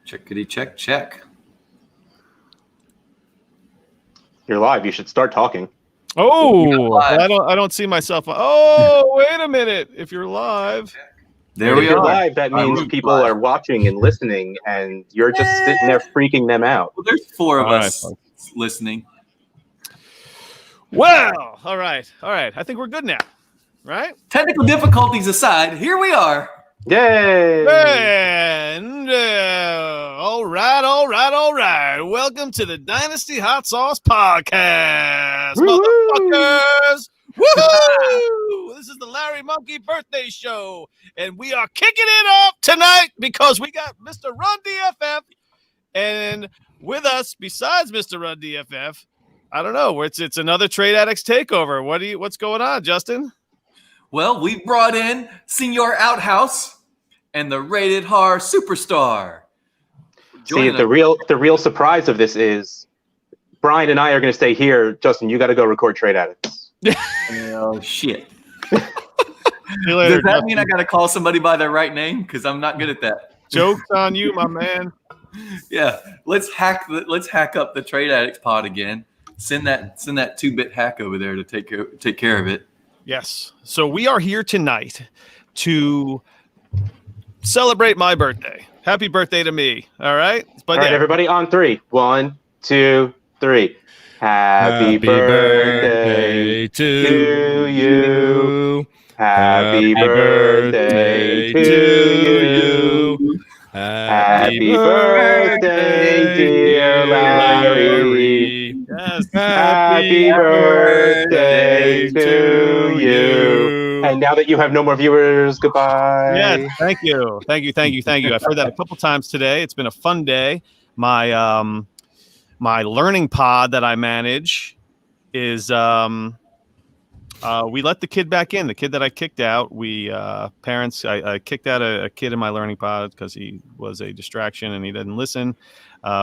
Checkity check, check. You're live. You should start talking. Oh, I don't see myself. Oh, wait a minute. If you're live. There we If you're are. live, that means people are watching and listening, and you're just sitting there freaking them out. Well, there's four of us listening. Well, all right. I think we're good now, right? Technical difficulties aside, here we are. Yay! And all right. Welcome to the Dynasty Hot Sauce Podcast, motherfuckers. Woohoo! This is the LarryMonkey birthday show, and we are kicking it up tonight because we got Mr. Run DFF, and with us, besides Mr. Run DFF, I don't know. It's another Trade Addicts takeover. What's going on, Justin? Well, we brought in Senor Outhouse and the Rated Horror Superstar. See, the real surprise of this is Brian and I are going to stay here. Justin, you got to go record Trade Addicts. Oh shit! See you later, Does that mean I got to call somebody by their right name? Because I'm not good at that. Joke's on you, my man. Yeah, let's hack up the Trade Addicts pod again. Send that 2-bit hack over there to take care of it. Yes. So we are here tonight to celebrate my birthday. Happy birthday to me. All right. But all right, everybody on 3. 1, 2, 3. Happy birthday to you. Happy birthday to you. Happy birthday, dear Larry. Yes. Happy birthday to you. And now that you have no more viewers, goodbye. Yes, thank you. I've heard that a couple times today. It's been a fun day. My learning pod that I manage is we let the kid back in. The kid that I kicked out, I kicked out a kid in my learning pod because he was a distraction and he didn't listen.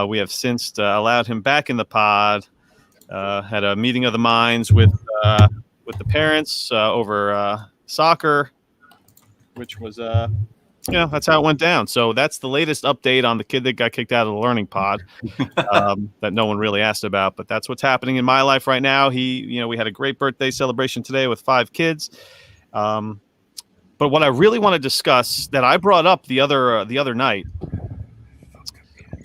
We have since allowed him back in the pod. Had a meeting of the minds with the parents over soccer, which was that's how it went down. So that's the latest update on the kid that got kicked out of the learning pod that no one really asked about. But that's what's happening in my life right now. We had a great birthday celebration today with 5 kids. But what I really want to discuss that I brought up the other night,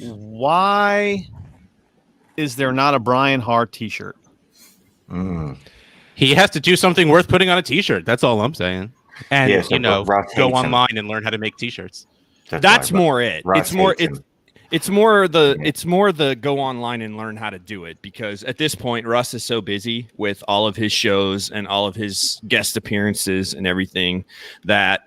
why is there not a Brian Hart t-shirt? He has to do something worth putting on a t-shirt. That's all I'm saying. And go online and learn how to make t-shirts. That's more it. It's more the go online and learn how to do it, because at this point Russ is so busy with all of his shows and all of his guest appearances and everything that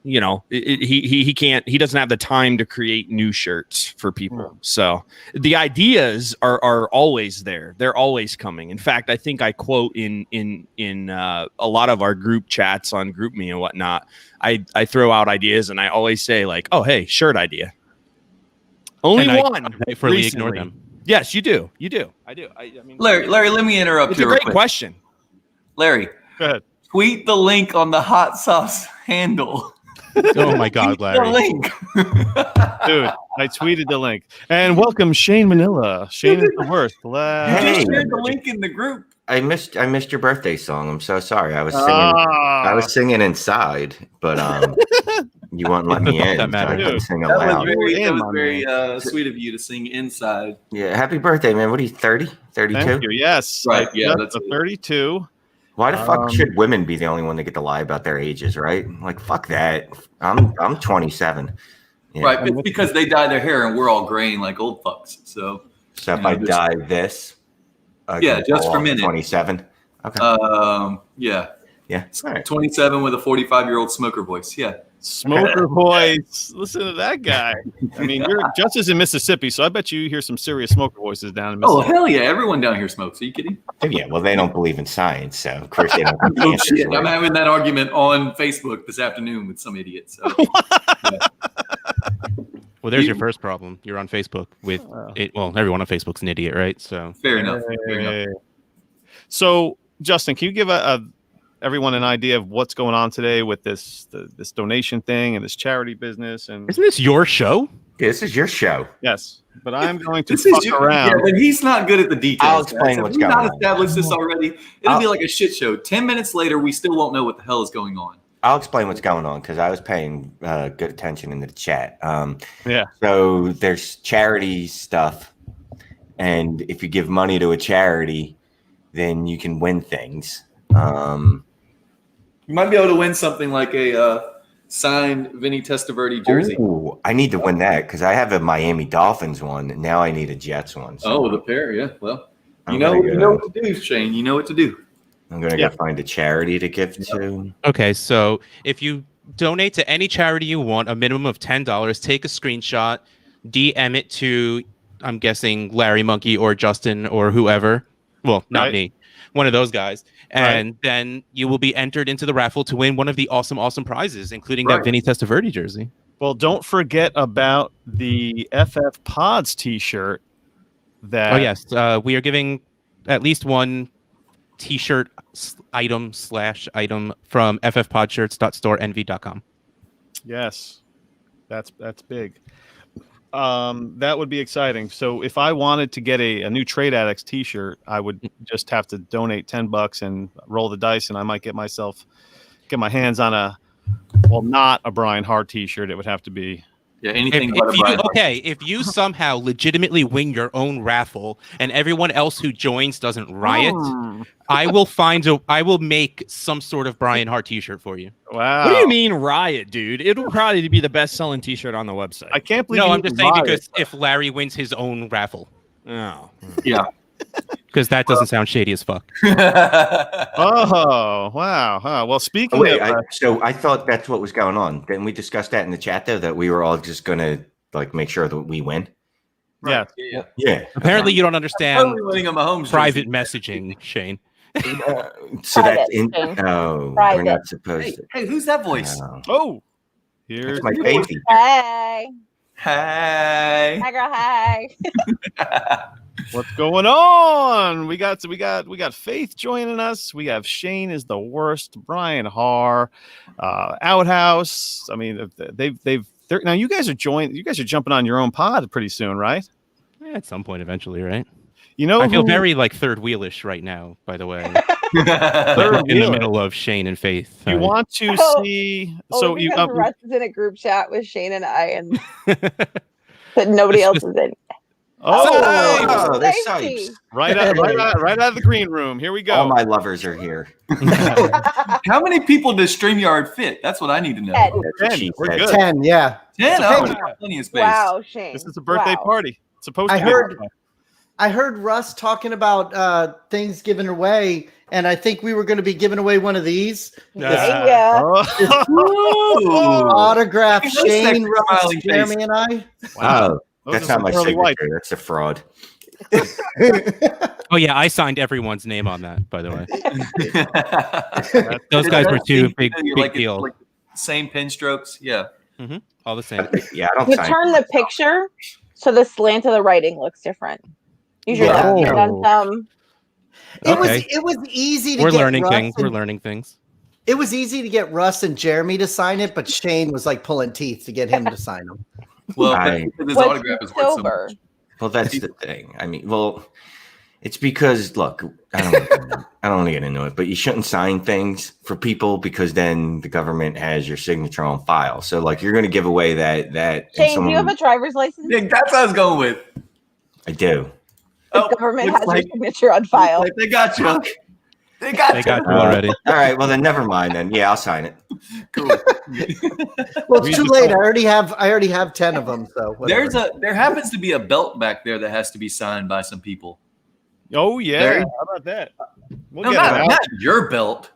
he doesn't have the time to create new shirts for people. So the ideas are always there. They're always coming. In fact, I think I quote in a lot of our group chats on GroupMe and whatnot, I throw out ideas and I always say like, oh, hey, shirt idea. Only one. I freely ignore them. Yes, you do. I do. I mean, Larry, let me interrupt you. It's a great question. Larry, go ahead. Tweet the link on the hot sauce handle. Oh my God, Larry! The link. Dude, I tweeted the link. And welcome Shane Manila. Shane is the worst. Hey, you shared the link in the group. I missed your birthday song. I'm so sorry. I was singing inside, but you wouldn't let me in. That matter. So I couldn't sing aloud. That was very sweet of you to sing inside. Yeah, happy birthday, man. What are you, 30? 32? Thank you. Yes. Right. Yeah, that's a 32. Why the fuck should women be the only one that get to lie about their ages, right? Like, fuck that. I'm 27. Yeah. Right, it's because they dye their hair and we're all graying like old fucks. So if I dye this, just for a minute. 27. Okay. Yeah. All right. 27 with a 45-year-old smoker voice. Yeah. Smoker voice. Listen to that guy. I mean, you're just as in Mississippi, so I bet you hear some serious smoker voices down in Mississippi. Oh, hell yeah. Everyone down here smokes. Are you kidding? Yeah, well, they don't believe in science, so of course they don't. Oh, shit. I'm having that argument on Facebook this afternoon with some idiot. So. Well, there's your first problem. You're on Facebook with it. Well, everyone on Facebook's an idiot, right? So fair enough. So, Justin, can you give everyone an idea of what's going on today with this donation thing and this charity business? And isn't this your show? Yeah, this is your show. Yes, but I'm going to This is fuck around. Yeah, but he's not good at the details. I'll explain guys. what's Have we going not on. established this already? It'll be like a shit show. 10 minutes later, we still won't know what the hell is going on. I'll explain what's going on because I was paying good attention in the chat. Yeah. So there's charity stuff, and if you give money to a charity, then you can win things. You might be able to win something like a signed Vinny Testaverde jersey. Ooh, I need to win that because I have a Miami Dolphins one, and now I need a Jets one. So The pair, yeah. Well, I'm you know gonna what to do, Shane. You know what to do. I'm going to go find a charity to give to. Okay, so if you donate to any charity you want, a minimum of $10, take a screenshot, DM it to, I'm guessing, LarryMonkey or Justin or whoever. Well, not me. One of those guys. And then you will be entered into the raffle to win one of the awesome prizes, including that Vinny Testaverde jersey. Well, don't forget about the FF Pods t-shirt. Oh, yes. We are giving at least one t-shirt item from ffpodshirts.storenvy.com. Yes, that's big. That would be exciting. So if I wanted to get a new Trade Addicts t-shirt, I would just have to donate $10 and roll the dice, and I might get my hands on not a Brian Hart t-shirt. It would have to be anything if you somehow legitimately win your own raffle and everyone else who joins doesn't riot, I will make some sort of Brian Hart t-shirt for you. Wow. What do you mean riot, dude? It'll probably be the best selling t-shirt on the website. I can't believe. No, I'm just saying because if Larry wins his own raffle. Oh. Yeah. Because that doesn't sound shady as fuck. Oh, wow. Huh. Well, speaking of... So I thought that's what was going on. Didn't we discuss that in the chat, though, that we were all just going to make sure that we win? Yeah. Yeah. Apparently you don't understand winning a Mahomes private messaging, Shane. So that's in... Oh, we're not supposed to... Hey, who's that voice? Here's my baby. Hey. Hey. Hi, girl. Hi. What's going on? We got Faith joining us. We have Shane is the worst. Brian Har, Outhouse. I mean, they're now you guys are jumping on your own pod pretty soon, right? Yeah, at some point eventually, right? You know, I feel very third wheelish right now. By the way, in the middle of Shane and Faith. You want to see? So you Russ is in a group chat with Shane and I, and but nobody else is in. Oh, there's Sipes. Right out of the green room. Here we go. All my lovers are here. How many people does StreamYard fit? That's what I need to know. 10. We're good. 10, yeah. 10? Okay. Oh, we got plenty of space. Wow, Shane. This is a birthday party. It's supposed to be. I heard Russ talking about things given away, and I think we were going to be giving away one of these. Yeah. Autograph Shane, Russ, Jeremy, and I. Wow. That's not my signature. That's a fraud. Oh yeah, I signed everyone's name on that. By the way, those guys were two big deal. Like same pen strokes, yeah. Mm-hmm. All the same. Yeah, I don't. You turn the picture so the slant of the writing looks different. Usually on some. It was easy to. We're learning things. We're learning things. It was easy to get Russ and Jeremy to sign it, but Shane was like pulling teeth to get him to sign them. Well, his autograph is worth so much. Well, that's the thing. I mean, it's because look, I don't want to get into it, but you shouldn't sign things for people because then the government has your signature on file. So, you're going to give away that. Shane, do you have a driver's license? Yeah, that's what I was going with. I do. The government has your signature on file. They got you. They got you already. All right. Well, then never mind. Then I'll sign it. Cool. Well, it's too late. I already have 10 of them. So whatever. There happens to be a belt back there that has to be signed by some people. Oh yeah. How about that? Not your belt.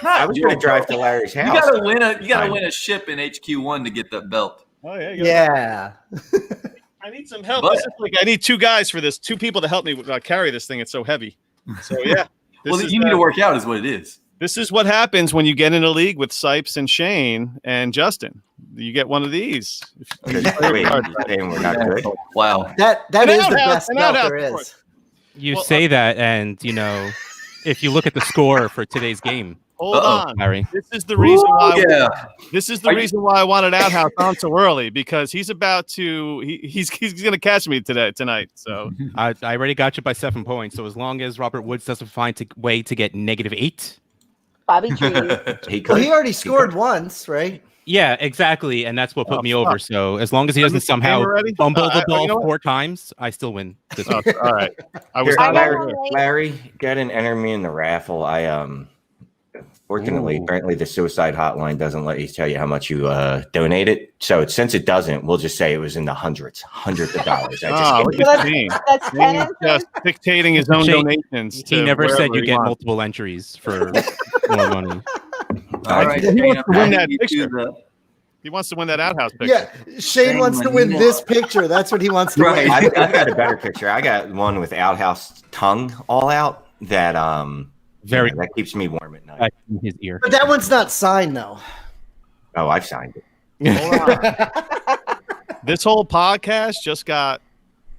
I was going to drive to Larry's house. You gotta win a ship in HQ1 to get that belt. Oh yeah. Yeah. I need some help. I need two guys for this. 2 people to help me carry this thing. It's so heavy. So yeah. Well, you need to work out is what it is. This is what happens when you get in a league with Sipes and Shane and Justin. You get one of these. We're not good. Wow. That is the best belt there is. You say that, and if you look at the score for today's game, Hold Uh-oh. on. Larry. This is the reason why. Yeah. This is the reason why I wanted Outhouse on so early, because he's about to. He's going to catch me tonight. So I already got you by 7 points. So as long as Robert Woods doesn't find a way to get -8. Bobby G. Well, he already scored once, right? Yeah, exactly. And that's what put Oh, me fuck. over. So as long as he doesn't missed the game somehow already? fumble the You ball know what? 4 times, I still win. This all right. I was Here, I not got over one here. late. Larry, get and enter me in the raffle. Fortunately, apparently the suicide hotline doesn't let you tell you how much you donated. So since it doesn't, we'll just say it was in the hundreds of dollars. Oh, look So at that's, Shane. that's 10 Shane's just dictating his own Shane, donations. He to never said wherever you he get wants. multiple entries for more money. All right. He wants to win that You picture. do the- He wants to win that outhouse picture. Yeah, Shane wants to win this picture. That's what he wants to Right. win. I've got a better picture. I got one with outhouse tongue all out that Very that keeps me warm at night. in his ear. But that one's not signed though. Oh, I've signed it. This whole podcast just got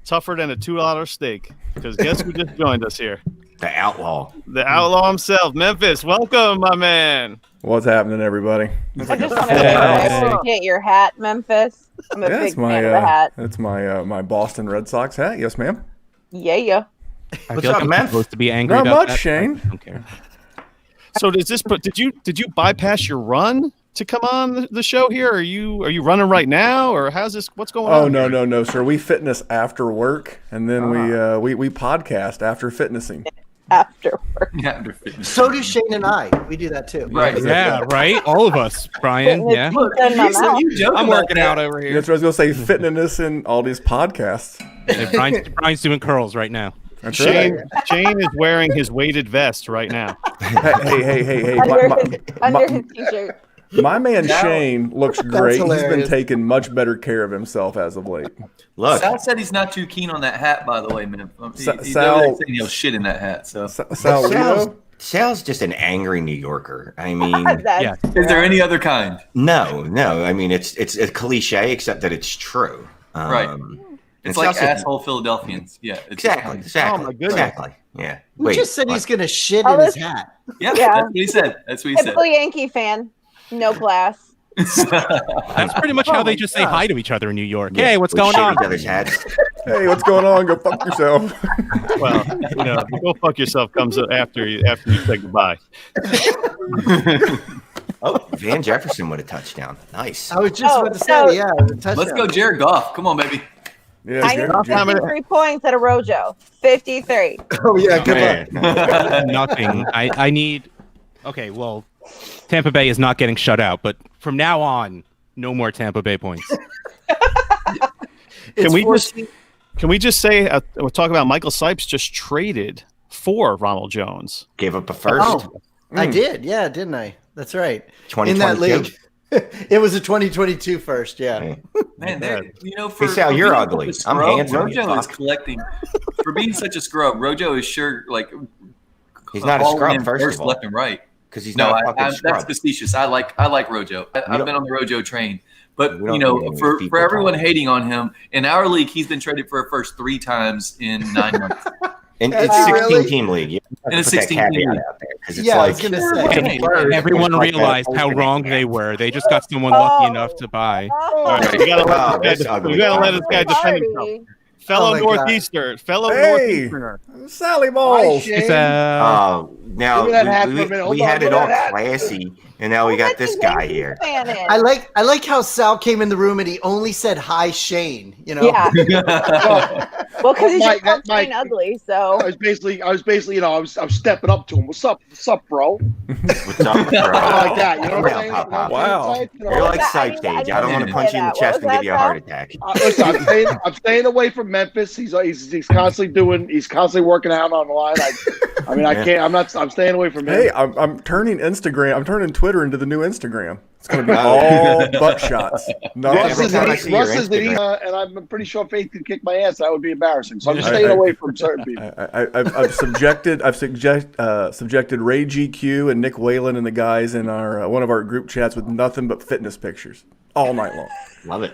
tougher than a $2 steak, because guess who just joined us here? The outlaw. The outlaw himself, Memphis. Welcome, my man. What's happening, everybody? I just want to say I appreciate your hat, Memphis. I'm a big fan of the hat. That's my Boston Red Sox hat. Yes, ma'am. Yeah. I What's feel like up, I'm man? supposed to be angry Not about much, that. Shane. I don't care. So did you bypass your run to come on the show here? Are you running right now, or how's this? What's going on? Oh no, sir. We fitness after work, and then we podcast after fitnessing. After work. After fitness. So do Shane and I. We do that too. Right. Yeah, right. All of us, Brian. Yeah. You joke I'm about working that. out over here. That's what I was gonna say. Fitness and all these podcasts. Yeah, Brian's doing curls right now. That's Shane, right. Shane is wearing his weighted vest right now. Hey. Under his t-shirt. My man Shane looks great. He's been hilarious. taking much better care of himself as of late. Look, Sal said he's not too keen on that hat, by the way, man. He's Sal- over there saying he'll shit in that hat. So, Salito? Sal's just an angry New Yorker. I mean, That's Yeah. is there any other kind? no. I mean, it's a cliche, except that it's true. Right. and It's like Sal said- asshole Philadelphians. Yeah. It's Exactly. Oh, my goodness. Exactly. Yeah. He just said he's gonna shit Oh, in his this- hat. Yeah, Yeah. that's what he said. That's what he said. Typical Yankee fan. No class. That's pretty much how they just say hi to each other in New York. Yeah, Hey, what's we going shake on? each other's hats. Hey, what's going on? Go fuck yourself. Well, go fuck yourself comes after you say goodbye. Oh, Van Jefferson with a touchdown. Nice. I was just Oh, about to so- say, yeah. the touchdown. Let's go, Jared Goff. Come on, baby. Yeah, I need Jared- 53 points at a Rojo. 53. Oh yeah, good luck. Man. Nothing. I need. Okay, well, Tampa Bay is not getting shut out, but from now on, no more Tampa Bay points. It's Can we just say we'll talk about Michael Sipes just traded for Ronald Jones? Gave up a first. Oh, I did. Yeah, didn't I? That's right. In 2022. that league. It was a 2022 first, yeah. Man, for Sal, for you're being ugly. such a I'm scrub, handsome, you Rojo is fuck. collecting for being such a scrub. Rojo is sure like He's not a hauling scrub, in first of all. left and right. Because he's No, not a fucking that's scrub. facetious. I like Rojo. I've don't- been on the Rojo train, but We don't need any for people everyone talking. hating on him in our league, he's been traded for a first 3 times in 9 months. And Has it's he 16 really? team league. You have In a to put that 16 caveat team league. out there because it's Yeah, I like was gonna Okay. say. Everyone Like that. realized how wrong they were. They just got someone lucky enough to buy. All right, you gotta Oh, let that's this guy, ugly. you gotta let this guy defend himself. Sorry. Fellow Oh my God. Northeasterner. Hey, Sally Balls. It's now Give me that hat for a minute. we Hold on, had give it me all that hat. classy, and now we got this guy here. I like how Sal came in the room and he only said hi Shane, you know. Yeah. Well, because he's Mike, just Mike- ugly, so. I was basically, I was stepping up to him. What's up, bro? What's up, bro? Like that. You know what I'm saying? Pop, pop. Wow. You know, You're like I Sipes didn't- I age. I don't want to didn't punch say you in the that. chest What and give was you a that, heart attack. listen, I'm staying away from Memphis. He's constantly working out on the line. I mean, I Yeah. can't. I'm staying away from him. Hey, I'm turning Instagram. I'm turning Twitter into the new Instagram. It's going to be all butt shots. No, Russ every is time I an see your Russ is an Instagram. and I'm pretty sure Faith could kick my ass. That would be embarrassing. So I'm just I- staying I- away from certain people. I've subjected Ray GQ and Nick Whalen and the guys in our one of our group chats with nothing but fitness pictures all night long. Love it.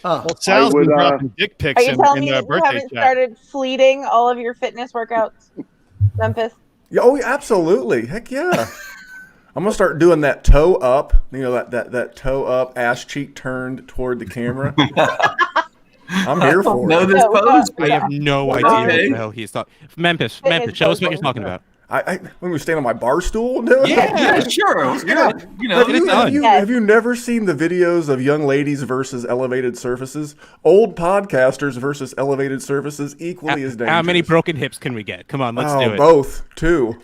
Oh, Well, Sal's I would, been dropping dick pics Are you telling in me the that you birthday haven't chat. started fleeting all of your fitness workouts, Memphis? Yeah, oh, yeah, absolutely. Heck yeah. I'm gonna start doing that toe up. You know that toe up, ass cheek turned toward the camera. I'm here for No, it. this pose. I have no idea what the hell he's talking. Memphis, show us what you're talking about. When we stand on my bar stool and do it? Yeah, sure. Yeah, you know, Have you never seen the videos of young ladies versus elevated surfaces? Old podcasters versus elevated surfaces, equally as dangerous. How many broken hips can we get? Come on, let's do it. Both, 2.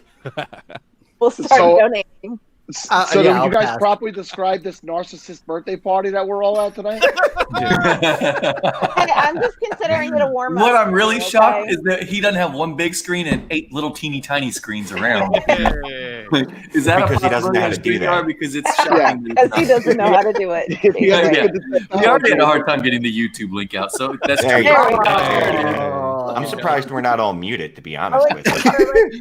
We'll start donating. So yeah, did I'll you guys pass. properly describe this narcissist birthday party that we're all at tonight? Hey, I'm just considering it a warm up. What I'm really shocked is that he doesn't have one big screen and 8 little teeny tiny screens around. Is that Because he doesn't know how to do that. Because it's shocking. Because he doesn't know how to do it. We already had a hard time getting the YouTube link out, so that's There true. you go. There it is. I'm surprised we're not all muted, to be honest with you. Who's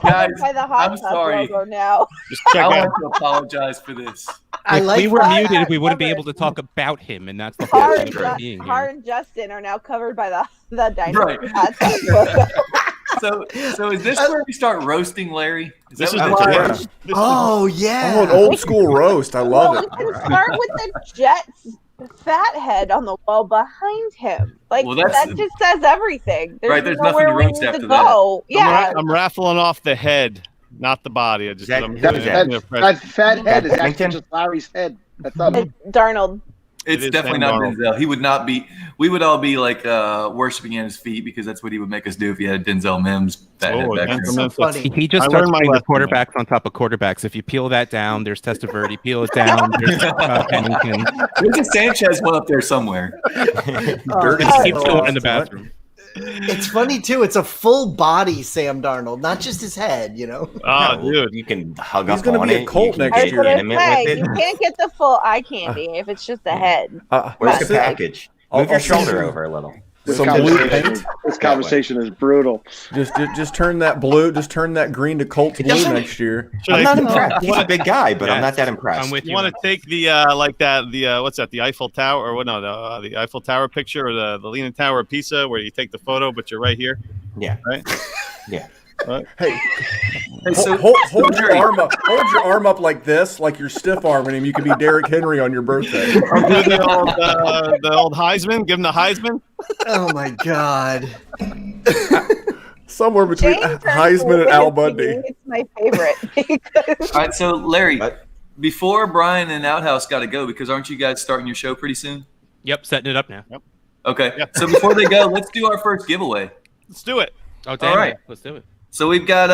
Guys, covered by the hot I'm tub sorry. logo now? I want to apologize for this. I If like we were that. muted, we wouldn't be able to talk about him, and that's the whole Har point of being Har here. and Justin are now covered by the dinosaur Right. hot tub logo. So is this where we start roasting Larry? Is This that is what the this roast. is? Oh yeah. Oh, an old school roast. I love Well, it. we can start with the Jets fat head on the wall behind him. Like Well, that's- that just says everything. Right, there's nowhere nothing to we roast need after to that. go. Yeah. I'm raffling off the head, not the body. I just That- I'm that- doing that- it in a fresh- That fat head is actually Bennington? just Larry's head. That's not It's Darnold. It's It is definitely Sam not Darnold. Denzel. He would not be. We would all be like worshiping at his feet because that's what he would make us do if he had Denzel Mims. That Oh, head back against there. Memphis. funny. He just I starts learned my putting the lesson, quarterbacks on top of quarterbacks. If you peel that down, there's Testaverde. Peel it down, there's Pennington. There's a Sanchez one up there somewhere. Oh, He keeps going in the bathroom. It's funny too. It's a full body Sam Darnold, not just his head. You know. Oh, dude. You can hug He's up gonna on be a it. Colt You can next I get was year. gonna intimate say with you it. can't get the full eye candy if it's just the head. Where's the Right. package? I'll- Move your I'll send shoulder you- over a little. This Some blue conversation, paint. this conversation is brutal. Just turn that blue. Just turn that green to Colts blue doesn't- next year. Should I'm I- not impressed. He's a big guy, but I'm not that impressed. I'm with You you. want to take the like that the what's that, the Eiffel Tower, or what? No, the Eiffel Tower picture, or the Leaning Tower of Pisa, where you take the photo but you're right here. Yeah. Right. Yeah. Hey, so- hold your arm up. Hold your arm up like this, like you're stiff arming him. You could be Derrick Henry on your birthday. Do the old Heisman. Give him the Heisman. Oh my God. Somewhere between Jane turns Heisman and blue Al at Bundy. beginning. It's my favorite because All right, so Larry, What? before Brian and Outhouse got to go, because aren't you guys starting your show pretty soon? Yep, setting it up now. Okay, Yeah. so before they go, let's do our first giveaway. Let's do it. Oh, damn. All right. Let's do it. So we've got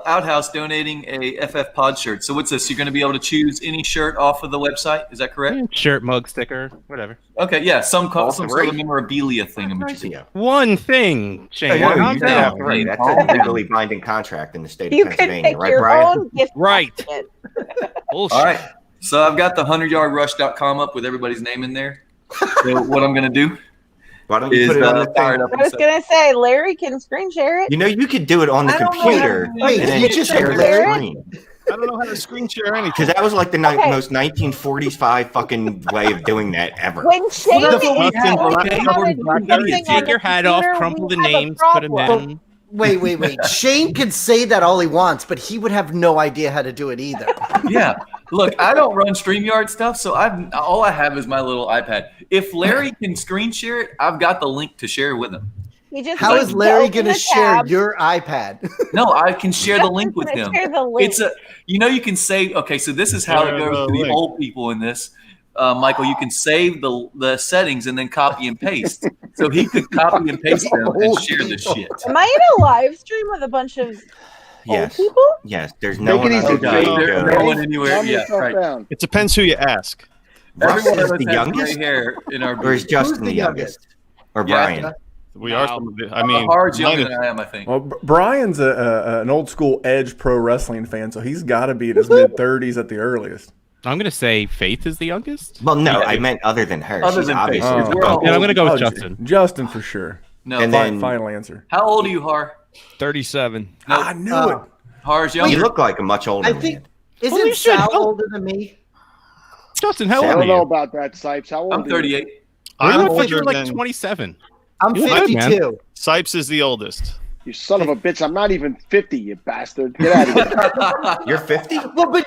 Outhouse donating a FF Pod shirt. So what's this? You're going to be able to choose any shirt off of the website. Is that correct? Shirt, mug, sticker, whatever. Okay, yeah, some All sort three? of memorabilia thing. Yeah. One thing, Shane. Yeah, calm you can down. have three. That's a legally binding contract in the state of you could Pennsylvania, pick right, your Brian? own gift. Right. basket. Bullshit. All right. So I've got the 100yardrush.com up with everybody's name in there. So what I'm going to do Why don't you is put it on the fire it thing? up. I was gonna say Larry can screen share it. You know, you could do it on the I don't know computer how- Wait, and then you just share the share it? screen. I don't know how to screen share anything. Because that was like the Okay. most 1945 fucking way of doing that ever. When Shane Well, is that's what we showing have, how okay? to do Blackberry. something You on take the your hat off, computer, crumple we the have a names, put them problem. in. Wait. Shane can say that all he wants, but he would have no idea how to do it either. Yeah. Look, I don't run StreamYard stuff, so all I have is my little iPad. If Larry can screen share it, I've got the link to share with him. He just How needs is to Larry open going to the share tab. your iPad? No, I can share the link with Gonna him. share the link. It's a, you can save. Okay, so this is how it Share goes the to the link. old people in this. Michael, you can save the settings and then copy and paste. So he could copy and paste them and share the shit. Am I in a live stream with a bunch of Yes. old people? Yes. There's no Take one it on easy, the Jay. go. They're going anywhere. Calm Yeah, yourself right. down. It depends who you ask. Russ Everyone is of us the has youngest, gray hair in our or is group. Justin the the youngest? Or Yeah, Brian? We are. Wow. Some of the, I mean, Hard's younger mine is- than I am, I think. Well, Brian's an old school Edge pro wrestling fan, so he's got to be in his mid 30s at the earliest. I'm gonna say Faith is the youngest. Well, no, Yeah. I meant other than her. Other She's than obviously Faith. the We're all youngest. Yeah, I'm gonna go with Oh, Justin. Justin for sure. No, And then- Final answer. how old are you, Har? 37. No, I knew it. Har's You younger. look like a much older I man. think Holy isn't shit, Sal oh. older than me? Justin, how I old are don't know you? about that, Sipes. How old I'm are you? 38. I I'm would think older you're like than 27. I'm You look good, man. 52. Sipes is the oldest. You son of a bitch! I'm not even 50, you bastard. Get out of here. You're 50? Well, but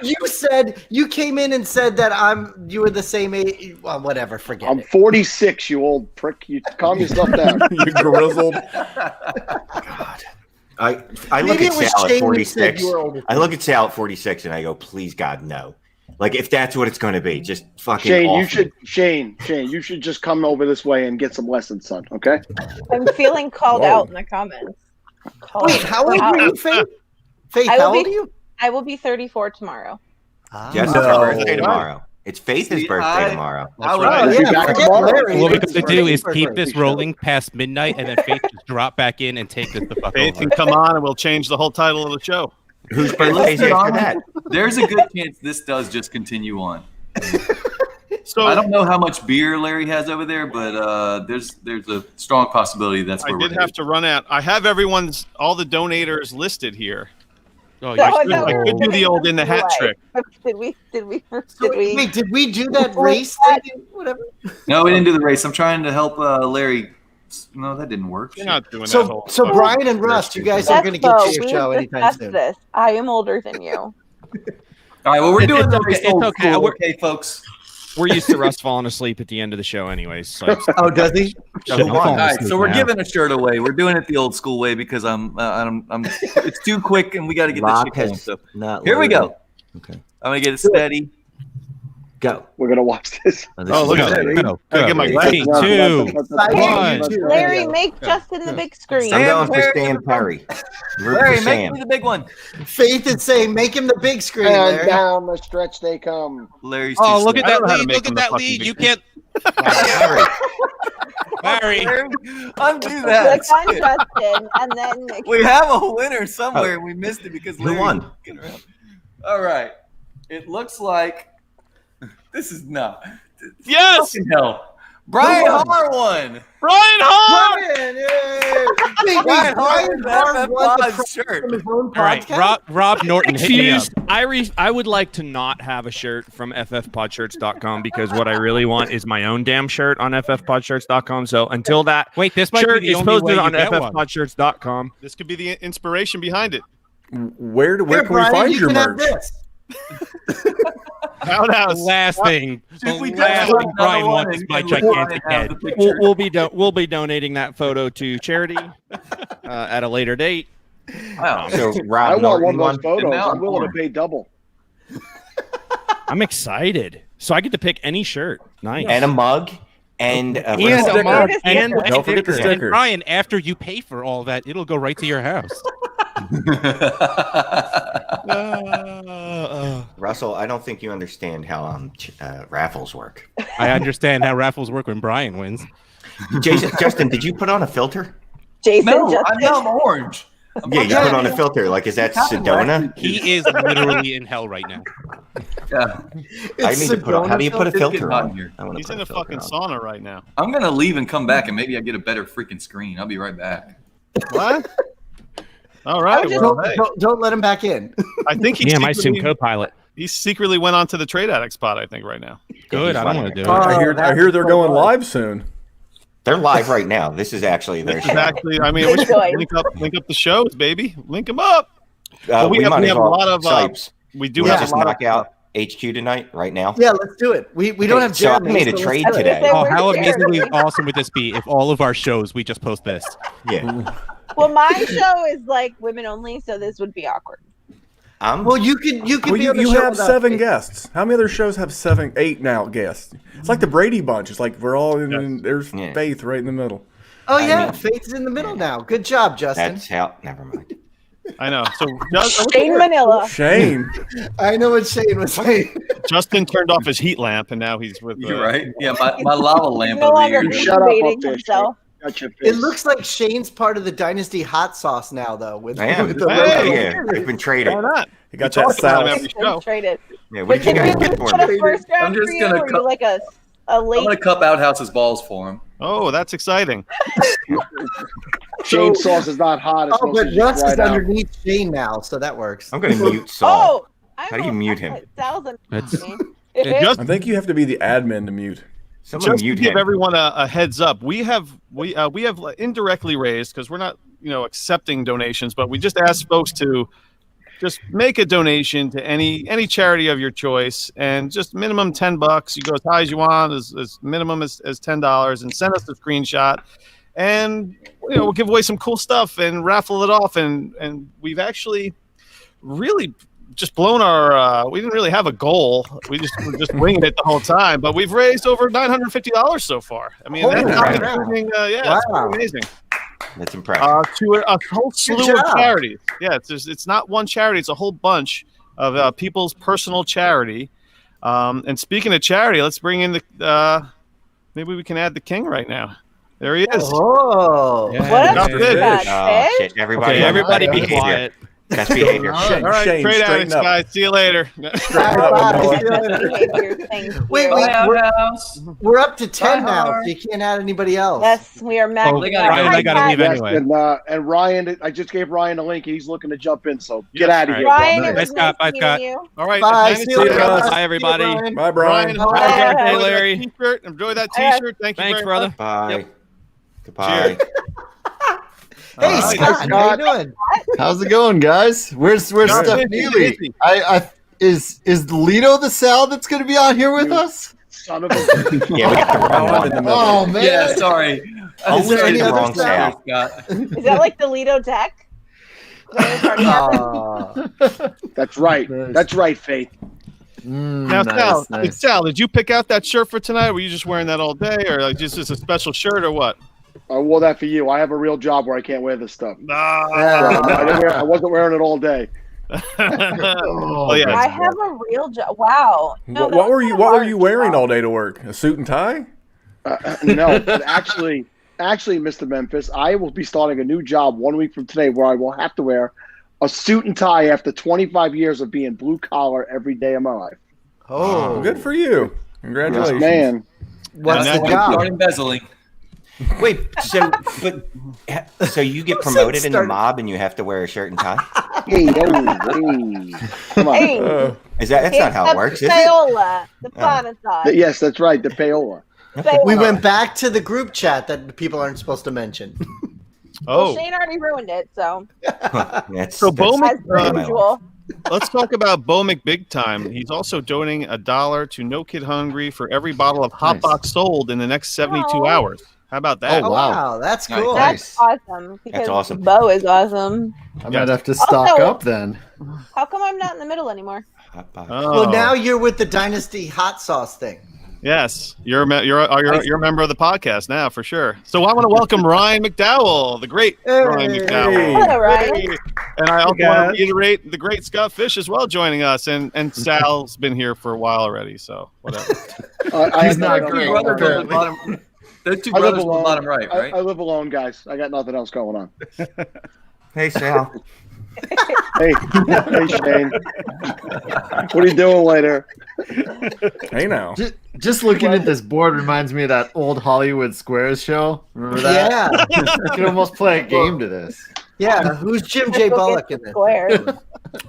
you came in and said that you were the same age. Well, whatever, forget I'm it. 46, you old prick. You calm yourself down. You grizzled. God. I look Maybe at it was Sal at Shane who said 46. you were older. I look at Sal at 46 and I go, please God, no. Like if that's what it's going to be, just fucking. Shane, awful. Shane, you should just come over this way and get some lessons, son. Okay? I'm feeling called Whoa. out in the comments. Wait, how old are you, Faith? Faith, I will how old be- are you? I will be 34 tomorrow. Jess's No. birthday tomorrow. It's Faith's See, birthday tomorrow. I would right. Oh, Is he yeah, back forget tomorrow? Larry. What we It's have to do is Faith's keep birthday. this rolling past midnight, and then Faith just drop back in and take this the fuck Faith over. can come on and we'll change the whole title of the show. Whose Hey, birthday's listen, after that? There's a good chance this does just continue on. So I don't know how much beer Larry has over there, but there's a strong possibility that's I where did we're have to run out. I have all the donators listed here. Oh, So you're I could- thought I we were could do the doing old in the hat giveaway. trick. Did we? Wait, did we do that race thing? Whatever. No, we didn't do the race. I'm trying to help Larry. No, that didn't work. You're not doing that So, whole. so Brian and Russ, you guys are going to get Espo, to your we show have anytime discussed soon. this. I am older than you. All right, well, we're doing It's the okay, race it's old okay. school, We're- okay, folks. We're used to Russ falling asleep at the end of the show, anyways. So Oh, does he? So Shit, who I'm won? falling All right, asleep so we're now. giving a shirt away. We're doing it the old school way because I'm it's too quick and we got to get this Lock shit going. has So not here we loaded. go. Okay. I'm gonna get it steady. Go. We're gonna watch this. This Oh, is look at Larry. that. Gotta get my Three, glasses. two, one. Larry, make Justin the big screen. I'm going for Perry. Sam Perry. Root Larry, for make Sam. me the big one. Faith is saying, make him the big screen, And Larry. down the stretch they come. Larry's Oh, too look at slow. I that don't know how to lead! make Look him at the that fucking lead! big- You can't, Larry. Larry. Undo Click that. on Justin, and then We have a winner somewhere. We missed it because Who Larry won? was looking around. All right. It looks like this is not. Yes, Fucking hell. Brian Har won. Brian Hart. Brian, yay! Wait, Brian Har Brian with Hart won the FF5 prize shirt. from his own All right, podcast? Rob Norton, hit me up. Excused. I would like to not have a shirt from ffpodshirts.com because what I really want is my own damn shirt on ffpodshirts.com. So until that Wait, this might shirt be the is only way posted you on get one. ffpodshirts.com. This could be the inspiration behind it. Where Here, can we Brian, find you your can have merch? this. The Outhouse. last thing, If we the just last put thing another Brian one wants is and my let Brian gigantic have head. the picture. We'll be donating that photo to charity at a later date. Wow. So I Rob want Norton one of won. those photos. now I'm I'm willing to torn. pay double. I'm excited. So I get to pick any shirt. Nice. And a mug. And a And wristband. a mug. Sticker. And Don't forget the And sticker. Brian, after you pay for all that, it'll go right to your house. Russell, I don't think you understand how raffles work. I understand how raffles work when Brian wins. Justin, did you put on a filter? Jason No, Justin. I'm orange. Yeah, you put on a filter. Like, is that Sedona? He is literally in hell right now. Yeah. I need to put on. How do you put a It's filter getting hot in on? here. I wanna He's put in a filter fucking on. sauna right now. I'm gonna leave and come back, and maybe I get a better freaking screen. I'll be right back. What? All right. just- Well, hey, Don't let him back in. I think he yeah, my Sim secretly, co-pilot. he secretly went on to the trade addict spot. I think right now. Good, he's I don't running want to it. do it. I hear they're going live soon. They're live right now. This is actually their show. Exactly. I mean, we should Enjoy. link up the shows, baby. Link them up. We have might as a well. lot of. Sipes. We do We have just a lot knock of, out HQ tonight, right now. Yeah, let's do it. We don't have So I Jeremy. made a so let's trade do it. today. Oh, Where's how Jeremy? amazingly awesome would this be if all of our shows we just post this? Yeah. Well, my show is like women only, so this would be awkward. Well, you could Well, be on the you show have without 7 Faith. guests. How many other shows have 7, 8 now guests? It's like the Brady Bunch. It's like we're all in. Yes. There's Yeah. Faith right in the middle. Oh I yeah, mean- Faith's in the middle now. Good job, Justin. That's how. Never mind. I know. So Shane Manila. Shane. I know what Shane was saying. Justin turned off his heat lamp, and now he's with. You're right. Yeah, my lava lamp No over longer here. Shut up motivating up there, himself. Got your face. It looks like Shane's part of the Dynasty hot sauce now, though. With, I am. with the Hey. logo. Yeah, I've been traded. Why not? You got We that talk about him South. every show. Traded. Yeah, what But did you did guys we get for put me? a first round I'm just for you, gonna or cut- you like a I'm late? gonna cup Outhouse's balls for him. Oh, that's exciting. Shane sauce is not hot. It's Oh, but mostly Russ just is dried out. underneath Shane now, so that works. I'm going to mute Saul. Oh, I'm How do you mute him? That's- Just, I think you have to be the admin to mute. Someone just to mute give him. everyone a heads up, we have indirectly raised because we're not accepting donations, but we just ask folks to just make a donation to any charity of your choice, and just minimum $10. You go as high as you want, as minimum as $10, and send us a screenshot, and we'll give away some cool stuff and raffle it off. And we've actually really just blown our. We didn't really have a goal. We were just winging it the whole time, but we've raised over $950 so far. I mean, that's not including. It's amazing. That's impressive. To a whole slew of charities. Yeah, it's not one charity; it's a whole bunch of people's personal charity. And speaking of charity, let's bring in the. Maybe we can add the king right now. There he is. Oh, yeah. What up, Fish? Oh shit! Everybody be quiet. Best behavior. All right, Shane, trade straighten addicts, up. guys. See you later. Wait, we're up to 10 now, so you can't add anybody else. Yes, we are maxed. Ryan, I gotta leave anyway. And Ryan, I just gave Ryan a link. He's looking to jump in, so get out of here. Ryan, bro. it was nice meeting you. All right. Bye. Thanks, See you later. Bye, everybody. Bye, Brian. Brian, Bye. enjoy Larry. that T-shirt. Enjoy that T-shirt. Thank you Thanks, very brother. much. Bye. Yep. Goodbye. Hey, Scott, how you doing? How's it going, guys? Where's Steph Neely? Is Lito the Sal that's going to be on here with us? Son of a. Yeah, we got the wrong one. Oh man! Yeah, sorry. Almost Is there did any the other wrong Sal? Sal. Is that like the Lido deck? That's right. That's right, Faith. Now, Sal, did you pick out that shirt for tonight? Were you just wearing that all day, or like just as a special shirt, or what? I wore that for you. I have a real job where I can't wear this stuff. Ah. I wasn't wearing it all day. Oh yeah. I have a real job. Wow. No, What were you wearing all day to work? A suit and tie? No, but actually, Mr. Memphis, I will be starting a new job 1 week from today where I will have to wear a suit and tie after 25 years of being blue collar every day of my life. Oh, Good for you. Congratulations. Yes, man. What's Now the we job? start embezzling. Wait, so you get promoted in the mob and you have to wear a shirt and tie? Hey, come on. Hey, That's not how it works, is it? Payola, the Panasonic. Yes, that's right. The payola. We went back to the group chat that the people aren't supposed to mention. Well, Shane already ruined it, so. So Bo, As per usual. let's talk about Bo McBig Time. He's also donating $1 to No Kid Hungry for every bottle of Hot Box sold in the next 72 hours. How about that? Oh, wow. That's cool. That's awesome. Because That's awesome. Bo is awesome. I might have to stock Also- up then. How come I'm not in the middle anymore? Well, now you're with the Dynasty hot sauce thing. Yes, you're a member of the podcast now for sure. So I want to welcome Ryan McDowell, the great Ryan McDowell. Hello, Ryan. And I also want to reiterate the great Scott Fish as well joining us, and Sal's been here for a while already. So whatever. He's not great. Those two brothers from the bottom right, right? I live alone, guys. I got nothing else going on. Hey, Sal. Hey, Shane. What are you doing later? Hey now. Just looking at this board reminds me of that old Hollywood Squares show. Remember that? Yeah. You could almost play a game to this. Yeah. Who's Jim J. Bullock in this? Squares.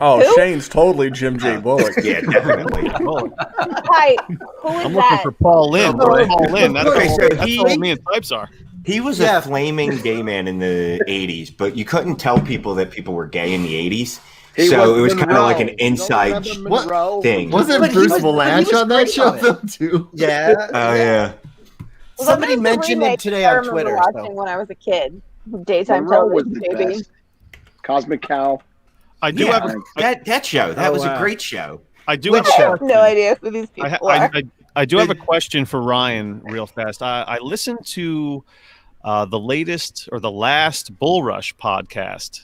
Oh, Who? Shane's totally Jim J. Bullock. Yeah, definitely. Hi. Who is I'm looking that? for Paul Lynn. Paul Lynn. That's Okay, all, so that's all me and Types are. He was a flaming gay man in the 80s, but you couldn't tell people that people were gay in the 80s. So it was kind of like an inside thing. Wasn't Bruce Valanche on that show though too? Yeah. Oh yeah. Well, Somebody that was the mentioned it remake today I on remember Twitter. watching So. when I was a kid. Daytime Monroe was television, the baby. best. Cosmic Cow. I do Yeah, have that show. That was a great show. I do Which have I show? have no idea who these people are. I do have a question for Ryan real fast. I listened to the latest or the last Bull Rush podcast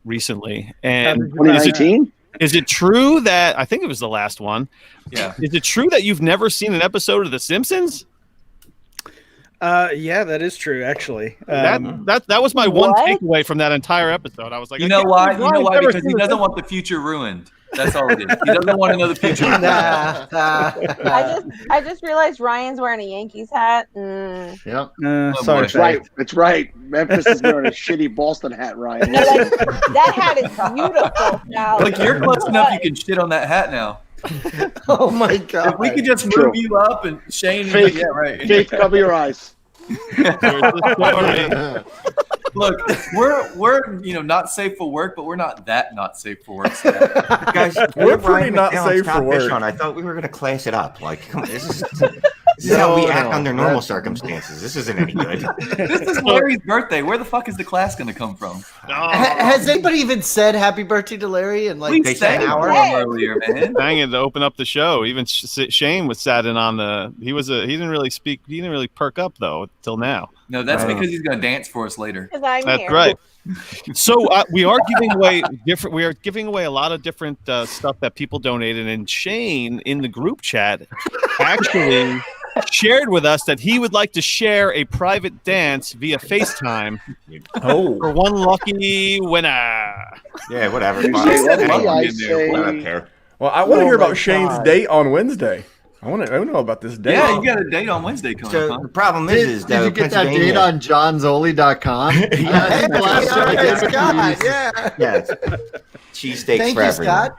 recently, and 2019? is it true that I think it was the last one? Yeah. Is it true that you've never seen an episode of The Simpsons? Yeah, that is true. Actually, that was my one takeaway from that entire episode. I was like, You know why? Ryan's never Because he seen doesn't want the future ruined. That's all it is. He doesn't want to know the future. I just realized Ryan's wearing a Yankees hat. Yep. Sorry, That's right. That's right. Memphis is wearing a shitty Boston hat, Ryan. No, that hat is beautiful. Now, Like you're close enough, you can shit on that hat now. Oh my god! If we could just move you up and Shane, Faith, yeah, right. Faith, cover your eyes. Look, we're not safe for work, but we're not that not safe for work. So. Guys, We're pretty not safe for work. I thought we were going to class it up. Like, come on, this is how we act under normal circumstances. This isn't any good. This is Larry's birthday. Where the fuck is the class going to come from? Has anybody even said happy birthday to Larry in like We an sang hour? earlier, man. Sang it to open up the show. Even Shane was sat in on the. He didn't really speak. He didn't really perk up though till now. No, that's because he's going to dance for us later. Because I'm That's here. right. So we are giving away different. We are giving away a lot of different stuff that people donated, and Shane in the group chat actually shared with us that he would like to share a private dance via FaceTime. For one lucky winner. Yeah, whatever. You Fine. say lucky, I I say- don't care. Well, I want to Oh hear my about Shane's God. date on Wednesday. I want to know about this date. Yeah, you got a date on Wednesday coming So up. the problem is, Did you get that date Pennsylvania- on johnzoli.com? Yeah, cheesesteaks Thank for you, everyone.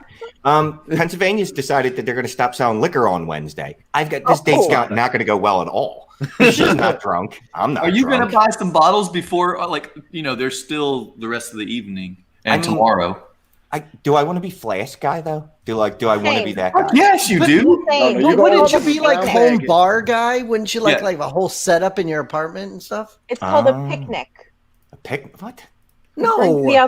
Scott. Pennsylvania's decided that they're going to stop selling liquor on Wednesday. I've got this date's not going to go well at all. She's not drunk. I'm not. Are you going drunk. to buy some bottles before, there's still the rest of the evening and tomorrow? Do I want to be flask guy though? Do I want to be that guy? Yes, you do. Same. No, you don't Wouldn't want you to be be like brown home bag. bar guy? Wouldn't you like Yeah. like a whole setup in your apartment and stuff? It's called a picnic. A pick? What? No.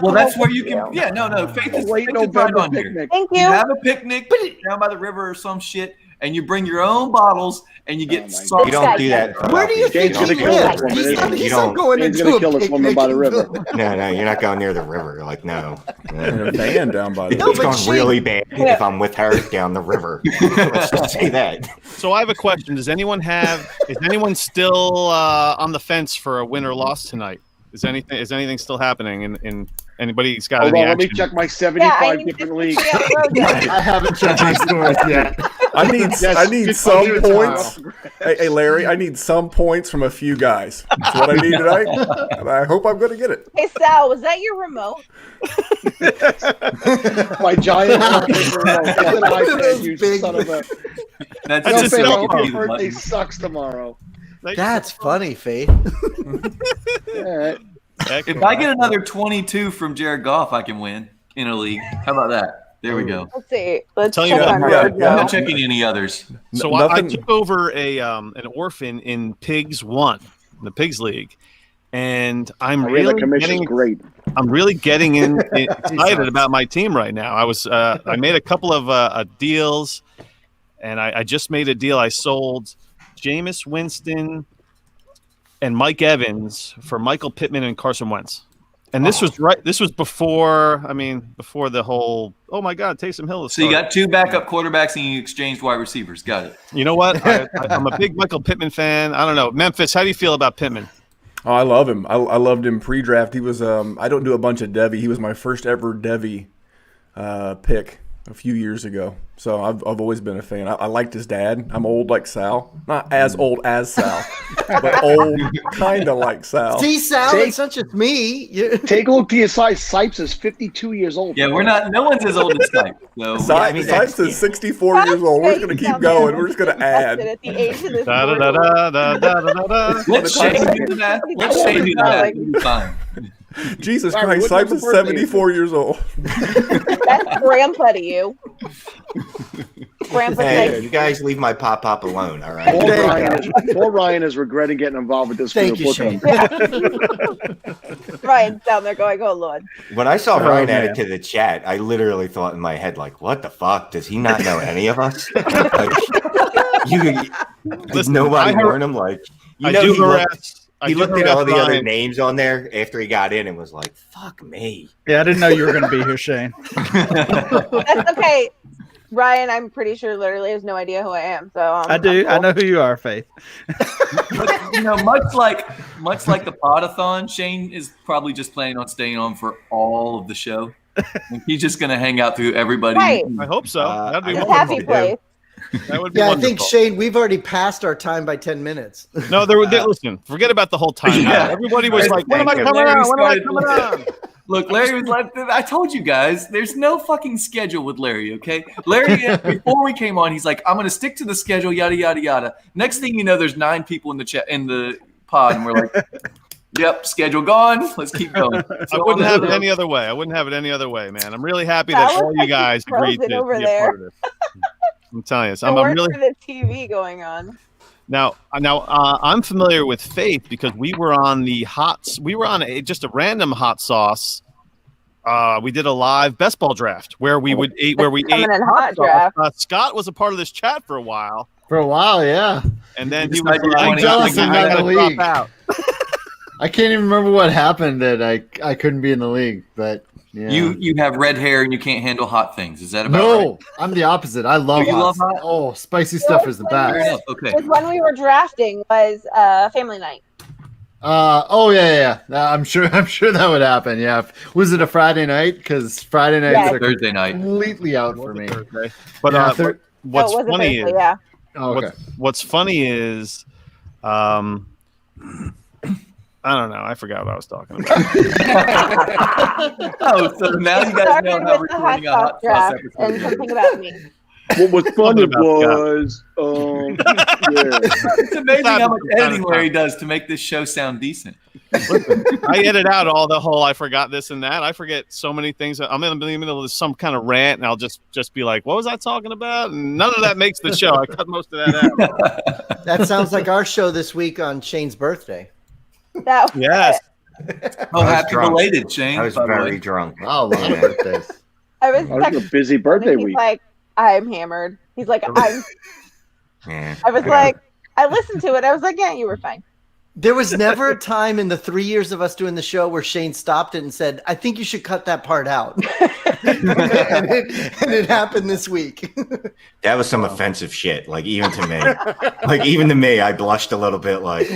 Well, that's where you can. Yeah, no. Faith is Late Faith is right November on here. picnic. Thank You you. have a picnic down by the river or some shit, and you bring your own bottles, and you get my sauce. You don't do that. in Where do you think Shane's he gonna kill lives? this woman, He's isn't not, he? he's You not don't- going Shane's into gonna a kill this woman picnic by the in river. No, you're not going near the river. Like, no. In a van down by the It's but going she- really bad if I'm with her down the river. Let's just say that. So I have a question. Is anyone still on the fence for a win or loss tonight? Is anything still happening in anybody's got Hold any on, let me action? check my Yeah, 75 need different to leagues. figure out where I haven't checked my scores yet. I need Yes, some you're points. tomorrow. Hey, Larry, I need some points from a few guys. That's what I need tonight, and I hope I'm going to get it. Hey Sal, was that your remote? My giant iPad, you Big- son of a. That's No, just Faith, I a hope cell your phone birthday button. sucks tomorrow. That's funny, Faith. Yeah. If I get another 22 from Jared Goff, I can win in a league. How about that? There we go. Let's see. Let's Tell you check what, on yeah, road yeah. I'm now. not checking any others. So I Nothing- took over an orphan in Pigs 1, the Pigs League, and I'm I read the really commission's getting great. excited about my team right now. I made a couple of deals, and I just made a deal. I sold Jameis Winston and Mike Evans for Michael Pittman and Carson Wentz. And this was right. This was before the whole. Oh my God, Taysom Hill. So you got two backup quarterbacks and you exchanged wide receivers. Got it. You know what? I'm a big Michael Pittman fan. I don't know. Memphis, how do you feel about Pittman? Oh, I love him. I loved him pre-draft. He was. I don't do a bunch of Devy. He was my first ever Devy pick a few years ago. So I've always been a fan. I liked his dad. I'm old like Sal. Not as old as Sal, but old kind of like Sal. See, Sal, Take- it's not just me. You- Take a look to your side. Sipes is 52 years old. Yeah, we're not. No one's as old as Snipe. So Sipes is 64 years old. We're just going to keep going. We're just going to add. At the age of this Da, da, da, world. da, da, da, da, da. let Shane do the math. Let Shane do the math. It'll be fine. Jesus Larry, Christ, what Sipes is birthday is 74 years old. That's grandpa to you. Grandpa Hey, said, you guys leave my pop alone, all right? Poor Ryan is regretting getting involved with this Thank group. you, Look Shane. at him. Ryan's down there going, oh Lord. When I saw Ryan add man. it to the chat, I literally thought in my head, like, what the fuck? Does he not know any of us? Like, does nobody I heard- warn him? Like, you I know, do he looked, harass. I he do looked at harass all the other Ryan. names on there after he got in and was like, fuck me. Yeah, I didn't know you were going to be here, Shane. That's okay. Ryan, I'm pretty sure literally has no idea who I am. So I do. I'm cool. I know who you are, Faith. Much like the podathon, Shane is probably just planning on staying on for all of the show. Like, he's just gonna hang out through everybody. Right. I hope so. That'd be It's a wonderful. happy place. That would be Yeah, I wonderful. think, Shane, we've already passed our time by 10 minutes. No, listen. Forget about the whole time. Yeah. Everybody was like, "When am I Larry coming on? When am I started- coming on?" Look, Larry was like, I told you guys, there's no fucking schedule with Larry, okay? Larry, before we came on, he's like, I'm going to stick to the schedule, yada, yada, yada. Next thing you know, there's 9 people in the chat, in the pod, and we're like, Yep, schedule gone. Let's keep going. I wouldn't have it any other way. Man. I'm really happy that all you guys agreed to be over a there. part of this. I'm telling you, I'm I'm really for the TV going on. now. I'm familiar with Faith because we were on just a random hot sauce. We did a live best ball draft where we ate hot draft. Scott was a part of this chat for a while. Yeah. And then he was I'm jealous I'm not in the league. Out. I can't even remember what happened that I couldn't be in the league, but yeah. You have red hair and you can't handle hot things. Is that about right? I'm the opposite. I love love hot. Oh, spicy stuff is the best. Okay. When we were drafting was family night. Yeah. I'm sure that would happen. Yeah. Was it a Friday night? Because Friday nights are Thursday night. Completely out for me. But what's it was funny Thursday, is yeah. what's funny is I don't know. I forgot what I was talking about. So now you guys know how recording a hot sauce episode and something about me. What was fun was, It's amazing how much editing Larry does to make this show sound decent. Listen, I edit out all the whole I forgot this and that. I forget so many things. I'm in the middle of some kind of rant, and I'll just be like, what was I talking about? And none of that makes the show. I cut most of that out. That sounds like our show this week on Shane's birthday. Yes. Happy belated, Shane. I was very drunk. Oh, a lot of birthdays. I was a busy birthday he's week. like, I'm hammered. He's like, I'm. Yeah. I was like, I listened to it. I was like, yeah, you were fine. There was never a time in the 3 years of us doing the show where Shane stopped it and said, I think you should cut that part out. and it happened this week. That was some offensive shit. Like even to me, I blushed a little bit. Like,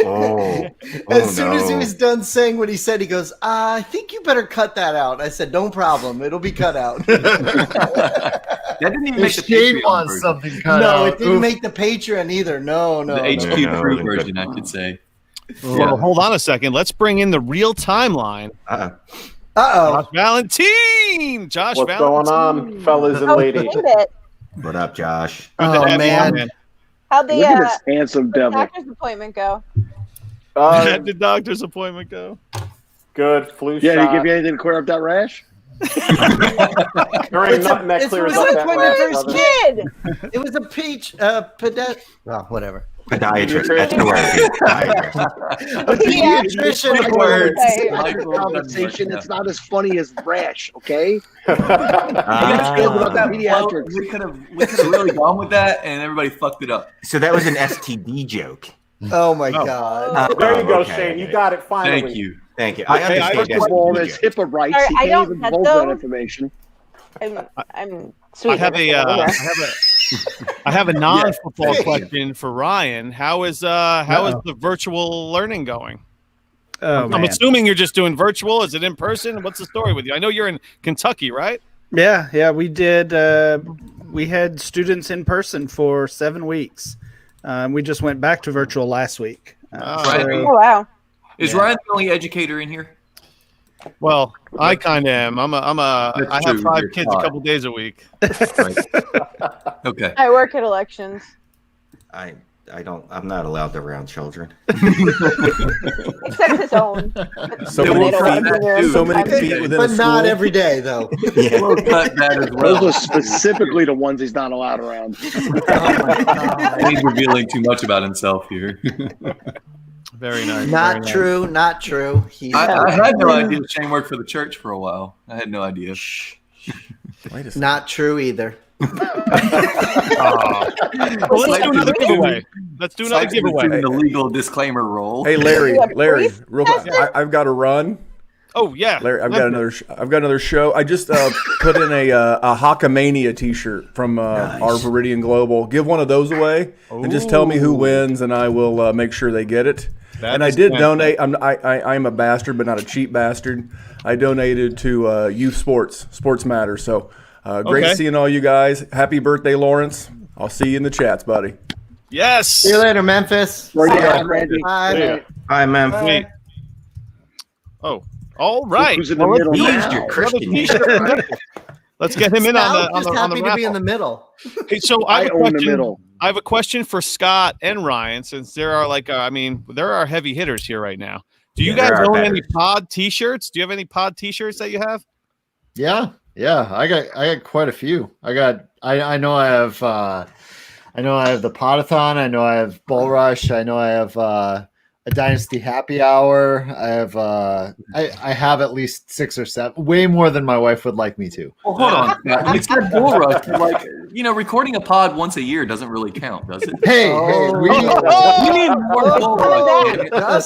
as soon as he was done saying what he said, he goes, I think you better cut that out. I said, no problem. It'll be cut out. That didn't even make the Shane Patreon wants version. something cut No, out. it didn't make the Patreon either. No. The HQ crew version, I could say. Well, hold on a second. Let's bring in the real timeline. Josh Valentine. What's going on, fellas and ladies? What up, Josh? Good to have you on, man. How'd the Look at this handsome devil. doctor's appointment go? How'd the doctor's appointment go? Good. Flu Yeah, shot. did he give you anything to clear up that rash? There ain't nothing that clears up that appointment rash, for his brother. kid. It was a peach well, whatever. Podiatrist. That's the word. A pediatrician Conversation. It's not as funny as rash. Okay. About that pediatrics. We could have really gone with that, and everybody fucked it up. So that was an STD joke. Oh my god! There you go, okay. Shane. You got it finally. Thank you. I understand. First of all, there's HIPAA rights. Sorry, He I can't don't even get divulge that those. information. I'm sweet. I have a non-football question for Ryan. How is the virtual learning going? I'm assuming you're just doing virtual. Is it in person? What's the story with you? I know you're in Kentucky, right? Yeah, we did. We had students in person for 7 weeks. We just went back to virtual last week. Oh, wow. Is Ryan the only educator in here? Well, I kind of am. I have 5 kids a couple days a week. Right. Okay. I work at elections. I'm not allowed to around children. Except his own. So many feet within But a not school. every day, though. Yeah. We'll cut that as well. Those are specifically the ones he's not allowed around. He's revealing too much about himself here. Very nice. Not true. Not true. I had no idea Shane worked for the church for a while. I had no idea. Not true either. Well, let's do another giveaway. In the legal disclaimer role. Hey, Larry, real quick, I've got to run. Oh yeah, Larry, I've got another show. I just put in a Hawkamania T-shirt from our Viridian Global. Give one of those away, and just tell me who wins, and I will make sure they get it. And I did donate. I'm a bastard, but not a cheap bastard. I donated to Youth Sports Matter. So great seeing all you guys. Happy birthday, Lawrence. I'll see you in the chats, buddy. Yes. See you later, Memphis. Bye. Hi, man. Wait. Oh, all right. Who's in the middle now? Christian. Let's get him in on the happy to be in raffle. the middle. Hey, so I own the middle. I have a question for Scott and Ryan, since there are there are heavy hitters here right now. Do you there guys are own better. any pod T-shirts? Do you have any pod T-shirts that you have? Yeah. I got quite a few. I know I have the Podathon. I know I have Bull Rush. I know I have a Dynasty Happy Hour. I have I have at least 6 or 7, way more than my wife would like me to. Well, hold on. You said Bull Rush. But like, recording a pod once a year doesn't really count, does it? Hey, we need more Bull Rush.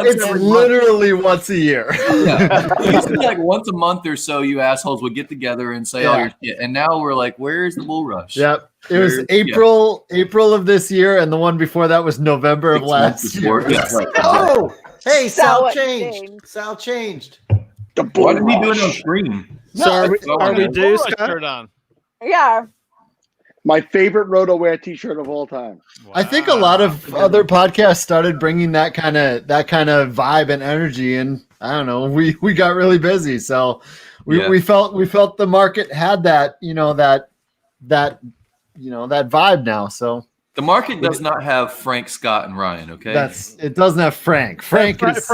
It's literally once a year. Yeah. It used to be like once a month or so, you assholes would get together and say all your shit. And now we're like, where's the Bull Rush? Yep. It was April of this year, and the one before that was November of last year. Yeah, right. Oh, hey, Sal Sal changed. Sal changed. Why did he do it on screen? So are we due, Bull Rush Scott? shirt on. Yeah. My favorite Roto-Wear T-shirt of all time. I think a lot of other podcasts started bringing that kind of vibe and energy, and I don't know, we got really busy, so we felt the market had that that vibe now. So The market does not have Frank, Scott, and Ryan. Okay, it doesn't have Frank. Frank is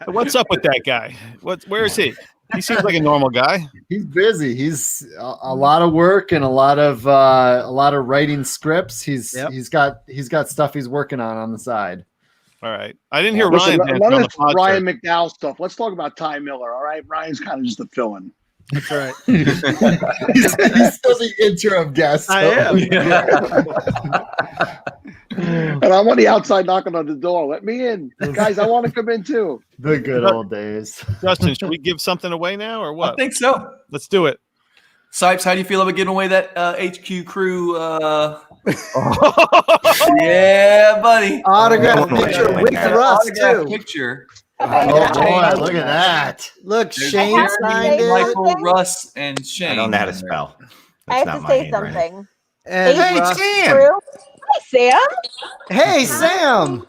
What's up with that guy? Where is he? He seems like a normal guy. He's busy. He's a lot of work and a lot of writing scripts. He's got stuff he's working on the side. All right. I didn't hear Listen, Ryan. none of this Ryan McDowell stuff. Let's talk about Ty Miller. All right, Ryan's kind of just a fill-in. That's right. he's still the interim guest. So. I am. And I'm on the outside knocking on the door. Let me in. Guys, I want to come in too. The good old days. Justin, should we give something away now or what? I think so. Let's do it. Sipes, how do you feel about giving away that HQ crew? Yeah, buddy. Autograph picture with Russ too. Picture. Oh boy, look at that. Look, There's Shane Jeremy, signed it. Michael, Russ, and Shane. I don't know how to spell. I have That's to not my say handwriting. something. And Hey, Russ- Sam. True? Hi, Sam. Hey, Sam.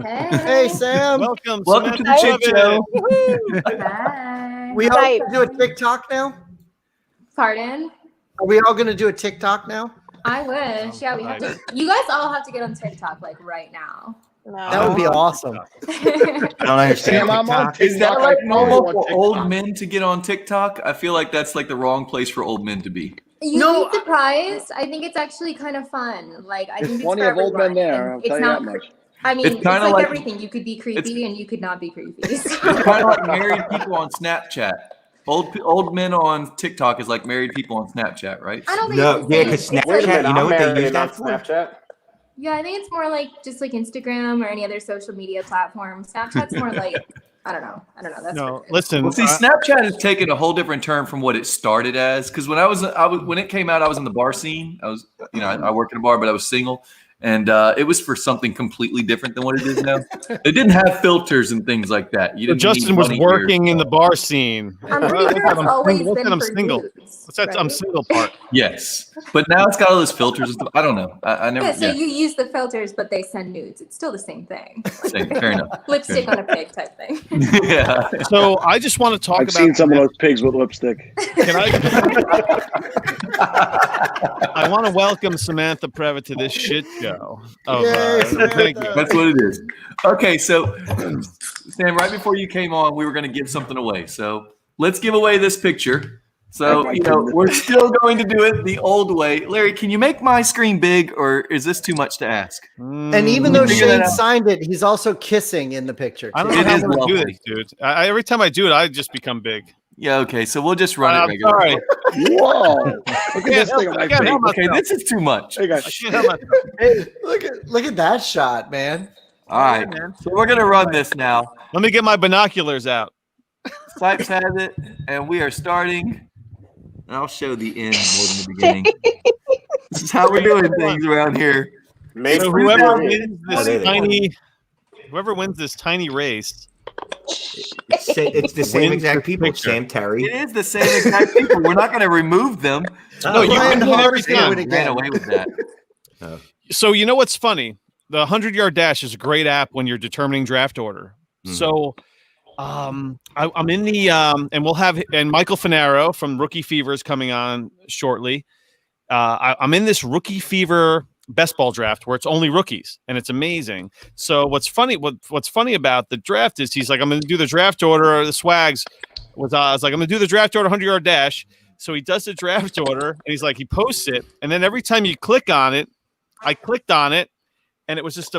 Hey, Sam. Welcome Welcome to the Samantha Chit Levitt. Show. Hi. We all gonna do a TikTok now? Pardon? Are we all gonna do a TikTok now? I wish. Yeah, we have to. You guys all have to get on TikTok like right now. That would be awesome. I don't understand. Sam, I'm on TikTok. Is that TikTok. like I know normal you for want old TikTok. men to get on TikTok? I feel like that's like the wrong place for old men to be. You'd be surprised. I think it's actually kind of fun. Like I think There's it's plenty for of old men everyone, there. and I'll tell you not that much. I mean, It's it's kinda like like- everything. You could be creepy and you could not be creepy. It's kind of like married people on Snapchat. Old men on TikTok is like married people on Snapchat, right? I don't think No, it's the yeah, same. because It's Snapchat, like- you know what they use that for? Snapchat? Yeah, I think it's more like just like Instagram or any other social media platform. Snapchat's more like I don't know. That's No, listen. Well, see, Snapchat has taken a whole different turn from what it started as. Because when when it came out, I was in the bar scene. I was, I work in a bar, but I was single, and it was for something completely different than what it is now. They didn't have filters and things like that. You So didn't Justin need was money working in the bar scene. I'm pretty sure it's always been I'm for single. dudes, What's that? I'm right? single part. Yes, but now it's got all those filters and stuff. I don't know. I never. Yeah, so Yeah, you use the filters, but they send nudes. It's still the same thing. same, fair enough. Lipstick on a pig type thing. Yeah. So I just want to talk I've about. seen some of those pigs with lipstick. Can I want to welcome Samantha Previtt to this shit show. Thank you. That's what it is. Okay, so Sam, right before you came on, we were going to give something away. So let's give away this picture. So, we're still going to do it the old way. Larry, can you make my screen big, or is this too much to ask? And even though Figure that Shane out. signed it, he's also kissing in the picture. I don't too. know how is I'm going to do lovely. this, dude. Every time I do it, I just become big. Yeah, okay, so we'll just run it I'm regular. sorry. Whoa! Look at this thing on my I can't face. help Okay, myself. this is too much. Hey I guys, can't help myself. Hey, look at that shot, man. All right, so we're going to run this now. Let me get my binoculars out. Sipes has it, and we are starting. And I'll show the end more than the beginning. This is how we're doing things around here. So whoever wins this tiny race, It's the same Wins exact this people. picture. Sam Terry. It is the same exact people. We're not going to remove them. No, you Ryan can win every Hart's gonna time. win Ran again. away with that. So you know what's funny? The 100-yard dash is a great app when you're determining draft order. So I'm in the and we'll have Michael Finaro from Rookie Fever is coming on shortly. I'm in this Rookie Fever best ball draft where it's only rookies and it's amazing. So what's funny about the draft is he's like, I'm going to do the draft order. The swags was I was like, I'm going to do the draft order 100-yard dash. So he does the draft order and he's like, he posts it. And then every time you click on it, I clicked on it and it was just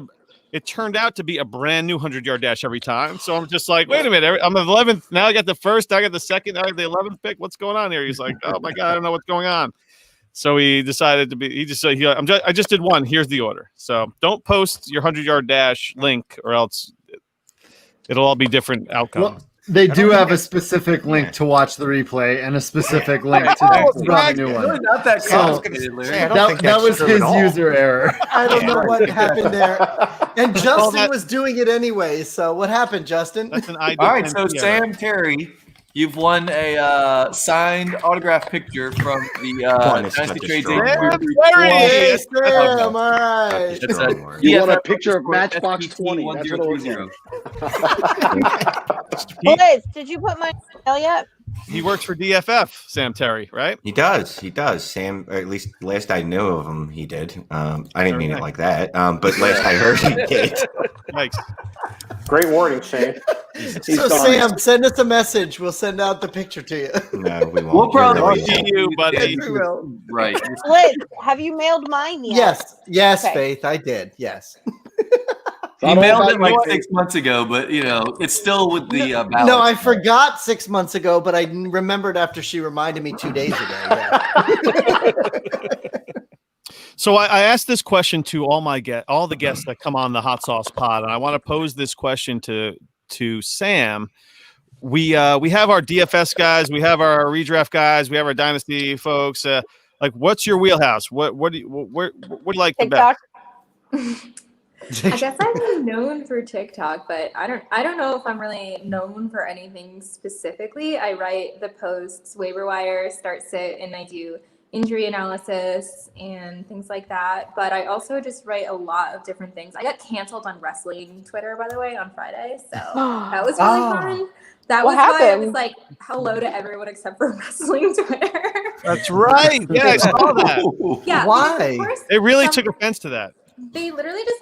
it turned out to be a brand new 100-yard dash every time. So I'm just like, wait a minute. I'm 11th. Now I got the first, now I got the second, now I got the 11th pick. What's going on here? He's like, oh my God, I don't know what's going on. So he decided to be, he just said, I just did one. Here's the order. So don't post your 100-yard dash link or else it'll all be different outcomes. Well, they do have a specific link to watch the replay and a specific link to draw the new one. Really not that complicated, Larry. That was his user error. I don't know what happened there. And Justin was doing it anyway. So what happened, Justin? That's an All right, so Sam Terry, you've won a signed autograph picture from the Dynasty Trades Inc. Hey, Sam, all right. You want a picture of Matchbox 20. That's what it was. Liz, did you put my email yet? He works for DFF, Sam Terry, right? He does. Sam, or at least last I knew of him, he did. I didn't mean it like that, but last I heard, he did. Thanks. Great warning, Shane. So Sam, send us a message. We'll send out the picture to you. No, we won't. We'll probably see you, buddy. Yes, we will. Right. Liz, have you mailed mine yet? Yes, Okay. Faith, I did. Yes. He mailed it like 6 months ago, but it's still with the ballot. No, I forgot 6 months ago, but I remembered after she reminded me 2 days ago. Yeah. So I asked this question to all the guests that come on the Hot Sauce Pod, and I want to pose this question to Sam. We have our DFS guys, we have our redraft guys, we have our dynasty folks. Like, what's your wheelhouse? What do you like the best? I guess I'm known for TikTok, but I don't know if I'm really known for anything specifically. I write the posts, waiver wire, start sit, and I do injury analysis and things like that. But I also just write a lot of different things. I got canceled on wrestling Twitter, by the way, on Friday. So that was really fun. That was why I was like, hello to everyone except for wrestling Twitter. That's right. Yeah, I saw that. Yeah. Why? They really took offense to that. They literally just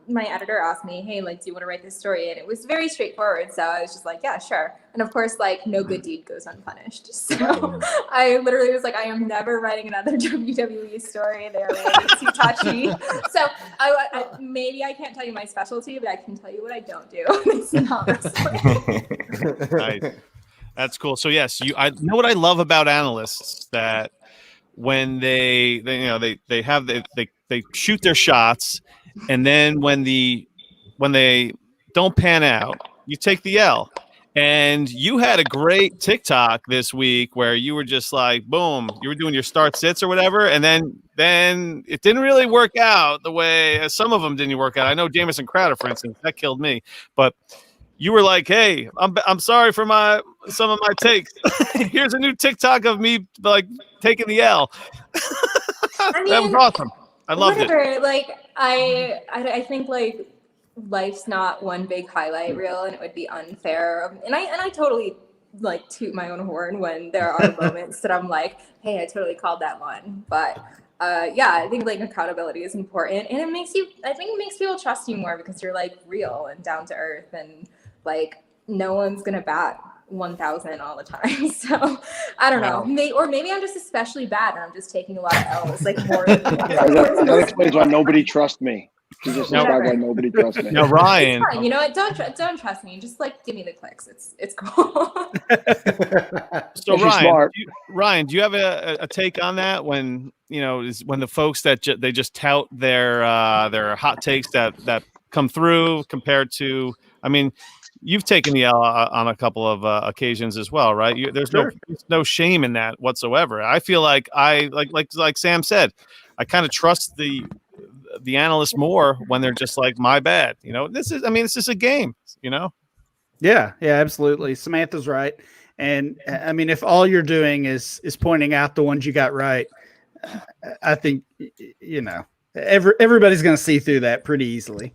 my editor asked me, hey, like, do you want to write this story? And it was very straightforward. So I was just like, yeah, sure. And of course, like, no good deed goes unpunished. So I literally was like, I am never writing another WWE story. They're like too touchy. So I maybe I can't tell you my specialty, but I can tell you what I don't do. It's not wrestling. Nice. That's cool. So yes, I know what I love about analysts, that when they shoot their shots, and then when they don't pan out, you take the L. And you had a great TikTok this week where you were just like, boom, you were doing your start sits or whatever, and then it didn't really work out the way some of them didn't work out. I know Jamison Crowder, for instance, that killed me, but you were like, hey, I'm sorry for some of my takes. Here's a new TikTok of me like taking the L. I mean, that was awesome. I loved it. Like I think like life's not one big highlight reel, and it would be unfair. And I totally like toot my own horn when there are moments that I'm like, hey, I totally called that one. But yeah, I think like accountability is important, and it makes people trust you more because you're like real and down to earth, and like no one's gonna bat 1,000 all the time. So I don't know. Maybe I'm just especially bad and I'm just taking a lot of L's, like more. That explains why nobody trusts me. She just described why nobody trusts me. Now, Ryan, you know what? Don't trust me. Just like give me the clicks. It's cool. So Ryan, do you have a take on that? When when the folks that they just tout their hot takes that come through compared to, I mean, you've taken the L on a couple of occasions as well, right? There's no shame in that whatsoever. I feel like like Sam said, I kind of trust the analyst more when they're just like, my bad. This is a game. Yeah, absolutely. Samantha's right. And I mean, if all you're doing is pointing out the ones you got right, I think everybody's going to see through that pretty easily.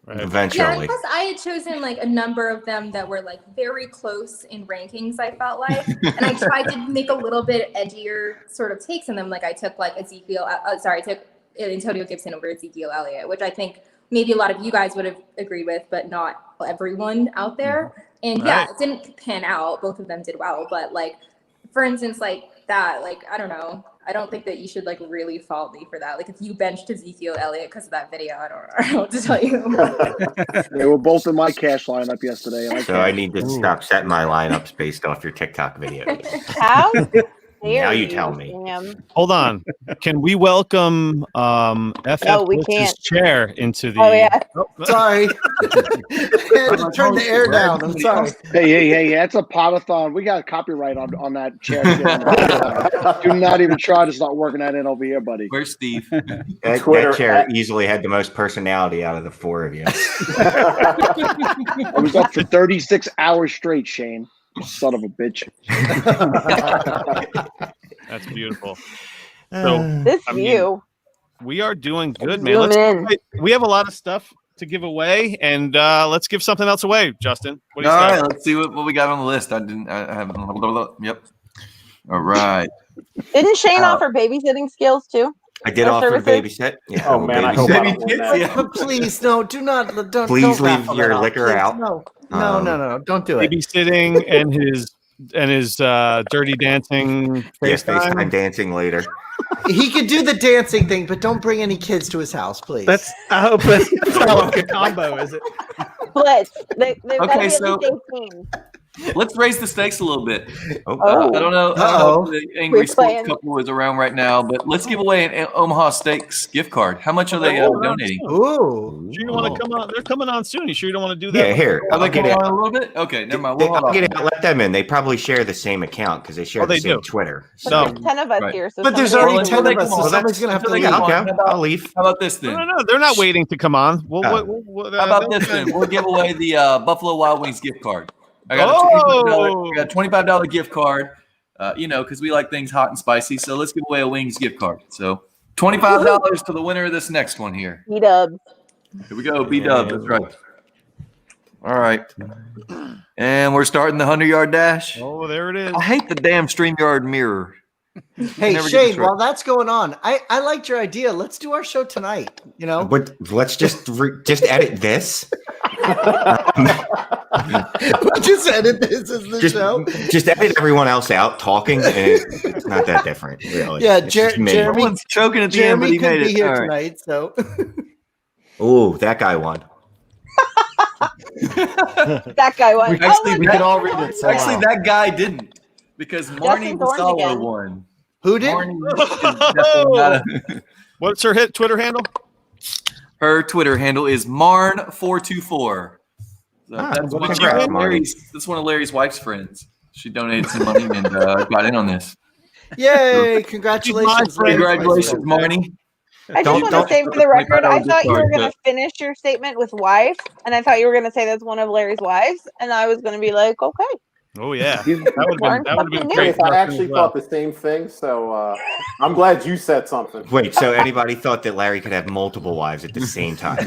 Right. Eventually. Yeah, plus I had chosen like a number of them that were like very close in rankings, I felt like. And I tried to make a little bit edgier sort of takes in them. Like I took like I took Antonio Gibson over Ezekiel Elliott, which I think maybe a lot of you guys would have agreed with, but not everyone out there. And yeah, it didn't pan out. Both of them did well, but like, for instance, like that, like, I don't know. I don't think that you should like really fault me for that. Like if you benched Ezekiel Elliott because of that video, I don't know what to tell you. They were both in my cash lineup yesterday. And I need to stop setting my lineups based off your TikTok videos. How Now you tell me. Hold on. Can we welcome FF No, we Blitz's can't. chair into the? Oh yeah. Sorry. I had to turn the air down. I'm sorry. Hey, that's a potathon. We got copyright on that chair. Do not even try to start working that in over here, buddy. Where's Steve? That chair easily had the most personality out of the four of you. I was up for 36 hours straight, Shane. Son of a bitch. That's beautiful. So This I mean, view. we are doing good, Zoom man. in. We have a lot of stuff to give away, and let's give something else away, Justin. What do you All say? right, let's see what we got on the list. I haven't. Yep. All right. Didn't Shane offer babysitting skills too? I did Or offer services? babysit. Yeah, Oh, man, I hope I don't win that. But please, no, do not. Don't. Please don't leave raffle your that off. liquor Please, out. No, don't do it. Babysitting and his dirty dancing Yes, FaceTime. FaceTime dancing later. He could do the dancing thing, but don't bring any kids to his house, please. I hope that's not like a combo, is it? Blitz. They've got to Okay, be so- at least 18. Let's raise the stakes a little bit. Oh. I don't know Uh-oh. if the angry We're sports playing. couple is around right now, but let's give away an Omaha Steaks gift card. How much are they donating? Ooh. You don't want to come on? They're coming on soon. You sure you don't want to do that? Yeah, here. Are they I'll get coming it. on a little bit? Okay, never mind. We'll hold I'll off. get it. Let them in. They probably share the same account because they share Oh, the they same do. Twitter. But No. there's 10 of us Right. here. So But there's somebody already has to 10 of leave. us, so Well, somebody's going to have to until leave. they Yeah, come okay. on. I'll leave. How about this No, then? no, they're not waiting to come on. Well, Oh. How about this then? We'll give away the Buffalo Wild Wings gift card. I got a $25 gift card. Because we like things hot and spicy. So let's give away a wings gift card. So $25 to the winner of this next one here. B-dubs. Here we go. B-Dub. That's right. All right. And we're starting the 100-yard dash. Oh, there it is. I hate the damn StreamYard mirror. Hey, Never get Shane, this right. while that's going on, I liked your idea. Let's do our show tonight. But let's just edit this. Just edit this as the show. Just edit everyone else out talking, and it's not that different, really. Yeah, It's just me. Jeremy- Someone's choking at the end, but Jeremy he could made be it. here All right. tonight, so Ooh, that guy won. That guy won. Actually, We could all read it. So Actually, that guy didn't. Because Marnie Justin Thorne Vassallo again. won. who did? Marnie is definitely not a- What's her Twitter handle? Her Twitter handle is Marn424. So that's, well, one of congrats, that's one of Larry's wife's friends. She donated some money and got in on this. Yay! Congratulations, Larry. Congratulations, Marnie. I just want to say for the record, I thought you were going to finish your statement with wife, and I thought you were going to say that's one of Larry's wives, and I was going to be like, okay. Oh yeah, that would have been great. I actually thought the same thing, so I'm glad you said something. Wait, so anybody thought that Larry could have multiple wives at the same time?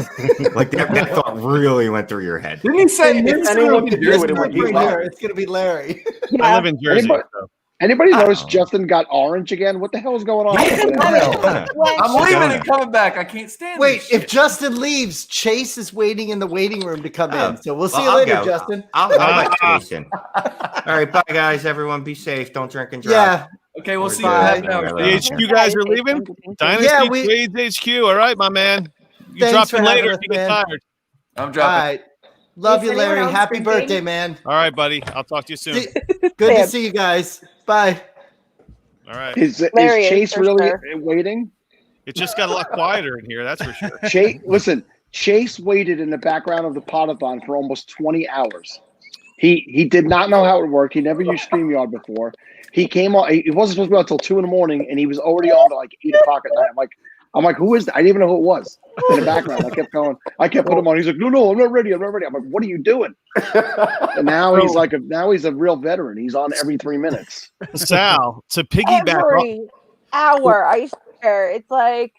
Like that thought really went through your head. Didn't he say If anyone could do it, it would be Right Larry. here, it's going to be Larry. I live in Jersey. Anybody notice Justin got orange again? What the hell is going on? I'm leaving and coming back. I can't stand Wait, this if shit. Justin leaves, Chase is waiting in the waiting room to come in. So we'll see you I'll later, go. Justin. I'll let Jason. All right, bye guys. Everyone, be safe. Don't drink and drive. Yeah. Okay, we'll see you Bye. in half an hour. The HQ guys are leaving. Dynasty Yeah, we- Trades HQ. All right, my man. You Thanks drop for in later having if you us, get man. tired. I'm All dropping. right. Love Is you, anyone Larry. else Happy drinking? birthday, man. All right, buddy. I'll talk to you soon. Good to Sam. see you guys. Bye. All right. Is Larry is Chase for really sure. waiting? It just got a lot quieter in here. That's for sure. Listen, Chase waited in the background of the podathon for almost 20 hours. He did not know how it worked. He never used StreamYard before. He came on. He wasn't supposed to be on until 2 a.m, and he was already on to like 8 o'clock at night. I'm like, who is that? I didn't even know who it was in the background. I kept going. I kept putting him on. He's like, no, I'm not ready. I'm like, what are you doing? And now he's a real veteran. He's on every 3 minutes. Sal, to piggyback off, Every hour, I swear. It's like,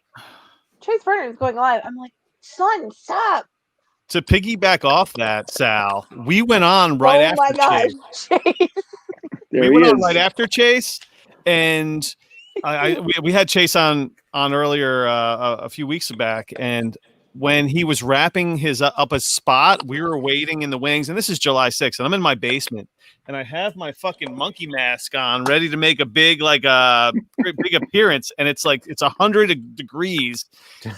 Chase Burner is going live. I'm like, son, stop. to piggyback off that, Sal, we went on right oh after my Chase. God, Chase. There We he went on is. right after Chase, and we had Chase on earlier a few weeks back, and when he was wrapping his up a spot, we were waiting in the wings, and this is July 6th, and I'm in my basement, and I have my fucking monkey mask on, ready to make a big big appearance, and it's 100 degrees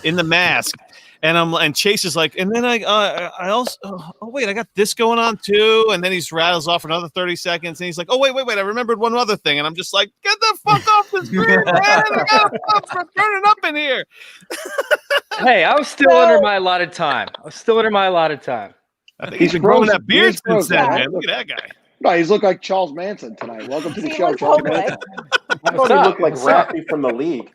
in the mask. And Chase is like, and then I also, wait, I got this going on too. And then he rattles off another 30 seconds. And he's like, oh, wait, I remembered one other thing. And I'm just like, get the fuck off the screen, man. I gotta stop turning up in here. Hey, I was still under my allotted time. I think he's been growing that beard since then, man. Look at that guy. No, he's looked like Charles Manson tonight. Welcome to the show, Charles Manson. I thought he looked like Raffy from the League.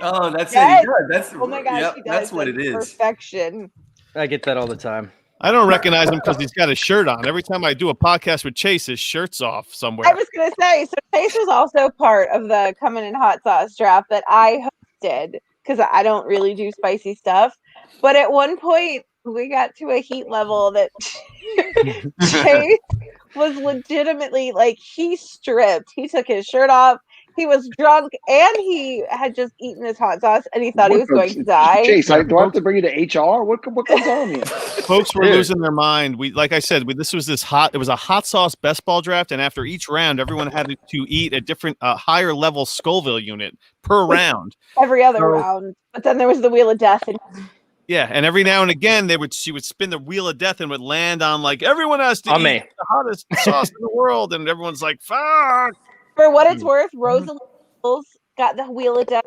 Oh, that's Yes. it. Yeah, that's Oh my gosh, yep, he does. that's what it is. Perfection. I get that all the time. I don't recognize him because he's got his shirt on. Every time I do a podcast with Chase, his shirt's off somewhere. I was going to say, so Chase was also part of the Coming in Hot Sauce draft that I hosted because I don't really do spicy stuff. But at one point, we got to a heat level that Chase was legitimately like, he stripped. He took his shirt off. He was drunk and he had just eaten his hot sauce and he thought he was going to die. Chase, do I have to bring you to HR? What comes on here? Folks were losing their mind. Like I said, it was a hot sauce best ball draft, and after each round, everyone had to eat a different higher level Scoville unit per round. Every other round. But then there was the Wheel of Death. Yeah, and every now and again she would spin the Wheel of Death and would land on like everyone has to eat the hottest sauce in the world, and everyone's like, fuck. For what it's worth, Rosalie got the Wheel of Death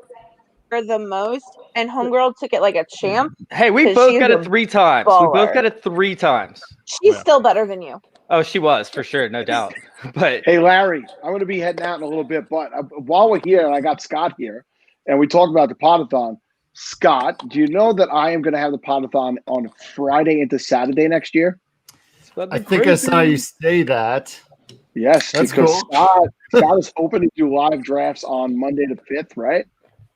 for the most, and Homegirl took it like a champ. Hey, we both got it 3 times. We both got it 3 times. She's still better than you. Oh, she was, for sure, no doubt. But hey, Larry, I'm going to be heading out in a little bit, but while we're here, and I got Scott here, and we talked about the Podathon. Scott, do you know that I am going to have the Podathon on Friday into Saturday next year? I think I saw you say that. Yes, that's because cool. Scott is hoping to do live drafts on Monday the 5th, right?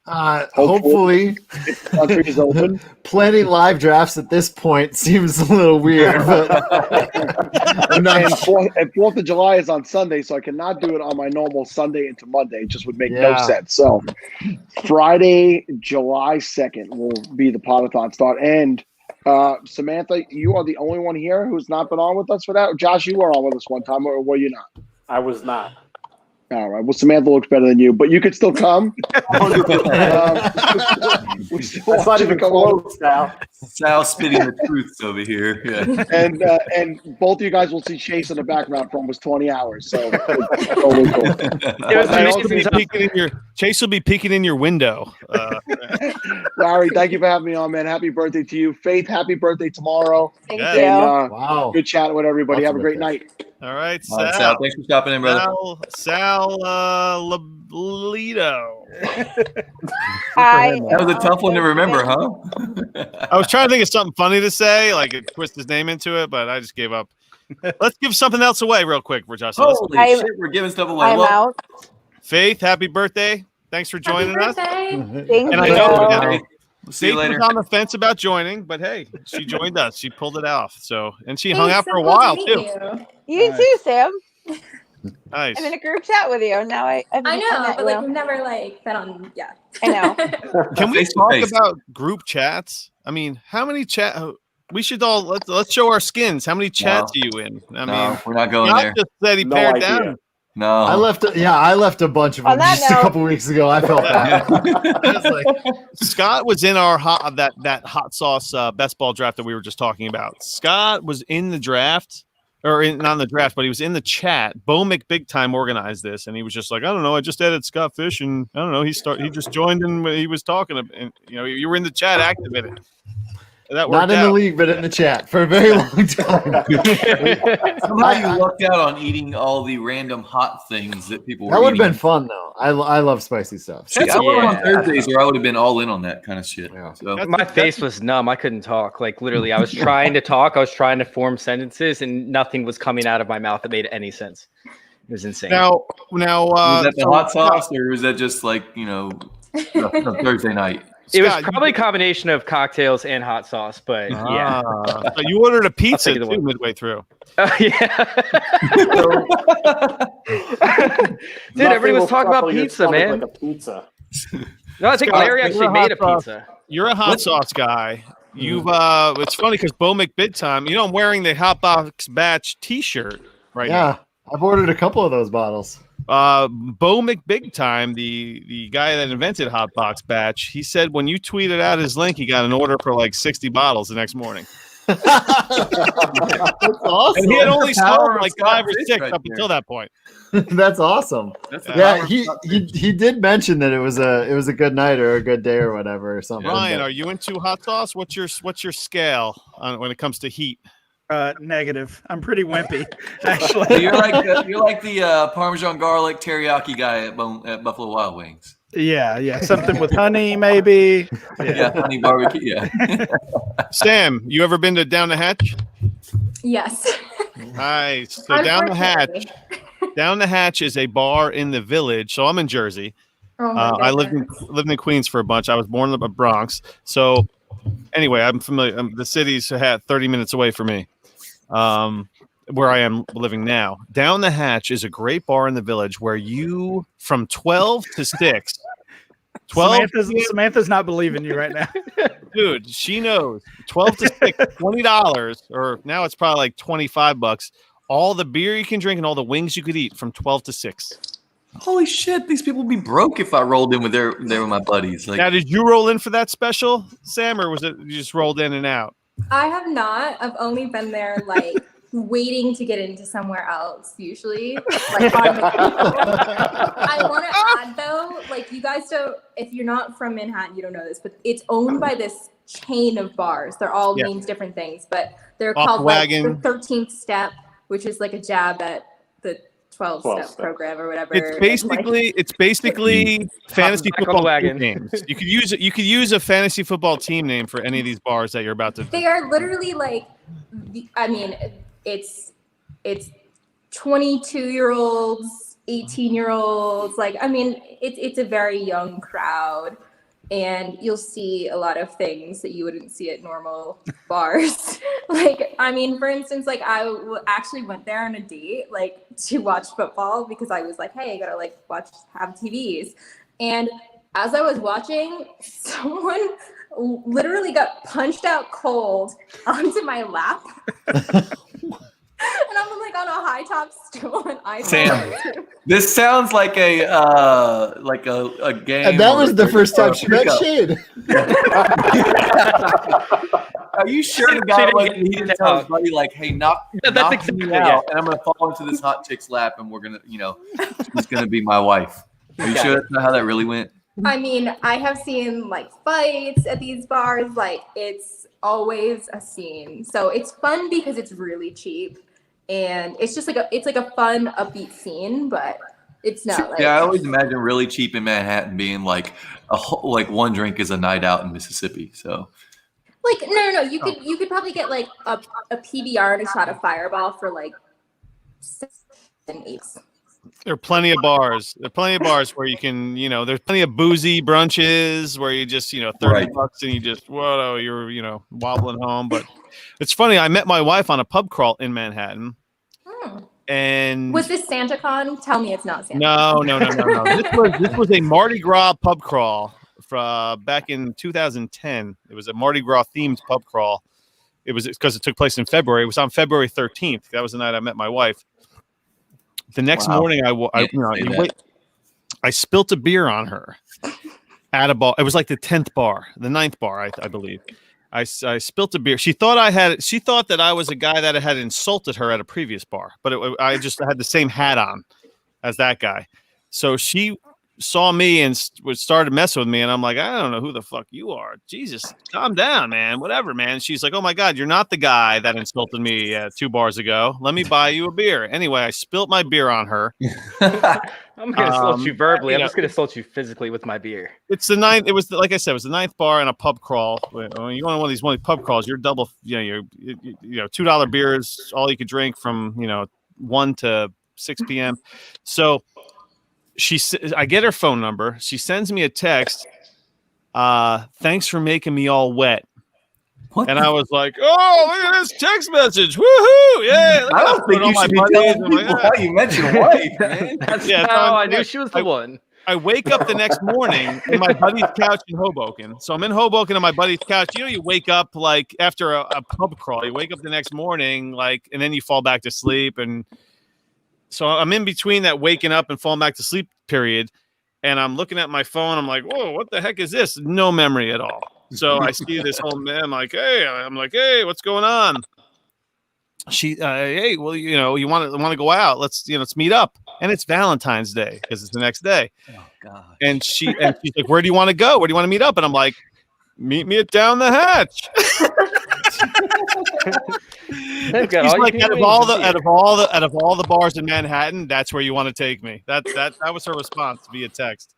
Hopefully. If the country is open. Planning live drafts at this point seems a little weird. But and 4th of July is on Sunday, so I cannot do it on my normal Sunday into Monday. It just would make no sense. So Friday, July 2nd will be the Podathon start. And Samantha, you are the only one here who's not been on with us for that. Josh, you were on with us one time, or were you not? I was not. All right. Well, Samantha looks better than you, but you could still come. It's not even close now. Sal spitting the truths over here. Yeah. And both of you guys will see Chase in the background for almost 20 hours. So totally cool. Chase will be peeking in your window. Larry, thank you for having me on, man. Happy birthday to you. Faith, happy birthey tomorrow. Thank you. Wow. Good chatting with everybody. Have a great night. All right, Sal. Thanks for stopping in, brother. Sal Lido. That was a tough one to remember, huh? I was trying to think of something funny to say, like twist his name into it, but I just gave up. Let's give something else away real quick for Justin. Holy shit, we're giving stuff away. I'm out. Faith, happy birthday. Thanks for joining us. Thank and you. I know We'll see you Faith later. was on the fence about joining, but hey, she joined us. She pulled it off. So, and she hung out for a while too. You too, Sam. Nice. I'm in a group chat with you. Now I know, but like we've never like been on. Yeah, I know. Can we Face to talk face. about group chats? I mean, how many chat? We should all let's show our skins. How many chats are you in? I mean, we're not going Scott there. just said he No pared idea. down. No. I left a bunch of On them that just a note- couple weeks ago. I felt bad. I was like, Scott was in our that hot sauce best ball draft that we were just talking about. Scott was in the draft, or not in the draft, but he was in the chat. Bo McBig Time organized this, and he was just like, I don't know, I just added Scott Fish, and I don't know, he just joined and he was talking, and you were in the chat active in it. That worked not in out. the league, but in the chat for a very long time. Somehow you lucked out on eating all the random hot things that people were That would have eating. been fun, though. I love spicy stuff. See, I would have on Thursdays, or I would have been all in on that kind of shit. So my face was numb. I couldn't talk. Like literally, I was trying to talk. I was trying to form sentences, and nothing was coming out of my mouth that made any sense. It was insane. Now, was that the hot sauce, or was that just like a Thursday night? It was Scott, probably a combination of cocktails and hot sauce, but yeah. So you ordered a pizza take too either one. midway through. Yeah. Dude, everybody was talking about pizza, man. Like a pizza. No, I think Scott, Larry actually made a pizza. You're a hot sauce guy. You've it's funny because Bo McBig time. You know, I'm wearing the Hot Box Batch T-shirt right now. Yeah, I've ordered a couple of those bottles. Bo McBig time, the guy that invented Hot Box Batch, he said when you tweeted out his link, he got an order for like 60 bottles the next morning. That's awesome. And he had only sold like Scott 5 or Fish 6 right up there. until that point. That's awesome. That's the Yeah, power he did mention that it was a good night or a good day or whatever or something. Ryan, but- are you into hot sauce? What's your scale on when it comes to heat? Negative. I'm pretty wimpy, So actually. you're like the Parmesan garlic teriyaki guy at Buffalo Wild Wings. Yeah. Something with honey, maybe. Yeah, honey barbecue. Yeah. Sam, you ever been to Down the Hatch? Yes. Nice. So Down the Hatch is a bar in the Village. So I'm in Jersey. Oh my I lived in Queens for a bunch. I was born in the Bronx. So anyway, I'm familiar. The city's 30 minutes away from me, where I am living now. Down the Hatch is a great bar in the Village where you from 12 to 6. 12 Samantha's not believing you right now. Dude, she knows. 12 to 6, $20, or now it's probably like $25. All the beer you can drink and all the wings you could eat from 12 to 6. Holy shit, these people would be broke if I rolled in with with my buddies. Like, Now, did you roll in for that special, Sam, or was it you just rolled in and out? I have not. I've only been there like waiting to get into somewhere else, usually. Like on the I want to add though, like you guys don't, if you're not from Manhattan, you don't know this, but it's owned by this chain of bars. They're all means different things, but they're called like the 13th Step, which is like a jab at the 12-step program or whatever. It's basically fantasy back on the football wagon. names. You could use a fantasy football team name for any of these bars that you're about to. They are literally like, I mean, it's 22-year-olds, 18-year-olds. Like, I mean, it's a very young crowd, and you'll see a lot of things that you wouldn't see at normal bars. Like, I mean, for instance, like actually went there on a date, like to watch football because I was like, hey, I gotta like have TVs. And as I was watching, someone literally got punched out cold onto my lap. And I'm like on a high top stool, and I Sam, this sounds like a game. And that was the first time she met Shade. Are you sure the guy he didn't tell his buddy like, hey, knock me out, and I'm gonna fall into this hot chick's lap, and we're gonna, she's gonna be my wife. Are you sure that's not how that really went? I mean, I have seen like fights at these bars. Like, it's always a scene. So it's fun because it's really cheap. And it's just like a fun, upbeat scene, but it's not like. Yeah, I always imagine really cheap in Manhattan being like one drink is a night out in Mississippi. So. Like no, you could probably get like a PBR and a shot of Fireball for like 6 and 8. There are plenty of bars. Where you can, there's plenty of boozy brunches where you just, $30 and you just, whoa, you're, wobbling home. But it's funny. I met my wife on a pub crawl in Manhattan. And was this SantaCon? Tell me it's not SantaCon. No. This was a Mardi Gras pub crawl back in 2010. It was a Mardi Gras themed pub crawl. It was because it took place in February. It was on February 13th. That was the night I met my wife. The next morning, I spilt a beer on her at a bar. It was like the 10th bar, the 9th bar, I believe. I spilt a beer. She thought that I was a guy that had insulted her at a previous bar, but I just had the same hat on as that guy. So she saw me and started messing with me, and I'm like, I don't know who the fuck you are. Jesus, calm down, man. Whatever, man. She's like, oh my God, you're not the guy that insulted me 2 bars ago. Let me buy you a beer. Anyway, I spilt my beer on her. I'm gonna insult you verbally. I'm just gonna insult you physically with my beer. It's the 9th. It was like I said, it was the 9th bar and a pub crawl. When you go on one of these pub crawls, you're double. You're $2 beers, all you could drink from 1 to 6 p.m. So I get her phone number. She sends me a text. thanks for making me all wet. What and I was like, oh, look at this text message. Woohoo. Yeah. I don't think you should be telling people how you met your wife, man. That's Yeah, how I knew she was the one. I wake up the next morning in my buddy's couch in Hoboken. So I'm in Hoboken on my buddy's couch. You know, you wake up like after a pub crawl. You wake up the next morning, like, and then you fall back to sleep. And so I'm in between that waking up and falling back to sleep period. And I'm looking at my phone. I'm like, whoa, what the heck is this? No memory at all. So I see this whole man. I'm like, hey, what's going on? She, hey, well, you know, you want to go out? Let's meet up. And it's Valentine's Day because it's the next day. Oh God. And she's like, where do you want to go? Where do you want to meet up? And I'm like, meet me at down the hatch. She's like, out of all the bars in Manhattan, that's where you want to take me. That was her response via text.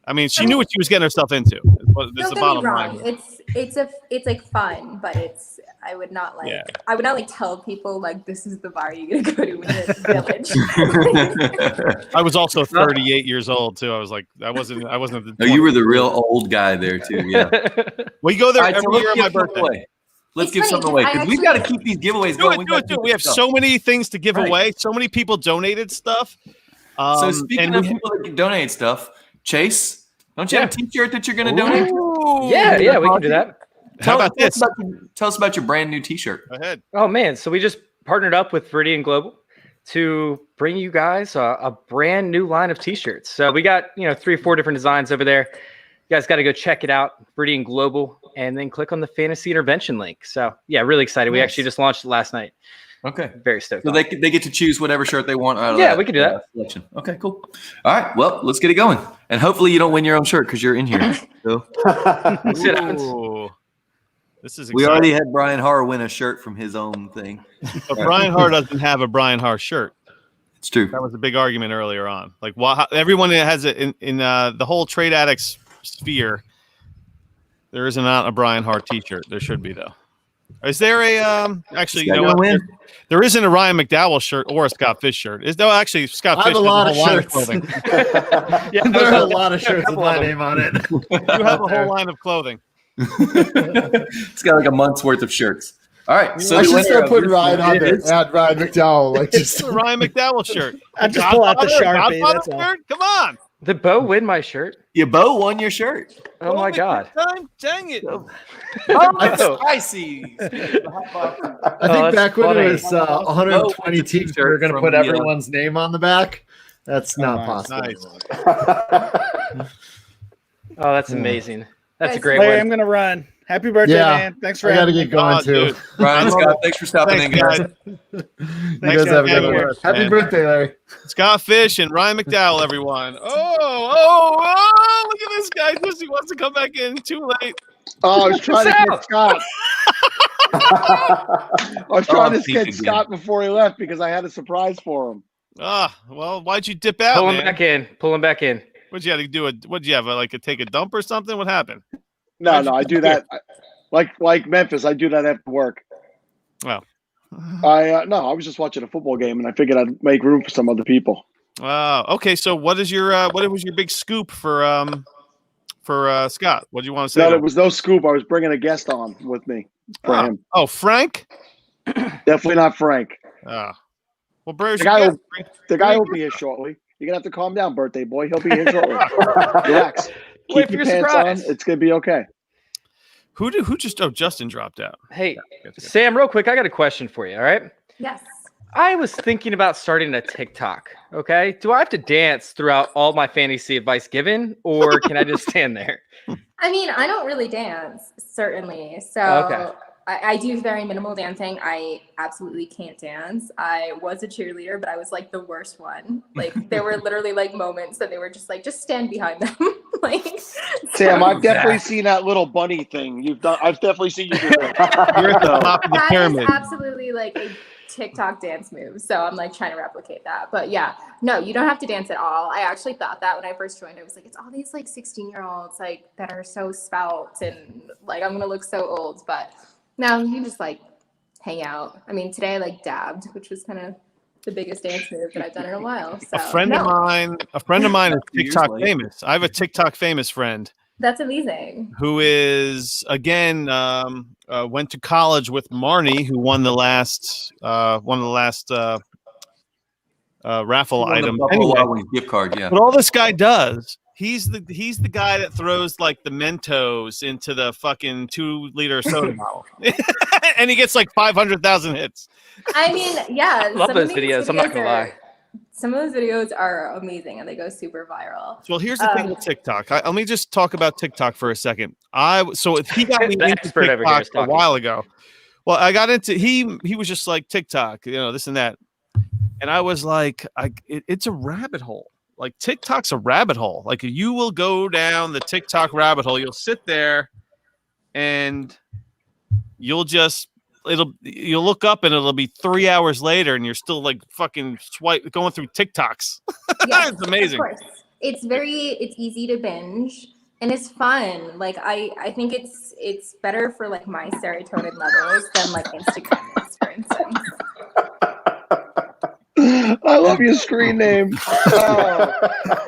I mean, she knew what she was getting herself into. Don't get me wrong. It's like fun, but I would not like tell people like this is the bar you're gonna go to in this village. I was also 38 years old too. I was like, I wasn't. No, you were the real old guy there too. Yeah. We go there All right, every so year on my birthday. Let's give something away because we've got to keep these giveaways going. Do it. We have so many things to give away. So many people donated stuff. So speaking of people that donate stuff, Chase, don't you have a T-shirt that you're going to donate? Yeah, we can do that. How about this? Tell us about your brand new T-shirt. Go ahead. Oh man, so we just partnered up with Viridian Global to bring you guys a brand new line of T-shirts. So we got 3 or 4 different designs over there. You guys got to go check it out, Viridian Global, and then click on the Fantasy Intervention link. So yeah, really excited. We actually just launched it last night. Okay, very stoked. So they get to choose whatever shirt they want out of that. Yeah, we can do that. Selection. Okay, cool. All right, well, let's get it going. And hopefully you don't win your own shirt because you're in here. So. This is exciting. We already had Brian Harr win a shirt from his own thing. But Brian Harr doesn't have a Brian Harr shirt. It's true. That was a big argument earlier on. Like, everyone that has it in the whole trade addicts sphere, there is not a Brian Harr T-shirt. There should be though. Is there a actually? You know what? There isn't a Ryan McDowell shirt or a Scott Fish shirt. Actually Scott Fish has a lot of shirts. Clothing. Yeah, there are a lot of shirts with my name on it. You have a whole line of clothing. It's got like a month's worth of shirts. All right, so I should start putting Ryan on there. Add Ryan McDowell, like just a Ryan McDowell shirt. I just pull out the Sharpie. That's all. Shirt? Come on. Did Bo win my shirt? Yeah, Bo won your shirt. Oh my God! Dang it! I see. I think back when it was 120 teams, we were going to put everyone's name on the back. That's not possible. Nice. Oh, that's amazing. That's a great Larry, one. I'm going to run. Happy birthday, man. Thanks for having me. I got to get going, too. Ryan, Scott, thanks for stopping in, guys. You guys have a good one. Happy birthday, Larry. Scott Fish and Ryan McDowell, everyone. Oh, look at this guy. He wants to come back in. Too late. Oh, I was trying to get Scott. I was trying to get Scott before he left because I had a surprise for him. Well, why'd you dip out, Pull him back in. Pull him back in. What'd you have to do? What'd you have? Take a dump or something? What happened? No, I do that. Like Memphis, I do that after work. Well, I was just watching a football game and I figured I'd make room for some other people. Okay. So what was your big scoop for Scott? What do you want to say? No, there was no scoop. I was bringing a guest on with me for him. Oh, Frank? Definitely not Frank. Well, Bros, the guy will be here shortly. You're gonna have to calm down, birthday boy. He'll be here shortly. Relax. Keep your pants on. It's gonna be okay. Who just? Oh, Justin dropped out. Hey, Sam, real quick, I got a question for you. All right. Yes. I was thinking about starting a TikTok. Okay. Do I have to dance throughout all my fantasy advice given, or can I just stand there? I mean, I don't really dance, certainly. So okay. I do very minimal dancing. I absolutely can't dance. I was a cheerleader, but I was like the worst one. Like there were literally like moments that they were just like, just stand behind them. Like Sam, I've definitely seen that little bunny thing you've done. I've definitely seen you do that. You're at the top of the pyramid. That is absolutely like a TikTok dance move. So I'm like trying to replicate that. But yeah, no, you don't have to dance at all. I actually thought that when I first joined. I was like, it's all these like 16-year-olds like that are so svelte and like I'm gonna look so old. But no, you just like hang out. I mean, today I like dabbed, which was kind of the biggest dance move that I've done in a while. So, a friend of mine is TikTok famous. I have a TikTok famous friend, That's amazing. who is again went to college with Marnie, who won the last raffle Won the item. Buffalo Anyway, Wild Wings gift card, yeah. but all this guy does, he's the guy that throws like the Mentos into the fucking 2-liter soda bottle, and he gets like 500,000 hits. I mean, yeah, Love some those of these videos. I'm not gonna lie. Some of those videos are amazing and they go super viral. Well, here's the thing with TikTok. Let me just talk about TikTok for a second. He got me The into expert over here TikTok is a talking. while ago. Well, I got into he was just like TikTok, this and that, and I was like, it's a rabbit hole. Like TikTok's a rabbit hole. Like you will go down the TikTok rabbit hole. You'll sit there, and you'll look up and it'll be 3 hours later, and you're still like fucking going through TikToks. Yes, It's amazing. Of course. It's easy to binge and it's fun. Like I think it's better for like my serotonin levels than like Instagram is, for instance. I love your screen name. Oh.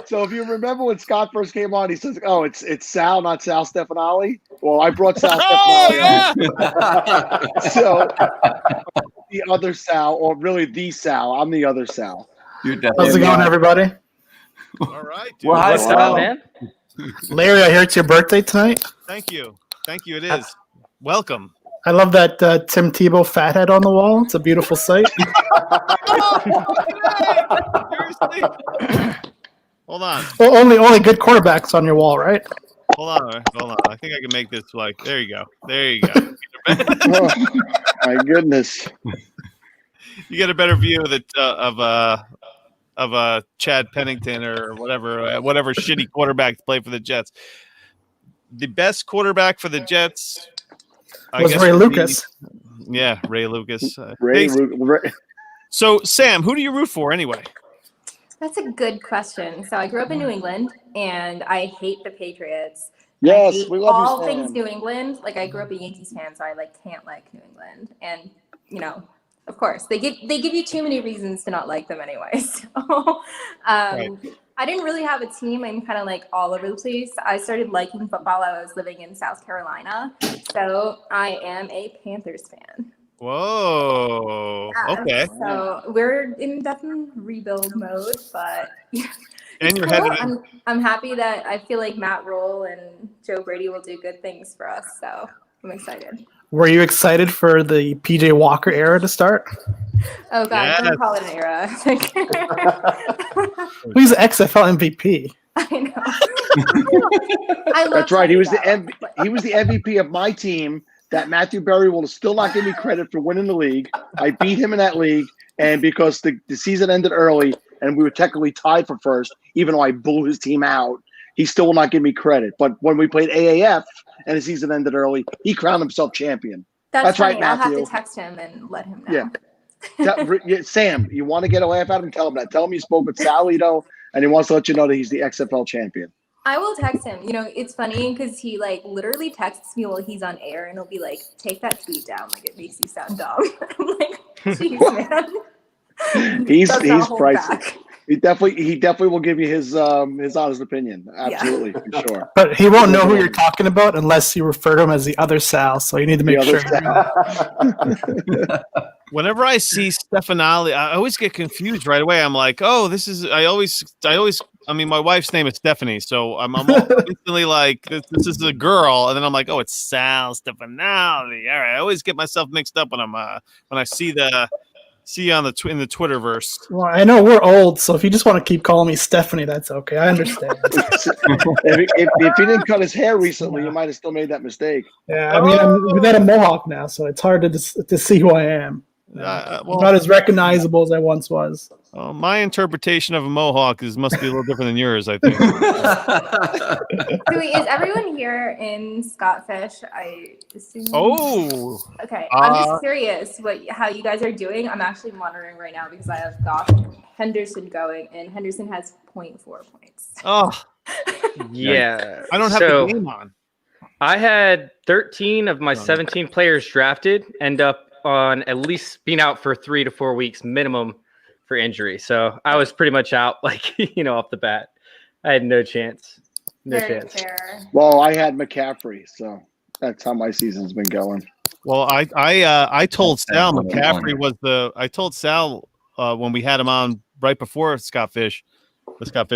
So if you remember when Scott first came on, he says, "Oh, it's Sal, not Sal Stefanali." Well, I brought Sal Stefanali. So the other Sal, or really the Sal. I'm the other Sal. How's it going, everybody? All right, dude. Well, hi, What's Sal. up, man? Larry, I hear it's your birthday tonight. Thank you. It is. Welcome. I love that Tim Tebow fathead on the wall. It's a beautiful sight. Seriously? Hold on. Well, only good quarterbacks on your wall, right? Hold on. I think I can make this like. There you go. Oh, my goodness. You get a better view of the of Chad Pennington or whatever shitty quarterback to play for the Jets. The best quarterback for the Jets Was Ray Lucas. Yeah, Ray Lucas. Ray. So, Sam, who do you root for anyway? That's a good question. So I grew up in New England and I hate the Patriots. Yes, I hate we love you, all Sam. things New England. Like I grew up a Yankees fan, so I can't like New England. And of course, they give you too many reasons to not like them anyway. So Right. I didn't really have a team. I'm kind of like all over the place. I started liking football. I was living in South Carolina, so I am a Panthers fan. Whoa. Yeah, Okay. So we're in definite rebuild mode, but And you're cool. headed. I'm happy that I feel like Matt Rule and Joe Brady will do good things for us. So I'm excited. Were you excited for the PJ Walker era to start? Oh God, Yes. don't call it an era. He's the XFL MVP. I know. I love That's right. He was the Teddy though. he was the MVP of my team. That Matthew Berry will still not give me credit for winning the league. I beat him in that league, and because the season ended early and we were technically tied for first, even though I blew his team out, he still will not give me credit. But when we played AAF and the season ended early, he crowned himself champion. That's right, funny. I'll have Matthew. to text him and let him know. Yeah. Sam, you want to get a laugh out of him? Tell him that. Tell him you spoke with Salito, and he wants to let you know that he's the XFL champion. I will text him. It's funny because he like literally texts me while he's on air and he'll be like, take that tweet down. Like it makes you sound dumb. I'm like, jeez, man. He's Does not hold priceless. back. He definitely will give you his honest opinion. Absolutely, for sure. But he won't know who you're talking about unless you refer to him as the other Sal. So you need to make The sure. other Whenever I see Stefanali, I always get confused right away. I'm like, oh, this is. I mean, my wife's name is Stephanie, so I'm instantly like, this is a girl, and then I'm like, oh, it's Sal Stefanali. All right, I always get myself mixed up when I see you on in the Twitterverse. Well, I know we're old, so if you just want to keep calling me Stephanie, that's okay. I understand. if he didn't cut his hair recently, you might have still made that mistake. Yeah, I mean, I'm without a mohawk now, so it's hard to see who I am. I'm not as recognizable as I once was. My interpretation of a mohawk must be a little different than yours, I think. So wait, is everyone here in Scottfish? I assume. Oh. Okay. I'm just curious how you guys are doing. I'm actually monitoring right now because I have Goff and Henderson going, and Henderson has 0.4 points. Oh. Yeah. I don't have the game on. I had 13 of my 17 players drafted end up on at least being out for 3 to 4 weeks minimum for injury. So I was pretty much out, off the bat. I had no chance. No Very chance. fair. Well, I had McCaffrey, so that's how my season's been going. Well, I told Sal one. McCaffrey was the. I told Sal when we had him on right before the Scott Fish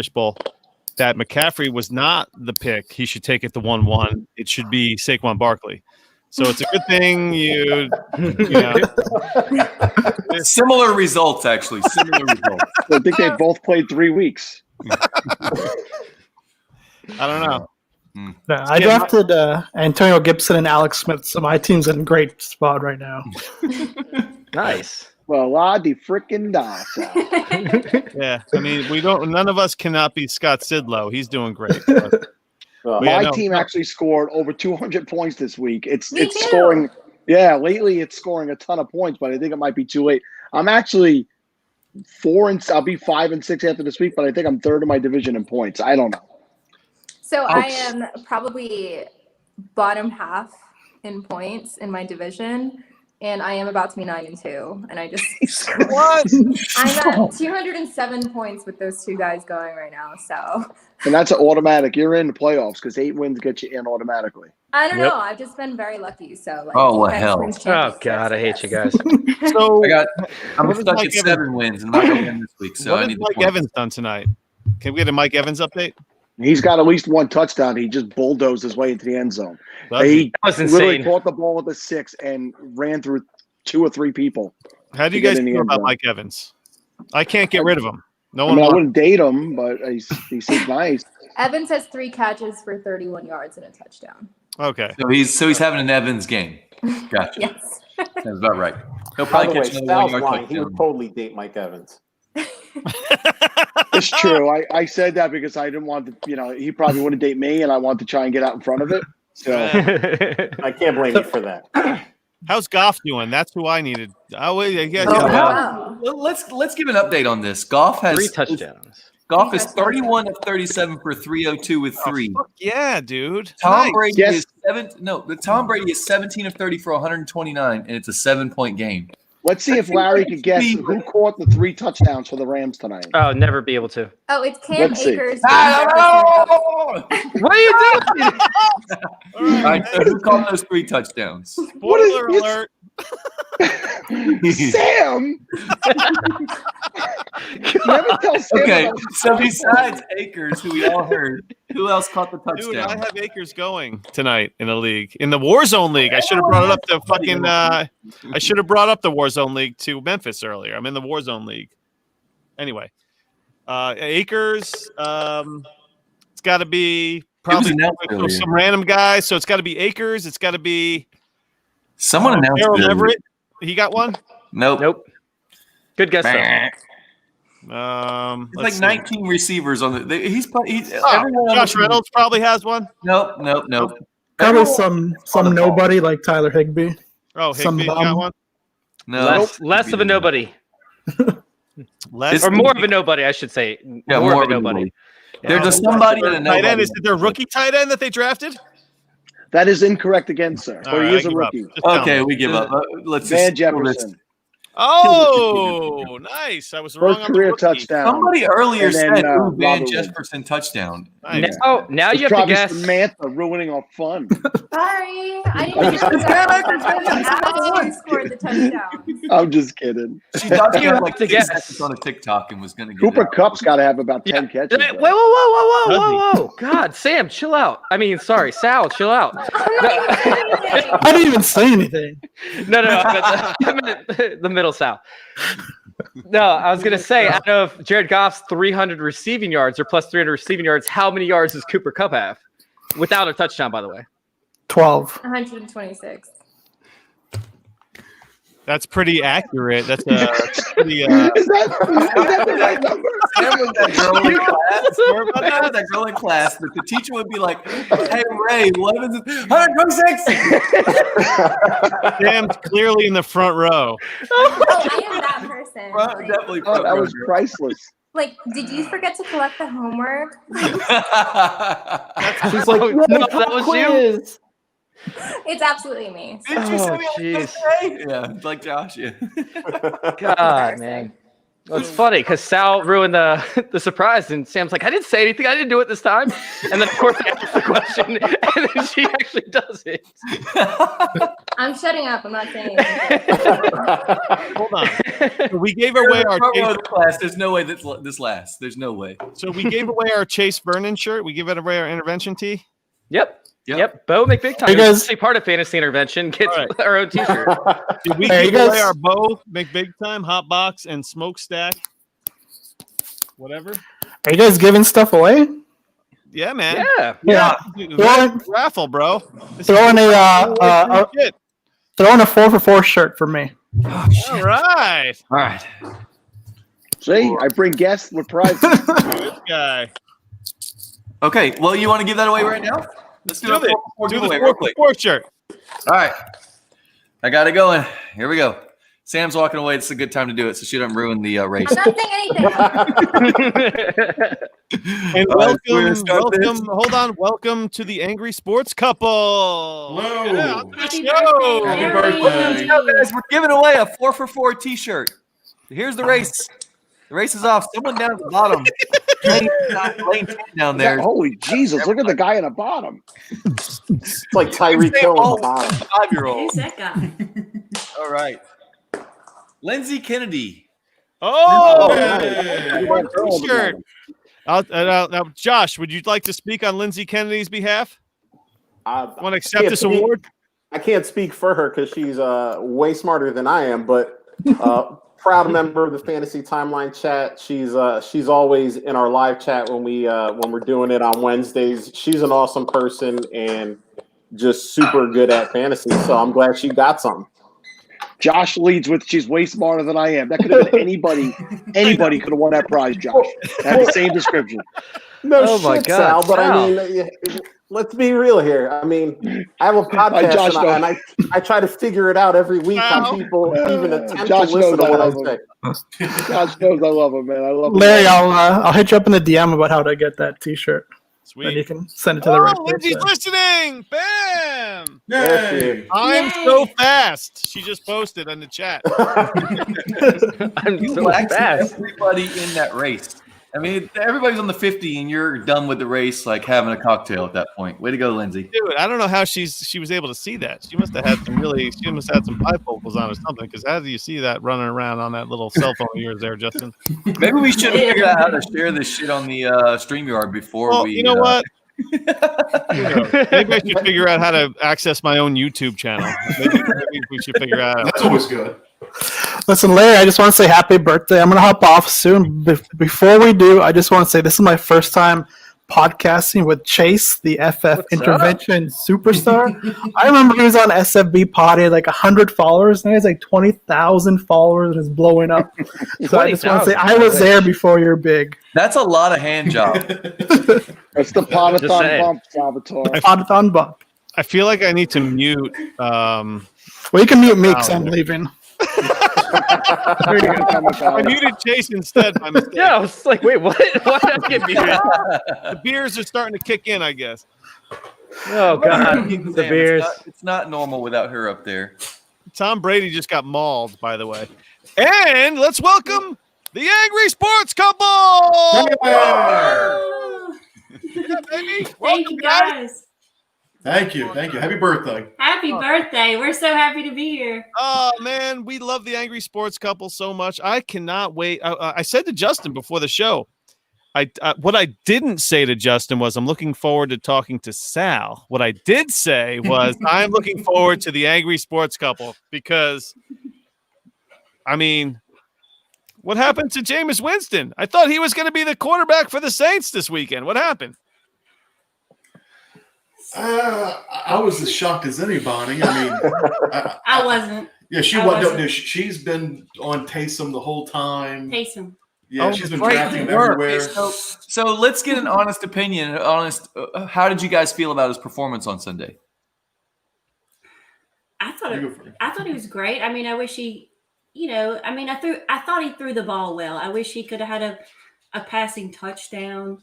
Bowl, that McCaffrey was not the pick. He should take it to 1-1. It should be Saquon Barkley. So it's a good thing you know. Similar results, actually. Similar results. I think they both played 3 weeks. I don't know. No, I drafted Antonio Gibson and Alex Smith, so my team's in a great spot right now. Nice. Well, la di frickin' da. Yeah, I mean, none of us cannot be Scott Sidlow. He's doing great. My team actually scored over 200 points this week. It's Me too. scoring. Yeah, lately it's scoring a ton of points, but I think it might be too late. I'm actually I'll be 5 and 6 after this week, but I think I'm third in my division in points. I don't know. So I am probably bottom half in points in my division, and I am about to be 9-2. And I just what? I'm at 207 points with those two guys going right now. So And that's an automatic. You're in the playoffs because 8 wins get you in automatically. I don't know. I've just been very lucky. So like, Oh, what next hell. wins Oh championships, God, I hate you guys. So I'm what is stuck Mike at 7 wins and not going to win this week. So what I has need the Mike points. Evans done tonight? Can we get a Mike Evans update? He's got at least 1 touchdown. He just bulldozed his way into the end zone. Does He he? That was literally insane. caught the ball with a 6 and ran through 2 or 3 people. How do you to get guys in the feel end about zone. Mike Evans? I can't get rid of him. No I one mean, I wants. wouldn't date him, but he seems nice. Evans has 3 catches for 31 yards and a touchdown. Okay. So he's having an Evans game. Gotcha. Yes. Sounds about right. He'll By the probably way, catch another Sal's 1-yard lying. He would touchdown. totally date Mike Evans. It's true. I said that because I didn't want to, he probably wouldn't date me, and I wanted to try and get out in front of it. So I can't blame you for that. How's Goff doing? That's who I needed. Oh, wait, yeah, So yeah. let's give an update on this. Goff has 3 touchdowns. Goff is 31 of 37 for 302 with 3. Fuck yeah, dude. Tom Nice. Brady Yes. is Tom Brady is 17 of 30 for 129, and it's a 7-point game. let's see if Larry can guess who caught the 3 touchdowns for the Rams tonight. Oh, never be able to. Oh, it's Cam Let's see. Akers. All What are you doing? right, so who caught those 3 touchdowns? Spoiler alert. Sam! Never tell Sam Okay, about- so besides Akers, who we all heard, who else caught the Dude, I touchdown? have Akers going tonight in the league, in the Warzone League. I should have brought it up to fucking. I should have brought up the Warzone League to Memphis earlier. I'm in the Warzone League. Anyway, Akers. It's got to be probably announced earlier. some random guy. So it's got to be Akers. It's got to be Someone announced Harold it. Everett. He got one. Nope. Nope. Good guess though. It's Let's like see. 19 receivers on the. He's Oh, everyone on Josh the team- Reynolds probably has one. Nope. Probably Everyone- some nobody like Tyler Higbee. Oh, Some Higbee got bum. one. No. Less of a nobody, Less or more of a nobody, I should say. Yeah, more of a nobody. There's a somebody and a Tight nobody. end. Is it their rookie tight end that they drafted? That is incorrect again, sir. All But right, he is I a give up. rookie. Just tell Okay, me. we give up. Let's Van just pull this. Jefferson. Oh, nice. I was wrong First on career the rookie. touchdown. Somebody earlier And then, said Van Robert Woods. Jefferson touchdown. Nice. Now It's you have to probably guess. Samantha ruining our fun. Sorry, I didn't hear that. Who scored the touchdown? I'm just kidding. She thought she You had have like to 6 guess. seconds on a TikTok and was going to get Cooper it. Kupp's got to have about 10 catches. Wait, though. whoa. God, Sam, chill out. I mean, sorry, Sal, chill out. I didn't even say anything. No, I meant the middle Sal. No, I was going to say, out of Jared Goff's 300 receiving yards or plus 300 receiving yards, how many yards does Cooper Kupp have? Without a touchdown, by the way. 12. 126. That's pretty accurate. That's pretty. Is that the right number? Sam was that girl in class. Sam was that girl in class that the teacher would be like, "Hey Ray, what is it? 126." Sam's clearly in the front row. Oh, I am that person. Like, Definitely. Oh, that was priceless. like, did you forget to collect the homework? She's like, Oh, no, that was you? quiz. It's absolutely me. Did you Oh, send me on jeez. the first day? Yeah, like Josh. Yeah. God, man. Well, it's funny because Sal ruined the surprise, and Sam's like, I didn't say anything. I didn't do it this time. And then, of course, I asked the question, and then she actually does it. I'm shutting up. I'm not saying anything. Hold on. So we gave away our class. There's no way this lasts. There's no way. So we gave away our Chase Vernon shirt. We gave away our intervention tee. Yep. Bo McBigtime. Hey, guys. Actually part of Fantasy Intervention gets our own T-shirt. Did we Hey, give you guys- away our Bo McBigtime hot box and smokestack? Whatever. Are you guys giving stuff away? Yeah, man. Yeah. Raffle, bro. Throwing a throwing a 4-for-4 shirt for me. All right. All right. See, I bring guests with prizes. Good guy. Okay. Well, you want to give that away right now? Let's do it. Do the 4-for-4 shirt. All right. I got it going. Here we go. Sam's walking away. It's a good time to do it so she doesn't ruin the race. I'm not saying anything. And All right, we're gonna start this. hold on. Welcome to the Angry Sports Couple. Hello. Yeah, on the Happy show. birthday, Happy Larry. birthday. Yo, guys, we're giving away a 4-for-4 T-shirt. Here's the race. The race is off. Someone down at the bottom. Lane 10 down there. Holy Jesus! Look at the guy in the bottom. It's like Tyreek Hill on the bottom. 5-year-old. Who's that guy? All right. Lindsay Kennedy. Oh, Hey. T-shirt. Now, Josh, would you like to speak on Lindsay Kennedy's behalf? Want to accept can't this speak- award? I can't speak for her because she's way smarter than I am, but proud member of the Fantasy Timeline chat. She's always in our live chat when we're doing it on Wednesdays. She's an awesome person and just super good at fantasy. So I'm glad she got something. Josh leads with she's way smarter than I am. That could have been anybody. Anybody could have won that prize, Josh. Had the same description. No Oh shit, my God, Sal, but Sal. I mean, let's be real here. I mean, I have a podcast Josh and I try to figure it out every week Sal. how people even attempt Josh to listen to knows what I I love say. Josh knows I love him, man. I love him. Larry, I'll hit you up in the DM about how to get that T-shirt. Sweet. And you can send it to the right Lindsay's person. listening. Bam. Yay. I'm so fast. She just posted on the chat. I'm You so waxed fast. everybody in that race. I mean, everybody's on the 50 and you're done with the race, like having a cocktail at that point. Way to go, Lindsay. Dude, I don't know how she was able to see that. She must have had some bifocals on or something. Because how do you see that running around on that little cell phone of yours there, Justin? Maybe we should figure out how to share this shit on the StreamYard before Well, we. you know what? Maybe I should figure out how to access my own YouTube channel. Maybe we should figure out. That's always good. Listen, Larry, I just want to say happy birthday. I'm going to hop off soon. Before we do, I just want to say this is my first time podcasting with Chase, the FF intervention superstar. I remember he was on SFB Pod. He had like 100 followers. Now he has like 20,000 followers and is blowing up. So I just want to say I was there before you're big. That's a lot of hand job. That's the Podathon bump, Salvatore. Podathon bump. I feel like I need to mute. Well, you can mute me because I'm leaving. I muted Chase instead by mistake. Yeah, I was like, wait, what? Why did I get muted? The beers are starting to kick in, I guess. Oh God, the beers. It's not normal without her up there. Tom Brady just got mauled, by the way. And let's welcome the Angry Sports Couple. Yeah, baby. Thank you, guys. Thank you. Happy birthday. Happy birthday. We're so happy to be here. Oh, man, we love the Angry Sports Couple so much. I cannot wait. I said to Justin before the show, what I didn't say to Justin was I'm looking forward to talking to Sal. What I did say was I'm looking forward to the Angry Sports Couple because, I mean, what happened to Jameis Winston? I thought he was going to be the quarterback for the Saints this weekend. What happened? I was as shocked as anybody. I mean, I wasn't. Yeah, she wasn't. She's been on Taysom the whole time. Taysom. Yeah, she's been drafting him everywhere. So let's get an honest opinion. How did you guys feel about his performance on Sunday? I thought he was great. I mean, I wish he, I thought he threw the ball well. I wish he could have had a passing touchdown.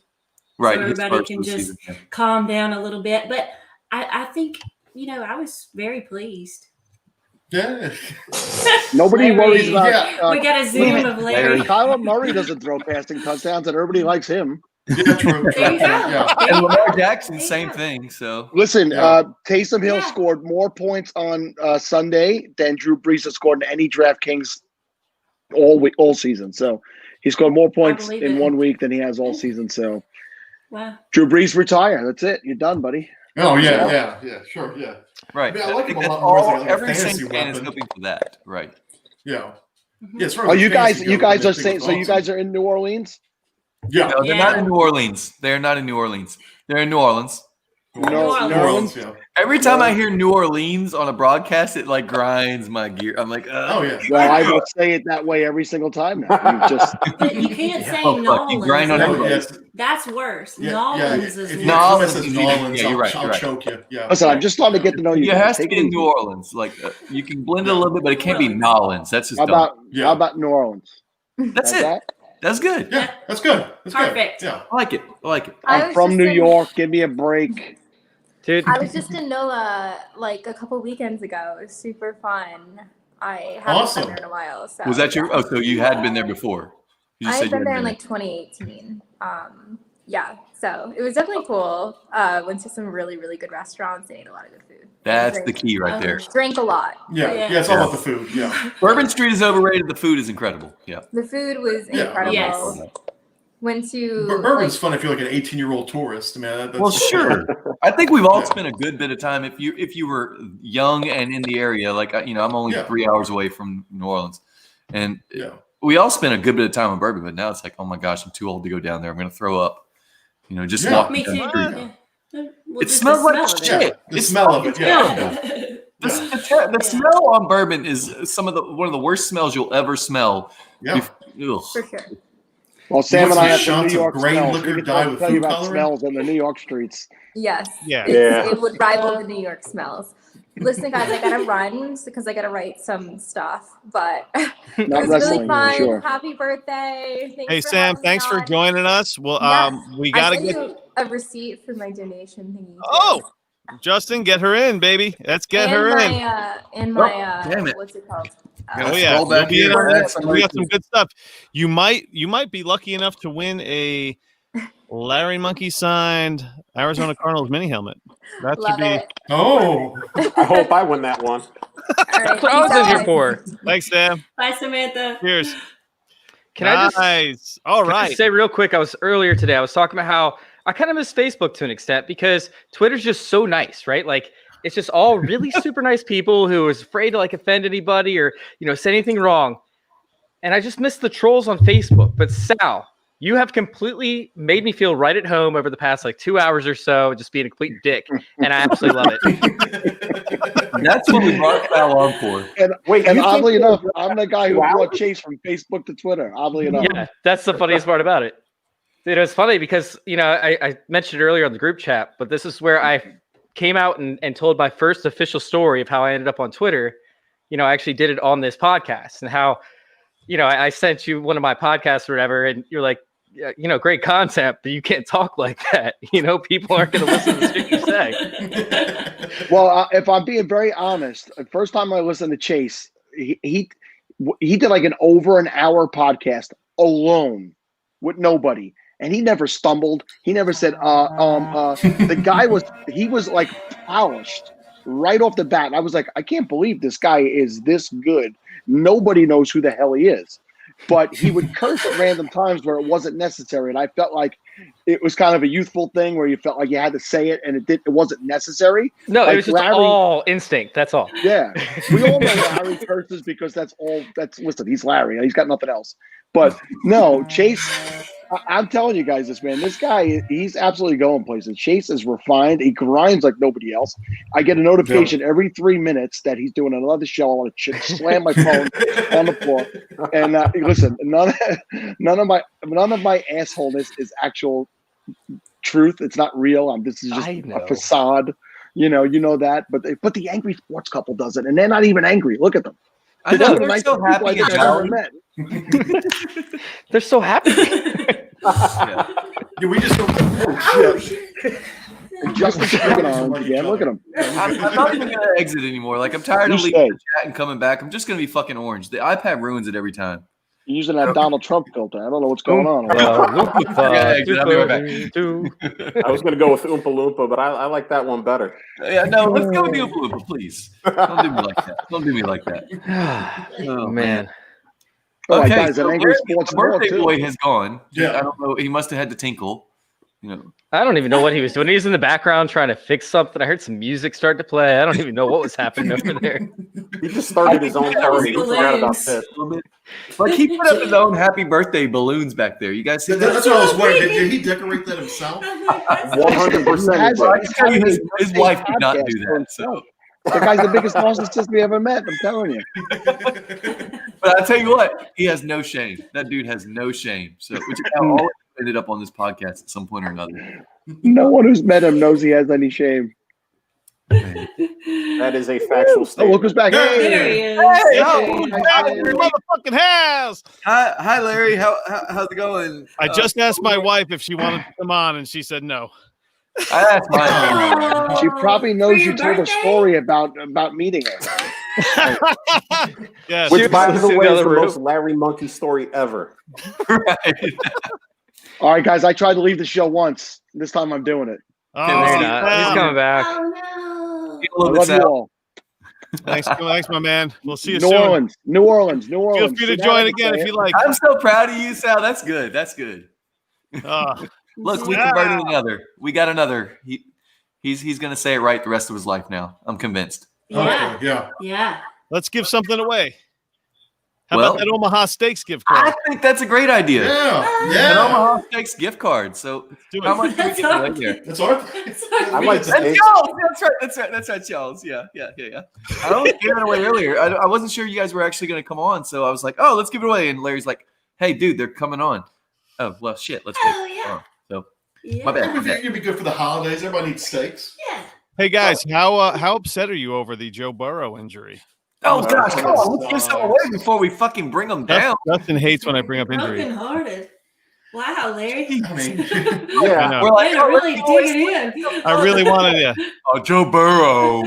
Right. So everybody can just calm down a little bit. But I think, I was very pleased. Yeah. Nobody worries about. Yeah. We got a Zoom of Larry. Kyler Murray doesn't throw passing touchdowns, and everybody likes him. Yeah, true. There you go. Yeah. And Lamar Jackson, same thing. So Listen, Yeah. Taysom Hill Yeah. scored more points on Sunday than Drew Brees has scored in any DraftKings all season. So he scored more points believe in it. 1 week than he has all season. So Wow. Drew Brees retire. That's it. You're done, buddy. Oh yeah, sure, yeah. right, I mean, I like him a That's lot more as all- like a every fantasy Saints fan is weapon. hoping for that. Right. Yeah. Mm-hmm. Yeah. As far Oh, as you guys, fantasy you goes, guys I are think saying it's so. You awesome. guys are in New Orleans. Yeah. No, they're not in New Orleans. They're not in New Orleans. They're in New Orleans. New Orleans. Yeah. Every time I hear New Orleans on a broadcast, it like grinds my gear. I'm like, Oh yeah. Well, I will say it that way every single time now. You just But you can't say Oh, fuck, you grind on Nolans. everybody. Yes. That's worse. Yeah. Nolans If is you worse. Nolans says is Nolans, yeah, you're right, I'll you're right. choke you. Yeah. listen. I'm just starting to get to know you. it guys. has to Take be it in easy. New Orleans. Like you can blend it a little bit, but it can't be Nolans. That's just How dumb. about Yeah. how about New Orleans? That's Like it. that? That's good. Yeah, that's good. That's Perfect. good. Yeah. I like it. I like it. I I'm was from just New in- York. Give me a break. Dude, I was just in NOLA like a couple weekends ago. It was super fun. I haven't Awesome. been there in a while. So Was that your? yeah. Oh, so you had been there before? You I just had said you been there hadn't in like 2018. Yeah, so it was definitely cool. Went to some really, really good restaurants and ate a lot of good food. That's Drank- the key right there. Drank a lot. Yeah. Yeah. It's all about the food. Yeah. Bourbon Street is overrated. The food is incredible. Yeah. The food was Yeah. incredible. Yes. Went to Bourbon's like, fun if you're like an 18-year-old tourist. I mean, that's Well, sure. I think we've all Yeah. spent a good bit of time. If you were young and in the area, like I'm only Yeah. 3 hours away from New Orleans, and Yeah. we all spent a good bit of time in Bourbon. But now it's like, oh my gosh, I'm too old to go down there. I'm going to throw up. Just Yeah. walking Me down too. the street. Yeah. Well, It just smells the like smell of it. shit. The It's smell of it, fucking yeah. terrible. The smell on bourbon is one of the worst smells you'll ever smell. Yeah. Ugh. for sure. Well, Sam and I have the shots New of York grain smells. liquor We can dye with tell you food about coloring? smells in the New York streets. Yes. Yeah. It would rival the New York smells. Listen, guys, I gotta run because I gotta write some stuff. But it Not was wrestling, really fun. sure. Happy birthday! Thanks Hey for Sam, having thanks me for on. joining us. Well, Yes. we I gotta sent get. you a receipt for my donation thingy. too. Oh, Justin, get her in, baby. Let's get and her my, in. And Oh, my damn it. what's it called? Oh yeah, scroll back you'll be in here. our That's list. We got amazing. some good stuff. You might be lucky enough to win a Larry Monkey signed Arizona Cardinals mini helmet. That Love should be. it. Oh. I hope I win that one. All right, that's what I was peace in here out. for. Thanks, Sam. Bye, Samantha. Cheers. Can I just Nice. All Can I right. just say real quick, I was talking about how I kind of miss Facebook to an extent because Twitter's just so nice, right? Like it's just all really super nice people who is afraid to like offend anybody or say anything wrong. And I just miss the trolls on Facebook. But Sal, you have completely made me feel right at home over the past like 2 hours or so, just being a complete dick, and I absolutely love it. That's what we brought Sal on for. And Wait, and you think oddly it enough, was I'm the guy who 2 brought hours? Chase from Facebook to Twitter. Oddly enough. Yeah, that's the funniest part about it. It was funny because I mentioned earlier on the group chat, but this is where I came out and told my first official story of how I ended up on Twitter. I actually did it on this podcast and how, I sent you one of my podcasts or whatever, and you're like, yeah, great content, but you can't talk like that. People aren't going to listen to the shit you say. Well, if I'm being very honest, the first time I listened to Chase, he did like over an hour podcast alone with nobody, and he never stumbled. He never said, the guy was like polished right off the bat. And I was like, I can't believe this guy is this good. Nobody knows who the hell he is. But he would curse at random times where it wasn't necessary. And I felt like it was kind of a youthful thing where you felt like you had to say it and it wasn't necessary. No, like it was just all instinct. That's all. Yeah. We all know Larry curses because listen, he's Larry. He's got nothing else. But no, Chase, I'm telling you guys this, man. This guy, he's absolutely going places. Chase is refined. He grinds like nobody else. I get a notification every 3 minutes that he's doing another show. I want to slam my phone on the floor. And listen, none of my assholeness is actual truth. It's not real. This is just a facade. You know that. But the angry sports couple does it, and they're not even angry. Look at them. I know, They're they're nice so people happy I've and ever jolly. met. They're so happy. Yeah, we just don't. Oh, shit. Justin's drinking orange again. Look at him. I'm not even gonna exit anymore. Like I'm tired You of leaving stay. the chat and coming back. I'm just gonna be fucking orange. The iPad ruins it every time. You're using that Donald Trump filter. I don't know what's going on. Yeah, exit. I'll be right back. I was going to go with Oompa Loompa, but I like that one better. Yeah, no, let's go with the Oompa Loompa, please. Don't do me like that. Don't do me like that. Oh, man. Oh, my Okay, God, is so an angry Larry, sports the birthday dog, too. boy has gone. Yeah. I don't know. He must have had to tinkle. You know. I don't even know what he was doing. He was in the background trying to fix something. I heard some music start to play. I don't even know what was happening over there. He just started his own party. He forgot about this. Like he put up his own happy birthday balloons back there. You guys see that? That's what I was wondering. Did he decorate that himself? 100%. His wife did not do that. So. The guy's the biggest narcissist we ever met. I'm telling you. But I tell you what, he has no shame. That dude has no shame. So, which is how all of us ended up on this podcast at some point or another. No one who's met him knows he has any shame. That is a factual Oh, statement. look who's back. There he Hey, is. Hey, Oh, back in your motherfucking house. Hi, Larry. How's it going? I just asked my wife if she wanted to come on, and she said no. I asked mine. she probably knows you your told a birthday? story about meeting her. Yes. Which, by the way, is the room. most Larry Monkey story ever. Right. All right, guys. I tried to leave the show once. This time I'm doing it. Oh, No, you're not. He's coming back. Oh no. I love you all. Thanks, my man. We'll see you New soon. Orleans. New Orleans. Feel free to Sit down join and again say if it. you like. I'm so proud of you, Sal. That's good. That's good. Look, we converted another. We got another. He's going to say it right the rest of his life now. I'm convinced. Yeah. Okay, yeah. Yeah. Let's give something away. How Well, about that Omaha Steaks gift card? I think that's a great idea. Yeah. An Yeah. Omaha Steaks gift card. So do it. how much do we That's give away our- here? That's our I like That's steak. Charles. That's right, Charles. Yeah. I only gave it away earlier. I wasn't sure you guys were actually going to come on, so I was like, "Oh, let's give it away." And Larry's like, "Hey, dude, they're coming on." Oh, well, shit. Let's Oh, take it yeah. on. So Yeah. my bad. I think it'd be good for the holidays. Everybody needs steaks. Yeah. Hey guys, how upset are you over the Joe Burrow injury? Oh gosh, come on, let's give some away before we fucking bring them down. Justin hates when I bring up injury. Broken hearted. Wow, Larry. I mean, I know. We're like, Way to oh, really let's give dig away it in. I really wanted to. Oh, Joe Burrow.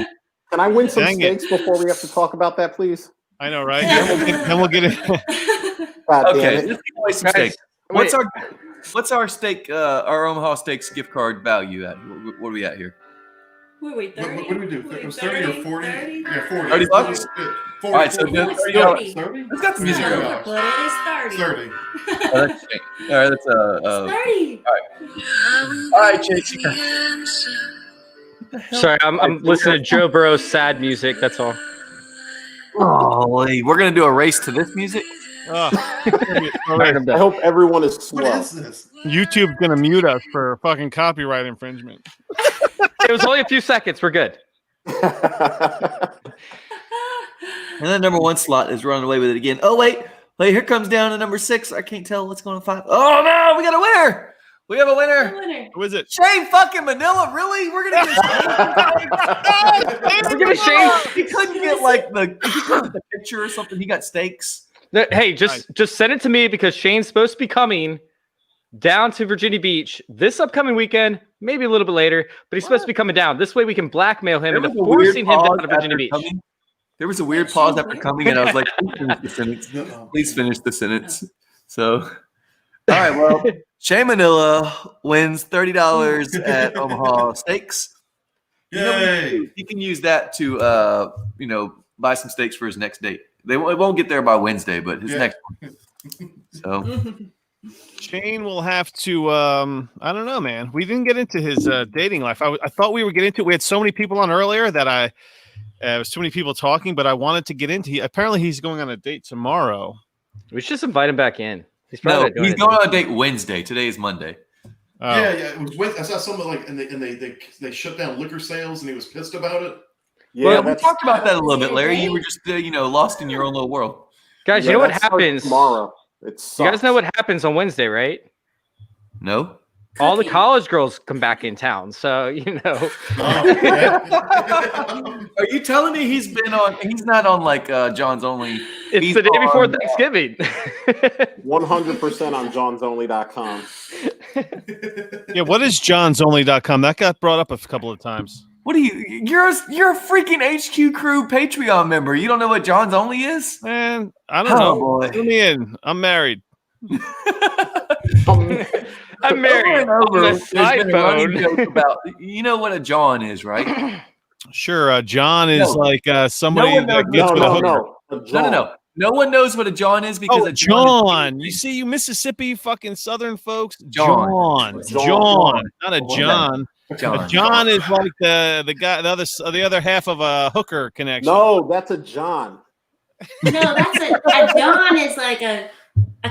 Can I win some Dang it. steaks before we have to talk about that, please? I know, right? Then we'll get it. God damn Okay, it. let's give away some Guys, steaks. What's our steak? Our Omaha Steaks gift card value at? What are we at here? Wait, what 30? do we do? It was 30 or 40? 30? Yeah, 40. 30 bucks? 40. All right, so No, it's $30. 30? Let's got the music No, going. but it is 30. 30. All right, that's 30. all right, Chase. Sorry, I'm listening to Joe Burrow's sad music. That's all. Holy, we're gonna do a race to this music. Oh, I hope everyone is What slow. is this? YouTube's gonna mute us for fucking copyright infringement. It was only a few seconds. We're good. And that number 1 slot is running away with it again. Oh wait, here comes down to number 6. I can't tell what's going on 5. Oh no, we got a winner. We have a winner. Winner. Who is it? Shane fucking Manila, really? We're gonna get We're giving Shane. He couldn't get like the picture or something. He got steaks. Hey, just send it to me because Shane's supposed to be coming down to Virginia Beach this upcoming weekend, maybe a little bit later, but he's supposed to be coming down. This way we can blackmail him into forcing him down to Virginia Beach. There was a weird pause after coming, and I was like, please finish the sentence. So, all right, well, Shane Manila wins $30 at Omaha Steaks. Yay! He can use that to, buy some steaks for his next date. It won't get there by Wednesday, but his next one. So Shane will have to. I don't know, man. We didn't get into his dating life. I thought we would get into it. We had so many people on earlier that there was too many people talking, but I wanted to get into. Apparently, he's going on a date tomorrow. We should just invite him back in. He's probably not doing he's anything. going on a date Wednesday. Today is Monday. Yeah. It was I saw something like, and they shut down liquor sales, and he was pissed about it. Yeah, we talked about that a little bit, Larry. You were just lost in your own little world. Guys, you know what happens tomorrow? You guys know what happens on Wednesday, right? No. All the college girls come back in town, so you know. Are you telling me he's not on like John's Only? It's the day before Thanksgiving. 100% on johnsonly.com. Yeah, what is johnsonly.com? That got brought up a couple of times. What are you? You're a freaking HQ Crew Patreon member. You don't know what John's Only is? Man, I don't know. Boy. Put me in. I'm married. I'm married. Over, On the side running bone. joke about, you know what a John is, right? Sure, John is like somebody one that knows gets with a hooker. No. No one knows what a John is because Oh, a John. John. You see, you Mississippi fucking Southern folks. John. John. Not a John. John. A John is like the guy, the other half of a hooker connection. No, that's a John. No, that's a John is like a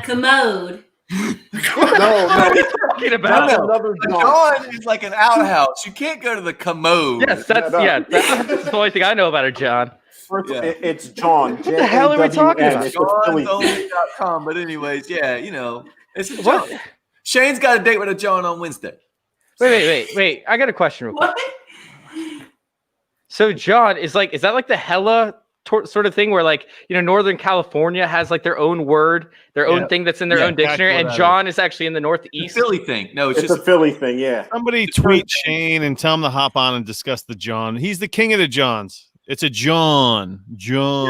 commode. No, talking about another A John. John is like an outhouse. You can't go to the commode. Yes, that's that's the only thing I know about a John. First, it's John. What the hell are we talking about? John'sOnly.com. But anyways, yeah, it's a John. Shane's got a date with a John on Wednesday. Wait. I got a question real quick. So John is that like the hella sort of thing where like, Northern California has like their own word, their own thing that's in their own dictionary, and John is actually in the Northeast. Philly thing. No, it's just a Philly thing. Yeah. Somebody tweet Shane and tell him to hop on and discuss the John. He's the king of the Johns. It's a John. John.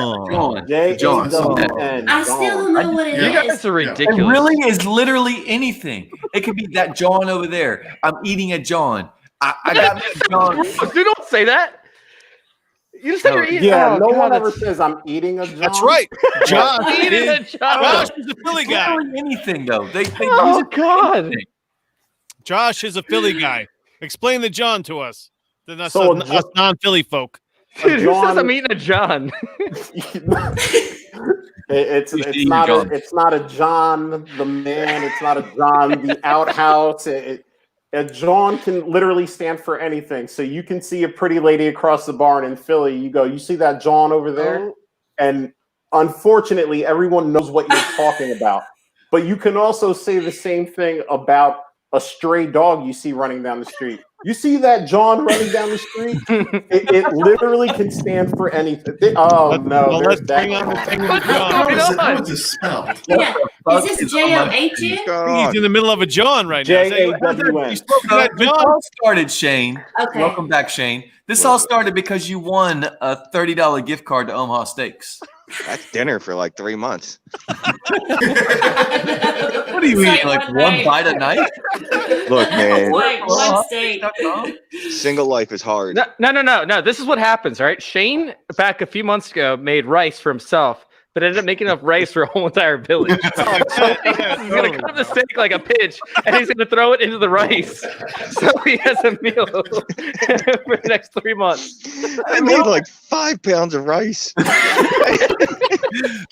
I still don't know what it is. You guys are ridiculous. It really is literally anything. It could be that John over there. I'm eating a John. I got a John. You don't say that. You said you're eating. Yeah, no one ever says I'm eating a John. That's right. John. Eating a John. Josh is a Philly guy. Anything though. They Oh God. Josh is a Philly guy. Explain the John to us. Us non-Philly folk. Dude, who says I'm eating a John? It's not a John the man. It's not a John the outhouse. A John can literally stand for anything. So you can see a pretty lady across the barn in Philly. You see that John over there? And unfortunately, everyone knows what you're talking about. But you can also say the same thing about a stray dog you see running down the street. You see that John running down the street? It literally can stand for anything. Oh no! Let's bring on the thing with John. What was this smell? Yeah. Is this JOH? He's in the middle of a John right now. JAWN. You spoke to that This John. all started, Shane. Okay. Welcome back, Shane. This all started because you won a $30 gift card to Omaha Steaks. That's dinner for like 3 months. What are you eating? Like one bite a night? Look, man. One steak. Single life is hard. No. This is what happens, right? Shane, back a few months ago, made rice for himself, but ended up making enough rice for a whole entire village. So he's going to cut the steak like a pitch, and he's going to throw it into the rice. So he has a meal for the next 3 months. I made like 5 pounds of rice.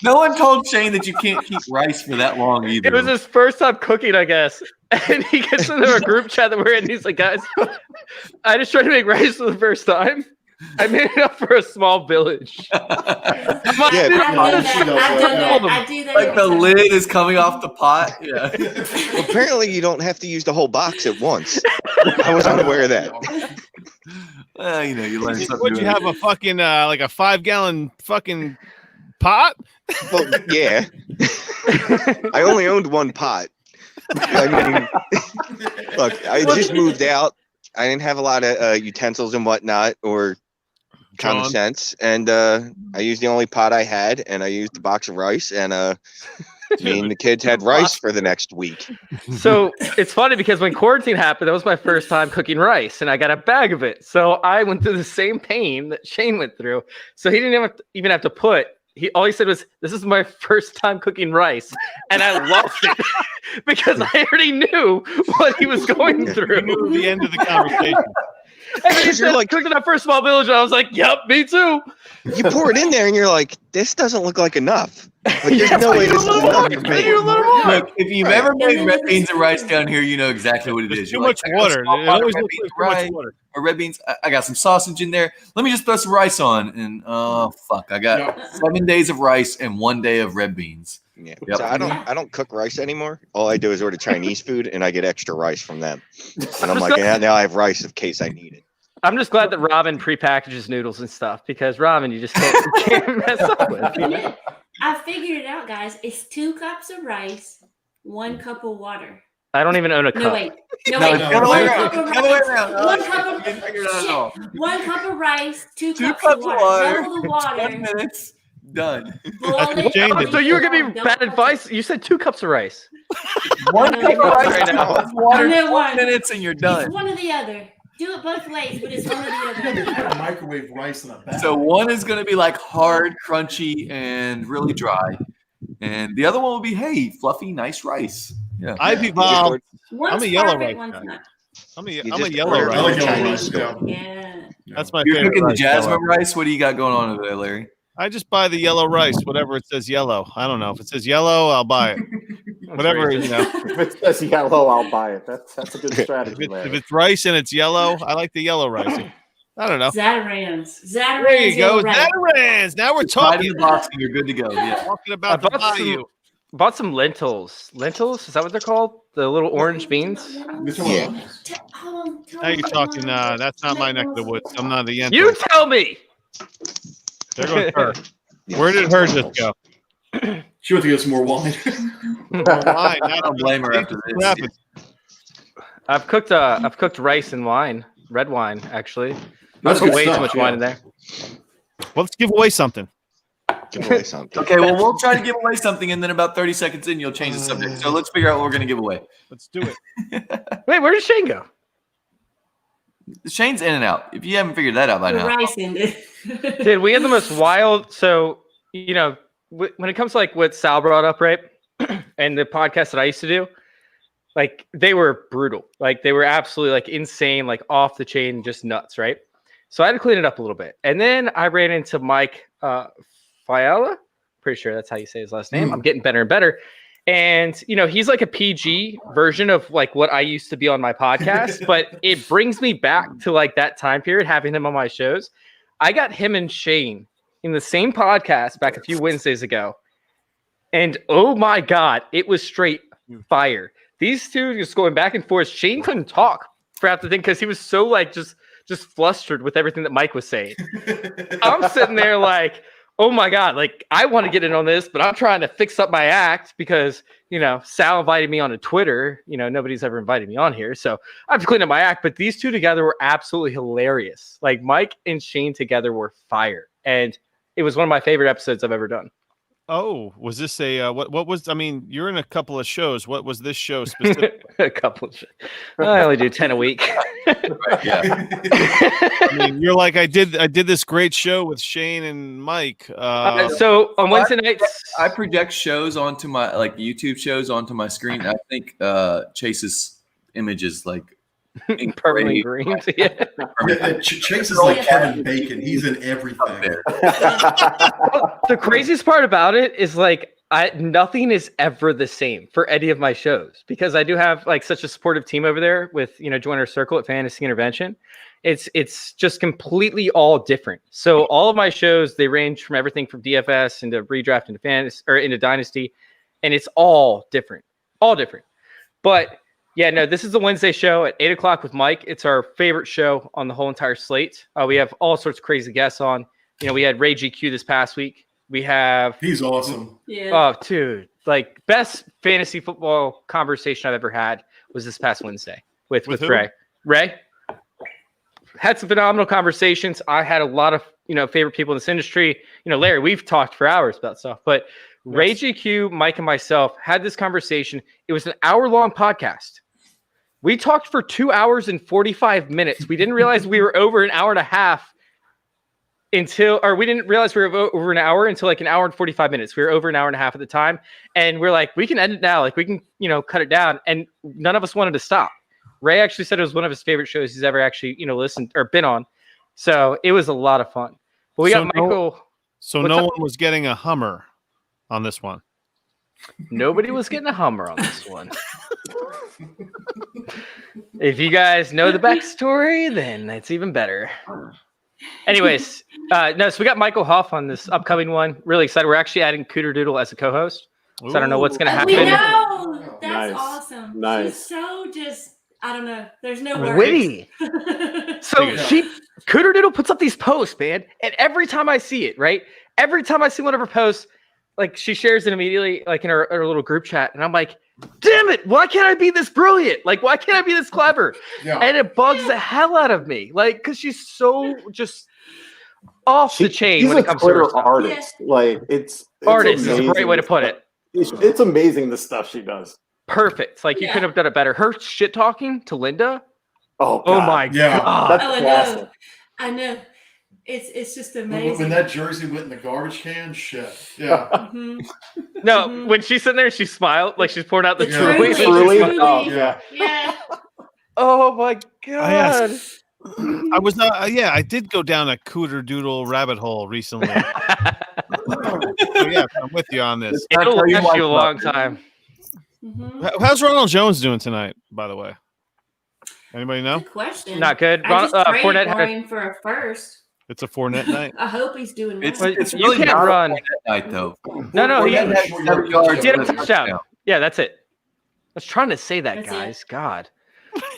No one told Shane that you can't keep rice for that long either. It was his first time cooking, I guess. And he gets into a group chat that we're in, and he's like, guys, I just tried to make rice for the first time. I made it up for a small village. I do that. Like the lid is coming off the pot. Yeah. Well, apparently, you don't have to use the whole box at once. I was unaware of that. You learn something. Would you have a fucking like a 5-gallon fucking pot? Well, yeah. I only owned one pot. I mean, look, I just moved out. I didn't have a lot of utensils and whatnot, or common sense, and I used the only pot I had, and I used a box of rice, and me and the kids had rice for the next week. So it's funny because when quarantine happened, that was my first time cooking rice, and I got a bag of it. So I went through the same pain that Shane went through. So he didn't even have to put. All he said was, "This is my first time cooking rice," and I loved it because I already knew what he was going through. You knew the end of the conversation. And then he said, like, cooked in that first small village, and I was like, "Yep, me too." You pour it in there, and you're like, "This doesn't look like enough." Like, there's no way this is enough. Look, if you've ever made red beans and rice down here, you know exactly what it is. Too much water. It always looks like too much water. Or red beans. I got some sausage in there. Let me just throw some rice on, and oh fuck, I got 7 days of rice and 1 day of red beans. Yeah, Yep. so I don't cook rice anymore. All I do is order Chinese food, and I get extra rice from them. And I'm like, yeah, now I have rice in case I need it. I'm just glad that Robin prepackages noodles and stuff because Robin, you just can't mess up with. You know? I figured it out, guys. It's 2 cups of rice, 1 cup of water. I don't even own a cup. No, wait. No, No, wait. it's the other way One around. cup of The other way rice. around. One cup of Didn't figure it out at all. shit. 1 cup of rice, two Two cups cups of water. Double the 10 water. minutes, done. Boil it. Jane Oh, did. so you were giving me Don't bad touch advice? You said 2 cups of rice. 1 cup of rice, Right 2 now. cups of water, I know 20 one. minutes, and you're It's done. one or the other. Do it both ways, but it's one or the You other. put microwave rice in a bag. So one is going to be like hard, crunchy, and really dry, and the other one will be, hey, fluffy, nice rice. Yeah. I've evolved. One's I'm a yellow perfect, rice one's guy. not. I'm You a just yellow order rice. I like from the yellow Chinese rice, store. Yeah. That's my You're favorite. cooking the rice, jasmine yellow. rice. What do you got going on over there, Larry? I just buy the yellow rice, whatever it says yellow. I don't know. If it says yellow, I'll buy it. Whatever, racist. you know. If it says yellow, I'll buy it. That's a good If, strategy, if Larry. it's rice and it's yellow, I like the yellow rice. I don't know. Zatarans. There Zatarans you go. yellow rice. Zatarans. Now we're Just hide in talking. the box and you're good to go. Yeah. Talking I about the bought bayou. some lentils. Lentils? Is that what they're called? The little orange beans? Yeah. Now you're talking. That's not my neck of the woods. I'm not the end. You tell me. There goes her. Where did her just go? She went to get some more wine. More wine. I don't blame her after What this. happened? I've cooked rice and wine, red wine actually. That's Put good way stuff, too much yeah. wine in there. Well, let's give away something. Give away something. Okay, well, we'll try to give away something, and then about 30 seconds in, you'll change the subject. So let's figure out what we're going to give away. Let's do it. Wait, where did Shane go? Shane's in and out. If you haven't figured that out by The now. rice in it. Dude, we had the most wild. So you know, when it comes to like what Sal brought up, right, and the podcast that I used to do, like they were brutal. Like they were absolutely like insane, like off the chain, just nuts, right? So I had to clean it up a little bit, and then I ran into Mike Fiala. Pretty sure that's how you say his last name. I'm getting better and better. And, you know, he's like a PG version of like what I used to be on my podcast, but it brings me back to like that time period, having him on my shows. I got him and Shane in the same podcast back a few Wednesdays ago. And oh my God, it was straight fire. These two just going back and forth. Shane couldn't talk throughout the thing because he was so like just flustered with everything that Mike was saying. I'm sitting there like, oh my God, like I want to get in on this, but I'm trying to fix up my act because, you know, Sal invited me on a Twitter. You know, nobody's ever invited me on here. So I have to clean up my act. But these two together were absolutely hilarious. Like Mike and Shane together were fire. And it was one of my favorite episodes I've ever done. Oh, was this a what was? I mean, you're in a couple of shows. What was this show specifically? A couple of shows. I only do 10 a week. Yeah. I mean, you're like I did this great show with Shane and Mike. So on Wednesday nights, I project shows onto my like YouTube shows onto my screen. I think Chase's image is like permanently green. Yeah. Chase is like Kevin Bacon. He's in everything. The craziest part about it is like nothing is ever the same for any of my shows because I do have like such a supportive team over there with, you know, join our circle at Fantasy Intervention. It's just completely all different. So all of my shows, they range from everything from DFS into redraft into fantasy or into dynasty, and it's all different, But yeah, no, this is the Wednesday show at 8:00 with Mike. It's our favorite show on the whole entire slate. We have all sorts of crazy guests on. You know, we had Ray GQ this past week. He's awesome. Yeah. Oh, dude, like best fantasy football conversation I've ever had was this past Wednesday with who? Ray. Ray had some phenomenal conversations. I had a lot of, you know, favorite people in this industry. You know, Larry, we've talked for hours about stuff, but Ray GQ, Mike, and myself had this conversation. It was an hour-long podcast. We talked for 2 hours and 45 minutes. We didn't realize we were over an hour and a half we didn't realize we were over an hour until like an hour and 45 minutes. We were over an hour and a half at the time. And we're like, we can end it now. Like we can, you know, cut it down. And none of us wanted to stop. Ray actually said it was one of his favorite shows he's ever actually, you know, listened or been on. So it was a lot of fun. But we got Michael. So no one was getting a Hummer on this one. Nobody was getting a Hummer on this one. If you guys know the backstory, then it's even better. Anyways, so we got Michael Huff on this upcoming one. Really excited. We're actually adding Cooter Doodle as a co-host. So I don't know what's going to happen. We know. That's Nice. awesome. Nice. She's so just, I don't know. There's no words. Witty. So Cooter Doodle puts up these posts, man. And every time I see it, right? Every time I see one of her posts, like she shares it immediately, like in her little group chat, and I'm like, damn it, why can't I be this brilliant? Like, why can't I be this clever? Yeah. And it bugs the hell out of me, like, because she's so just off the chain She's when a it comes to her Twitter stuff. artist. Like it's Artist is a great amazing way to the put stuff- it. It's amazing the stuff she does. Perfect. Like you couldn't have done it better. Her shit talking to Linda. Oh my Yeah. god. Oh, I know. I know. It's just amazing. When that jersey went in the garbage can, shit. Yeah. Mhm. No, when she's sitting there, she smiled like she's pouring out the Yeah. truly. Truly? Oh, Yeah. Yeah. oh my god. I was not. Yeah, I did go down a cooter doodle rabbit hole recently. So yeah, I'm with you on this. It'll last you a long time. How's Ronald Jones doing tonight? By the way, anybody know? Good question. Not good. I just traded Fournette for had- him for a first. It's a Fournette night. I hope he's doing well. It's You really can't not run. a Fournette night though. No, he Fournette had 7 yards he had a and a touchdown. Yeah, that's it. I was trying to say that, That's guys. God.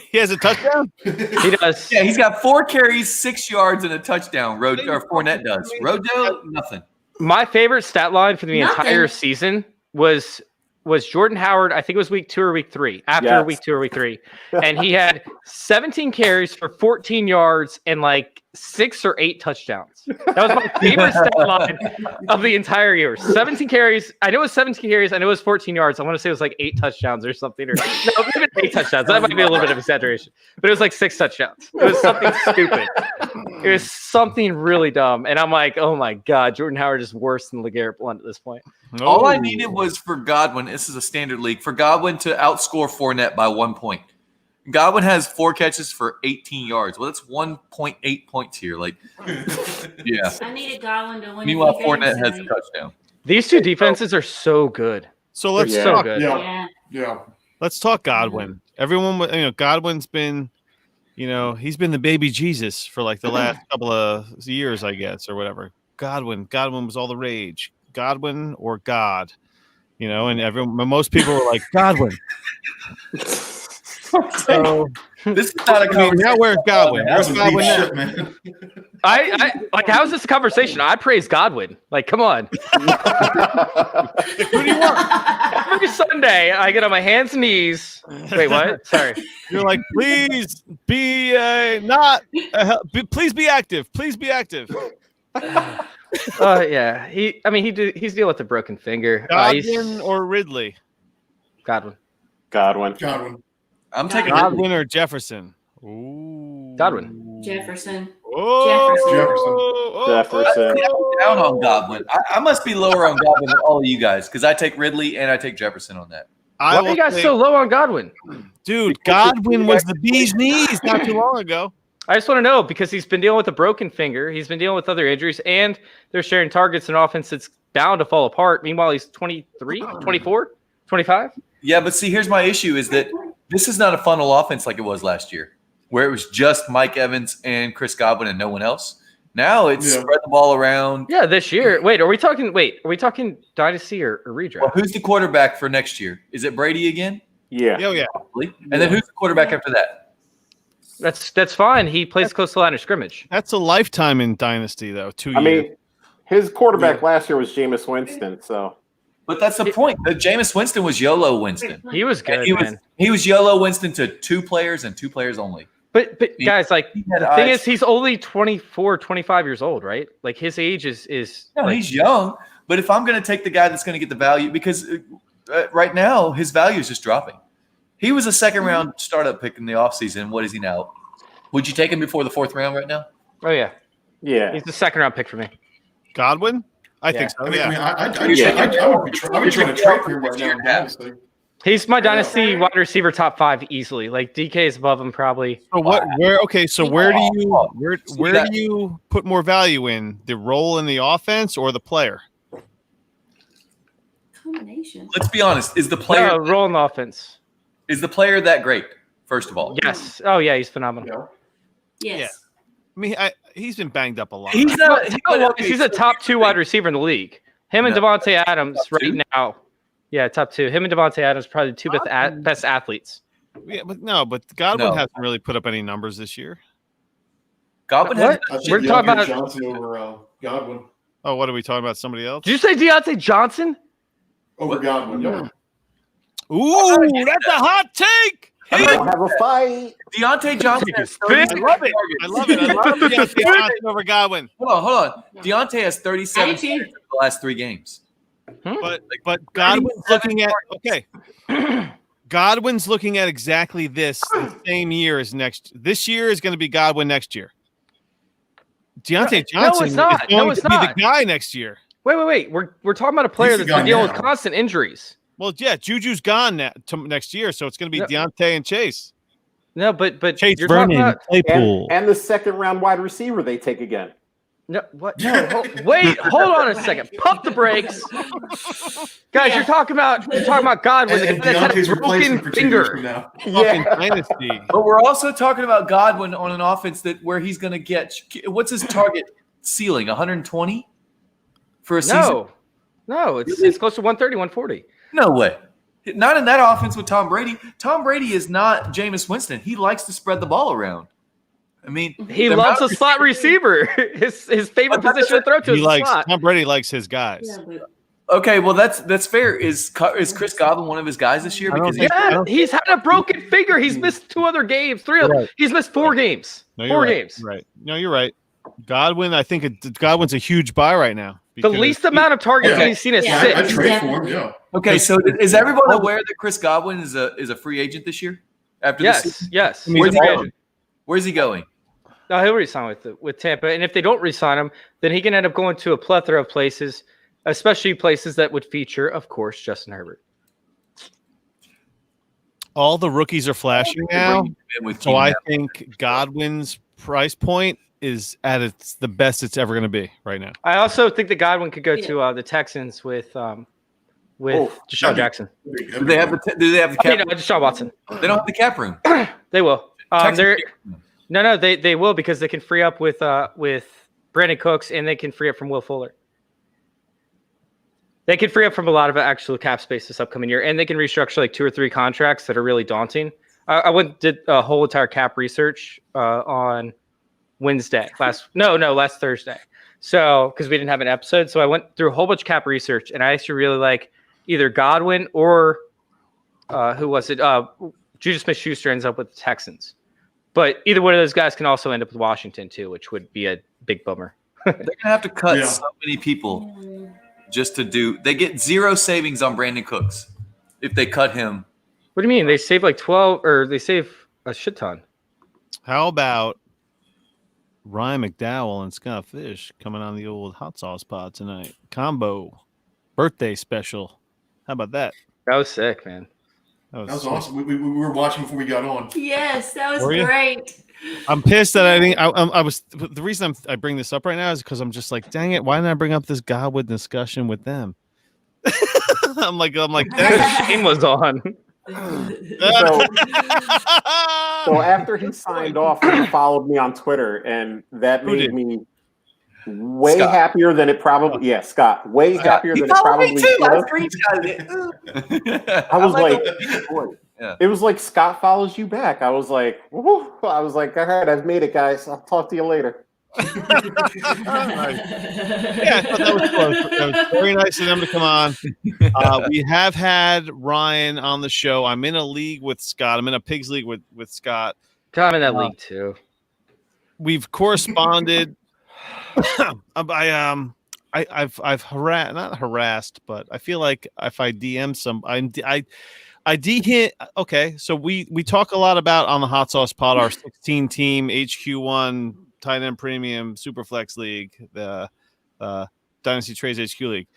He has a touchdown. He does. Yeah, he's got 4 carries, 6 yards, and a touchdown. Fournette does. Rojo, nothing. My favorite stat line for the Nothing. entire season was Jordan Howard. I think it was week 2 or week 3. After Yes. week 2 or week 3, and he had 17 carries for 14 yards and like 6 or 8 touchdowns. That was my favorite stat line of the entire year. 17 carries. I know it was 17 carries. I know it was 14 yards. I want to say it was like 8 touchdowns or something. Or no, maybe 8 touchdowns. That might be a little bit of exaggeration, but it was like 6 touchdowns. It was something stupid. It was something really dumb. And I'm like, oh my God, Jordan Howard is worse than LeGarrette Blount at this point. All I needed was for Godwin. This is a standard league for Godwin to outscore Fournette by 1 point. Godwin has 4 catches for 18 yards. Well, that's 1.8 points here. Like, yeah. I needed Godwin to win. Meanwhile, a few games Fournette has a tonight. touchdown. These two defenses are so good. So let's They're talk. so good. Yeah. Yeah. Let's talk Godwin. Everyone, Godwin's been, he's been the baby Jesus for like the last couple of years, I guess, or whatever. Godwin was all the rage. Godwin or God, and most people were like Godwin. So this is not a conversation. Now where's Godwin? That Where's was Godwin deep now? shit, man. I like, how's this a conversation? I praise Godwin. Like, come on. Who do you want? Every Sunday, I get on my hands and knees. Wait, what? Sorry. You're like, please be please be active. Please be active. Yeah. He's dealing with a broken finger. Godwin or Ridley? Godwin. Godwin. I'm taking Godwin or Jefferson? Ooh. Godwin. Jefferson. Oh, Jefferson. I'm down on Godwin. I must be lower on Godwin than all of you guys because I take Ridley and I take Jefferson on that. Why are you guys so low on Godwin? Dude, Godwin was the bee's knees not too long ago. I just want to know because he's been dealing with a broken finger. He's been dealing with other injuries, and they're sharing targets in offense that's bound to fall apart. Meanwhile, he's 23, 24, 25. Yeah, but see, here's my issue is that this is not a funnel offense like it was last year, where it was just Mike Evans and Chris Godwin and no one else. Now it's spread the ball around. Yeah, this year. Wait, are we talking dynasty or redraft? Well, who's the quarterback for next year? Is it Brady again? Yeah. Oh, yeah. Probably. And then who's the quarterback after that? That's fine. He plays close to the line of scrimmage. That's a lifetime in Dynasty, though. 2 years. I mean, his quarterback last year was Jameis Winston, so. But that's the point. Jameis Winston was YOLO Winston. He was good, man. He was YOLO Winston to 2 players and 2 players only. But guys, like the thing eyes. is, he's only 24, 25 years old, right? Like his age is. No, like, he's young. But if I'm going to take the guy that's going to get the value, because right now his value is just dropping. He was a second-round startup pick in the offseason. What is he now? Would you take him before the 4th round right now? Oh, yeah. Yeah. He's the second-round pick for me. Godwin? I think so. I mean, Yeah. I would be trying to trade for him right now. Honestly. He's my dynasty wide receiver top 5 easily. Like DK is above him probably. So where do you put more value in? The role in the offense or the player? Combination. Let's be honest. Is the player No, role in the offense. Is the player that great? First of all, Yes. Oh yeah, he's phenomenal. Yes. Yeah. I mean, he's been banged up a lot. He's not. He's a top 2 wide receiver in the league. Him and Devontae Adams right now. Yeah, top 2. Him and Devontae Adams probably the 2 best athletes. Yeah, but Godwin hasn't really put up any numbers this year. Godwin What? has. We're talking about Johnson over Godwin. Oh, what are we talking about? Somebody else? Did you say Deontay Johnson? Over Godwin. Yeah. Ooh, that's a hot take. I don't have a fight. Deontay Johnson has I 37 love it. I love it. I love Deontay Johnson over Godwin. Hold on. Deontay has 37 I do too. in the last 3 games. But Godwin's looking at Godwin's looking at exactly this the same year as this year is going to be Godwin next year. Deontay Johnson is going to be the guy next year. Wait. We're talking about a player that's been dealing with constant injuries. Well, yeah, Juju's gone next year, so it's going to be Deontay and Chase. No, but Chase you're Vernon, talking about Claypool, and the second round wide receiver they take again. No, what? No, hold on a second. Pump the brakes, guys. You're talking about Godwin. And That's had a Deontay's replacement broken for 2 years from finger. now. fucking dynasty. But we're also talking about Godwin on an offense where he's going to get what's his target ceiling? 120 for a season? No, it's close to 130, 140. No way. Not in that offense with Tom Brady. Tom Brady is not Jameis Winston. He likes to spread the ball around. I mean, He loves a slot receiver. His favorite position to throw to is slot. Tom Brady likes his guys. Yeah, Okay, well that's fair. Is Chris Godwin one of his guys this year? Because He's had a broken finger. He's missed 2 other games. 3 other. Right. He's missed 4 games. No, 4 right. games. Right. No, you're right. Godwin, I think Godwin's a huge buy right now. The least amount of targets that he's seen is 6. I trade for him. Yeah. Okay, so is everyone aware that Chris Godwin is a free agent this year? After this season? Yes. Where's he going? Where's he going? No, he'll resign with Tampa, and if they don't resign him, then he can end up going to a plethora of places, especially places that would feature, of course, Justin Herbert. All the rookies are flashing now, so I think Godwin's price point is at the best it's ever going to be right now. I also think that Godwin could go to the Texans with Deshaun Jackson. Do they have the cap? No, Deshaun Watson. They don't have the cap room. They will. They will because they can free up with Brandon Cooks and they can free up from Will Fuller. They can free up from a lot of actual cap space this upcoming year, and they can restructure like 2 or 3 contracts that are really daunting. I did a whole entire cap research on Wednesday last Thursday. So because we didn't have an episode, so I went through a whole bunch of cap research, and I actually really like either Godwin or who was it? Juju Smith-Schuster ends up with the Texans. But either one of those guys can also end up with Washington too, which would be a big bummer. They're gonna have to cut so many people just to do. They get 0 savings on Brandon Cooks if they cut him. What do you mean? They save like 12, or they save a shit ton. How about Ryan McDowell and Scott Fish coming on the old hot sauce pod tonight? Combo birthday special. How about that? That was sick, man. That was awesome. We were watching before we got on. Yes, that was Were you? great. I'm pissed that I didn't. I was the reason I bring this up right now is because I'm just like, dang it, why didn't I bring up this Godwin discussion with them? I'm like, dang. Shane was on. So after he signed off, he followed me on Twitter, and that made me way happier than it probably. Yeah, Scott, way happier than it probably should have. I was like, it was like Scott follows you back. I was like, woo. I was like, all right, I've made it, guys. I'll talk to you later. Yeah, I thought that was close. That was very nice of them to come on. We have had Ryan on the show. I'm in a league with Scott. I'm in a pigs league with Scott. I'm in that league too. We've corresponded. I've not harassed, but I feel like if I DM I hit. Okay, so we talk a lot about on the Hot Sauce Pod our 16 team HQ1 tight end premium Superflex league, the Dynasty Trades HQ league.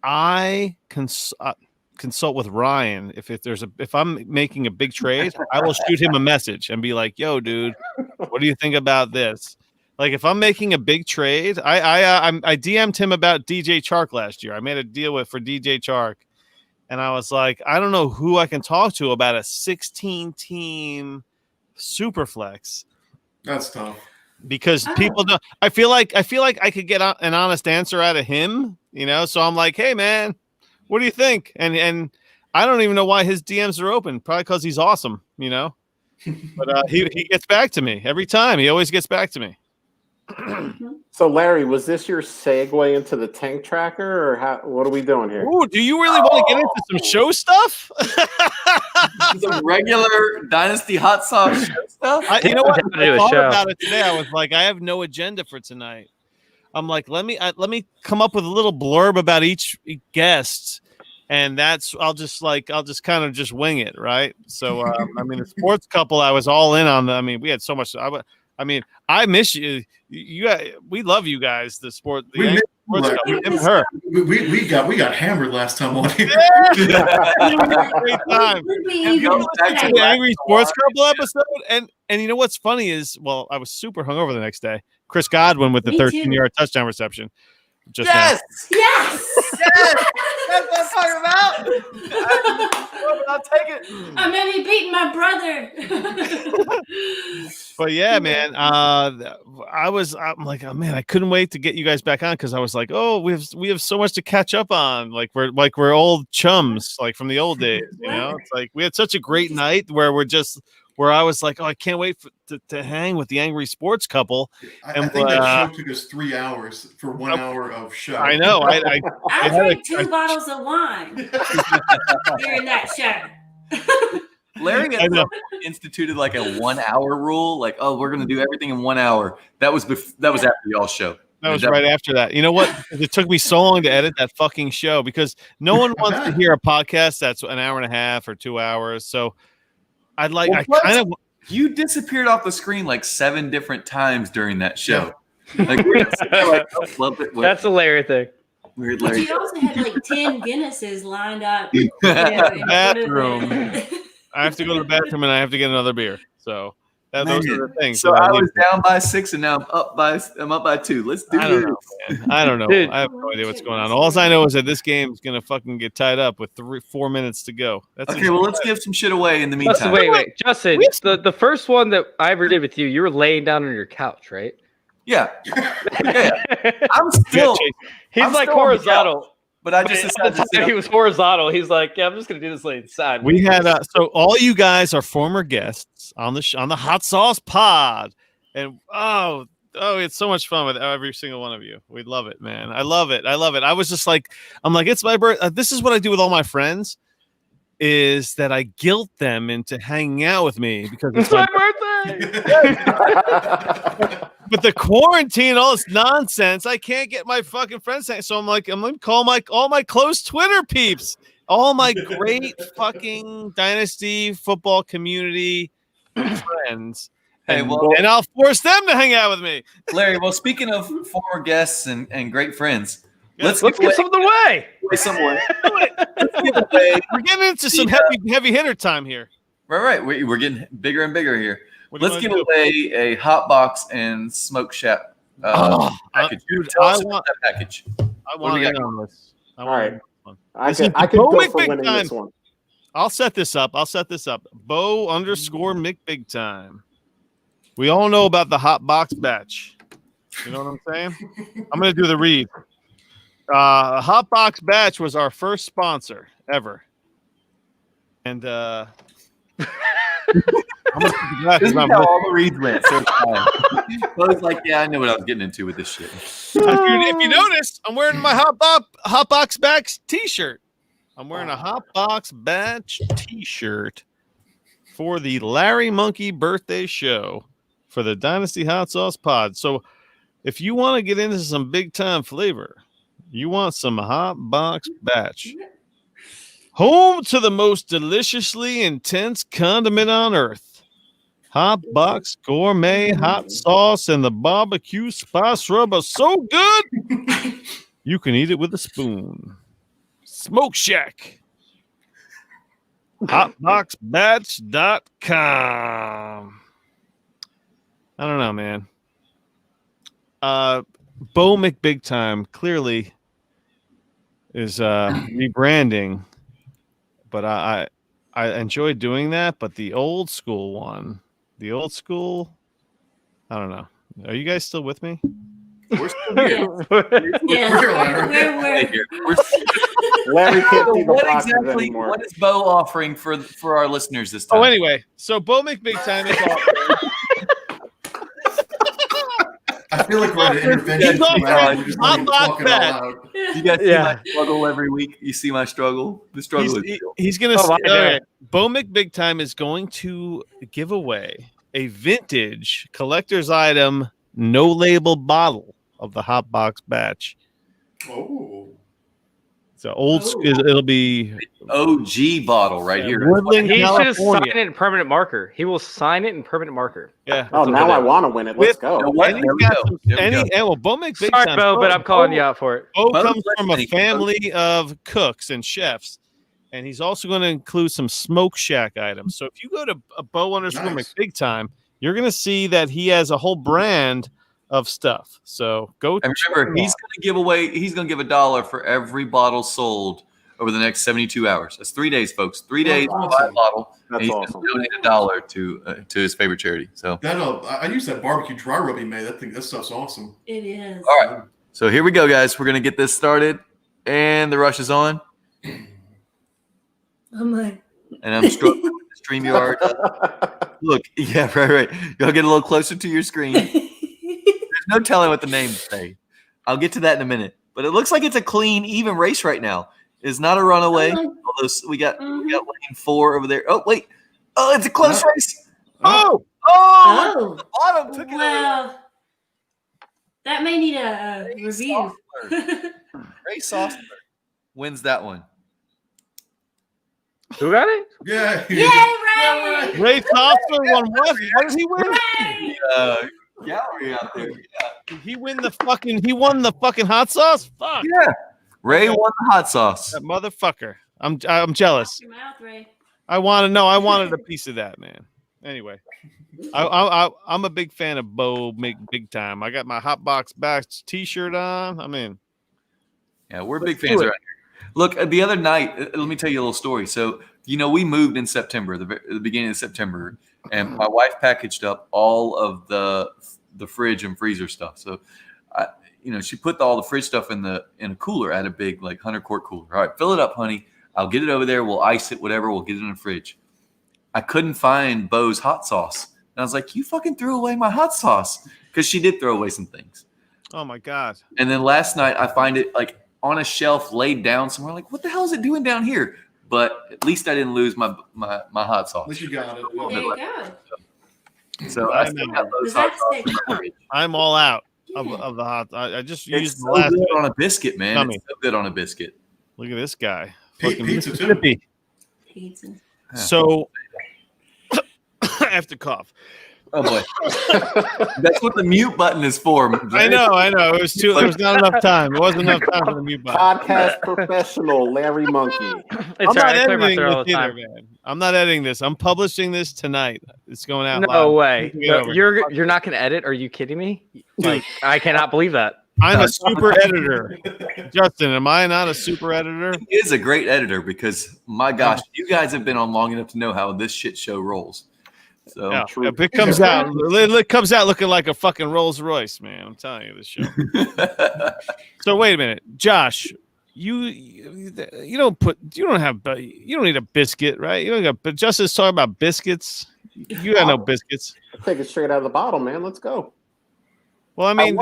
I consult with Ryan if I'm making a big trade, I will shoot him a message and be like, "Yo, dude, what do you think about this?" Like if I'm making a big trade, I DM'd him about DJ Chark last year. I made a deal for DJ Chark, and I was like, I don't know who I can talk to about a 16 team Superflex. That's tough. Because people don't. I feel like I could get an honest answer out of him, So I'm like, hey man, what do you think? And I don't even know why his DMs are open. Probably because he's awesome, But he gets back to me every time. He always gets back to me. So, Larry, was this your segue into the tank tracker, or what are we doing here? Ooh, do you really want to get into some show stuff? Some regular Dynasty hot sauce show stuff. You know what? Definitely I a thought show. about it today. I was like, I have no agenda for tonight. I'm like, let me come up with a little blurb about each guest, and I'll just kind of just wing it, right? So, I mean, the sports couple, I was all in on. I mean, we had so much. I miss you. We love you guys. The sports couple, him and her. We got hammered last time on here. Great time. The Angry Sports Couple episode, and you know what's funny is, well, I was super hungover the next day. Chris Godwin with the 13-yard touchdown reception. Just yes, now. yes, yes. That's what I'm talking about. I'll take it. I may be beating my brother. But yeah, man, I'm like, oh man, I couldn't wait to get you guys back on because I was like, oh, we have so much to catch up on. Like we're old chums, like from the old days. You know, it's like we had such a great night where I was like, oh, I can't wait to hang with the Angry Sports Couple. I think that show took us 3 hours for 1 hour of show. I know. I drank 2 bottles of wine during that show. Larry instituted like a 1 hour rule. Like, oh, we're going to do everything in 1 hour. That was after y'all show. That was right after that. You know what? It took me so long to edit that fucking show because no one wants to hear a podcast that's an hour and a half or 2 hours. So you disappeared off the screen like 7 different times during that show. Like, we're like, that's a Larry thing. Weird But Larry. you also had like 10 Guinnesses lined up. In the bathroom. I have to go to the bathroom and I have to get another beer. So those are the things. So I was down by 6 and now I'm up by 2. Let's do this. I don't know. Dude. I have no idea what's going on. All I know is that this game's gonna fucking get tied up with 4 minutes to go. Okay, well, let's give some shit away in the meantime. Wait, Justin. The first one that I ever did with you, you were laying down on your couch, right? Yeah. I'm still. He's like horizontal. But I just decided to sit he was horizontal. He's like, yeah, I'm just gonna do this laying side. We had so all you guys are former guests on the Hot Sauce Pod, and it's so much fun with every single one of you. We love it, man. I love it. I was just like, I'm like, it's my birthday. This is what I do with all my friends, is that I guilt them into hanging out with me because it's my birthday. But the quarantine, all this nonsense, I can't get my fucking friends. So I'm gonna call all my close Twitter peeps, all my great fucking Dynasty football community friends, and I'll force them to hang out with me. Larry, well, speaking of former guests and great friends, let's give something away. Somewhere. We're getting into some heavy hitter time here. Right. We're getting bigger and bigger here. Let's give away a hot box and smoke shack package. Tell us about that package. I want to on this. All right. I This is could the go Bo for McBig winning time. this one. I'll set this up. Bo_McBigTime. We all know about the hot box batch. You know what I'm saying? I'm going to do the read. Hot box batch was our first sponsor ever. And this is how all the reads went. So I was like, yeah, I know what I was getting into with this shit. If you notice, I'm wearing my Hot Box Batch t-shirt. I'm wearing a Hot Box Batch t-shirt for the LarryMonkey birthday show for the Dynasty Hot Sauce Pod. So if you want to get into some big time flavor, you want some Hot Box Batch. Home to the most deliciously intense condiment on earth. Hot Box Gourmet Hot Sauce and the barbecue spice rub are so good, you can eat it with a spoon. Smoke Shack. Hotboxbatch.com. I don't know, man. Bo McBigTime clearly is rebranding, but I enjoy doing that. But the old school one, I don't know. Are you guys still with me? We're still here. Larry can't see the what boxes exactly? anymore. What is Bo offering for our listeners this time? Oh, anyway, so Bo McBigTime is offering. feel like we're at an intervention. He's off program. the We're just not even hot talking box out loud. You guys see my struggle every week. You see my struggle. The struggle is real. He's gonna. Oh, Okay. Bo Big Time is going to give away a vintage collector's item, no label bottle of the Hot Box batch. Oh. So old. It'll be OG bottle right here. Woodland, He should have California. signed it in permanent marker. He will sign it in permanent marker. Yeah. Oh, now I want to win it. Let's go. Well, Bo Big Sorry, Time. Bo, but I'm calling you out for it. Bo comes from a family of cooks and chefs, and he's also going to include some Smoke Shack items. So if you go to Bo_Mc Big Time, you're going to see that he has a whole brand of stuff. So go. And remember, he's going to give away. He's going to give $1 for every bottle sold over the next 72 hours. That's 3 days, folks. 3 days to buy a bottle. That's and he's awesome. going to donate $1 to his favorite charity. So That I use that barbecue dry rub he made. That stuff's awesome. It is. all right. So here we go, guys. We're going to get this started, and the rush is on. I'm like, And I'm struggling with the StreamYard. Look, yeah, right. Y'all get a little closer to your screen. There's no telling what the names say. I'll get to that in a minute. But it looks like it's a clean, even race right now. It's not a runaway. Although we got lane 4 over there. Oh, wait. Oh, it's a close race. Oh, the bottom took it away. Well, that may need a review. Ray Sostler wins that one. Who got it? Yeah. Yay, Ray! Ray Sostler won what? What does he win? Gallery out there. Yeah. He won the fucking hot sauce. Fuck. Yeah. Ray won the hot sauce. That motherfucker. I'm jealous. Your mouth, Ray. I wanted a piece of that, man. Anyway, I'm a big fan of Bo Big Time. I got my Hot Box Batch T-shirt on. I'm in. Yeah, we're big fans around here. Look, the other night, let me tell you a little story. So, we moved in September, the beginning of September, and my wife packaged up all of the fridge and freezer stuff. So, she put all the fridge stuff in a cooler at a big 100-quart cooler. All right, fill it up, honey. I'll get it over there. We'll ice it, whatever. We'll get it in the fridge. I couldn't find Bo's hot sauce. And I was like, you fucking threw away my hot sauce. Because she did throw away some things. Oh, my God. And then last night, I find it on a shelf laid down somewhere. Like, what the hell is it doing down here? But at least I didn't lose my hot sauce. At least you got it. There you go. So I still got those hot sauce. I'm all out of the hot. I just It's used the so last good on a biscuit, man. Tummy. It's so good on a biscuit. Look at this guy. Pizza, Fucking too. Mississippi. Pizza. So I have to cough. Oh boy, that's what the mute button is for. I know. It was too. There was not enough time. It wasn't enough time for the mute button. Podcast professional LarryMonkey. I'm not editing this either, man. I'm not editing this. I'm publishing this tonight. It's going out. No live. way. Get over it. You're not going to edit? Are you kidding me? I cannot believe that. I'm a super editor. Justin, am I not a super editor? He is a great editor because my gosh, you guys have been on long enough to know how this shit show rolls. So Yeah, if it comes out, it comes out looking like a fucking Rolls Royce, man. I'm telling you this show. So wait a minute, Josh. You don't need a biscuit, right? You don't got. But Justin's talking about biscuits. You got no biscuits. Take it straight out of the bottle, man. Let's go. Well, I mean,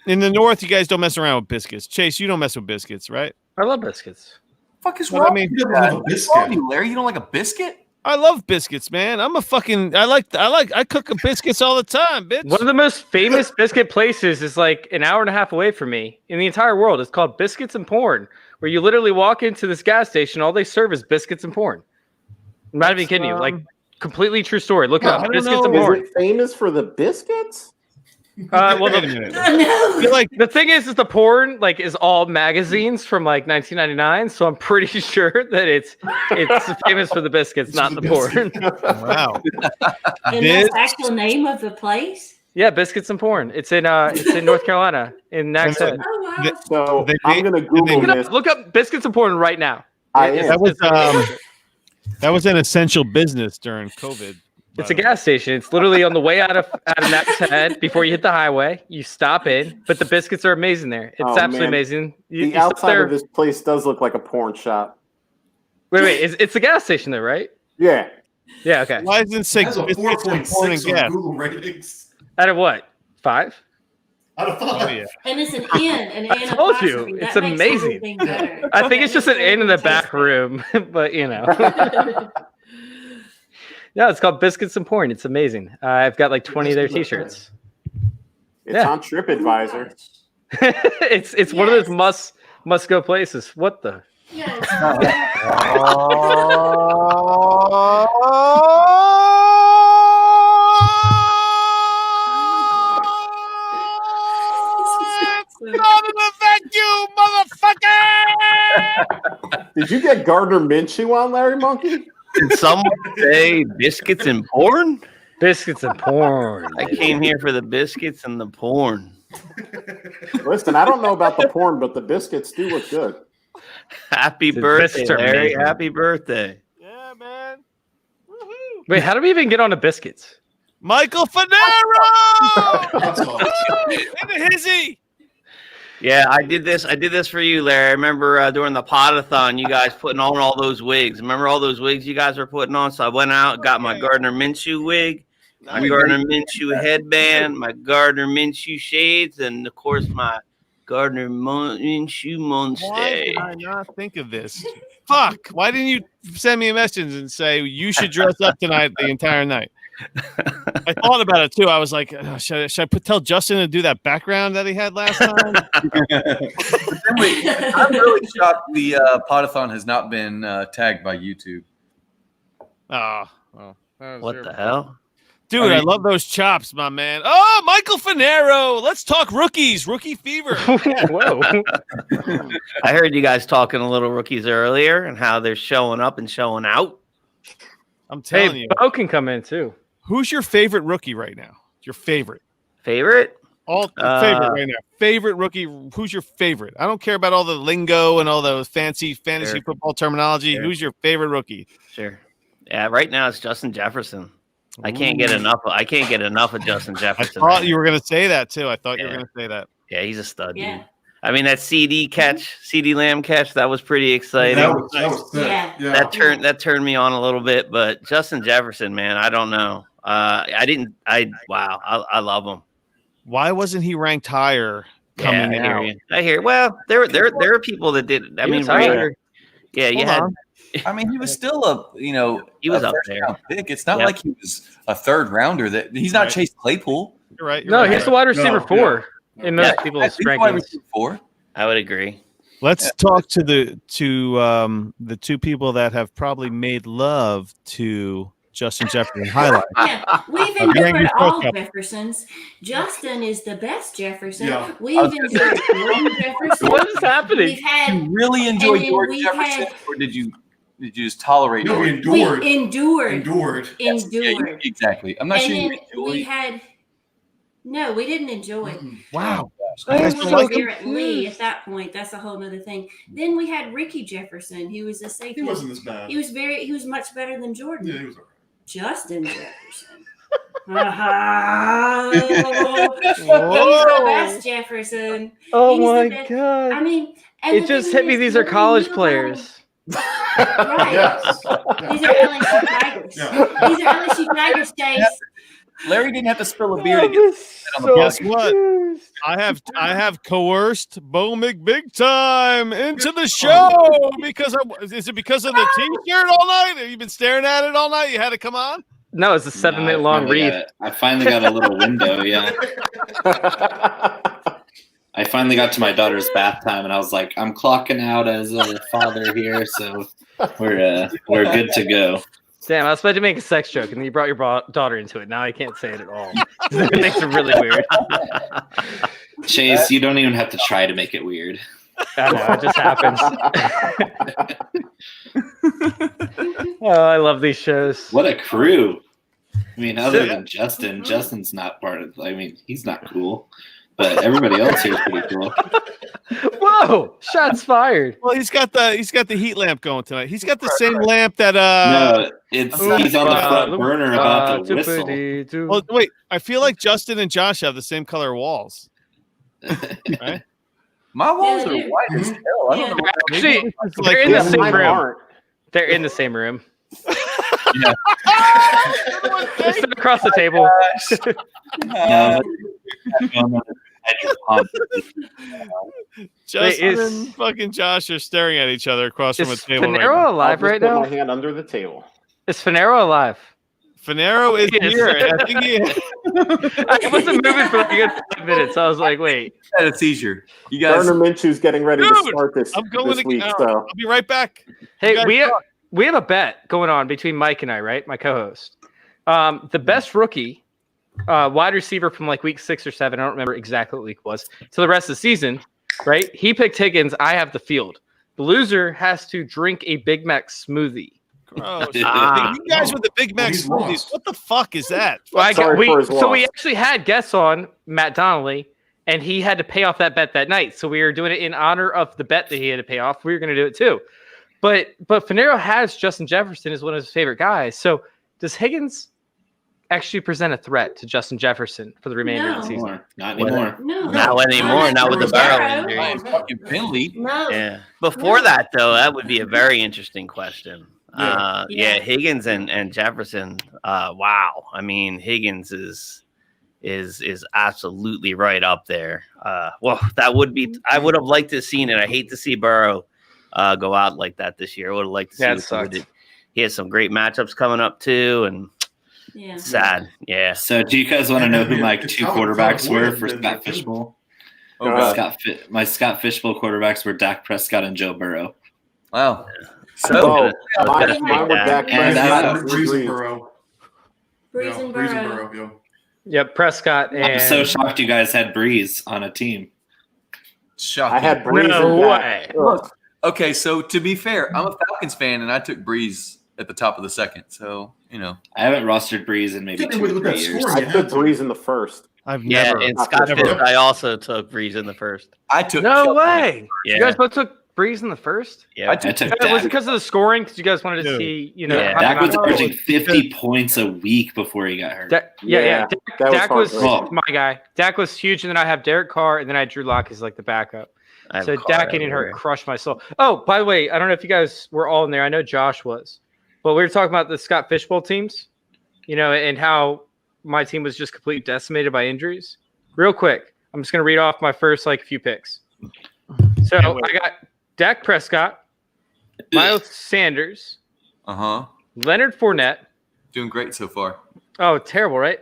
in the north, you guys don't mess around with biscuits. Chase, you don't mess with biscuits, right? I love biscuits. Fuck is Well, wrong? I mean, with that? What's wrong with you, Larry? You don't like a biscuit? I love biscuits, man. I cook biscuits all the time, bitch. One of the most famous biscuit places is like an hour and a half away from me in the entire world. It's called Biscuits and Porn, where you literally walk into this gas station. All they serve is biscuits and porn. I'm not even kidding you. Like, completely true story. Look it up. Biscuits and porn. Is it famous for the biscuits? Well, Wait a minute. the thing is the porn is all magazines from 1999. So I'm pretty sure that it's famous for the biscuits, not the porn. Wow. And that's the actual name of the place? Yeah, Biscuits and Porn. It's in North Carolina in Nags Head. Oh, wow. So I'm gonna Google this. Look up Biscuits and Porn right now. That was an essential business during COVID. It's a gas station. It's literally on the way out of Nags Head before you hit the highway. You stop in, but the biscuits are amazing there. It's absolutely man. amazing. The outside of this place does look like a porn shop. Wait. It's a gas station there, right? Yeah. Yeah. Okay. Why doesn't it say That's a biscuits and porn and 4.6 on gas? Google ratings. Out of what? 5? I'd have thought. Oh yeah. And it's an N, I told you, it's amazing. I think it's just an N in the back room, but you know. No, it's called Biscuits and Porn. It's amazing. I've got like 20 of their T-shirts. It's on TripAdvisor. It's one of those must go places. What the? Not in a vacuum, motherfucker! Did you get Gardner Minshew on, Larry Monkey? Did someone say biscuits and porn? Biscuits and porn. I came here for the biscuits and the porn. Listen, I don't know about the porn, but the biscuits do look good. Happy birthday, Larry. Happy birthday. Yeah, man. Wait, how do we even get on the biscuits? Michael Fanaro! In the hizzy! Yeah, I did this for you, Larry. I remember during the podathon, you guys putting on all those wigs. Remember all those wigs you guys were putting on? So I went out, got my Gardner Minshew wig, my Gardner Minshew headband, my Gardner Minshew shades, and of course my Gardner Minshew Monster. Why did I not think of this? Fuck! Why didn't you send me a message and say you should dress up tonight the entire night? I thought about it too. I was like, should I tell Justin to do that background that he had last time? I'm really shocked the podathon has not been tagged by YouTube. What the hell? Dude, I love those chops, my man. Oh, Michael Fanaro. Let's talk rookies. Rookie fever. Whoa. I heard you guys talking a little rookies earlier and how they're showing up and showing out. I'm telling you. Bo can come in too. Who's your favorite rookie right now? Your favorite? Favorite? Favorite right now. Favorite rookie. Who's your favorite? I don't care about all the lingo and all the fancy fantasy football terminology. Sure. Who's your favorite rookie? Sure. Yeah, right now it's Justin Jefferson. I can't get enough of Justin I Jefferson. thought you were going to say that too. I thought you were going to say that. Yeah, he's a stud, Yeah. dude. I mean, that CD Lamb catch, that was pretty exciting. That was sick. Yeah. That turned me on a little bit, but Justin Jefferson, man, I don't know. I love him. Why wasn't he ranked higher coming out? I hear. Well, there are people that did. I mean, yeah, you had. I mean, he was still he was up there. Pick. It's not like he was a third rounder. That he's not Chase Claypool. You're right. No, he's the wide receiver 4 in most people's rankings. I would agree. Let's talk to the two people that have probably made love to Justin Jefferson highlight. Yeah, we've endured all Jeffersons. Justin is the best Jefferson. Yeah. We've endured Jordan Jefferson. What is happening? We've had, you really enjoy and then George we've Jefferson, had- or did you just tolerate? No, it? we endured. We endured. Endured. Yes, Endured. exactly. I'm not And sure you then enjoy. we had. No, we didn't enjoy. Wow. Apparently, at that point, that's a whole other thing. Then we had Ricky Jefferson. He was a safety. He wasn't as bad. He was much better than Jordan. Yeah, he was all right. Justin Jefferson. He's the best Jefferson. Oh He's the my best. god. I mean, and It the just thing hit me. is, These are nobody college knew players. Right. Yes. These are LSU Tigers. Yeah. These are LSU Tigers, Chase. Larry didn't have to spill a beer to get on the Guess podcast. what? I have coerced Bo McBig time into the show because is it because of the T-shirt all night? Have you been staring at it all night? You had to come on. No, it's a 7-minute long read. I finally got a little window. Yeah. I finally got to my daughter's bath time, and I was like, I'm clocking out as a father here, so we're good to go. Damn, I was about to make a sex joke, and then you brought your daughter into it. Now I can't say it at all. It makes it really weird. Chase, you don't even have to try to make it weird. I know, it just happens. Oh, I love these shows. What a crew. I mean, other than Justin, Justin's not part of, I mean, he's not cool, but everybody else here is pretty cool. Whoa! Shots fired. Well, he's got the heat lamp going tonight. He's got the same lamp that No, he's on the front burner about to whistle. Well, wait, I feel like Justin and Josh have the same color walls. Right? My walls are white as hell. I don't know. Actually, they're in the same room. They're in the same room. Yeah. Just sit across the table. Justin and fucking Josh are staring at each other across from a table. Finero alive right now? My hand under the table. Is Finero alive? Finero is here. I think I wasn't moving for like a good 5 minutes. I was like, wait. Had a seizure. You guys. Gardner Minshew's getting ready to start this week. So I'll be right back. Hey, we have a bet going on between Mike and I, right? My co-host. The best rookie, wide receiver from like week 6 or 7. I don't remember exactly what week it was. To the rest of the season, right? He picked Higgins. I have the field. The loser has to drink a Big Mac smoothie. Gross. You guys with the Big Mac smoothies. What the fuck is that? Well, we actually had guests on, Matt Donnelly, and he had to pay off that bet that night. So we were doing it in honor of the bet that he had to pay off. We were going to do it too. But Finero has Justin Jefferson as one of his favorite guys. So does Higgins actually present a threat to Justin Jefferson for the remainder of the season? Not anymore. Not anymore. Not with the Burrow injury. Fucking Finley. No. Yeah. Before that, though, that would be a very interesting question. Higgins and Jefferson. Wow. I mean, Higgins is absolutely right up there. Well, that would be. I would have liked to have seen it. I hate to see Burrow go out like that this year. I would have liked to see. He has some great matchups coming up too, and sad. Yeah. So, do you guys want to know who my 2 quarterbacks were for Scott Fishbowl? My Scott Fishbowl quarterbacks were Dak Prescott and Joe Burrow. Wow. mine were Dak Prescott. Breeze and Burrow. Breeze and Burrow. Yep, Prescott. And I'm so shocked you guys had Breeze on a team. Shocking. I had Breeze. No way. Look, okay, so to be fair, I'm a Falcons fan, and I took Breeze at the top of the second. So, I haven't rostered Breeze in maybe 2 or 3 years. I took Breeze in the first. I've never. And Scott Fish, I also took Breeze in the first. I took. No way. Yeah. You guys both took Breeze in the first? Yeah. I took Was it Dak. because of the scoring? Because you guys wanted to see, Dak was averaging 50 points a week before he got hurt. Dak was hard. my guy. Dak was huge, and then I have Derek Carr, and then I had Drew Lock as like the backup. So Dak getting hurt crushed my soul. Oh, by the way, I don't know if you guys were all in there. I know Josh was, but we were talking about the Scott Fishbowl teams, and how my team was just completely decimated by injuries. Real quick, I'm just gonna read off my first few picks. So I got Dak Prescott, Miles Sanders, Leonard Fournette. Doing great so far. Oh, terrible, right?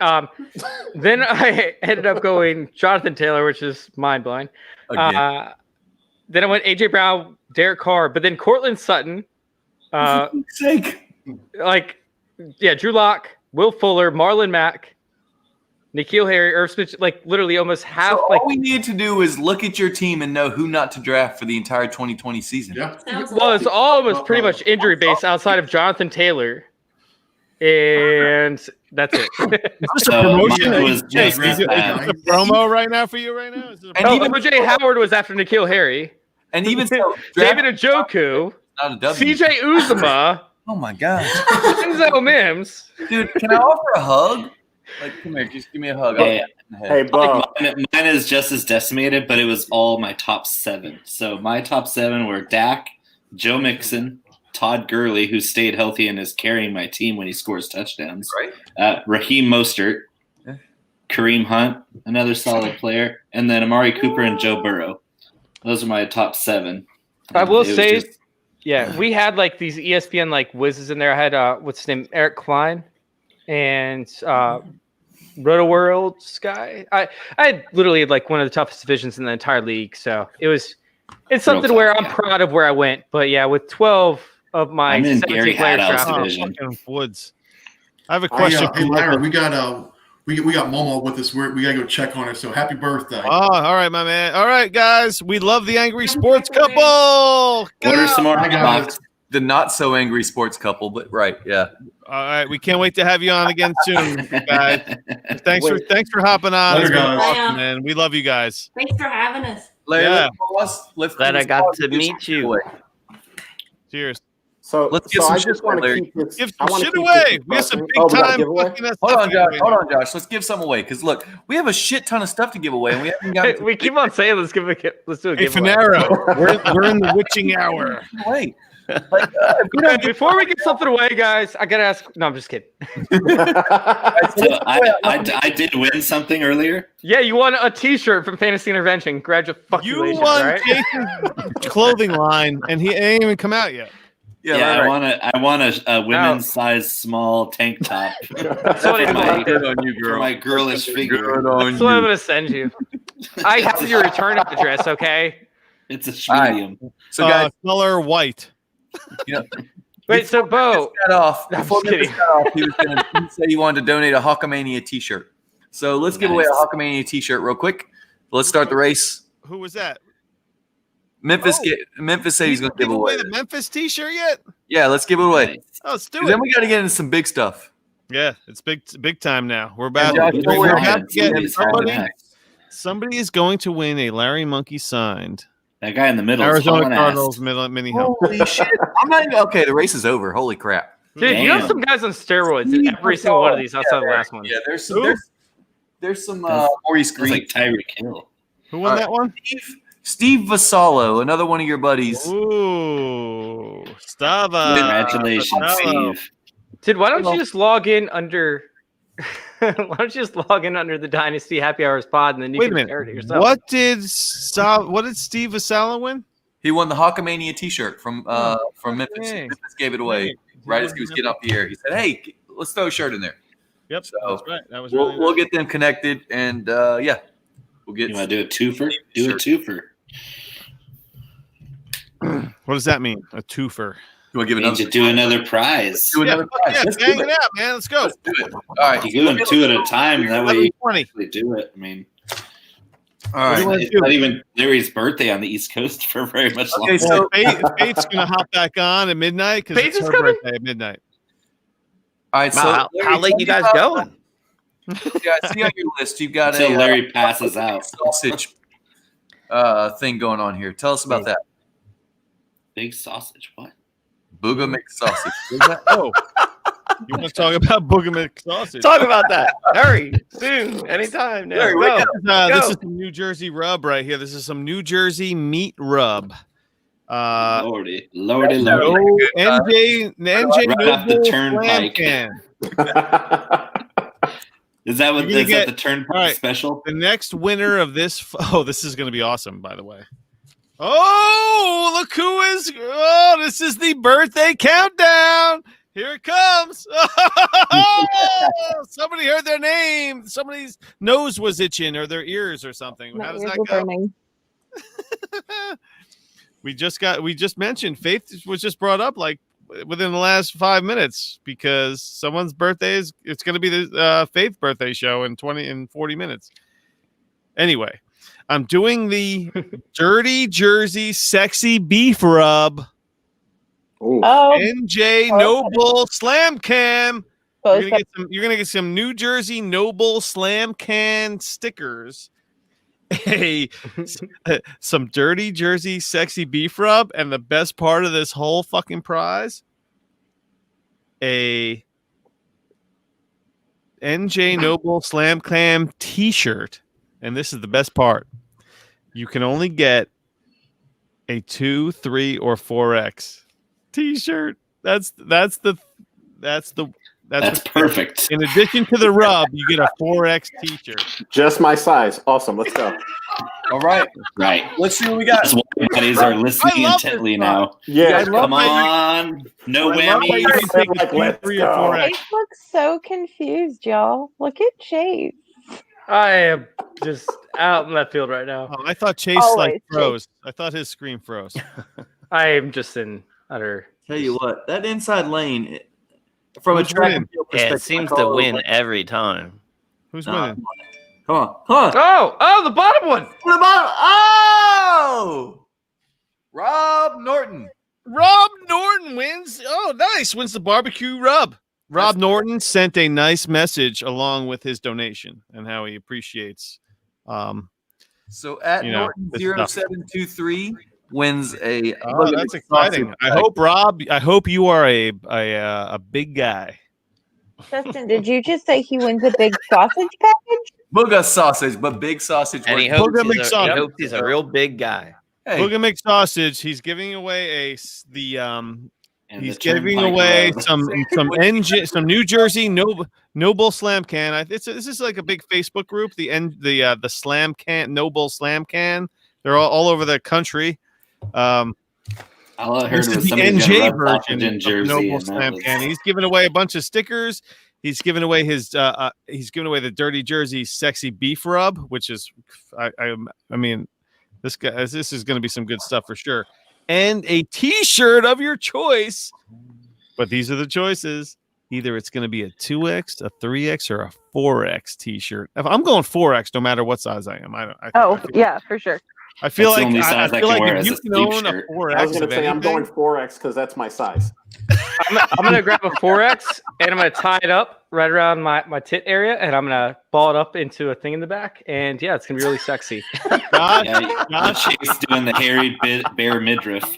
Then I ended up going Jonathan Taylor, which is mind-blowing. Then I went A.J. Brown, Derek Carr, but then Cortland Sutton. For fuck's sake. Drew Lock, Will Fuller, Marlon Mack, N'Keal Harry, Irv Smith, literally almost half. So all we need to do is look at your team and know who not to draft for the entire 2020 season. Yeah. Well, it's almost pretty much injury based outside of Jonathan Taylor, and that's it. Is this a promotion? Is this a promo right now for you right now? OJ Howard was after N'Keal Harry, and even so, David Njoku, not a W. CJ Uzomah. Oh my god, Denzel Mims. Dude, can I offer a hug? Come here, just give me a hug. Hey, Bo. Mine is just as decimated, but it was all my top 7. So my top 7 were Dak, Joe Mixon, Todd Gurley, who stayed healthy and is carrying my team when he scores touchdowns. Right. Raheem Mostert, Kareem Hunt, another solid player, and then Amari Cooper and Joe Burrow. Those are my top 7. I will say, we had these ESPN whizzes in there. I had what's his name, Eric Klein, and Roto World's guy. I had literally one of the toughest divisions in the entire league. So it's something where I'm proud of where I went. But yeah, with 12 of my 17 players drafted. Woods. I have a question. Hey, Larry, we got Momo with us. We gotta go check on her. So happy birthday! Oh, all right, my man. All right, guys, we love the angry sports couple. Order some more guys. The not so angry sports couple, but yeah. All right, we can't wait to have you on again soon, guys. Thanks for hopping on. It's been awesome, man. We love you guys. Thanks for having us. Glad I got to meet you. Cheers. So let's get some shit away. Give some shit away. We have some big time. Hold on, Josh. Let's give some away because look, we have a shit ton of stuff to give away, and we haven't got. We keep on saying let's do a giveaway. Finero, we're in the witching hour. Wait. Okay, before we get something away, guys, I gotta ask. No, I'm just kidding. So I did win something earlier. Yeah, you won a T-shirt from Fantasy Intervention. Congratulations! You won right? Jason's clothing line, and he ain't even come out yet. Yeah, I want a women's size small tank top. That's what for my, Good on you, girl. for my girlish figure. Good on That's what I'm you. gonna send you. I have your return address. Okay. It's a medium. So guys, color white. Yeah. Wait, so Bo, got off. I'm Before just Memphis kidding. got off, he said he wanted to donate a Hawkamania T-shirt. So let's give away a Hawkamania T-shirt real quick. Let's start the race. Who was that? Memphis said he's going to give away. The Memphis T-shirt yet? Yeah, let's give it away. Oh, let's do it. Then we got to get into some big stuff. Yeah, it's big time now. We're about, Josh, we're about to get somebody. somebody is going to win a LarryMonkey signed That guy in the middle. Arizona Cardinals mini helmet. Holy shit! I'm not even okay. The race is over. Holy crap! Dude, you have some guys on steroids in every single one of these outside the last one. Yeah, there's some Maurice Green. Like Tyreek Hill. Who won that one? Steve Vasallo, another one of your buddies. Ooh, Stava. Congratulations, Vasallo. Steve. Dude, why don't you just log in under? Why don't you just log in under the Dynasty Happy Hours pod and then you Wait a can minute. share it yourself? What did Steve Vasallo win? He won the Hawkamania T-shirt from Memphis. Dang. Memphis gave it away right as he was getting off the air. He said, "Hey, let's throw a shirt in there." Yep, So that's right. That was we'll get them connected, and we'll get. You want to do a twofer? Do a twofer. What does that mean? A twofer. You want to give Means you do another prize. Do another prize. Yeah, Let's bang do it out, man. Let's go. Let's do it. All right, You do them two at a time. That way you 11:20. actually do it. I mean, all right. it's not even Larry's birthday on the East Coast for very much longer. Okay, so Faith's gonna hop back on at midnight because Faith it's is her coming? birthday at midnight. all right. So Wow, Larry, how late tell you me guys about- going? Yeah, see on your list, you've got Until a Larry passes out. sausage thing going on here. Tell us about that. Big sausage. What? Booga McSausage. Oh, you want to talk about Booger McSausage? Talk about that. Hurry, soon, anytime now. Larry, Go. wake up. This is some New Jersey rub right here. This is some New Jersey meat rub. Lordy. No, Lordy. NJ Right off the Noble turnpike. Slam Can. Is that what? You're gonna Is that get- the turnpike all right. special? The next winner of this. Oh, this is going to be awesome, by the way. Oh, look who is. Oh, this is the birthday countdown. Here it comes. Oh, somebody heard their name. Somebody's nose was itching or their ears or something. How does that go? We just mentioned Faith was just brought up like within the last 5 minutes because someone's birthday it's going to be the Faith birthday show in 40 minutes. Anyway, I'm doing the Dirty Jersey Sexy Beef Rub. Oh, NJ Noble Slam Cam. Both You're gonna get some New Jersey Noble Slam Can stickers. Some Dirty Jersey Sexy Beef Rub, and the best part of this whole fucking prize, a NJ Noble Slam Cam T-shirt. And this is the best part. You can only get a 2, 3, or 4X T-shirt. That's perfect. In addition to the rub, you get a 4X T-shirt. Just my size. Awesome. Let's go. All right. Right. Let's see what we got. That's why my buddies are listening love intently this now. Yeah. Come on. No I love how you whammies. can take a Like, 2, let's 3, or go. 4X. Chase looks so confused, y'all. Look at Chase. I am just out in left field right now. Oh, I thought Chase Always, froze. I thought his screen froze. I am just in utter. Tell you what, that inside lane, from a Who's track winning? and field Yeah, it perspective, seems I to call it win like- every time. Who's Nah, winning? Come on, come on. Oh, the bottom one. To the bottom. Oh, Rob Norton. Rob Norton wins. Oh, nice. Wins the barbecue rub. Rob Norton sent a nice message along with his donation and how he appreciates. So at You know, Norton this stuff. 0723 wins a. Oh, that's exciting. I hope Rob. I hope you are a big guy. Justin, did you just say he wins a big sausage package? Booga sausage, but big sausage. And he works. hopes, he's a real big guy. Hey. Booger McSausage. He's giving away And he's the giving Turnpike away Road. some New Jersey Noble Slam Can. This is like a big Facebook group. The Slam Can Noble Slam Can. They're all over the country. All I heard This is was the somebody's NJ gonna rub sausage version in of Jersey, Noble and that Slam was- Can. He's giving away a bunch of stickers. He's giving away he's giving away the Dirty Jersey Sexy Beef Rub, which is I mean this is going to be some good stuff for sure. And a T-shirt of your choice. But these are the choices. Either it's going to be a 2X, a 3X, or a 4X T-shirt. If I'm going 4X, no matter what size I am. Yeah, for sure. I feel That's the like only size I can wear if as you a can sleep own a shirt. 4X, I was going of to say I'm going anything, 4X because that's my size. I'm gonna grab a 4X and I'm gonna tie it up right around my tit area, and I'm gonna ball it up into a thing in the back, and yeah, it's gonna be really sexy. Yeah, Chase doing the hairy bear midriff.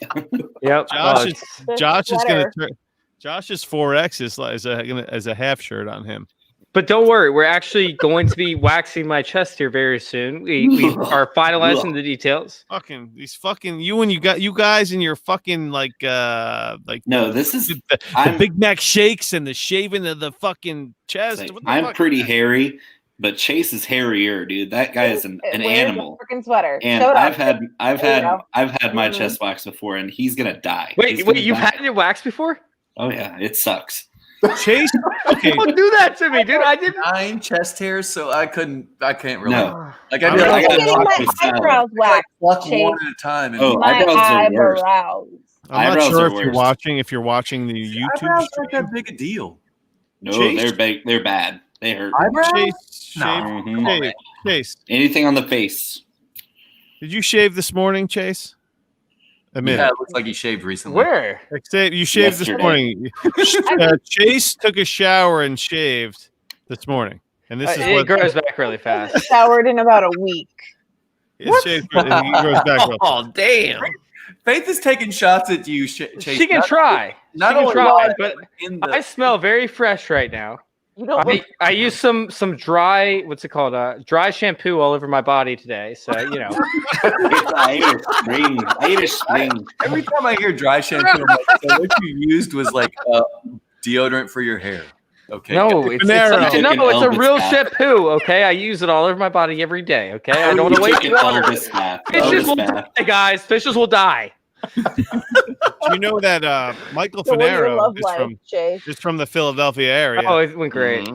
Yep. Josh's 4X is a half shirt on him. But don't worry, we're actually going to be waxing my chest here very soon. We are finalizing the details. You guys and your fucking No, this is the Big Mac shakes and the shaving of the fucking chest. What the I'm fuck? pretty hairy, but Chase is hairier, dude. That guy is an Wears animal. a freaking sweater. And Show it I've off. had There you go. my Mhm. chest waxed before, and he's gonna die. Wait, He's gonna you've die. had it waxed before? Oh yeah, it sucks. Chase, okay. Don't do that to me, dude. I didn't. 9 chest hairs, so I can't relate. No. Like I'm I not got getting my eyebrows waxed. pluck Chase. one at a time. And Oh, My eyebrows are worse. eyebrows. I'm not Eyebrows sure are if you're worse. watching the YouTube eyebrows stream. aren't that big a deal. No, Chase? they're big. They're bad. They hurt. Eyebrows? Chase, Mhm. Chase, Anything on the face. did you shave this morning, Chase? Admit Yeah, it. it looks like he shaved recently. Where? You shaved this Yesterday. morning. Chase took a shower and shaved this morning, and this is It what grows back really fast. Showered in about a week. it grows back. Real Oh, damn. Faith is taking shots at you, Chase. She can try. Not She can only try, that, but in the I smell very fresh right now. You don't look I use some dry, what's it called? Dry shampoo all over my body today. So you know. I ate a spring. Every time I hear dry shampoo, I'm like, so what you used was like deodorant for your hair. Okay. No, it's a real shampoo. Okay, I use it all over my body every day. Okay, I don't want to waste water. Fishes will die, guys. Fishes will die. You know that Michael So what your Finero love life, Chase? is from the Philadelphia area. Oh, it went great.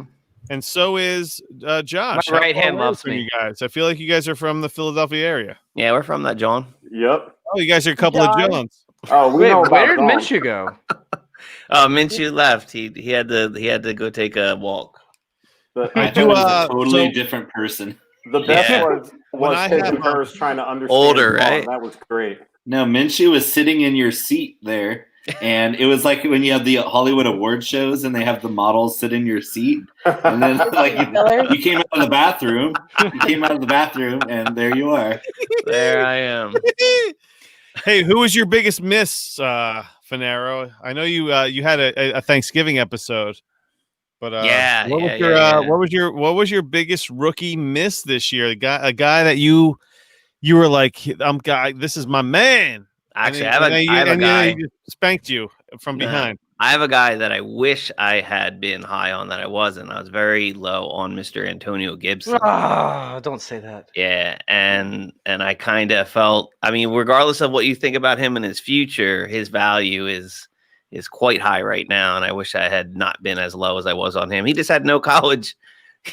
And so is Josh. My right How hand far away loves from me. You guys. I feel like you guys are from the Philadelphia area. Yeah, we're from that, John. Yep. Oh, you guys are a couple of Johns. Oh, we Wait, know about where did Dawn. Minshew go? Oh, Minshew left. He had to go take a walk. But I do, thought he was a totally so- different person. the best Yeah. was When I his have, and hers trying to understand. Older, Dawn. right? That was great. No, Minshew was sitting in your seat there, and it was like when you have the Hollywood award shows and they have the models sit in your seat, and then like you came out of the bathroom, and there you are. There I am. Hey, who was your biggest miss, Finero? I know you had a Thanksgiving episode, but what was your biggest rookie miss this year? A guy that you were like, this is my man. Actually, and I have a guy. he just spanked you from behind. I have a guy that I wish I had been high on that I wasn't. I was very low on Mr. Antonio Gibson. Oh, don't say that. Yeah, and I kind of felt, I mean, regardless of what you think about him and his future, his value is quite high right now, and I wish I had not been as low as I was on him. He just had no college.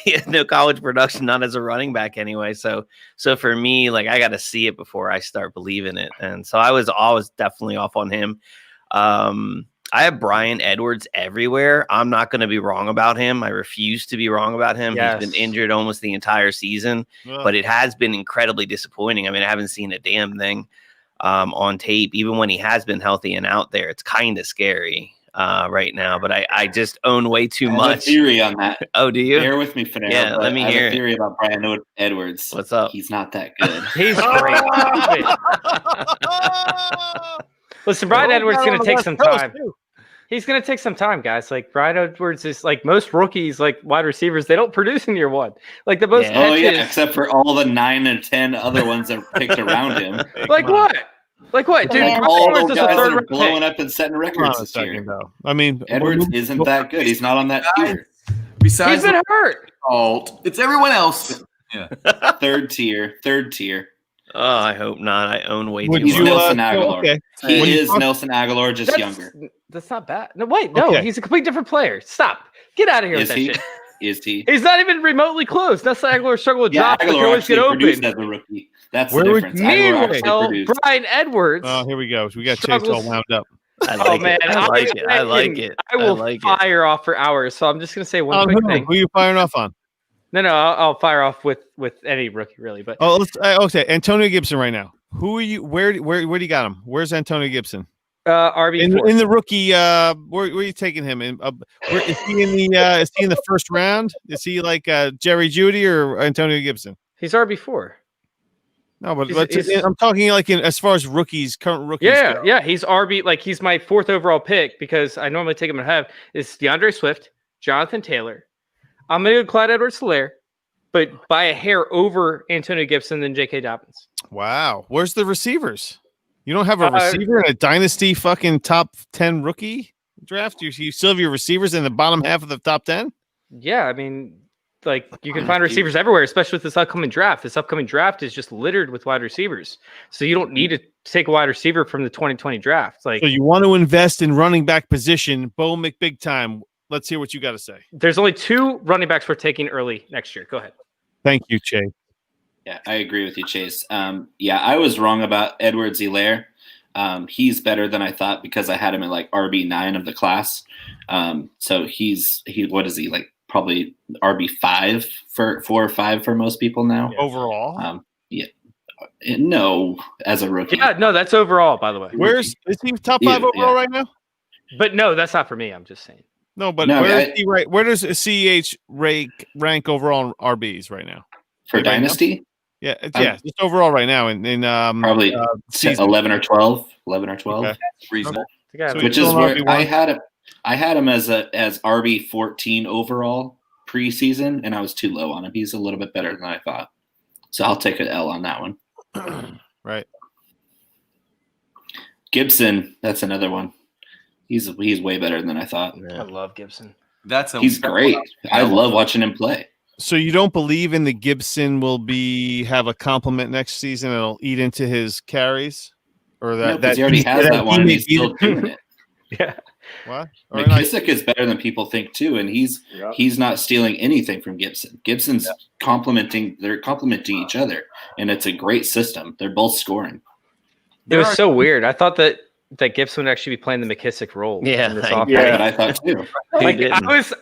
He had no college production, not as a running back anyway. So for me, like, I got to see it before I start believing it, and so I was always definitely off on him. I have Brian Edwards everywhere. I'm not going to be wrong about him. I refuse to be wrong about him. Yes. He's been injured almost the entire season, but it has been incredibly disappointing. I mean, I haven't seen a damn thing on tape. Even when he has been healthy and out there, it's kind of scary right now. But I just own way too I have much. a theory on that. Oh, do you? Bear with me, Finero. Yeah, but let me I have hear a it. theory about Brian Edwards. What's up? He's not that good. He's great. Listen, Brian Edwards is going to take some time. He's going to take some time, guys. Like, Brian Edwards is like most rookies, like wide receivers, they don't produce in year one. Like the most Oh catches. yeah, except for all the 9 and 10 other ones that are picked around him. Like what? Like what, dude? Man, All Edwards those is a guys third that are round blowing pick. up and setting Hold on records a this second, year. though. I mean, Edwards isn't that good. He's not on that tier. Besides He's been hurt. It's everyone else. Yeah. Third tier. Oh, I hope not. I own way Would too He's you, much. Nelson Aguilar. okay. He When you is talk- Nelson Aguilar, just younger. That's not bad. No, wait, no, Okay. he's a complete different player. Stop. Get out of here Is with that he? shit. Is he? He's not even remotely close. Nelson Aguilar struggled with Yeah, drops, but he Aguilar always get actually produced open. as a rookie. That's Where the would- difference. Aguilar actually Meanwhile, produced. Brian Edwards. Oh, here we go. We got Chase struggles- all wound up. I like man, it. I like it. I like it. I will like it. fire off for hours. So I'm just gonna say one quick thing. Who are you firing off on? No, I'll fire off with any rookie really. But Oh, let's okay. Antonio Gibson right now. Who are you? Where do you got him? Where's Antonio Gibson? RB4. In the rookie. Where are you taking him? Is he in the? Is he in the first round? Is he like Jerry Jeudy or Antonio Gibson? He's RB4. No, but He's- I'm talking like as far as rookies, current rookies. Yeah, go. yeah, he's RB. Like he's my 4th overall pick because I normally take him and have is DeAndre Swift, Jonathan Taylor. I'm gonna go Clyde Edwards-Helaire, but by a hair over Antonio Gibson than J.K. Dobbins. Wow. Where's the receivers? You don't have a receiver in a dynasty fucking top 10 rookie draft? You still have your receivers in the bottom half of the top 10? Yeah, I mean, like you can find receivers everywhere, especially with this upcoming draft. This upcoming draft is just littered with wide receivers, so you don't need to take a wide receiver from the 2020 draft. Like, So you want to invest in running back position, Bo McBig time. Let's hear what you got to say. there's only 2 running backs we're taking early next year. Go ahead. Thank you, Chase. Yeah, I agree with you, Chase. Yeah, I was wrong about Edwards-Helaire. He's better than I thought because I had him at like RB9 of the class. So what is he like? Probably RB5 for 4 or 5 for most people now. Overall? Yeah. No, as a rookie. Yeah, no, that's overall, by the way. Is he top 5 overall right now? But no, that's not for me. I'm just saying. No, but No, where I- is he right? Where does CEH rank overall in RBs right now? For Right now? Dynasty? Yeah, just overall right now. Probably season. 11 or 12. 11 or 12. Okay. Reasonable. So Which he's is still where an RB1? I had him as RB 14 overall preseason, and I was too low on him. He's a little bit better than I thought, so I'll take an L on that one. Right. Gibson, that's another one. He's way better than I thought. I love Gibson. He's great. I love watching him play. So you don't believe in the Gibson will have a compliment next season and it'll eat into his carries, or No, 'cause he already has that one, and he's still doing it. Yeah. What? McKissick is better than people think too, and he's not stealing anything from Gibson. Gibson's complementing. They're complementing each other, and it's a great system. They're both scoring. It was so weird. I thought that Gibson would actually be playing the McKissick role. Yeah, in this I- offense. Yeah, but I thought too. Like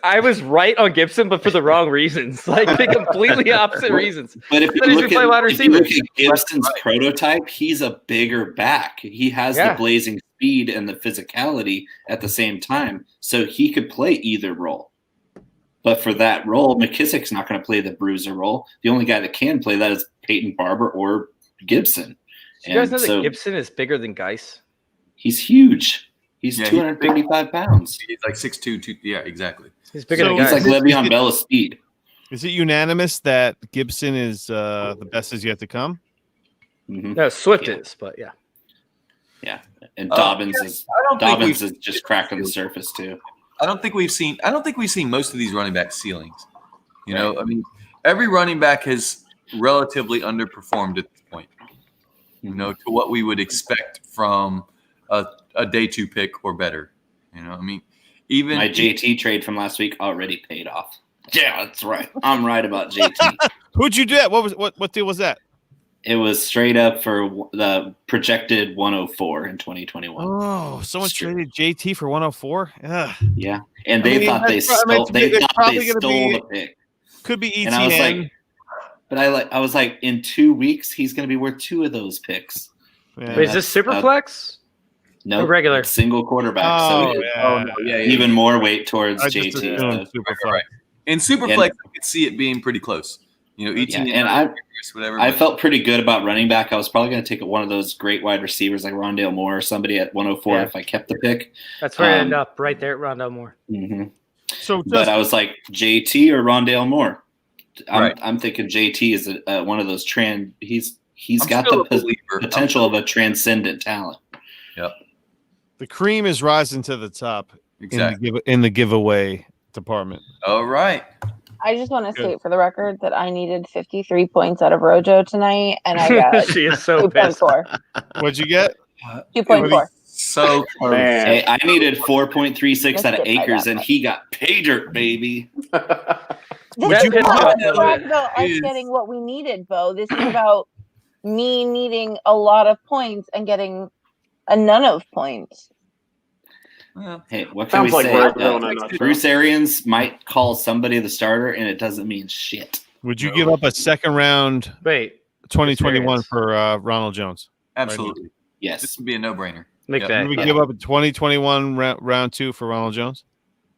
I was right on Gibson, but for the wrong reasons. Like the completely opposite reasons. But if I thought he you should play wide look at receiver. Gibson's prototype, he's a bigger back. He has Yeah. the blazing speed and the physicality at the same time, so he could play either role. But for that role, McKissick's not going to play the bruiser role. The only guy that can play that is Peyton Barber or Gibson. Do you guys know And so that Gibson is bigger than Geis? he's huge. He's Yeah, 235 pounds. He's like 6'2", yeah, exactly. He's bigger than He's Geis. like Le'Veon Bella's speed. Is it unanimous that Gibson is the best is yet to come? Mm-hmm. No, Swift is, but yeah. Yeah, and Dobbins is just cracking the surface too. I don't think we've seen most of these running back ceilings. You know, I mean, every running back has relatively underperformed at this point. You know, to what we would expect from a day 2 pick or better. You know, I mean, even My JT trade from last week already paid off. Yeah, that's right. I'm right about JT. Who'd you do that? What deal was that? It was straight up for the projected 104 in 2021. Oh, someone traded JT for 104. Ugh. Yeah, and they thought they stole. They stole the pick. Could be ETN. And I was like, I was like, in 2 weeks he's going to be worth 2 of those picks. Yeah. Wait, is this super flex? No, Or regular? single quarterback. Oh, so yeah. even more weight towards I just JT. assumed So- Superflex. in Superflex, I could see it being pretty close. You know, Yeah, ETN, and whatever. I but- felt pretty good about running back. I was probably going to take one of those great wide receivers like Rondale Moore or somebody at 104 Yeah. if I kept the pick. That's where I end up, right there at Rondell Moore. Mm-hmm. So, But I was like JT or Rondale Moore. Right. I'm thinking JT is one of those trend. He's He's got the potential of a transcendent talent. Yep. The cream is rising to the top Exactly. in the giveaway department. All right. I just want to state for the record that I needed 53 points out of Rojo tonight, and I got She is so pissed. 2.4. What'd you get? 2.4. So close. Hey, I needed 4.36 out of Missed it by Acres, that and he got pay dirt, baby. This is not about us getting what we needed, Bo. This is about me needing a lot of points and getting a none of points. Hey, what can we Sounds like say? Virgo in a nutshell. Bruce Arians might call somebody the starter, and it doesn't mean shit. Would you give up a second round? Wait, 2021 for Ronald Jones? Absolutely. Yes. This would be a no-brainer. Make that. Would we give up a 2021 round 2 for Ronald Jones?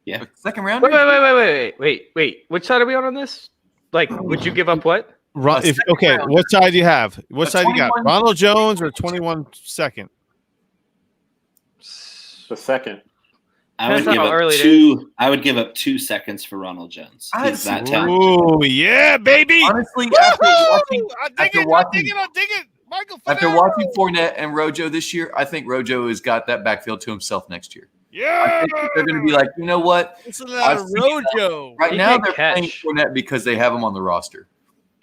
Yeah. Second round? Wait. Which side are we on this? Like, would you give up what? What side do you have? What side you got? Ronald Jones or 21 second? The second. I would Depends give how up early it two. I would give up 2 seconds for Ronald Jones. He's that talented. Oh yeah, baby! Honestly, after watching Fournette and Rojo this year, I think Rojo has got that backfield to himself next year. Yeah, I think they're going to be like, you know what? Listen to that Rojo. Right He now, can't they're playing catch. Fournette because they have him on the roster.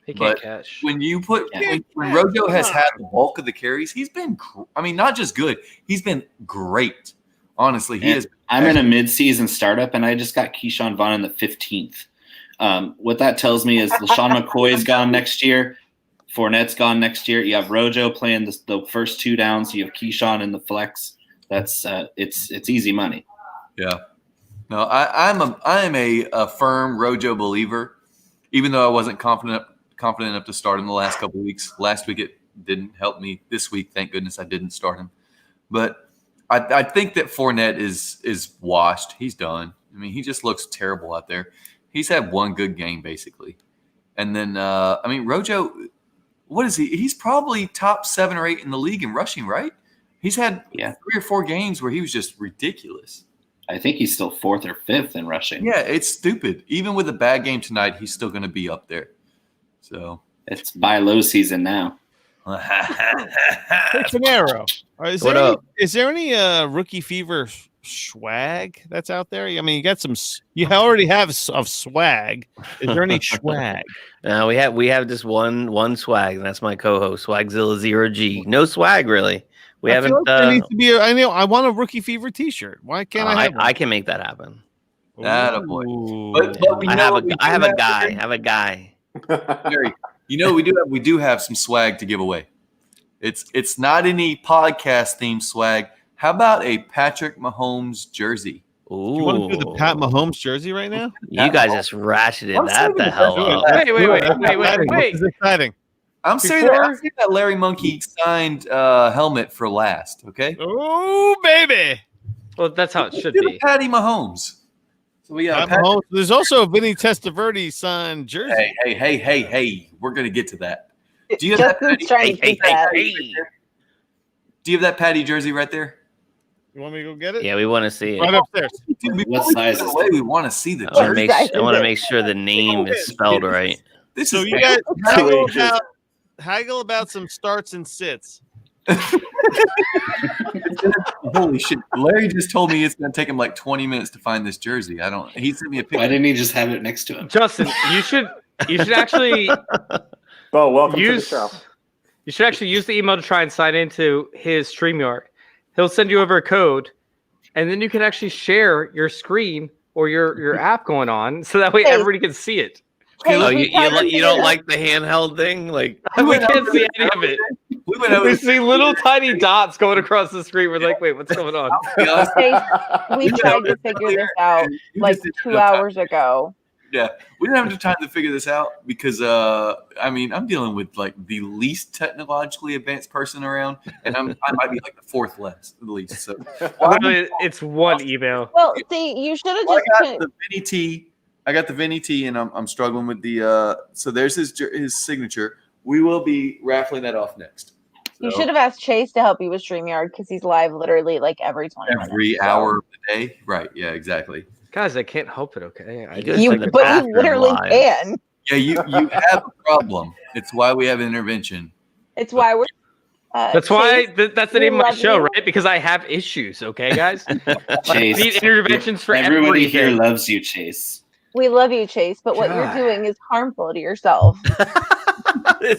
He can't But catch. when you put when Rojo has had the bulk of the carries, he's been. I mean, not just good. He's been great. Honestly, he is. I'm in a mid-season startup, and I just got Keyshawn Vaughn in the 15th. What that tells me is LaShawn McCoy's gone next year. Fournette's gone next year. You have Rojo playing the first 2 downs. You have Keyshawn in the flex. That's it's easy money. Yeah. No, I am a firm Rojo believer, even though I wasn't confident enough to start him the last couple of weeks. Last week it didn't help me. This week, thank goodness I didn't start him. But I think that Fournette is washed. He's done. I mean, he just looks terrible out there. He's had one good game basically, and then I mean Rojo. What is he? He's probably top 7 or 8 in the league in rushing, right? He's had 3 or 4 games where he was just ridiculous. I think he's still 4th or 5th in rushing. Yeah, it's stupid. Even with a bad game tonight, he's still going to be up there. So it's buy low season now. Hey, Panero. Is there any rookie fever swag that's out there? I mean, you already have of swag. Is there any swag? No, we have just one swag, and that's my co-host Swagzilla 0G. No swag really. We haven't. Like there needs to be I want a rookie fever T-shirt. Why can't I have one? I can make that happen. Attaboy. But I have a guy. Larry, we do have some swag to give away. It's not any podcast themed swag. How about a Patrick Mahomes jersey? Ooh. You want to do the Pat Mahomes jersey right now? You guys just ratcheted that the hell up. Wait. This is exciting. I'm saying that LarryMonkey signed helmet for last. Okay. Oh baby. Well, that's how it should do be. The Patty Mahomes. So we got Mahomes. There's also a Vinny Testaverde signed jersey. Hey! We're gonna get to that. Do you have that Patty? Do you have that Patty jersey right there? You want me to go get it? Yeah, we want to see it. Right upstairs. What size is it? We want to see the I jersey. want to make sure the name is spelled right. This So is you guys haggle about some starts and sits. Holy shit! Larry just told me it's going to take him like 20 minutes to find this jersey. He sent me a picture. Why didn't he just have it next to him? Justin, you should actually. Bo, welcome to the show. You should actually use the email to try and sign into his StreamYard. He'll send you over a code, and then you can actually share your screen or your app going on, so that way everybody can see it. Oh, you don't like the handheld thing? Like we can't see any of it. We see little tiny dots going across the screen. We're like, wait, what's going on? We tried to figure this out like 2 hours ago. Yeah, we didn't have enough time to figure this out because I'm dealing with like the least technologically advanced person around, and I might be like the 4th least. So literally, it's one email. Well, see, you should have just. I got the Vinny T, and I'm struggling with the. So there's his signature. We will be raffling that off next. You should have asked Chase to help you with StreamYard because he's live literally like every 20 minutes. Every hour of the day, right? Yeah, exactly. Guys, I can't help it. Okay, you literally can. Yeah, you have a problem. It's why we have intervention. It's why we're. That's why that's the we name of my love show, you. right? Because I have issues. Okay, guys. Chase, Need interventions for everybody here everything. loves you, Chase. We love you, Chase, but what you're God. doing is harmful to yourself.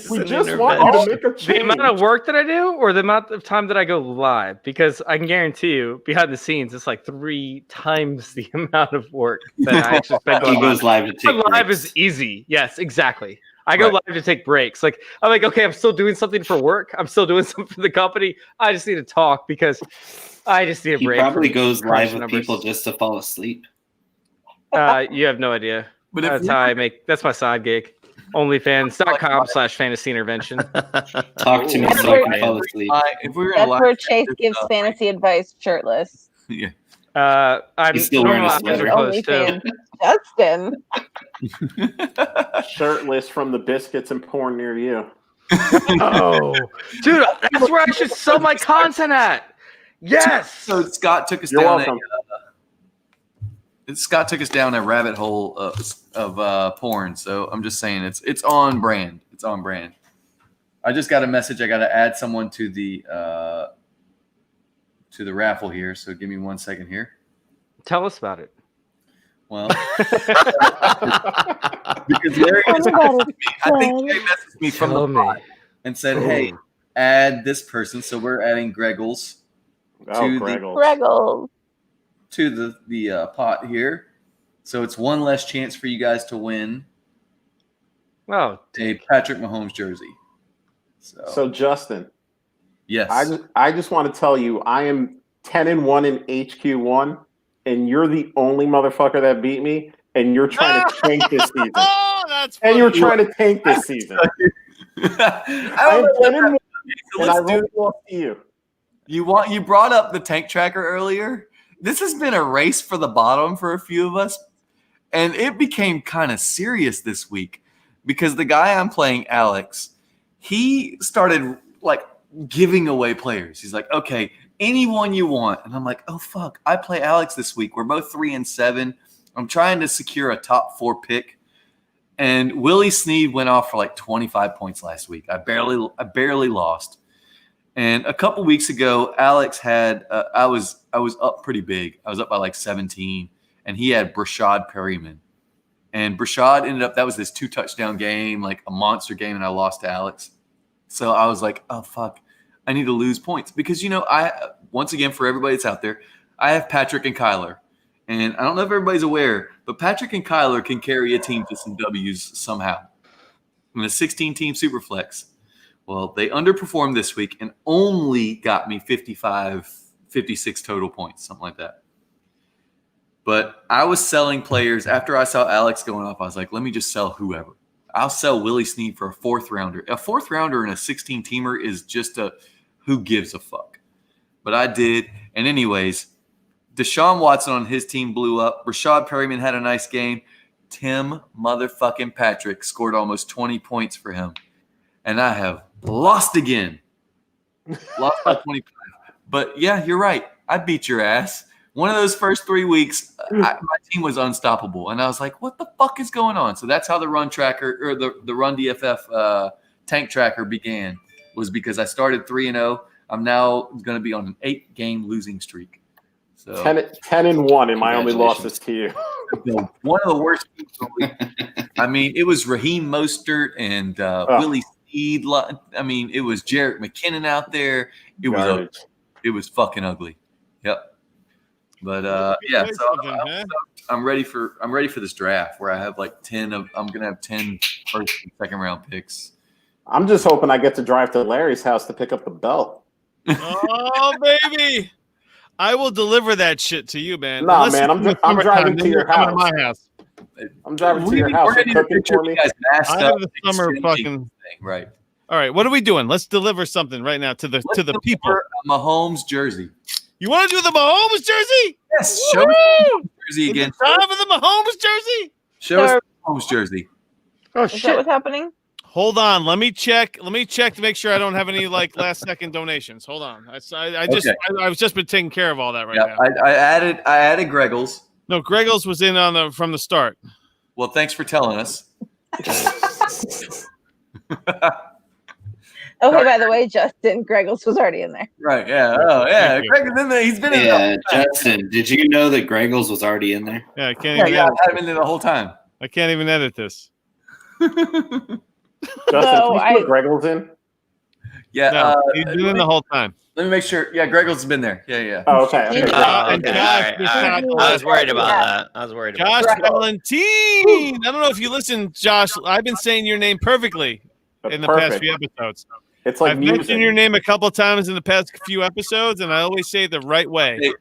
We just want you to make a change. The amount of work that I do, or the amount of time that I go live, because I can guarantee you, behind the scenes, it's like 3 times the amount of work that I actually spend going He goes live to take live breaks. is easy. Yes, exactly. I go Right. live to take breaks. Like I'm like, okay, I'm still doing something for work. I'm still doing something for the company. I just need to talk because I just need a He break. probably from goes live crunching with numbers. people just to fall asleep. You have no idea. But if That's we how were- I make. That's my side gig. OnlyFans.com/fantasy intervention. Talk to me That's so I where- can fall asleep. If we were That's live where chat Chase this, gives fantasy advice shirtless. Yeah. I'm He's still wearing a normally sweater. clothes too. OnlyFans. Justin. Shirtless from the biscuits and porn near you. Oh, dude, that's where I should sell my content at. Yes. So Scott took us You're down welcome. Scott took us down a rabbit hole of porn. So I'm just saying it's on brand. It's on brand. I just got a message. I got to add someone to the raffle here. So give me 1 second here. Tell us about it. Well, because Larry messaged me. I think Larry messaged me from the pod and said, "Hey, add this person." So we're adding Greggles Greggles. to the pot here. So it's one less chance for you guys to win Oh, a Patrick Mahomes jersey. So Justin, yes, I just want to tell you, I am 10-1 in HQ1, and you're the only motherfucker that beat me, and you're trying to tank this season. Oh, that's and you're trying to tank this season. I am 10-1, and I really lost to you. You brought up the tank tracker earlier. This has been a race for the bottom for a few of us, and it became kind of serious this week because the guy I'm playing, Alex, he started like giving away players. He's like, okay, anyone you want. And I'm like, oh, fuck. I play Alex this week. We're both 3-7. I'm trying to secure a top 4 pick. And Willie Snead went off for like 25 points last week. I barely lost. And a couple weeks ago, Alex had I was up pretty big. I was up by like 17, and he had Brashad Perryman. And Brashad ended up, that was this 2-touchdown game, like a monster game, and I lost to Alex. So I was like, oh, fuck, I need to lose points. Because, once again, for everybody that's out there, I have Patrick and Kyler. And I don't know if everybody's aware, but Patrick and Kyler can carry a team to some W's somehow. In a 16-team Superflex. Well, they underperformed this week and only got me 55, 56 total points, something like that. But I was selling players. After I saw Alex going off, I was like, let me just sell whoever. I'll sell Willie Snead for a 4th rounder. A 4th rounder in a 16-teamer is just a who gives a fuck. But I did. And anyways, Deshaun Watson on his team blew up. Rashad Perryman had a nice game. Tim motherfucking Patrick scored almost 20 points for him. And I have lost again. Lost by 25. But yeah, you're right. I beat your ass. One of those first 3 weeks, my team was unstoppable. And I was like, what the fuck is going on? So that's how the run tracker or the run DFF tank tracker began, was because I started 3-0. I'm now going to be on an 8-game losing streak. So 10-1, and my only loss is to you. One of the worst teams in the league. I mean, it was Raheem Mostert and Willie Snead. I mean, it was Jerick McKinnon out there. It was ugly. It was fucking ugly. Yep. But yeah, so I'm ready for this draft where I have like 10 of. I'm gonna have 10 first and second round picks. I'm just hoping I get to drive to Larry's house to pick up the belt. Oh baby, I will deliver that shit to you, man. Nah, Unless man, it's I'm driving to then your you're coming house. to my house. I'm driving to your house. We're gonna You're need a cooking picture for of me. you guys masked I up. have the summer exchanging fucking thing, right. All right, what are we doing? Let's deliver something right now to the people. A Mahomes jersey. You want to do the Mahomes jersey? Yes. Show me the Mahomes jersey again. Is it time for the Mahomes jersey? Show us the Mahomes jersey. Oh shit! Is that what's happening? Hold on. Let me check. Let me check to make sure I don't have any like last second donations. Hold on. I've just been taking care of all that right now. I added Greggles. No, Greggles was in on from the start. Well, thanks for telling us. Oh, hey, by the way, Justin, Greggles was already in there. Right, yeah. Oh, yeah. Greg is in there. He's been in there. Yeah, Justin, did you know that Greggles was already in there? Yeah, I can't Yeah, even yeah, edit I've had him in there the whole time. I can't even edit this. Justin, No, can you put Greggles in? Yeah, No, he's been in the whole time. let me make sure. Yeah, Greggles has been there. Yeah, yeah. Oh, okay. Okay, and all Josh right, just all got right. the I last was worried about Yeah. that. I was worried about Josh that. Valentine. I don't know if you listened, Josh. I've been saying your name perfectly in the past Perfect. few episodes. It's like I've music. mentioned your name a couple times in the past few episodes, and I always say it the right way. Hey,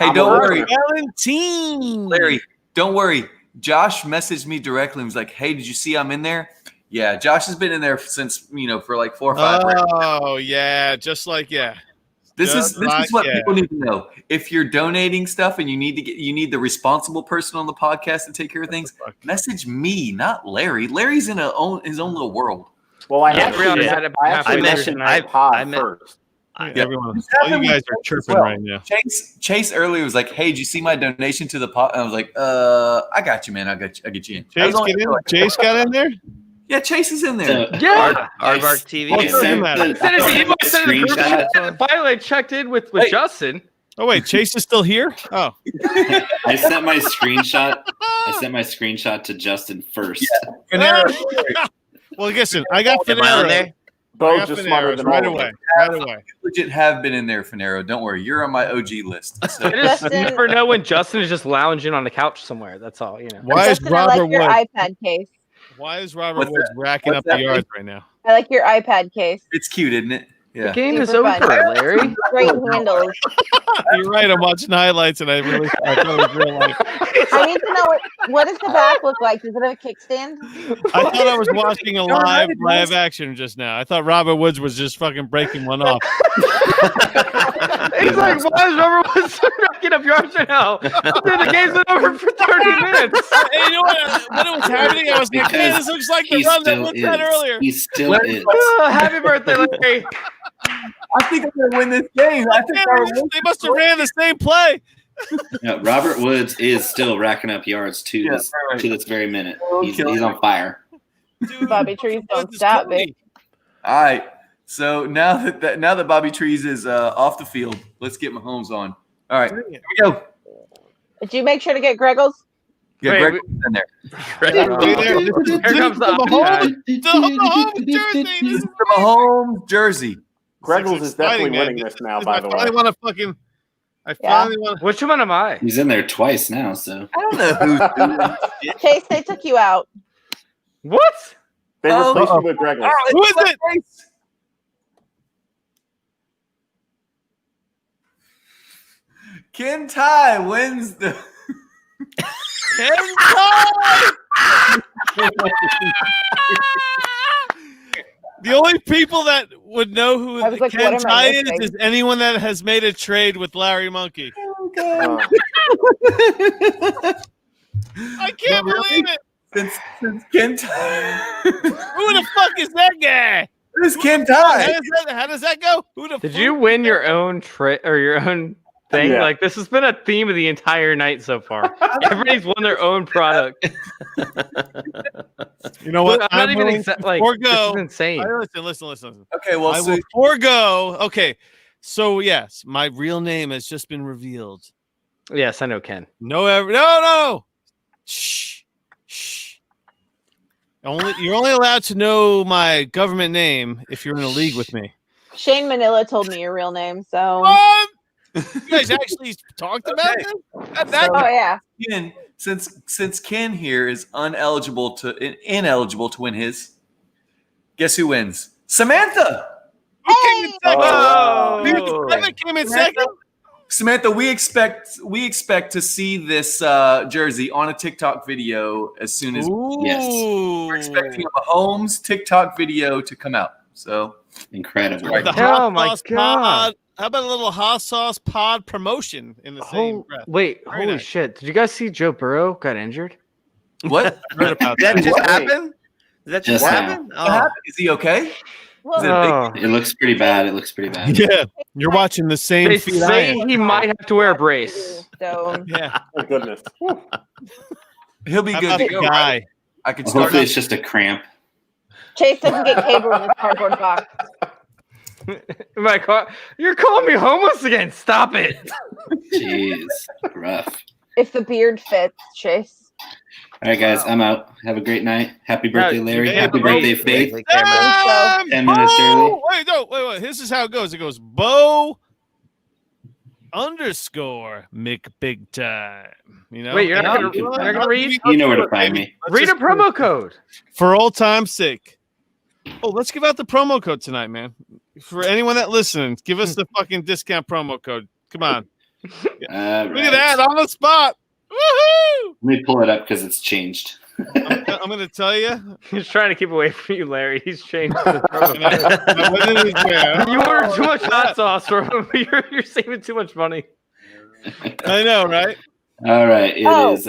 I'm don't a worry. listener. Valentine. Larry, don't worry. Josh messaged me directly and was like, "Hey, did you see I'm in there?" Yeah, Josh has been in there since for like 4 or 5 rounds. Oh yeah, just like This just is like, what yeah. people need to know. If you're donating stuff and you need the responsible person on the podcast to take care of things, message me, not Larry. Larry's in his own little world. Well, I Yeah, actually, I mentioned pod first. Everyone, all you guys are chirping right now. Chase earlier was like, "Hey, did you see my donation to the pot?" And I was like, I got you, man. I get you in." Chase got in there. Yeah, Chase is in there. Yeah. Aardvark TV. I sent it to you. Finally, I checked in with Justin. Oh wait, Chase is still here. Oh, I sent my screenshot. To Justin first. Panera. Well, listen, I got Am I on there? Bo got just Finero smarter than right all of away. us. Right away. Legit have been in there, Finero. Don't worry, you're on my OG list. So. I just never know when Justin is just lounging on the couch somewhere. That's all, you know. Why is Justin, I like Robert your Woods? iPad case. Why is Robert What's Woods that? racking What's up that the yards mean? right now? I like your iPad case. It's cute, isn't it? Yeah. The game is Super over, fun. Larry. Great handles. You're right. I'm watching highlights, and I thought it was real life. I need to know what does the back look like? Does it have a kickstand? I thought I was watching a live action just now. I thought Robert Woods was just fucking breaking one off. He's like, why is Robert Woods racking up yards right now? The game's been over for 30 minutes. Hey, you know what? When it was happening, I was like, man, this looks like the run that Woods had earlier. He still is. Happy birthday, Larry. I think I'm gonna win this game. I think They must have ran the same play. No, Robert Woods is still racking up yards to this very minute. He's on fire. Bobby Trees don't stop, babe. All right. So now that Bobby Trees is off the field, let's get Mahomes on. All right, here we go. Did you make sure to get Greggles? Yeah, Wait, Greg is in there. Here comes the Mahomes jersey. This is the Mahomes jersey. Greggles is definitely man. winning this now, by the way. I want to fucking. I finally want. Which one am I? He's in there twice now, so I don't know who's Chase, they took you out. What? They replaced you with Greggles. Who is it? Ken Ty wins the. Ken Ty! The only people that would know who I was like, Ken what am I Ty missing? is anyone that has made a trade with LarryMonkey. I can't believe it. Since Ken Ty. Who the fuck is that guy? This is Ken Ty. How does that go? Who the Did fuck? you win your own or your own thing? Yeah. Like, this has been a theme of the entire night so far. Everybody's won their own product. You know what? I'm not even willing like, to forego. this is insane. Listen. Okay, well, I will forego. Okay, so yes, my real name has just been revealed. Yes, I know Ken. No. Shh. You're only allowed to know my government name if you're in a league with me. Shane Manila told me your real name, so. You guys actually talked about it? Oh yeah. Ken, since Ken here is ineligible to win his, guess who wins? Samantha. Hey! Samantha came in second. Samantha, we expect to see this jersey on a TikTok video as soon as we're expecting a Mahomes TikTok video to come out. So incredible. The hot sauce pod. How about a little hot sauce pod promotion in the same breath? Wait, Very holy nice. shit. Did you guys see Joe Burrow got injured? What? Did that just happen? Did that just Just happen? What happened? Is he okay? Is it a big It looks pretty bad. Yeah, you're watching the same They feed I say am. he might have to wear a brace. So Yeah. Oh, goodness. He'll be How good about to the go. guy? Right? I could start. Hopefully, it's just a cramp. Chase doesn't get cable in his cardboard box. You're calling me homeless again. Stop it. Jeez, rough. If the beard fits, Chase. All right, guys, I'm out. Have a great night. Happy birthday, Larry. hey, Happy Bo. birthday, Faith. Damn! 10 minutes early. Wait. This is how it goes. It goes Bo _ Mick Big Time. You know? Wait, you're not gonna read? You know where to find me. Read a promo code. For old time's sake. Oh, let's give out the promo code tonight, man. For anyone that listens, give us the fucking discount promo code. Come on. Look at that on the spot. Woohoo! Let me pull it up because it's changed. I'm going to tell you. He's trying to keep away from you, Larry. He's changed the promo. You ordered too much hot sauce for him. You're saving too much money. I know, right? All right. It is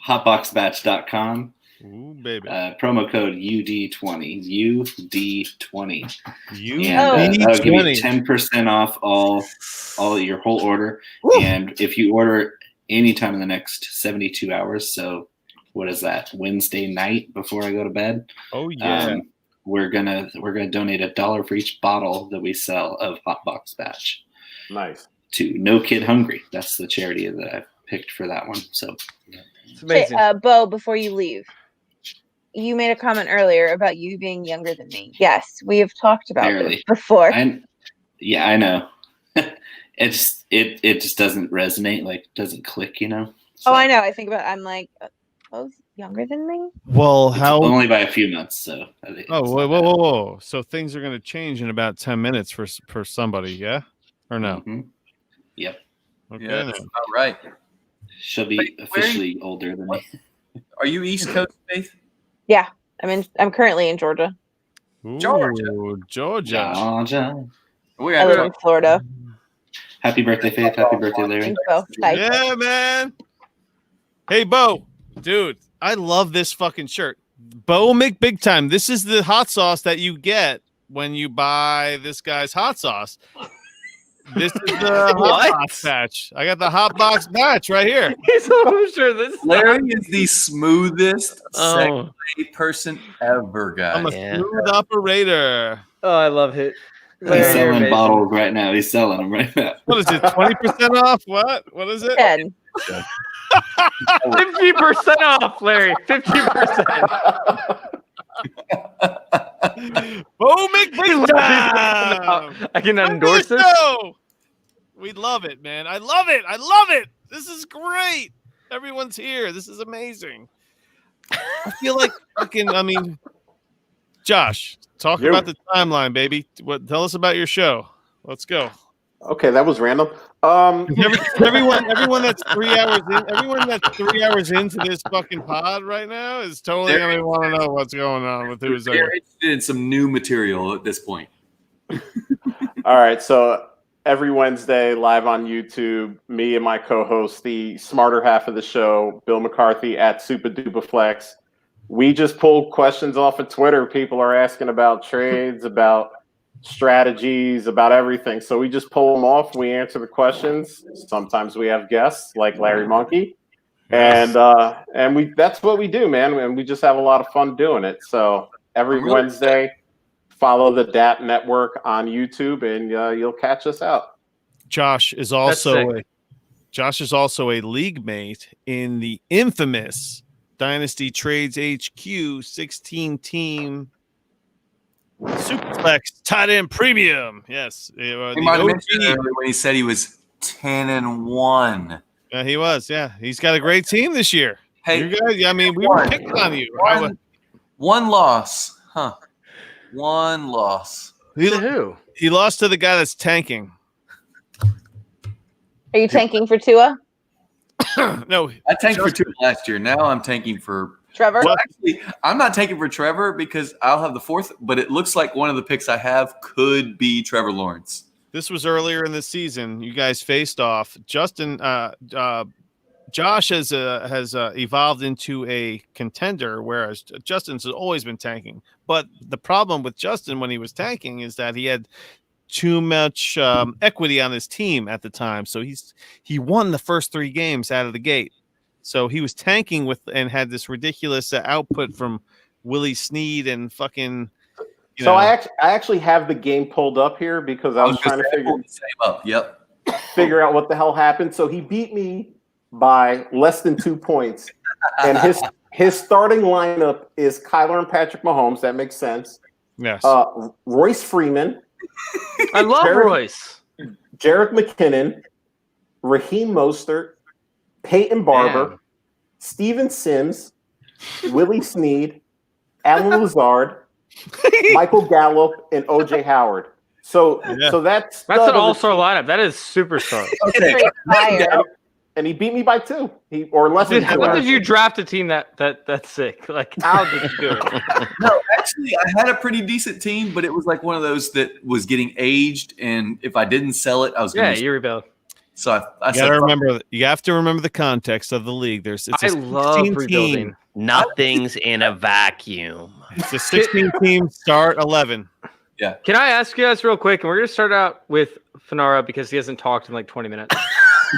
hotboxbatch.com. Ooh, baby. Promo code UD20. UD20. UD20. That'll give you 10% off all your whole order. Woo! And if you order anytime in the next 72 hours, so what is that? Wednesday night before I go to bed? Oh yeah. We're gonna donate $1 for each bottle that we sell of Hot Box Batch. Nice. To No Kid Hungry. That's the charity that I picked for that one. So it's amazing. Bo, before you leave, you made a comment earlier about you being younger than me. Yes, we have talked about this before. I know. It just doesn't resonate, like doesn't click, you know. So, I know. I think about. I'm like, Bo's younger than me. Well, how only by a few months, so. Whoa! So things are going to change in about 10 minutes for somebody, yeah, or no? Mm-hmm. Yep. Okay. Yeah, that's about right. She'll be officially older than me. Are you East Coast, Faith? Yeah, I'm currently in Georgia. Ooh, Georgia. I live in Florida. Happy birthday, Faith. Happy birthday, Larry. Thanks, Bo. Bye. Yeah, man. Hey, Bo, dude, I love this fucking shirt. Bo Mick Big Time. This is the hot sauce that you get when you buy this guy's hot sauce. This is the hot box batch. I got the hot box batch right here. I'm sure this. Larry is the smoothest segue person ever, guys. I'm a smooth operator. Oh, I love it. He's selling bottles right now. He's selling them right now. What is it? 20% off? What is it? 10. 50% off, Larry. 50%. Bo Mick Big Time. I can endorse it. We love it, man. I love it. This is great. Everyone's here. This is amazing. I feel like Josh, talk about the timeline, baby. Tell us about your show. Let's go. Okay, that was random. Everyone that's 3 hours in, everyone that's 3 hours into this fucking pod right now is totally gonna want to know what's going on with who's there. They're interested in some new material at this point. All right, so every Wednesday live on YouTube, me and my co-host, the smarter half of the show, Bill McCarthy at Super Duper Flex. We just pull questions off of Twitter. People are asking about trades, about strategies, about everything. So we just pull them off. We answer the questions. Sometimes we have guests like LarryMonkey, and that's what we do, man. And we just have a lot of fun doing it. So every Wednesday, follow the DAP Network on YouTube, and you'll catch us out. Josh is also a league mate in the infamous Dynasty Trades HQ 16-team Superflex tight end premium. Yes. He might have mentioned earlier when he said he was 10-1. Yeah, he was. Yeah. He's got a great team this year. Hey, you guys, we were picking on you. One loss. Huh. One loss. Who? He lost to the guy that's tanking. Are you tanking for Tua? No. I tanked for Tua last year. Now I'm tanking for Trevor. Well, actually, I'm not taking for Trevor because I'll have the fourth, but it looks like one of the picks I have could be Trevor Lawrence. This was earlier in the season. You guys faced off. Josh has evolved into a contender, whereas Justin's has always been tanking. But the problem with Justin when he was tanking is that he had too much equity on his team at the time. So he won the first 3 games out of the gate. So he was tanking and had this ridiculous output from Willie Snead and fucking, So I actually have the game pulled up here because I was trying to figure out what the hell happened. So he beat me by less than 2 points, and his starting lineup is Kyler and Patrick Mahomes. That makes sense. Yes. Royce Freeman. I love Royce. Jerick McKinnon, Raheem Mostert, Peyton Barber, Steven Sims, Willie Snead, Alan Lazard, Michael Gallup, and OJ Howard. So that's an all-star lineup. That is superstar. And he beat me by 2. Less than 2. How did you draft a team that's sick? Like, how did you do it? No, actually, I had a pretty decent team, but it was like one of those that was getting aged, and if I didn't sell it, I was going to. Yeah, you rebelled. So I you gotta remember. You have to remember the context of the league. I love rebuilding. Nothing's in a vacuum. It's a 16 team start 11. Yeah. Can I ask you guys real quick? And we're gonna start out with Fanara because he hasn't talked in like 20 minutes.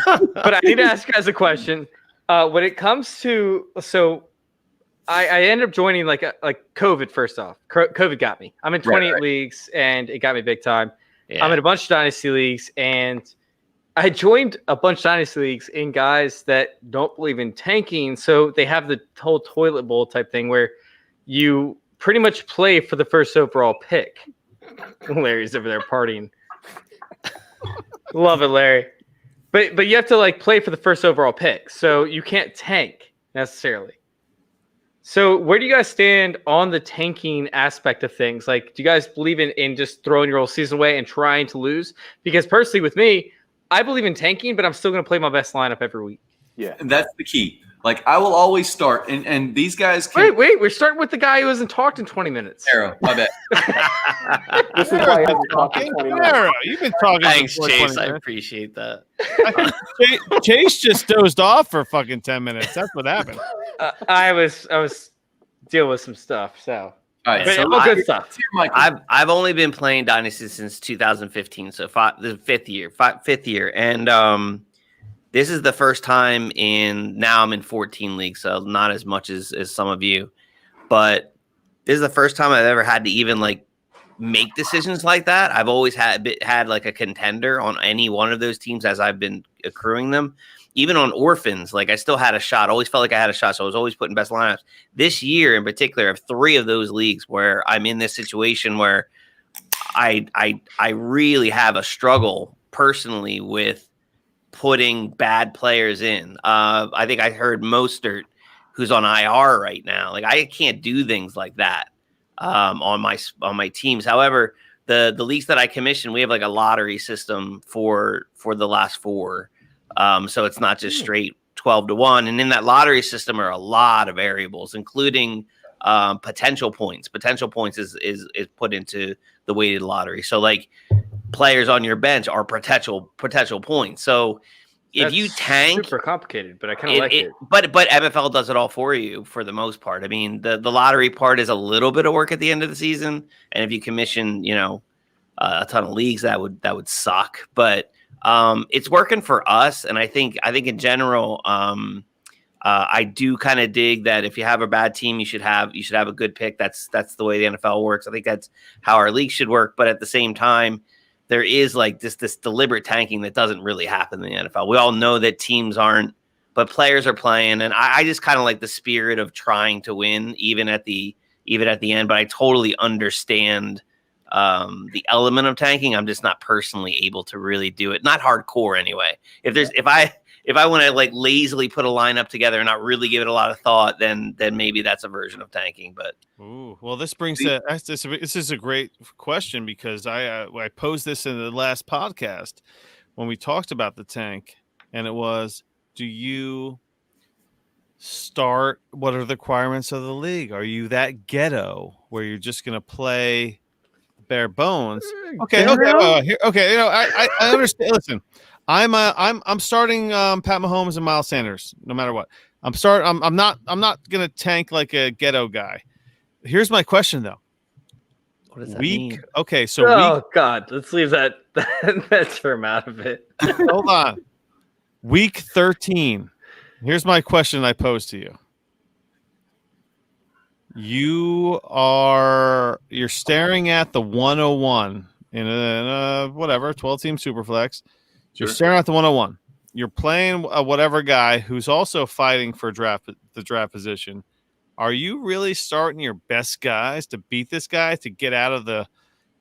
But I need to ask you guys a question. When it comes to I ended up joining like COVID. First off, COVID got me. I'm in 28 leagues, and it got me big time. Yeah. I'm in a bunch of dynasty leagues, and I joined a bunch of dynasty leagues in guys that don't believe in tanking. So they have the whole toilet bowl type thing where you pretty much play for the first overall pick. Larry's over there partying. Love it, Larry. But you have to like play for the first overall pick. So you can't tank necessarily. So where do you guys stand on the tanking aspect of things? Like, do you guys believe in just throwing your whole season away and trying to lose? Because personally with me, I believe in tanking, but I'm still going to play my best lineup every week. Yeah, and that's the key. Like, I will always start, and these guys can... Wait, we're starting with the guy who hasn't talked in 20 minutes. Arrow, my bad. This is why I haven't talked in 20 minutes. Arrow, you've been talking. Thanks, for Chase. 20 I minutes. appreciate that. Chase just dozed off for fucking 10 minutes. That's what happened. I was dealing with some stuff, so... All right, but so all good stuff. I've only been playing Dynasty since 2015, so the fifth year, and this is the first time now I'm in 14 leagues, so not as much as some of you, but this is the first time I've ever had to even like make decisions like that. I've always had like a contender on any one of those teams as I've been accruing them. Even on orphans, like I still had a shot. Always felt like I had a shot, so I was always putting best lineups. This year, in particular, I have 3 of those leagues where I'm in this situation where I really have a struggle personally with putting bad players in. I think I heard Mostert, who's on IR right now. Like I can't do things like that on my teams. However, the leagues that I commission, we have like a lottery system for the last 4. So it's not just straight 12-1. And in that lottery system are a lot of variables, including potential points. Potential points is put into the weighted lottery. So like players on your bench are potential points. So if you tank, super complicated, but I kind of like it. But MFL does it all for you for the most part. I mean, the lottery part is a little bit of work at the end of the season. And if you commission, a ton of leagues, that would suck. But it's working for us, and I think in general, I do kind of dig that if you have a bad team, you should have a good pick. That's the way the NFL works. I think that's how our league should work. But at the same time, there is like this deliberate tanking that doesn't really happen in the NFL. We all know that teams aren't, but players are playing, and I just kind of like the spirit of trying to win, even at the end. But I totally understand the element of tanking. I'm just not personally able to really do it. Not hardcore anyway. If I want to like lazily put a lineup together and not really give it a lot of thought, then maybe that's a version of tanking. But well, this brings this is a great question because I posed this in the last podcast when we talked about the tank, and it was, do you start? What are the requirements of the league? Are you that ghetto where you're just going to play bare bones? Okay. I understand. Listen, I'm starting Pat Mahomes and Miles Sanders no matter what. I'm not gonna tank like a ghetto guy. Here's my question though. What does that mean? Okay, so God, let's leave that term out of it. Hold on. Week 13. Here's my question I pose to you. you're staring at the 101 in a whatever 12-team superflex. You're staring at the 101. You're playing a whatever guy who's also fighting for the draft position. Are you really starting your best guys to beat this guy to get out of the?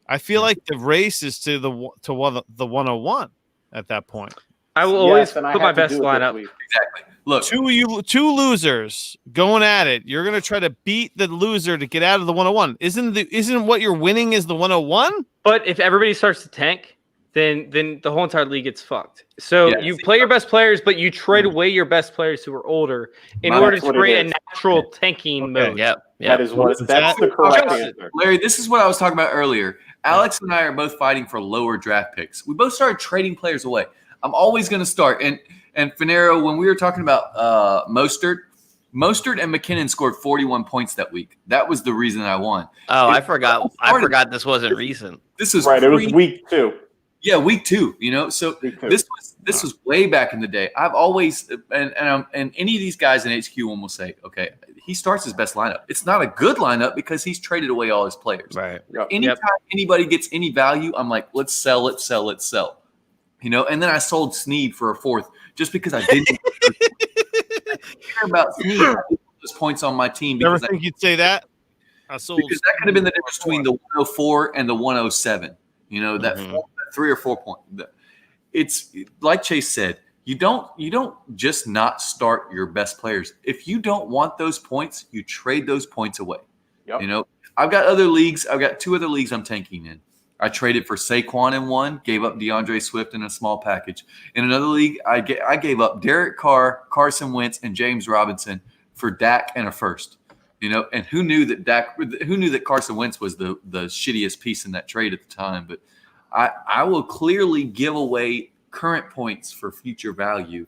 I feel like the race is to the 101 at that point. I will always put my best lineup. Exactly. Look, two losers going at it. You're going to try to beat the loser to get out of the 101. Isn't what you're winning is the 101? But if everybody starts to tank, then the whole entire league gets fucked. So you play your best players, but you trade away your best players who are older in order to create a natural tanking mode. That's the correct answer. Larry, this is what I was talking about earlier. Alex and I are both fighting for lower draft picks. We both started trading players away. I'm always going to start. And Finero, when we were talking about Mostert and McKinnon scored 41 points that week. That was the reason I won. Oh, I forgot. I forgot this wasn't recent. This was right. It was week 2. Yeah, week 2. So this was way back in the day. I've always and any of these guys in HQ1 will say, okay, he starts his best lineup. It's not a good lineup because he's traded away all his players. Right. Anytime anybody gets any value, I'm like, let's sell. And then I sold Snead for a 4th just because I didn't care about Snead. I didn't put those points on my team. Never think you'd say that. I sold because that could have been the difference between the 104 and the 107. That 3 or 4 point. It's like Chase said. You don't just not start your best players. If you don't want those points, you trade those points away. Yep. I've got other leagues. I've got 2 other leagues I'm tanking in. I traded for Saquon in one, gave up DeAndre Swift in a small package. In another league, I gave up Derek Carr, Carson Wentz, and James Robinson for Dak and a 1st. And who knew that Carson Wentz was the shittiest piece in that trade at the time? But I will clearly give away current points for future value.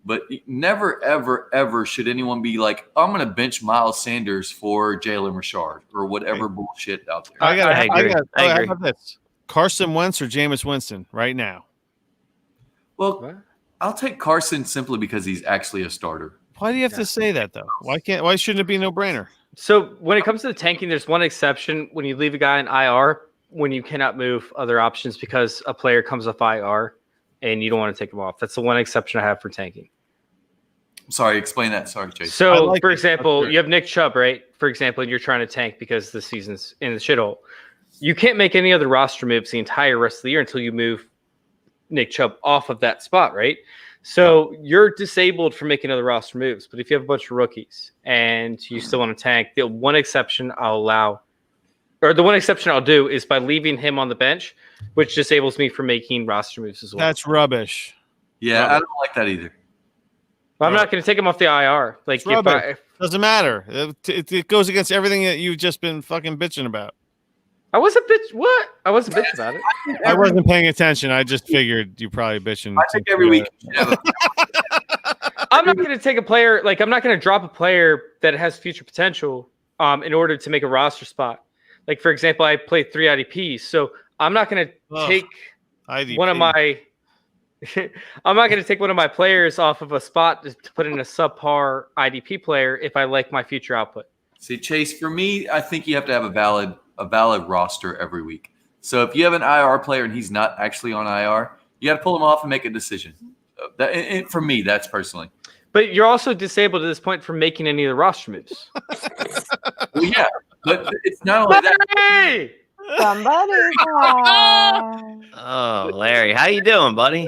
But never, ever, ever should anyone be like, I'm going to bench Miles Sanders for Jalen Richard or whatever bullshit out there. I agree. I agree. How about this? Carson Wentz or Jameis Winston right now? Well, I'll take Carson simply because he's actually a starter. Why do you have to say that though? Why shouldn't it be a no-brainer? So when it comes to the tanking, there's one exception when you leave a guy in IR when you cannot move other options because a player comes off IR and you don't want to take him off. That's the one exception I have for tanking. Sorry, explain that. Sorry, Chase. So, for example, you have Nick Chubb, right? For example, and you're trying to tank because the season's in the shithole. You can't make any other roster moves the entire rest of the year until you move Nick Chubb off of that spot, right? So you're disabled from making other roster moves. But if you have a bunch of rookies and you still want to tank, the one exception I'll do is by leaving him on the bench, which disables me from making roster moves as well. That's rubbish. Yeah, I don't like that either. I'm not going to take him off the IR. Like, doesn't matter. It goes against everything that you've just been fucking bitching about. I wasn't bitch. What? I wasn't bitching about it. I wasn't paying attention. I just figured you probably bitching. I think every week. I'm not going to take a player. Like, I'm not going to drop a player that has future potential in order to make a roster spot. Like, for example, I play 3 IDPs, so I'm not going to take one of my. I'm not going to take one of my players off of a spot to put in a subpar IDP player if I like my future output. See, Chase, for me, I think you have to have a valid roster every week. So if you have an IR player and he's not actually on IR, you got to pull him off and make a decision. For me, that's personally. But you're also disabled at this point from making any of the roster moves. Well, yeah, but it's not only that. Somebody. Oh, Larry, how you doing, buddy?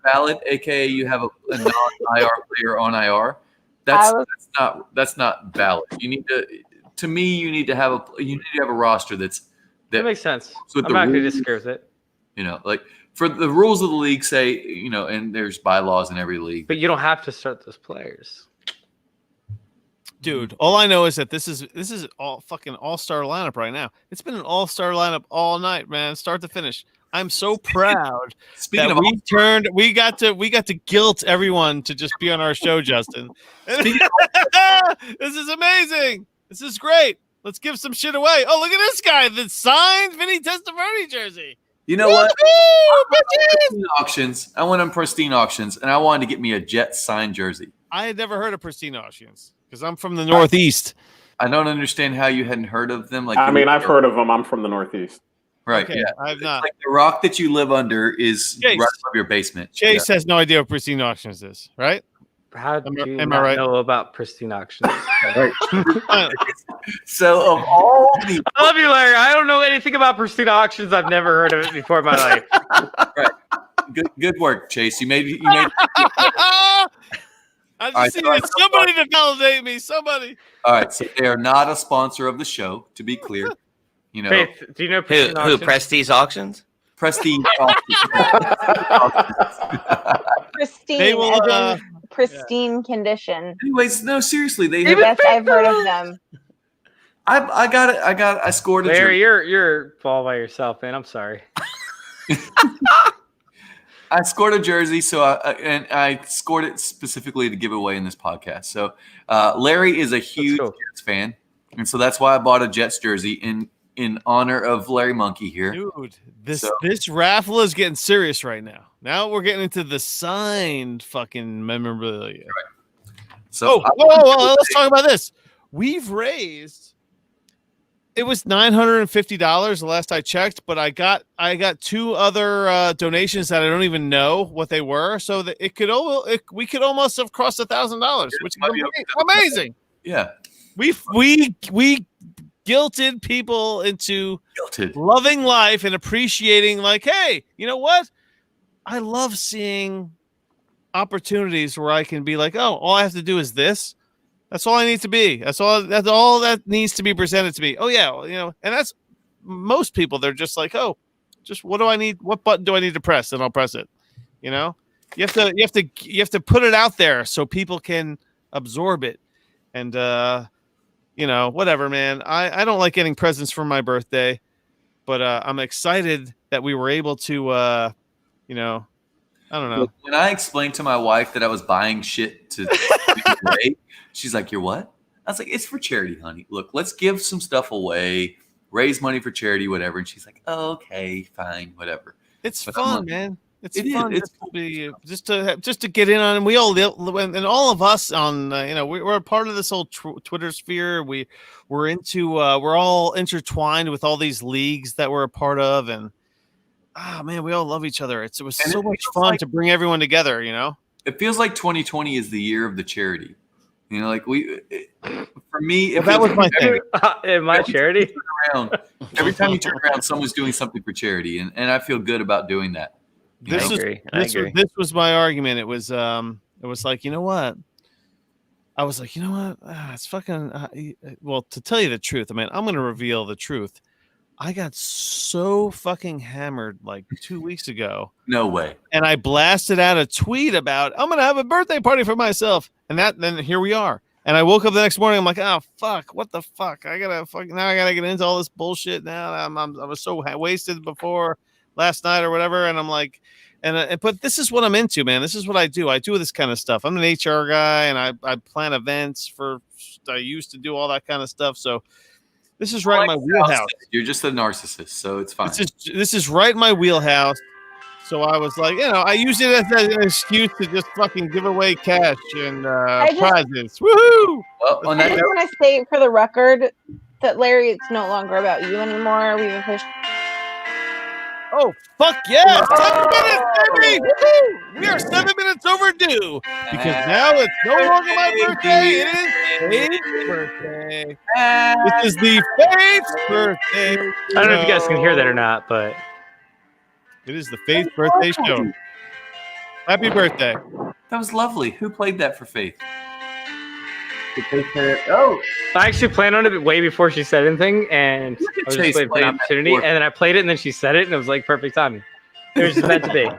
Valid, aka you have a non-IR player on IR. That's not valid. You need to me, you need to have a roster that makes sense. I'm not going to disagree with it. Like for the rules of the league say, and there's bylaws in every league. But you don't have to start those players. Dude, all I know is that this is all fucking all-star lineup right now. It's been an all-star lineup all night, man, start to finish. I'm so proud that we got to guilt everyone to just be on our show, Justin. This is amazing. This is great. Let's give some shit away. Oh, look at this guy that signed Vinny Testaverde jersey. You know what? Auctions. I went on Pristine Auctions, and I wanted to get me a Jets signed jersey. I had never heard of Pristine Auctions because I'm from the Northeast. I don't understand how you hadn't heard of them. Like, I mean, I've heard of them. I'm from the Northeast. Right. Okay, Yeah. I've not. Like the rock that you live under is Chase. right above your basement. Chase has no idea what Pristine Auctions is, right? How do you am I not right? know about Pristine Auctions? So of all the, I love you, Larry. I don't know anything about Pristine Auctions. I've never heard of it before in my life. Right. Good work, Chase. You made. I just right, needed somebody to validate me. Somebody. All right. So they are not a sponsor of the show, to be clear. You know, Faith, do you know Pristine Who? Auctions? Prestige Auctions? Prestige. Pristine, They will, as in pristine condition. Anyways, no, seriously, they have. Yes, I've heard of them. I got it. I scored a Larry, jersey. you're all by yourself, man. I'm sorry. I scored a jersey, so I scored it specifically to give away in this podcast. So Larry is a huge Jets fan, and so that's why I bought a Jets jersey in honor of LarryMonkey here. Dude, this raffle is getting serious right now. Now we're getting into the signed fucking memorabilia. Right. So let's talk about this. We've raised. It was $950 the last I checked, but I got two other donations that I don't even know what they were, so that we could almost have crossed $1,000, which is amazing. Yeah, we guilted people into loving life and appreciating, like, hey, you know what? I love seeing opportunities where I can be like, oh, all I have to do is this. That's all I need to be. That's all that needs to be presented to me. Oh yeah, you know, and that's most people. They're just like, oh, just what do I need? What button do I need to press? And I'll press it. You know, you have to put it out there so people can absorb it. And you know, whatever, man. I don't like getting presents for my birthday, but I'm excited that we were able to, you know, I don't know. Look, when I explained to my wife that I was buying shit to give away, she's like, "You're what?" I was like, "It's for charity, honey. Look, let's give some stuff away, raise money for charity, whatever." And she's like, "Oh, okay, fine, whatever." It's But fun, like, man. It's it fun. is. It's just to get in on, and we all and all of us on, you know, we're a part of this whole Twitter sphere. We're into we're all intertwined with all these leagues that we're a part of, and man, we all love each other. It was so much fun to bring everyone together. You know, it feels like 2020 is the year of the charity. You know, like for me, that was my thing. In my charity. Every time you turn around, someone's doing something for charity, and I feel good about doing that. This was my argument. It was like, you know what? I was like, you know what? It's fucking. Well, to tell you the truth, I mean, I'm going to reveal the truth. I got so fucking hammered like 2 weeks ago. No way. And I blasted out a tweet about I'm going to have a birthday party for myself, and then here we are. And I woke up the next morning. I'm like, oh fuck, what the fuck? I gotta get into all this bullshit now. I was so wasted before last night or whatever, and I'm like, but this is what I'm into, man. This is what I do. I do this kind of stuff. I'm an HR guy, and I plan events I used to do all that kind of stuff. So this is right in my wheelhouse. You're just a narcissist, so it's fine. This is right in my wheelhouse. So I was like, you know, I use it as an excuse to just fucking give away cash and prizes. Woohoo! Well, I just want to say for the record that Larry, it's no longer about you anymore. We've officially. Oh, fuck yeah! 7 minutes, baby! Woo-hoo! We are 7 minutes overdue because now it's no longer my birthday. It is Faith's birthday. This is the Faith's birthday. I don't know if you guys can hear that or not, but it is the Faith birthday show. Happy birthday. That was lovely. Who played that for Faith? Oh, I actually planned on it way before she said anything, and I was just waiting for an opportunity. And then I played it, and then she said it, and it was like perfect timing. It was just meant to be.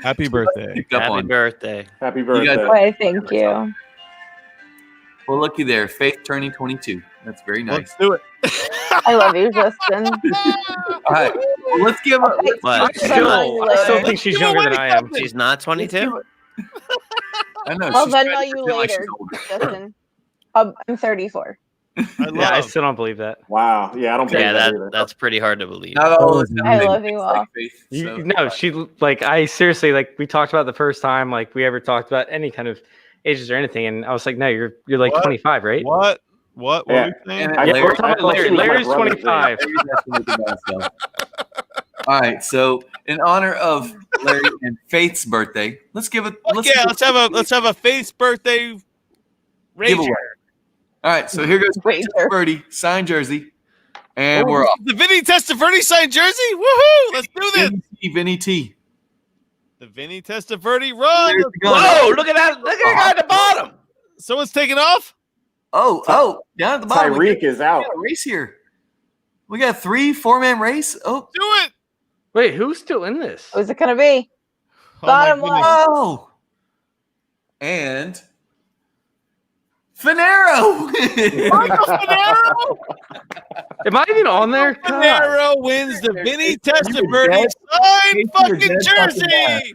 Happy birthday! Happy birthday! Happy birthday! Why, thank you. Well, looky there, Faith turning 22. That's very nice. Let's do it. I love you, Justin. All right, well, let's give her. I still think she's younger than I am. She's not 22. I know. I'll she's Venmo trying to you pretend like later, she's older. Justin. I'm 34. I still don't believe that. Wow. Yeah, I don't believe that either. That's pretty hard to believe. Not all of I love you all. No, she like I seriously like we talked about the first time like we ever talked about any kind of ages or anything, and I was like, no, you're like 25, right? What? What Yeah. are we saying? We're talking about Larry. Larry's 25. All right, so in honor of Larry and Faith's birthday, let's have a Faith's birthday giveaway. All right, so here goes Birdie signed jersey, and we're off. The Vinny Testaverde signed jersey. Woohoo! Let's do this. Vinny T. The Vinny Testaverde run. Whoa! Look at that! Look at the guy at the bottom. Someone's taking off. Oh! Down at the bottom. Tyreek is out. We got a race here. We got 3-4-man race. Oh, do it! Wait, who's still in this? Who's it gonna be? Oh, Bottom one. Oh, and Finero. Am I even on there? Finero wins the Vinny Testaverde signed fucking jersey.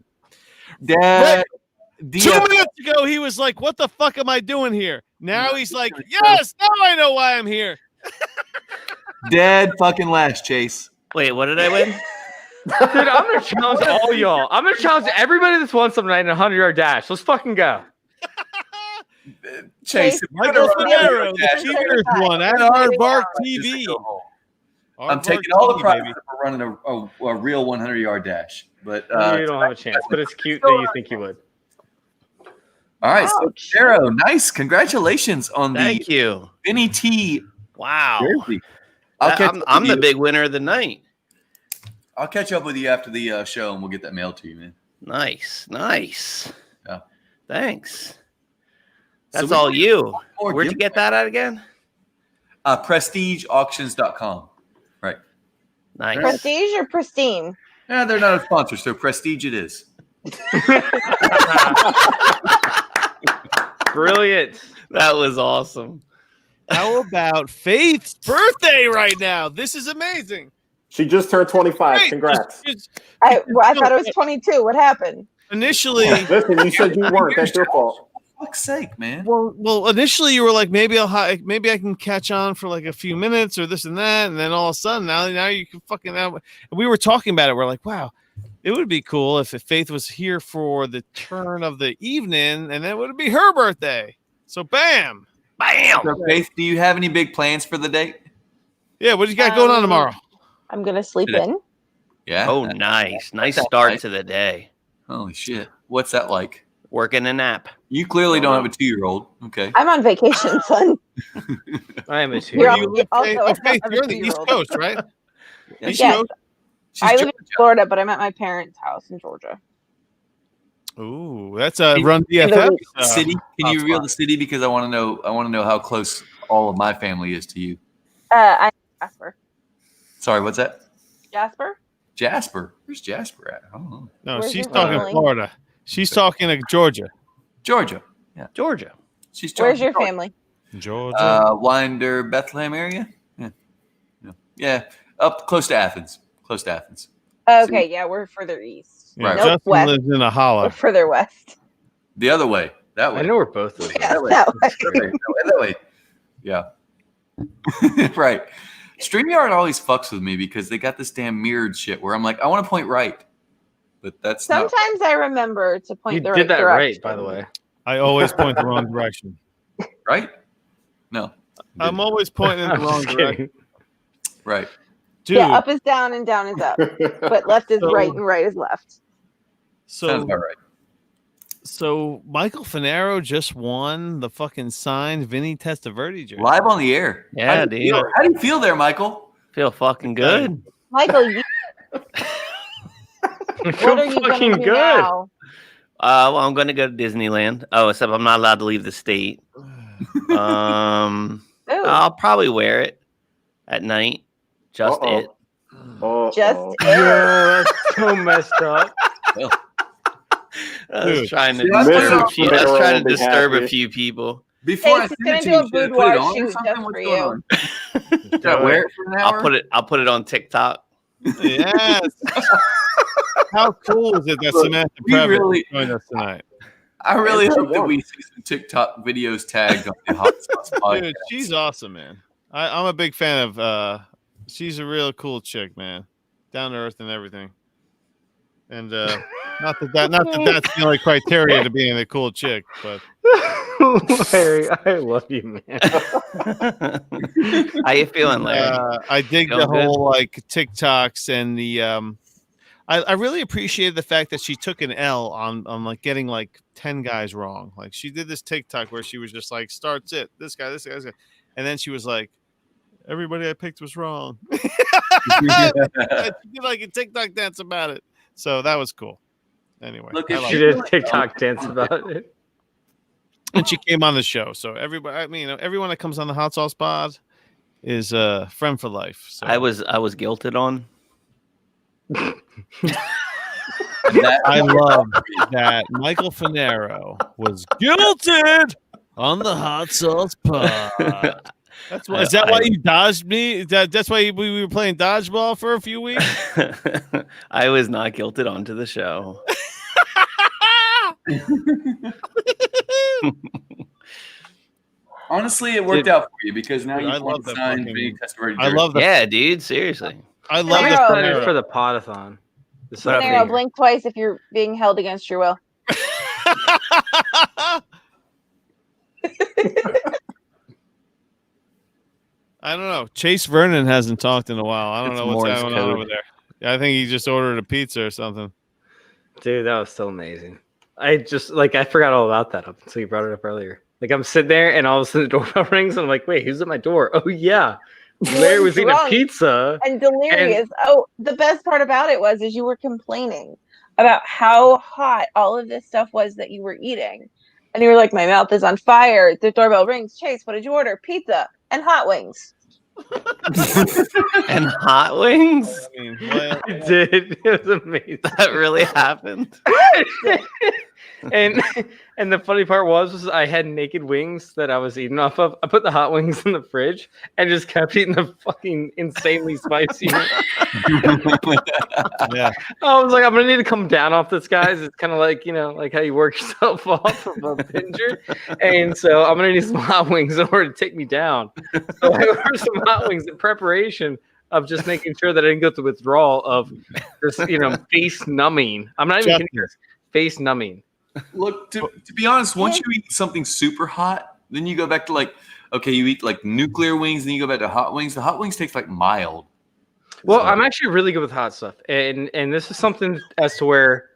Dad. 2 minutes ago, he was like, "What the fuck am I doing here?" Now he's like, "Yes, now I know why I'm here." Dead fucking last, Chase. Wait, what did I win? Dude, I'm gonna challenge all y'all. I'm gonna challenge everybody that's won something in a 100-yard dash. Let's fucking go. Chase, Michael Finero, the Cheaters one at Aardvark TV. I'm taking all the prizes for running a real 100-yard dash. But you don't have a chance. But it's cute that you think you would. All right, so Finero, nice. Congratulations on Thank you. Vinny T. Wow. jersey. I'm the big winner of the night. I'll catch up with you after the show, and we'll get that mailed to you, man. Nice. Yeah. Thanks. That's all you. Where'd you get that at again? PrestigeAuctions.com. Right. Nice. Prestige or pristine? Yeah, they're not a sponsor, so Prestige it is. Brilliant. That was awesome. How about Faith's birthday right now? This is amazing. She just turned 25. Congrats. I thought it was 22. What happened? Initially, listen, you said you weren't. That's your fault. For fuck's sake, man. Well, initially you were like, maybe I can catch on for like a few minutes or this and that, and then all of a sudden now you can fucking. And we were talking about it. We're like, wow, it would be cool if Faith was here for the turn of the evening, and then it would be her birthday. So bam. So Faith, do you have any big plans for the day? Yeah, what do you got going on tomorrow? I'm gonna sleep in. Yeah. Oh, nice. Nice start to the day. Holy shit. What's that like? Working a nap. You clearly don't have a 2-year-old. Okay. I'm on vacation, son. I am a You're Faith, you're on the East Coast, right? East Yes. Coast? I live in Florida, but I'm at my parents' house in Georgia. Ooh, that's a Run DFF city. Can you reveal the city because I want to know? I want to know how close all of my family is to you. I'm Jasper. Sorry, what's that? Jasper? Jasper. Where's Jasper at? I don't know. No, Where's she's your talking family? Florida. She's talking to Georgia. Georgia. Yeah. Georgia. She's Where's talking your Georgia. family? Georgia. Winder, Bethlehem area. Yeah. Up close to Athens. Close to Athens. Okay, yeah, we're further east. Yeah, Right. Nope, Justin west. lives in a We're hollow. further west. The other way. That way. I know we're both of Yeah, them. that way. That way. Yeah. Right. StreamYard always fucks with me because they got this damn mirrored shit where I'm like, I want to point right. But that's not Sometimes I remember to point You the did right that direction. right, by the way. I always point the wrong direction. right. No. I'm always pointing in the I'm wrong just direction. kidding. Right. Dude, Yeah, up is down and down is up. But left is So- right and right is left. Sounds so about right. so Michael Finero just won the fucking signed Vinny Testaverde jersey. Live on the air. Yeah, How do you dude. feel? How do you feel there, Michael? Feel fucking good. Michael, you, what are you going fucking to do good. now? Well, I'm going to go to Disneyland. Oh, except I'm not allowed to leave the state. Ooh. I'll probably wear it at night. Just Uh-oh. it. Just Yeah, that's so messed up. Well, I was Dude. trying to See, that's disturb, what a few, I was trying to be disturb a happy. few people. before I Hey, send he's it gonna to you, do a should I put it boudoir on or shoot something? just What's for going you. on? Should I wear it for an hour? I'll put it on TikTok. Yes. How cool is it that Look, Samantha we Previn really- joined us tonight? I really hope that we see some TikTok videos tagged on the Hot Sauce podcast. Dude, she's awesome, man. I'm a big fan of. She's a real cool chick, man. Down to earth and everything. And not that that's the only criteria to being a cool chick, but Larry, I love you, man. How you feeling, Larry? I dig Feeling the whole good? like TikToks and the I really appreciated the fact that she took an L on like getting like 10 guys wrong. Like she did this TikTok where she was just like, starts it, this guy, this guy. And then she was like, everybody I picked was wrong. She did like a TikTok dance about it. So that was cool. Anyway, She did a TikTok dance about it. And she came on the show. So everybody, I mean, everyone that comes on the Hot Sauce Pod is a friend for life. So. I was guilted on. I love that Michael Finero was guilted on the Hot Sauce Pod. That's why. Is that why you dodged me? That's why we were playing dodgeball for a few weeks. I was not guilted onto the show. Honestly, it worked out for you because now Dude, I you've love that signed fucking- being customer. I love the Yeah, dude. Seriously. I love Finero. the Excited for the podathon. This Finero, upcoming- blink twice if you're being held against your will. I don't know. Chase Vernon hasn't talked in a while. I don't It's know what's Morse going on code. over there. I think he just ordered a pizza or something. Dude, that was so amazing. I forgot all about that up until you brought it up earlier. Like I'm sitting there and all of a sudden the doorbell rings and I'm like, wait, who's at my door? Oh yeah. Larry was eating a Drunk pizza. and delirious. The best part about it is you were complaining about how hot all of this stuff was that you were eating. And you were like, my mouth is on fire. The doorbell rings. Chase, what did you order? Pizza and hot wings. And hot wings? I mean, well, I did. It was amazing. That really happened. And the funny part was I had naked wings that I was eating off of. I put the hot wings in the fridge and just kept eating the fucking insanely spicy. yeah. I was like, I'm gonna need to come down off this, guys. It's kind of like, like how you work yourself off of a binger. And so I'm gonna need some hot wings in order to take me down. So I ordered some hot wings in preparation of just making sure that I didn't go through withdrawal of this, face numbing. I'm not even kidding you. Face numbing. Look, to be honest, once you eat something super hot, then you go back to like, okay, you eat like nuclear wings, then you go back to hot wings. The hot wings taste like mild. Well, I'm actually really good with hot stuff, and this is something as to where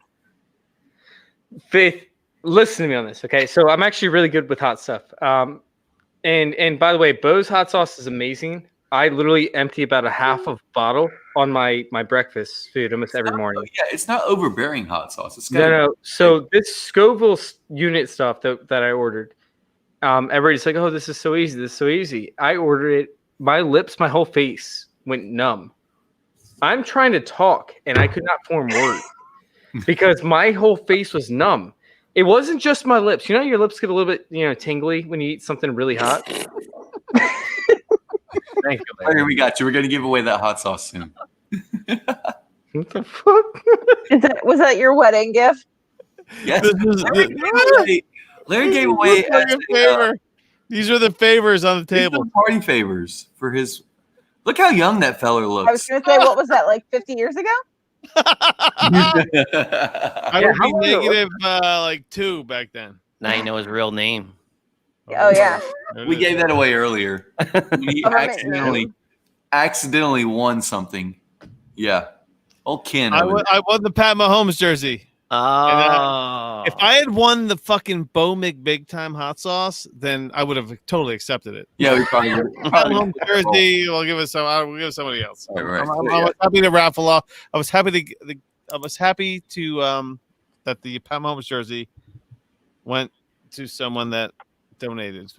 Faith, listen to me on this, okay? So I'm actually really good with hot stuff. And by the way, Bo's hot sauce is amazing. I literally empty about a half of bottle on my breakfast food almost every morning. Yeah, it's not overbearing hot sauce. It's No. So this Scoville unit stuff that I ordered, everybody's like, "Oh, this is so easy. This is so easy." I ordered it. My lips, my whole face went numb. I'm trying to talk and I could not form words because my whole face was numb. It wasn't just my lips. You know, your lips get a little bit, tingly when you eat something really hot. Thank you, Larry. Larry, we got you. We're going to give away that hot sauce soon. What the fuck? Was that your wedding gift? Yes. Larry gave away favor. These are the favors on the table. Party favors for his. Look how young that feller looks. I was going to say, what was that, like 50 years ago? I would be negative like 2 back then. Now you know his real name. Oh, yeah. We gave that away earlier. We accidentally won something. Yeah. Old Ken. I won the Pat Mahomes jersey. Oh. If I had won the fucking Bo McBig Time hot sauce, then I would have totally accepted it. Yeah, we probably would. Pat Mahomes jersey. We'll give it somebody else. Right. I was happy to raffle off. I was happy to that the Pat Mahomes jersey went to someone that donated.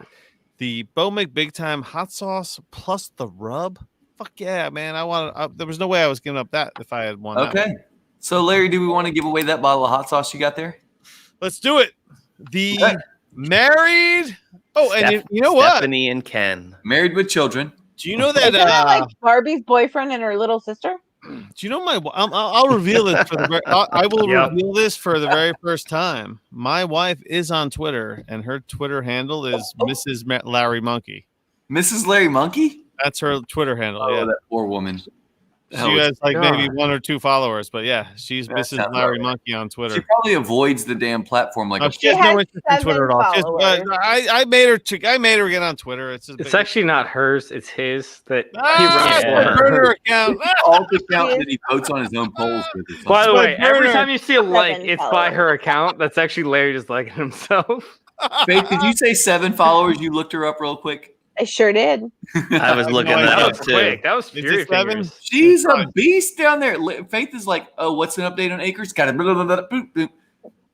The Bo McBig Time hot sauce plus the rub. Fuck yeah, man! There was no way I was giving up that if I had won. Okay. That one. So, Larry, do we want to give away that bottle of hot sauce you got there? Let's do it. The married. Oh, and you know what? Stephanie and Ken. Married with children. Do you know that? Isn't that like Barbie's boyfriend and her little sister? Do you know I'll reveal this for the. I will reveal this for the very first time. My wife is on Twitter, and her Twitter handle is Mrs. LarryMonkey. Mrs. LarryMonkey? That's her Twitter handle. Oh, yeah, that poor woman. She has like maybe 1 or 2 followers, but yeah, she's That's Mrs. not LarryMonkey on Twitter. She probably avoids the damn platform like She has no interest in Twitter at all. I made her get on Twitter. It's actually not hers; it's his. That he runs runs for burner account. Alt account that he votes on his own polls with. Or By the something. way, every time you see a like, it's by her account. That's actually Larry just liking himself. Faith, did you say 7 followers? You looked her up real quick. I sure did. I was looking that up too. Quick. That was Fury Fingers. She's a beast down there. Faith is like, oh, what's an update on Acres? Got it.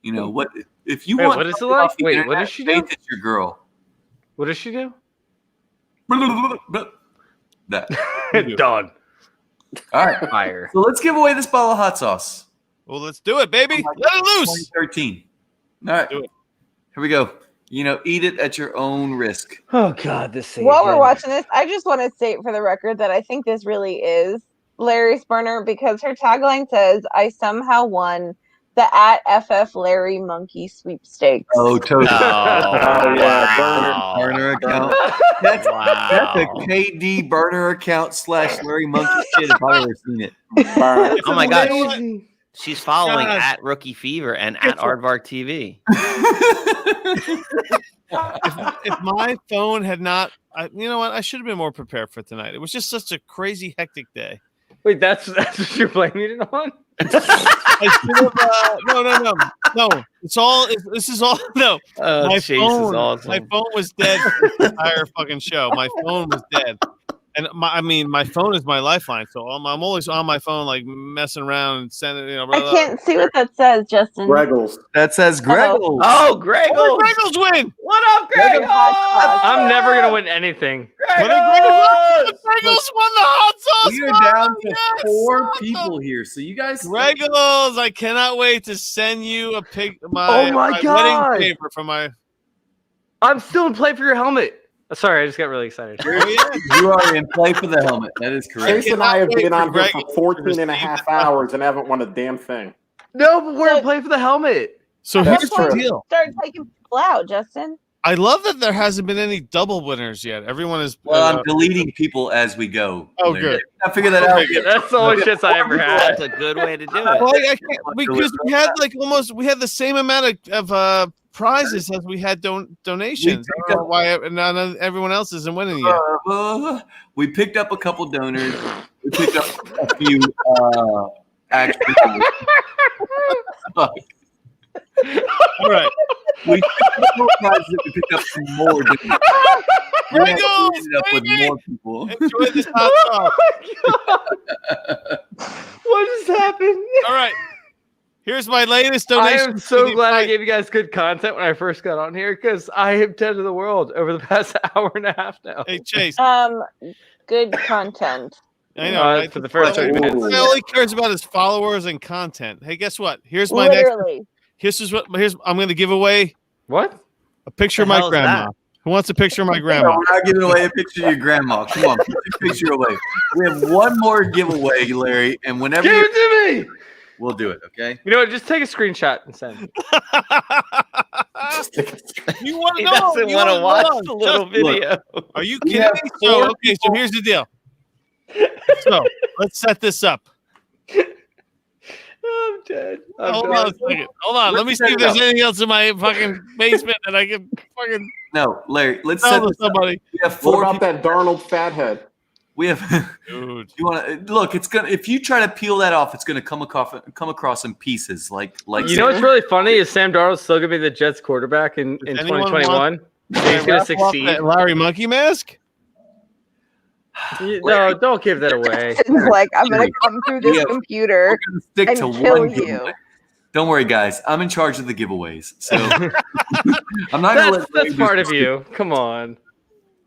You know what? If you want, what is it like? Wait, what does she do? Faith is your girl. What does she do? That done. All right, fire. So let's give away this bottle of hot sauce. Well, let's do it, baby. Let it loose. 2013. All right, here we go. You know, eat it at your own risk. Oh God, this thing. While we're watching this, I just want to state for the record that I think this really is Larry's burner because her tagline says, "I somehow won the @FF LarryMonkey sweepstakes." Oh, totally. Wow. Burner account. That's a KD burner account / LarryMonkey shit if I've ever seen it. Oh my gosh. She's following at Rookie Fever and at Aardvark TV. if my phone had not, you know what? I should have been more prepared for tonight. It was just such a crazy, hectic day. Wait, that's what you're blaming it on? I should have. No. This is all. No. My Chase phone. is awesome. My phone was dead for the entire fucking show. My phone was dead. And my phone is my lifeline, so I'm always on my phone, like messing around and sending. I can't see what that says, Justin. Greggles. That says Greggles. Oh, Greggles! Oh, Greggles win! What up, Greggles? I'm never gonna win anything. Greggles won the hot sauce. We are down to 4 people here, so you guys. Greggles, I cannot wait to send you a my God. wedding paper from my. I'm still in play for your helmet. Sorry, I just got really excited. You are in play for the helmet. That is correct. Chase and I have been on here for 14 and a half hours and haven't won a damn thing. No, but we're in play for the helmet. So That's here's why the we deal. Start taking people out, Justin. I love that there hasn't been any double winners yet. Everyone is. Well, I'm deleting people as we go. Oh, good. I figured that out. That's the only shit I ever had. That's a good way to do it. Well, because we had we had the same amount of prizes as we had donations. I don't know why none everyone else isn't winning yet. We picked up a couple donors. We picked up a few actually. All right. We picked up more prizes. We picked up some more. We ended up with more people. Enjoy this hot sauce. What just happened? All right. Here's my latest I donation. am so glad I gave you guys good content when I first got on here because I am dead to the world over the past hour and a half now. Hey, Chase. Good content. I know. Right? For the first 30 minutes. All he cares about is followers and content. Hey, guess what? Here's my Literally. I'm going to give away what? A picture of my grandma. Who wants a picture of my grandma? No, we're not giving away a picture of your grandma. Come on, put your picture away. We have one more giveaway, Larry, and whenever give it to me. We'll do it, okay? You know what? Just take a screenshot and send it. You want to He know? doesn't want to watch the little video. Are you kidding me? So here's the deal. So let's set this up. I'm dead. Hold on a second. Hold on. Let me see if there's anything else in my fucking basement that I can fucking. No, Larry. Let's tell set this somebody. Up. We have What 4 about that Darnold fathead? We have. Dude. You want to look? It's gonna. If you try to peel that off, it's gonna come across in pieces. Like. You know what's really funny is Sam Darnold's still gonna be the Jets quarterback in 2021. He's gonna succeed. LarryMonkey mask. No, don't give that away. Like I'm gonna come through this computer Stick and to kill one you. giveaway. Don't worry, guys. I'm in charge of the giveaways, so I'm not gonna let. That's part of you. Come on.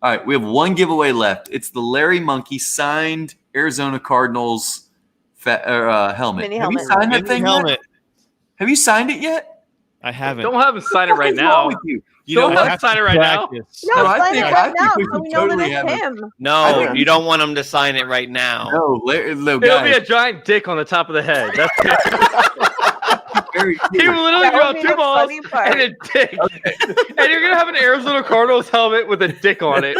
All right, we have one giveaway left. It's the LarryMonkey signed Arizona Cardinals helmet. Mini Have you helmet. signed that thing? Helmet. Yet? Have you signed it yet? I haven't. Don't have him sign it right What's wrong now. with you? You Don't know have what? him sign it right now. Practice. No, I sign think- it I right think now we so should we know totally that have it's a- him. No, you don't want him to sign it right now. No, It'll guys. be a giant dick on the top of the head. That's Very he will literally That draw would be 2 the balls funny part. and a dick. And you're gonna have an Arizona Cardinals helmet with a dick on it.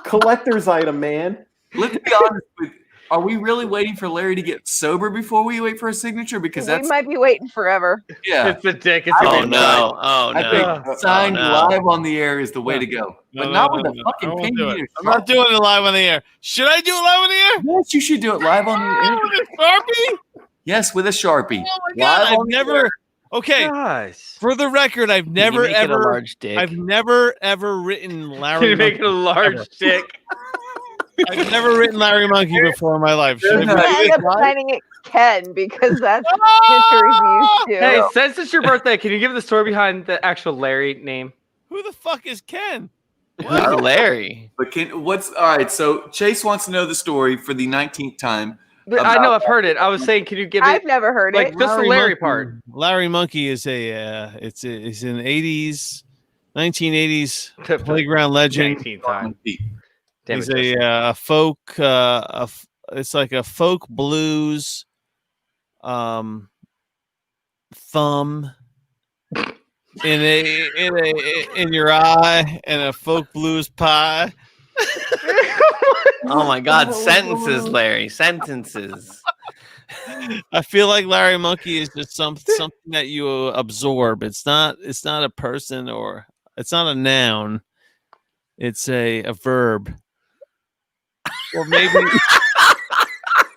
Collector's item, man. Let's be honest with you. Are we really waiting for Larry to get sober before we wait for a signature? Because We that's might be waiting forever. yeah. It's the dick. It's I the think- big no. Oh, I no. think signed Oh, no. live on the air is the way to go, but not with a I fucking won't pin. do You it. need a I'm not doing it live on the air. Should I do it live on the air? Yes, you should do it live on the air. With a Sharpie? Yes, with a Sharpie. Oh my god! Live I've on the never. air. Okay, Guys. for the record, I've never make it a ever. large dick? I've never ever written Can Larry. you make it a Monkey large ever. dick? I've never written Larry Monkey before in my life. Should He's I gonna do end it up live? signing it Ken because that's history's used to. Hey, since it's your birthday, can you give the story behind the actual Larry name? Who the fuck is Ken? Who's Larry? But what's all right? So Chase wants to know the story for the 19th time. I know, I've heard it. I was saying, can you give I've it never heard like it. just the Larry part? Larry Monkey is it's an 80s, 1980s playground legend. 19th time. Damn He's it, a folk. It's like a folk blues, thumb in your eye and a folk blues pie. Oh my God! Sentences, Larry. Sentences. I feel like Larry Monkey is just something that you absorb. It's not a person or it's not a noun. It's a verb. Or maybe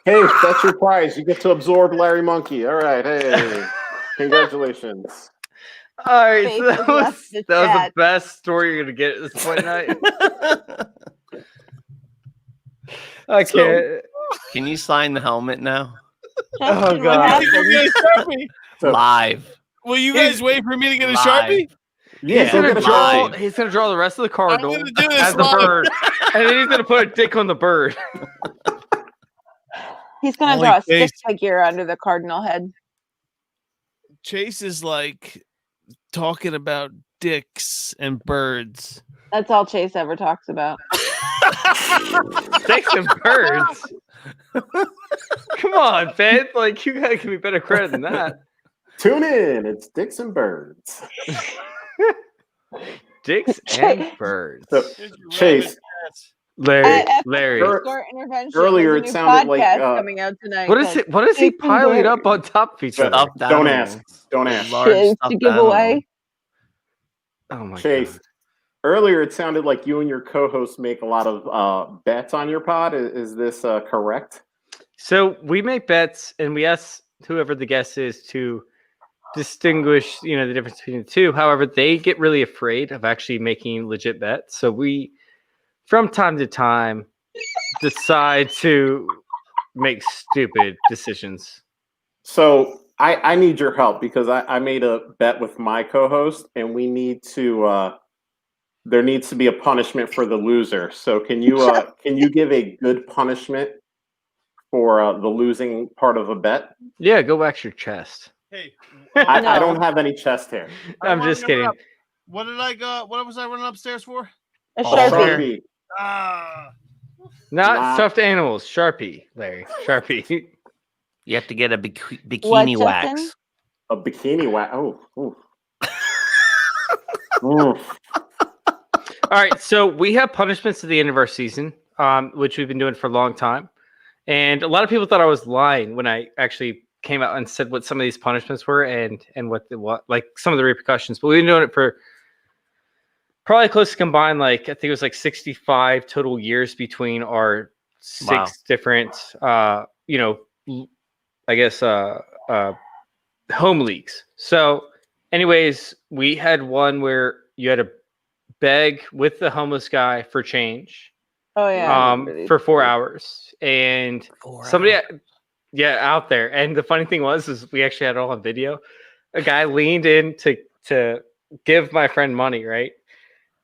Hey, that's your prize. You get to absorb Larry Monkey. All right. Hey, congratulations. All right, so Faces that was left the the chat. best story you're gonna get at this point tonight. Okay. Can you sign the helmet now? Oh Justin, what god. happened? Live. will you guys wait for me to get a Live. Sharpie? Yeah, He's go gonna get a draw. Sharpie. He's gonna draw the rest of the cardinal gonna do this as the live. bird, and then he's gonna put a dick on the bird. He's gonna Holy draw a stick face. figure under the cardinal head. Chase is like talking about dicks and birds. That's all Chase ever talks about. Dicks and birds. Come on, Ben. Like you gotta give me better credit than that. Tune in. It's Dicks and Birds. Dicks and birds. So, Chase, Larry. At Larry. Short intervention. Earlier there's a it new sounded like, podcast coming out tonight. What is called it? What is he Dicks and piling Birds. up on top of each other? Stuffed don't animals. ask. Don't ask. Large Shiz stuffed to give animal. away. Oh my Chase, god. earlier it sounded like you and your co-host make a lot of bets on your pod. Is this correct? So we make bets and we ask whoever the guest is to distinguish, the difference between the two. However, they get really afraid of actually making legit bets. So we, from time to time, decide to make stupid decisions. So I need your help because I made a bet with my co-host and we need to there needs to be a punishment for the loser. So can you give a good punishment for the losing part of a bet? Yeah, go wax your chest. Hey, I don't have any chest hair. I'm just kidding. What did I go? What was I running upstairs for? A Oh, Sharpie. Ah, Not stuffed animals. Sharpie, Larry. Sharpie. You have to get a bikini What, wax. Justin? A bikini wax. Oh. Ooh. Oof. All right, so we have punishments at the end of our season, which we've been doing for a long time. And a lot of people thought I was lying when I actually came out and said what some of these punishments were and what like some of the repercussions. But we've been doing it for probably close to combined, like I think it was like 65 total years between our six different, I guess, home leagues. So, anyways, we had one where you had to beg with the homeless guy for change. Oh yeah. For 4 hours, and somebody, out there. And the funny thing is we actually had it all on video. A guy leaned in to give my friend money. Right,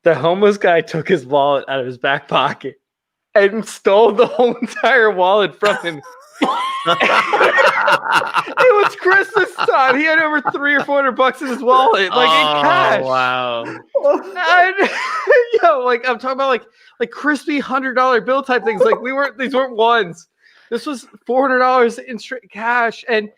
the homeless guy took his wallet out of his back pocket and stole the whole entire wallet from him. It was Chris this time. He had over $300 or $400 in his wallet, like in cash. Wow. And, yo, like I'm talking about like crispy $100 bill type things. Like these weren't ones. This was $400 in straight cash, and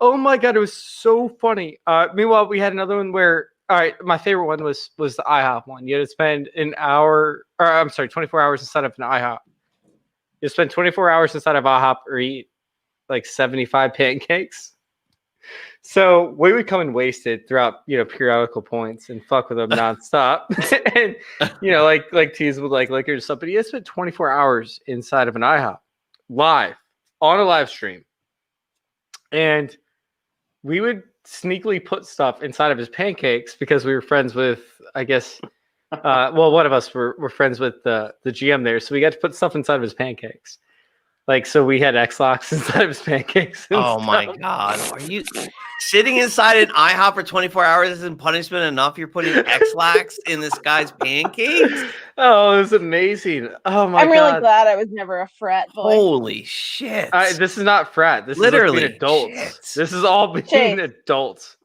oh my god, it was so funny. Meanwhile, we had another one where, all right, my favorite one was the IHOP one. You had to spend 24 hours inside of an IHOP. You spend 24 hours inside of IHOP or eat like 75 pancakes. So we would come in wasted throughout, periodical points and fuck with them nonstop. And, like tease with like liquor and stuff. But he had spent 24 hours inside of an IHOP live on a live stream. And we would sneakily put stuff inside of his pancakes because we were friends with, I guess, one of us were friends with the GM there. So we got to put stuff inside of his pancakes. Like, so we had X-Locks inside of his pancakes. Oh my god. Are you sitting inside an IHOP for 24 hours isn't punishment enough? You're putting X-Lax in this guy's pancakes? Oh, it was amazing. Oh my god. I'm really glad I was never a frat boy. Holy shit. This is not frat. This Literally is being adults. shit. This is all being Chase. adults.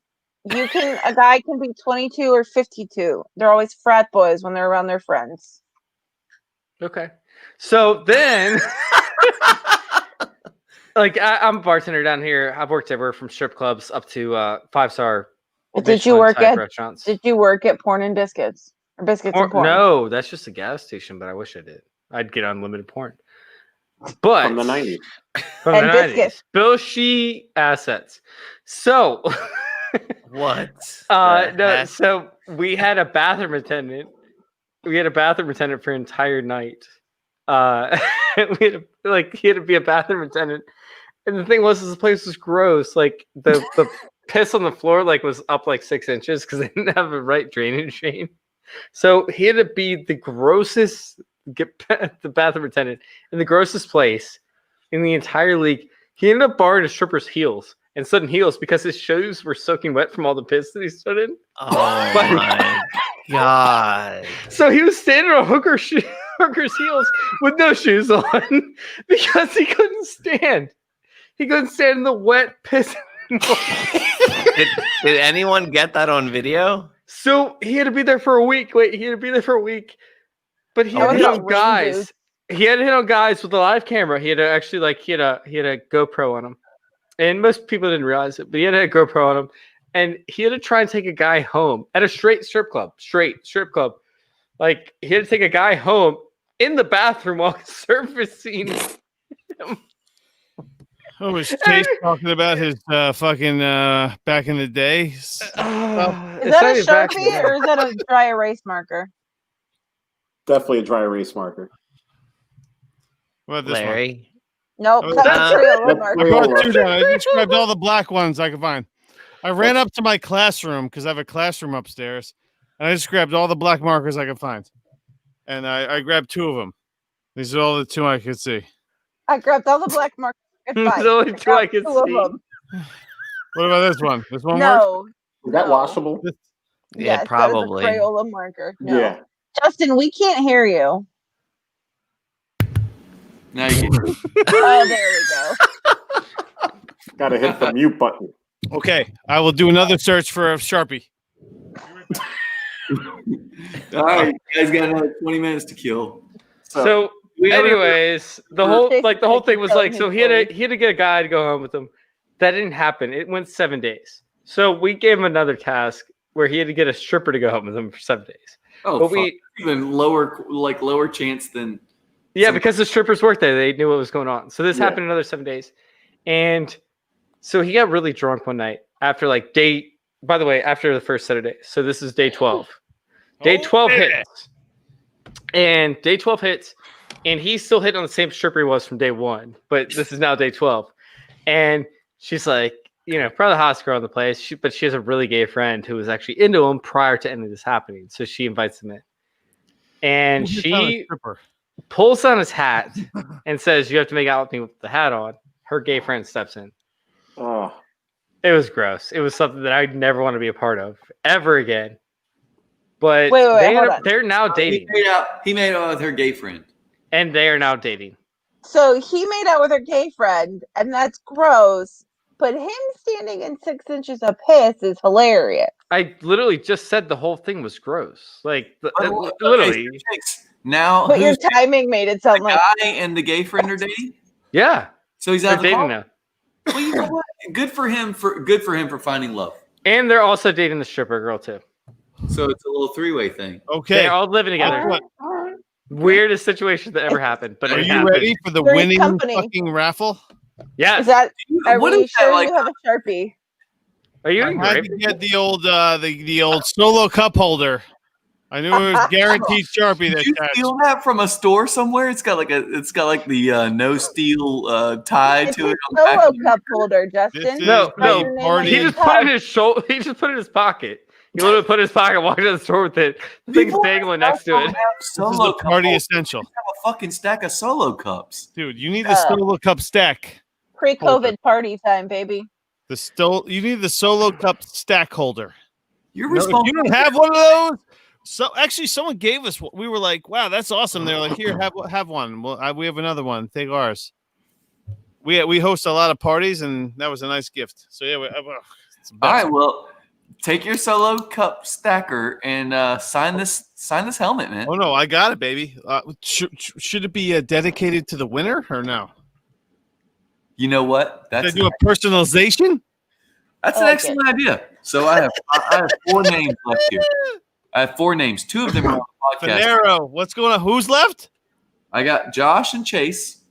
A guy can be 22 or 52. They're always frat boys when they're around their friends. Okay. So then I'm a bartender down here. I've worked everywhere from strip clubs up to 5-star Did you work at restaurants. Did you work at Porn and Biscuits or Biscuits and Porn? No, that's just a gas station, but I wish I did. I'd get unlimited porn. But From the 90s. From And the biscuits. 90s. Bilshy assets. So what? No, so we had a bathroom attendant. We had a bathroom attendant for an entire night. He had to be a bathroom attendant. And the thing was, the place was gross. Like the piss on the floor was up 6 inches because they didn't have the right drainage chain. So he had to be the grossest the bathroom attendant in the grossest place in the entire league. He ended up borrowing a stripper's heels and sudden heels because his shoes were soaking wet from all the piss that he stood in. Oh my god. So he was standing on hooker's heels with no shoes on because he couldn't stand. He couldn't stand in the wet piss. Did anyone get that on video? So he had to be there for a week. He had to be there for a week. But he had to hit on guys. He had to hit on guys with a live camera. He had to actually he had a GoPro on him. And most people didn't realize it, but he had a GoPro on him. And he had to try and take a guy home at a straight strip club. He had to take a guy home in the bathroom while surfacing him. Oh, was Chase talking about his fucking back in the day? Is that a Sharpie or is that a dry erase marker? Definitely a dry erase marker. What this Larry? Nope, one? that's a Crayola marker. I brought two down. I just grabbed all the black ones I could find. I ran up to my classroom because I have a classroom upstairs, and I just grabbed all the black markers I could find. And I grabbed two of them. These are all the two I could see. I grabbed all the black markers. There's only two I could see. What about this one? This one No. works? Is that washable? Yes, probably. That is a Crayola marker. No. Yeah. Justin, we can't hear you. Now you can. Oh, there we go. Gotta hit the mute button. Okay, I will do another search for a Sharpie. All right, you guys got another 20 minutes to kill. So we have anyways, the whole thing was so he had to get a guy to go home with him. That didn't happen. It went 7 days. So we gave him another task where he had to get a stripper to go home with him for 7 days. Oh, but we even lower chance than. Yeah, because the strippers worked there. They knew what was going on. So this happened another 7 days. And so he got really drunk one night after after the first set of days. So this is day 12. Day 12 hits. And day 12 hits. And he's still hitting on the same stripper he was from day 1. But this is now day 12. And she's like, probably the hottest girl in the place. But she has a really gay friend who was actually into him prior to any of this happening. So she invites him in. And she pulls on his hat and says, "You have to make out with me with the hat on." Her gay friend steps in. Oh, it was gross. It was something that I'd never want to be a part of ever again. But Wait, they're now dating. He made out with her gay friend, and they are now dating. So he made out with her gay friend, and that's gross. But him standing in 6 inches of piss is hilarious. I literally just said the whole thing was gross. Like literally. Now, But your who's timing made it sound the like guy and the gay friend are dating? Yeah. So he's They're out of the dating closet? now. Well, you know what? Good for him for finding love. And they're also dating the stripper girl too. So it's a little 3-way thing. Okay. They're all living together. Weirdest situation that ever happened. But Are it you happened. ready for the Three's winning Company. fucking raffle? Yes. Is that? Are What we is that sure like? you have a Sharpie? Are you I in had grape? to get the old solo cup holder. I knew it was guaranteed Sharpie Did that you catch. steal that from a store somewhere? It's got like the no steel tie It's to a it. On the back solo of it. cup holder, Justin. No, Write your name on He the just cup. put it in his shoulder. He just put it in his pocket. He literally put it in his pocket, walked to the store with it. The thing's dangling next to it. This is Solo a party essential. Have a fucking stack of solo cups, dude. You need the solo cup stack. Pre-COVID party time, baby. You need the solo cup stack holder. You're If responsible. you don't have one of those. So actually, someone gave us. We were like, "Wow, that's awesome." They're like, "Here, have one." Well, we have another one. Take ours. We host a lot of parties, and that was a nice gift. So yeah, it's the All best. right, well, take your solo cup stacker and sign this helmet, man. Oh no, I got it, baby. Should it be dedicated to the winner or no? You know what? Should I do a personalization? That's an excellent idea. So I have 4 names left here. I have 4 names. 2 of them are on the podcast. Finero, what's going on? Who's left? I got Josh and Chase,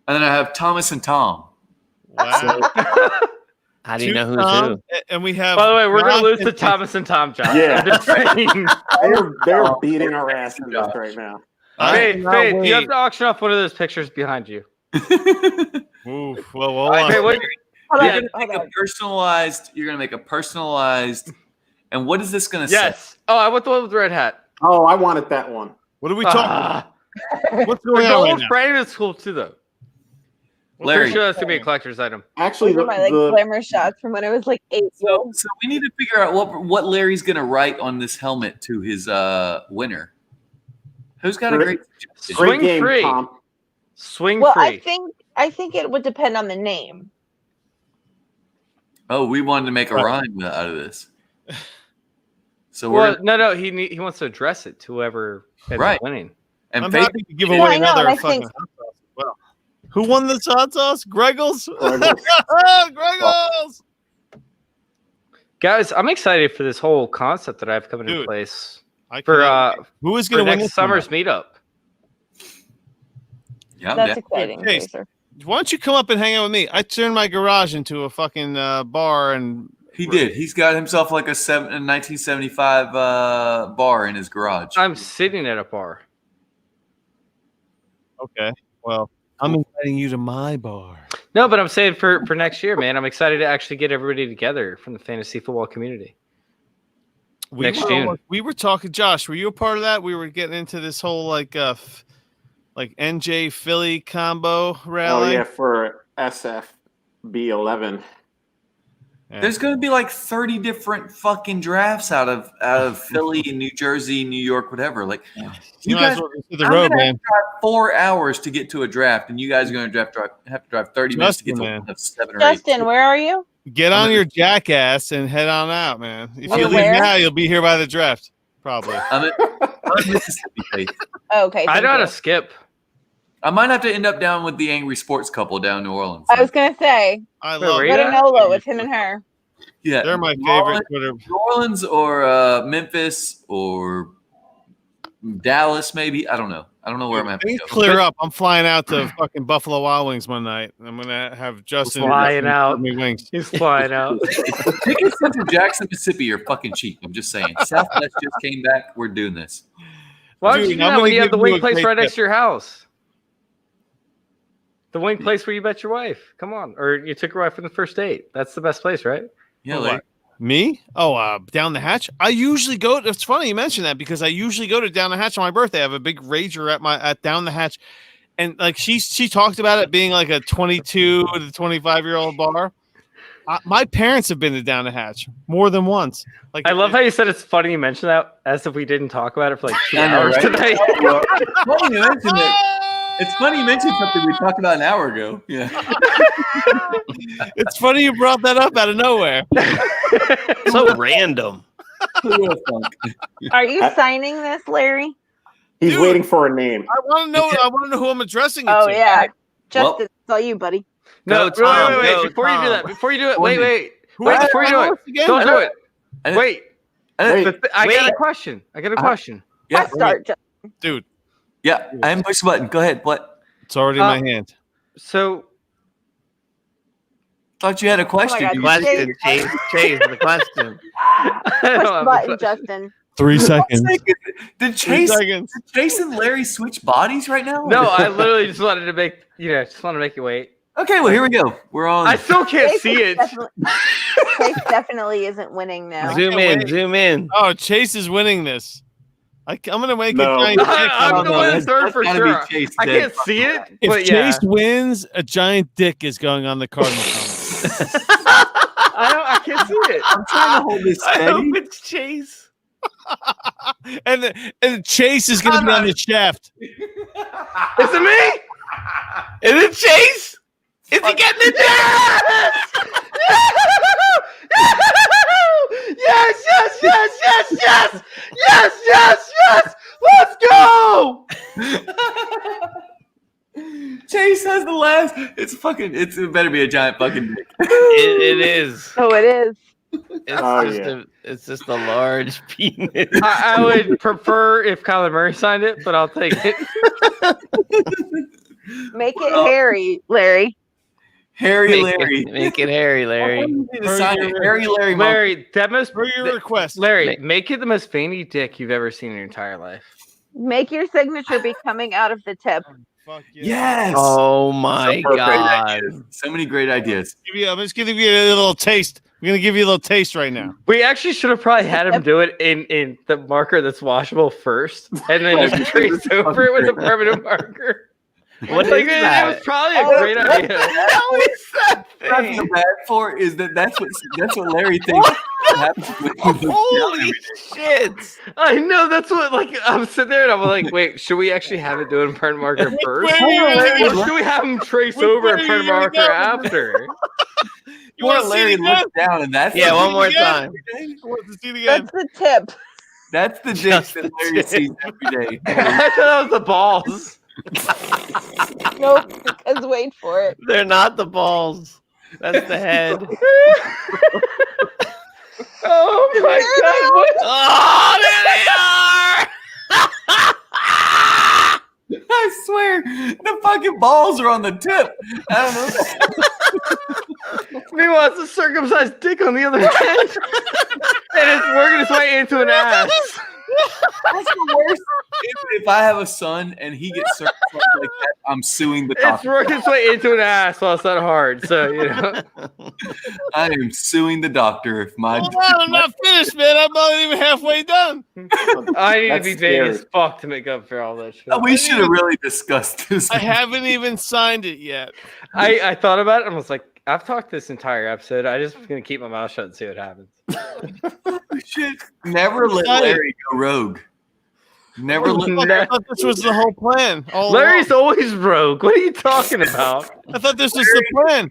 and then I have Thomas and Tom. Wow. How do you Two know who's Tom, who? And we have. By the way, we're Josh gonna lose to and- Thomas and Tom, Josh. Yeah. I'm just saying. They're beating our ass in this right now. Faith, you have to auction off one of those pictures behind you. Oof, well, All right, Hey, what- you're gonna make a personalized. And what is this gonna say? Yes. Oh, I want the one with the red hat. Oh, I wanted that one. What are we talking about? What's The going on right gold now? frame is cool too, though. I'm Larry. pretty sure that's gonna be a collector's item. Actually, Those are my glamour shots from when I was like 8 years old. So we need to figure out what Larry's gonna write on this helmet to his winner. Who's got a great suggestion? Swing game, free. Tom. Swing Well, free. I think it would depend on the name. Oh, we wanted to make a rhyme out of this. So Well, we're no, he wants to address it to whoever ends Right. up winning. and I'm Faith, happy to give No, away I know, another and I fucking think- hot sauce as well. Who won this hot sauce? Greggles. Greggles. Guys, I'm excited for this whole concept that I've come into Dude, place I for cannot wait. Who is for going to win next this one? summer's meetup. yeah, That's man. exciting. Chase. Fraser. Why don't you come up and hang out with me? I turned my garage into a fucking bar, and He did. He's got himself like a 1975 bar in his garage. I'm sitting at a bar. okay, well, I'm inviting you to my bar. No, but I'm saying for next year, man. I'm excited to actually get everybody together from the fantasy football community. Next June. We were talking, Josh. Were you a part of that? We were getting into this whole like NJ Philly combo Oh rally. yeah, for SFB11. Yeah. There's going to be like 30 different fucking drafts out of Philly, New Jersey, New York, whatever. Like, You might as well go to the I'm road, gonna man. have to drive 4 hours to get to a draft, and you guys are going to have to drive 30 minutes to get to Justin, one of 7 or 8. Justin, where are you? Get on your jackass and head on out, man. If Where, you leave where? now, you'll be here by the draft, probably. I'm in Mississippi State. Okay. I thank know how you. to skip. I might have to end up down with the angry sports couple down in New Orleans. I was gonna say I Wait, love where you go to at? Nolo with him and her. yeah, They're my New favorite Orleans- Twitter. New Orleans or Memphis or Dallas, maybe. I don't know. I don't know where I'm at. Things clear up. I'm flying out to fucking Buffalo Wild Wings one night. I'm gonna have Justin Flying out. serve me wings. He's flying out. Tickets to Jackson, Mississippi are fucking cheap. I'm just saying. Southwest just came back. We're doing this. Why don't you Dude, do I'm that gonna when you have give the you wing a place great right next tip. to your house? The wing place where you met your wife. Come on. Or you took your wife on the first date. That's the best place, right? Yeah, Oh, Larry. what? Me? Oh, down the hatch. I usually go. It's funny you mention that because I usually go to down the hatch on my birthday. I have a big rager at down the hatch, and like she talked about it being like a 22 to 25-year-old bar. My parents have been to down the hatch more than once. Like I love how you said it's funny you mentioned that as if we didn't talk about it for like 2 I know, hours right? today. Funny you mention it. It's funny you mentioned something we talked about an hour ago. Yeah. It's funny you brought that up out of nowhere. So random. Are you signing this, Larry? He's Dude, waiting for a name. I want to know. I want to know who I'm addressing it Oh to. yeah, Justin, Well- it's all you, buddy. No, Go, Tom, wait. go, Before you do Tom. that, before you do it, Go wait. on. Wait, Who- before you do it. again? Don't do it. Wait. Wait. I got Wait. a question. I got a question. Yeah. Let's start, Justin. Dude, Yeah. I haven't pushed the button. Go ahead. What? it's already in my hand. So Thought you had a question. God. You- Question, Chase, the question. I Push don't the have a button, question. Justin. 3 seconds. Did 3 seconds. Chase and Larry switch bodies right now? No, I literally just wanted to make you wait. Okay, well here we go. We're on. I still can't Chase see is it. Chase definitely isn't winning now. Zoom in, zoom in. Oh, Chase is winning this. I'm gonna make No. a giant dick. I'm no, going that's- third that's for gotta be sure. Chase I dead can't see it, If but yeah. Chase wins, a giant dick is going on the Cardinal helmet. I can't see it. I'm trying to hold this I hope steady. it's Chase. and Chase is gonna be on the shaft. Is it me? Is it Chase? Is he getting it? Yes! Let's go! Chase has the last. It better be a giant fucking dick. It is. Oh, it is. It's just a large penis. I would prefer if Kyler Murray signed it, but I'll take it. Make it hairy, Larry. Harry Larry. Make it Harry Larry. Harry Larry. Larry, that most For your request. Larry, make it the most veiny dick you've ever seen in your entire life. Make your signature be coming out of the tip. Fuck yeah. Yes. Oh my So god. So many great ideas. I'm just gonna give you a little taste. I'm gonna give you a little taste right now. We actually should have probably had him do it in the marker that's washable first, and then just trace over it with a permanent marker. What Like, is it that? was probably a great idea. How is that What I thing? feel bad for is that's what Larry thinks happens when he Holy shit! I know, that's what, like, I'm sitting there and I'm like, wait, should we actually have it doing permanent marker first? Or should we have him trace over a permanent marker after? You want to Larry see it again? look down and that's Yeah, the- one more time. I want to see it again. That's the tip. That's the dick Just that the Larry tip. sees every day. I thought that was the balls. Nope, because wait for it. They're not the balls. That's the head. Oh my god! What? Oh, there they are! I swear, the fucking balls are on the tip. I don't know that. Meanwhile, it's a circumcised dick on the other end, and it's working its way into an ass. That's the worst. If I have a son and he gets circumcised like that, I'm suing the It's doctor. working its way into an ass while it's not hard. So you know. I am suing the doctor if my. Hold on, I'm not finished, man. I'm not even halfway done. I need to That's be scary. vain as fuck to make up for all that shit. We should have really discussed this. I haven't even signed it yet. I thought about it and was like, I've talked this entire episode. I just gonna keep my mouth shut and see what happens. Shit. Never let Larry go rogue. Never let. I thought this was the whole plan. all Larry's along. always rogue. What are you talking about? I thought this was the plan.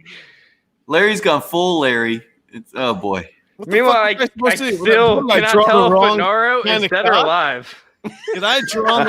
Larry's gone full Larry. It's oh boy. What the Meanwhile, fuck I am supposed to do? still What, did I cannot draw the tell if wrong Monaro kind is of dead or cock? alive. Did I draw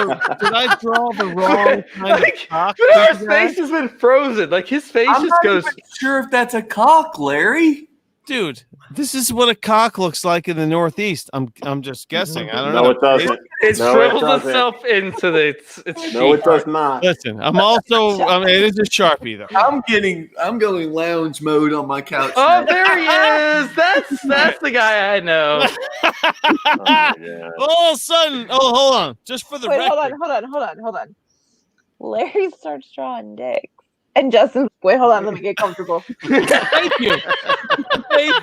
the wrong kind of Like, cock? Monaro's for you face has been frozen. Like his face I'm just not goes. even sure if that's a cock, Larry. Dude, this is what a cock looks like in the Northeast. I'm just guessing. I don't know. No, it doesn't. It No, it shrivels doesn't. itself into the. It's No, it cheap. does not. Listen, I'm also. I mean, it is a Sharpie though. I'm going lounge mode on my couch. Oh, now. there he is. That's the guy I know. Oh, son. Oh, hold on. Just for the Wait, record. hold on. Larry starts drawing dicks. And Justin's, wait, hold on, let me get comfortable. Thank you.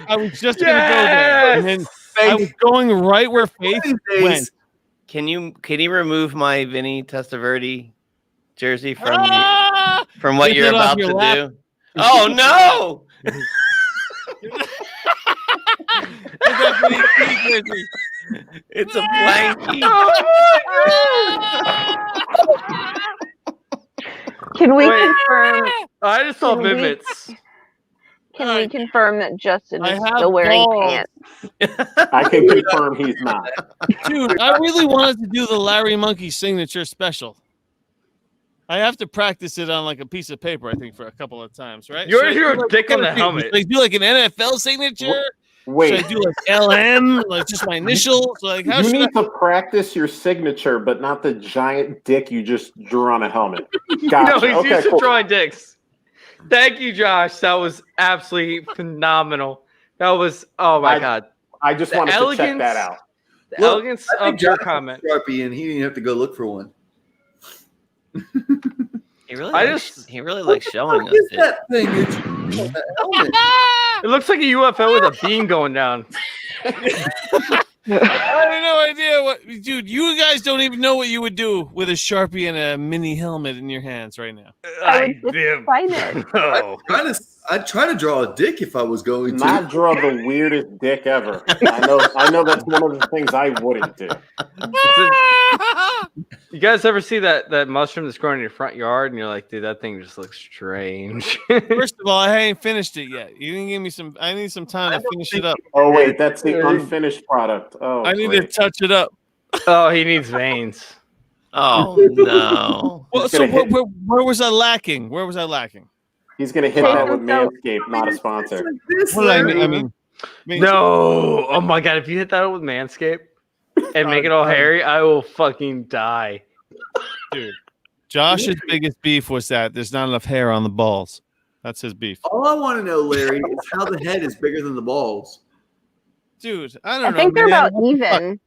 I was just going to go there. And then I was going right where Faith went. Can you remove my Vinny Testaverde jersey from what Take you're it off about your to lap. do? Oh no! It's a blankie. Can we Wait. confirm? I just saw Can we- Mimits. Can we confirm that Justin I is have still wearing balls. pants? I can confirm he's not. Dude, I really wanted to do the Larry Monkey signature special. I have to practice it on like a piece of paper, I think, for a couple of times, right? You Should I already do, wrote like, dick on the should helmet. I do like an NFL signature? Wait. Should I do like LM, like just my initials? Like how You should need I? to practice your signature, but not the giant dick you just drew on a helmet. No, Gotcha. he's Okay, used to cool. drawing dicks. Thank you, Josh. That was absolutely phenomenal. That was, oh my God. I just The wanted to check elegance- that out. The elegance I think of your Josh comment. has a Sharpie, and he didn't have to go look for one. He really, I likes, just- he really likes showing What us is it. that thing? It's a helmet. It looks like a UFO with a beam going down. I have no idea what, dude. You guys don't even know what you would do with a Sharpie and a mini helmet in your hands right now. I Sign it. Oh. I'd try to draw a dick if I was going to. Not draw the weirdest dick ever. I know that's one of the things I wouldn't do. You guys ever see that mushroom that's growing in your front yard and you're like, dude, that thing just looks strange. First of all, I ain't finished it yet. You didn't give me some. I need some time to finish it up. Oh wait, that's the unfinished product. Oh, I need to great. touch it up. Oh, he needs veins. Oh no! Well, so where was I lacking? Where was I lacking? He's gonna hit that with Manscaped, not a sponsor. What did I mean? I mean, No. Oh my God. If you hit that with Manscaped and make it all hairy, I will fucking die. dude. Josh's biggest beef was that there's not enough hair on the balls. That's his beef. All I want to know, Larry, is how the head is bigger than the balls. Dude, I don't I know. think they're man. about even.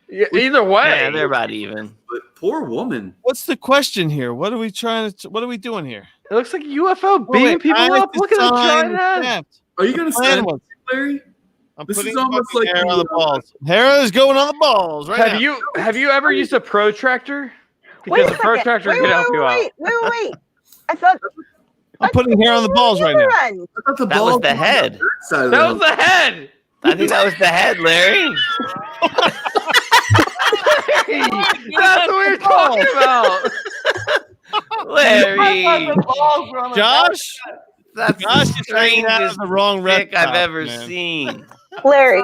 Yeah, either way. Yeah, they're about even. But poor woman. What's the question here? What are we trying to? What are we doing here? It looks like a UFO beaming people up. Look at the giant head. Are you going to Plan sign one. Larry? I'm This putting is almost fucking like hair the, on the balls. Hair is going on the balls right now. Have you ever used a protractor? Wait Because a the protractor second. can help you out. Wait. I thought I'm putting hair on the balls right now. run. That was the head. That was the head. I think that was the head, Larry. That's what we were talking about. Larry. Josh? That's Josh the is hanging out of strangest the wrong dick I've reptile, ever man. seen. Larry.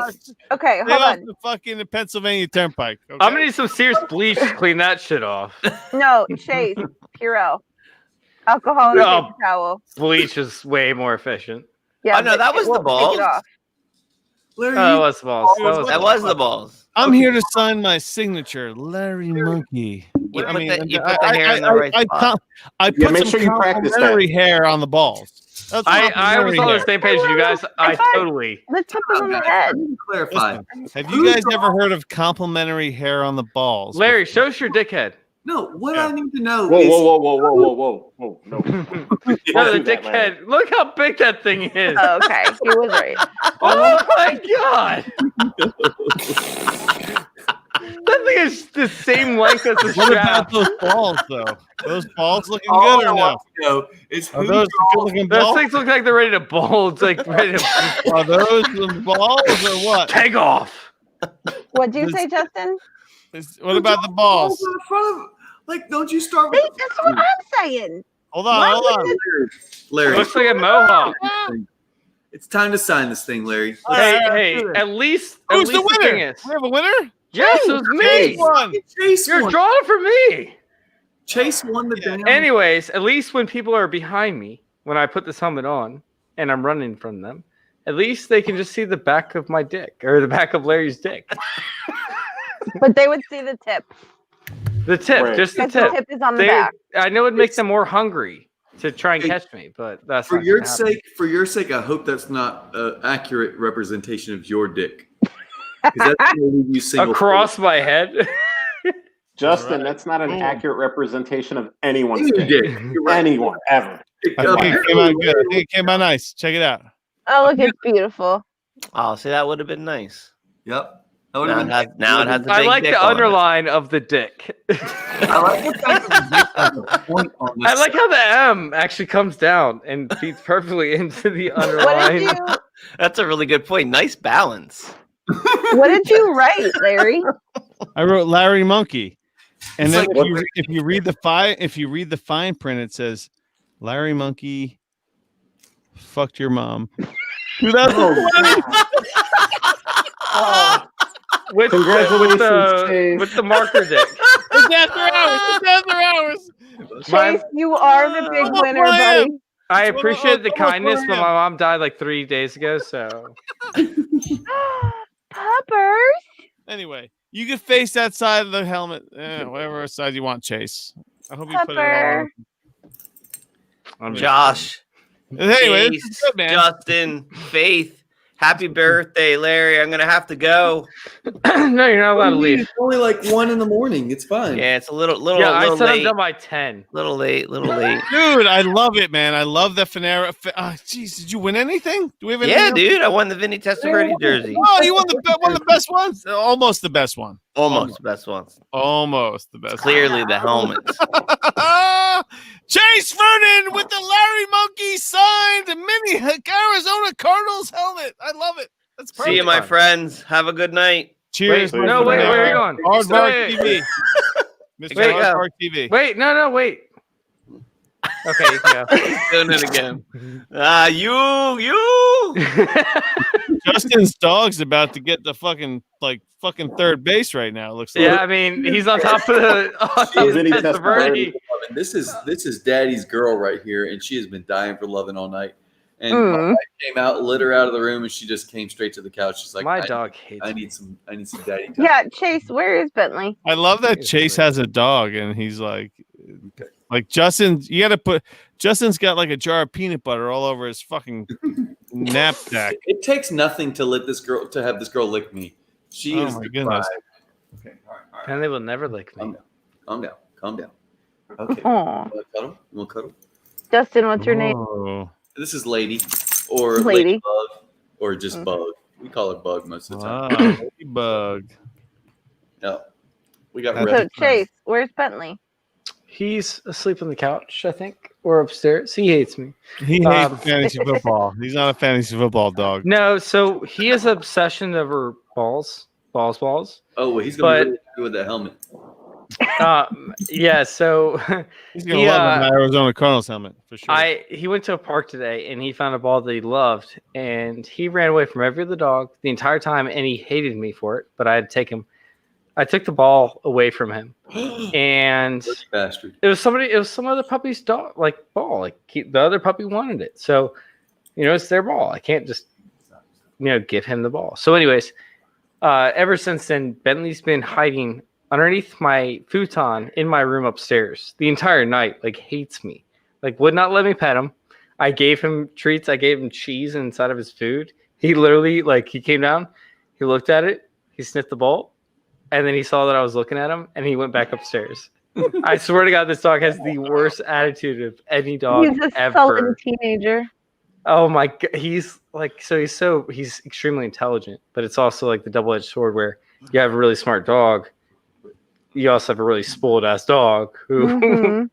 Okay, Stay hold off on. the fucking Pennsylvania Turnpike. Okay? I'm gonna need some serious bleach to clean that shit off. No, Chase, Purell. Alcohol and a No. paper towel. Bleach is way more efficient. Yeah, Oh, no, but that it was the won't take balls. it off. Larry, Oh, that was the balls. That was the balls. I'm here to sign my signature, Larry Monkey. You I put mean, the hair in the right spot. I Yeah, put make some sure you practice that. complimentary hair on the balls. That's I was complimentary on the hair. same page as you guys. I thought- totally. The tip is on the head. clarify. Listen, have you guys ever heard of complimentary hair on the balls? Larry, show us your dickhead. No, what I need to know Whoa, is whoa, no. No, the do that, Larry. dickhead. Look how big that thing is. Oh, okay, he was right. Oh my God. That thing is the same length as the What strap. about those balls, though? Those balls looking all good I or no? want to know is Are who those draws- good-looking Those balls? things look like they're ready to bulge. Like ready to Are those the balls or what? take off. What'd you say, Justin? What about the balls? in front of, like, don't you start See, with that's what I'm saying. Hold on, Why hold on. wouldn't It Larry? looks like a mohawk. It's time to sign this thing, Larry. All right, Hey, let's do at least the Who's the thing winner? is- We have a winner? Yes, it was me. One. Chase You're won. drawing for me. Chase won the damn. Anyways, at least when people are behind me, when I put this helmet on and I'm running from them, at least they can just see the back of my dick or the back of Larry's dick. But they would see the tip. The tip, Right. just the Because the tip. tip is on the They, back. I know it'd make them more hungry to try and catch me, but that's For not your gonna happen. sake, I hope that's not an accurate representation of your dick. 'Cause that's gonna leave you single. Across my head. Justin, that's not an accurate representation of anyone's Your dick. dick. You're right. Anyone, ever. I think it came out good. I think it came out nice. Check it out. Oh, look, it's beautiful. Oh, see, that would have been nice. Yep. That would Now have it been. has, now it has the I big like dick the on it. underline of the dick. I like the fact that the dick has a point on this. I like how the M actually comes down and feeds perfectly into the What underline. did you That's a really good point. Nice balance. What did you write, Larry? I wrote Larry Monkey. And then like, if you read the fine print, it says, "LarryMonkey fucked your mom." 2020. Congratulations, with the marker dick. It's after hours. It's after hours. Chase, you are the big winner, buddy. I appreciate the kindness, but my mom died like 3 days ago, so. Puppers. Anyway, you can face that side of the helmet, whatever side you want, Chase. I hope you put it all on. Josh. Anyway, Chase, this is good, man. Justin, Faith. Happy birthday, Larry. I'm gonna have to go. No, you're not allowed to leave. It's only like 1 a.m. It's fine. Yeah, it's a little Yeah, I said late. I'm done by 10. Little late. Dude, I love it, man. I love the Finera. Jeez, did you win anything? Do we have anything Yeah, else? dude, I won the Vinny Testaverde jersey. Oh, you won one of the best ones? Almost the best one. Almost the best ones. Almost the best. Clearly the helmets. Chase Vernon with the LarryMonkey signed mini Arizona Cardinals helmet. I love it. That's perfect. See you, my friends. Have a good night. Cheers. Wait, no, wait, where are you going? Hardbark TV. Mr. Wait, Hardbark TV. Wait, no, wait. Okay, you can go. Doing it again. You. Justin's dog's about to get the fucking third base right now. It looks like. Yeah, I mean, he's on top of Vinny the Testaverde. This is Daddy's girl right here, and she has been dying for loving all night. And my wife came out, lit her out of the room, and she just came straight to the couch. She's like, My dog hates I need some daddy time. Yeah, Chase, where is Bentley? I love that Chase has a dog, and he's like Justin. You got to put Justin's got like a jar of peanut butter all over his fucking knapsack. It takes nothing to have this girl lick me. She is my the goodness. vibe. Okay, all right. And they will never lick me. Calm down. Okay. Aw. You want to cuddle? Justin, what's your name? Oh. This is Lady, or Lady. Bug, or just Bug. We call her Bug most of the time. Bug. No, we got So red. Chase, where's Bentley? He's asleep on the couch, I think, or upstairs. He hates me. He hates fantasy football. He's not a fantasy football dog. No, so he has an obsession over balls. Oh, well, he's gonna be really happy with that helmet. Yeah, so He's gonna love an Arizona Cardinals helmet for sure. he went to a park today and he found a ball that he loved, and he ran away from every other dog the entire time, and he hated me for it. But I had to take him. I took the ball away from him, and bastard. It was some other puppy's dog, ball. The other puppy wanted it, so it's their ball. I can't just give him the ball. So, anyways, ever since then, Bentley's been hiding underneath my futon in my room upstairs the entire night. Hates me. Would not let me pet him. I gave him treats. I gave him cheese inside of his food. He literally he came down, he looked at it, he sniffed the bowl, and then he saw that I was looking at him, and he went back upstairs. I swear to God, this dog has the worst attitude of any dog He's a ever. sullen teenager. Oh my God, he's extremely intelligent, but it's also the double-edged sword where you have a really smart dog, you also have a really spoiled ass dog who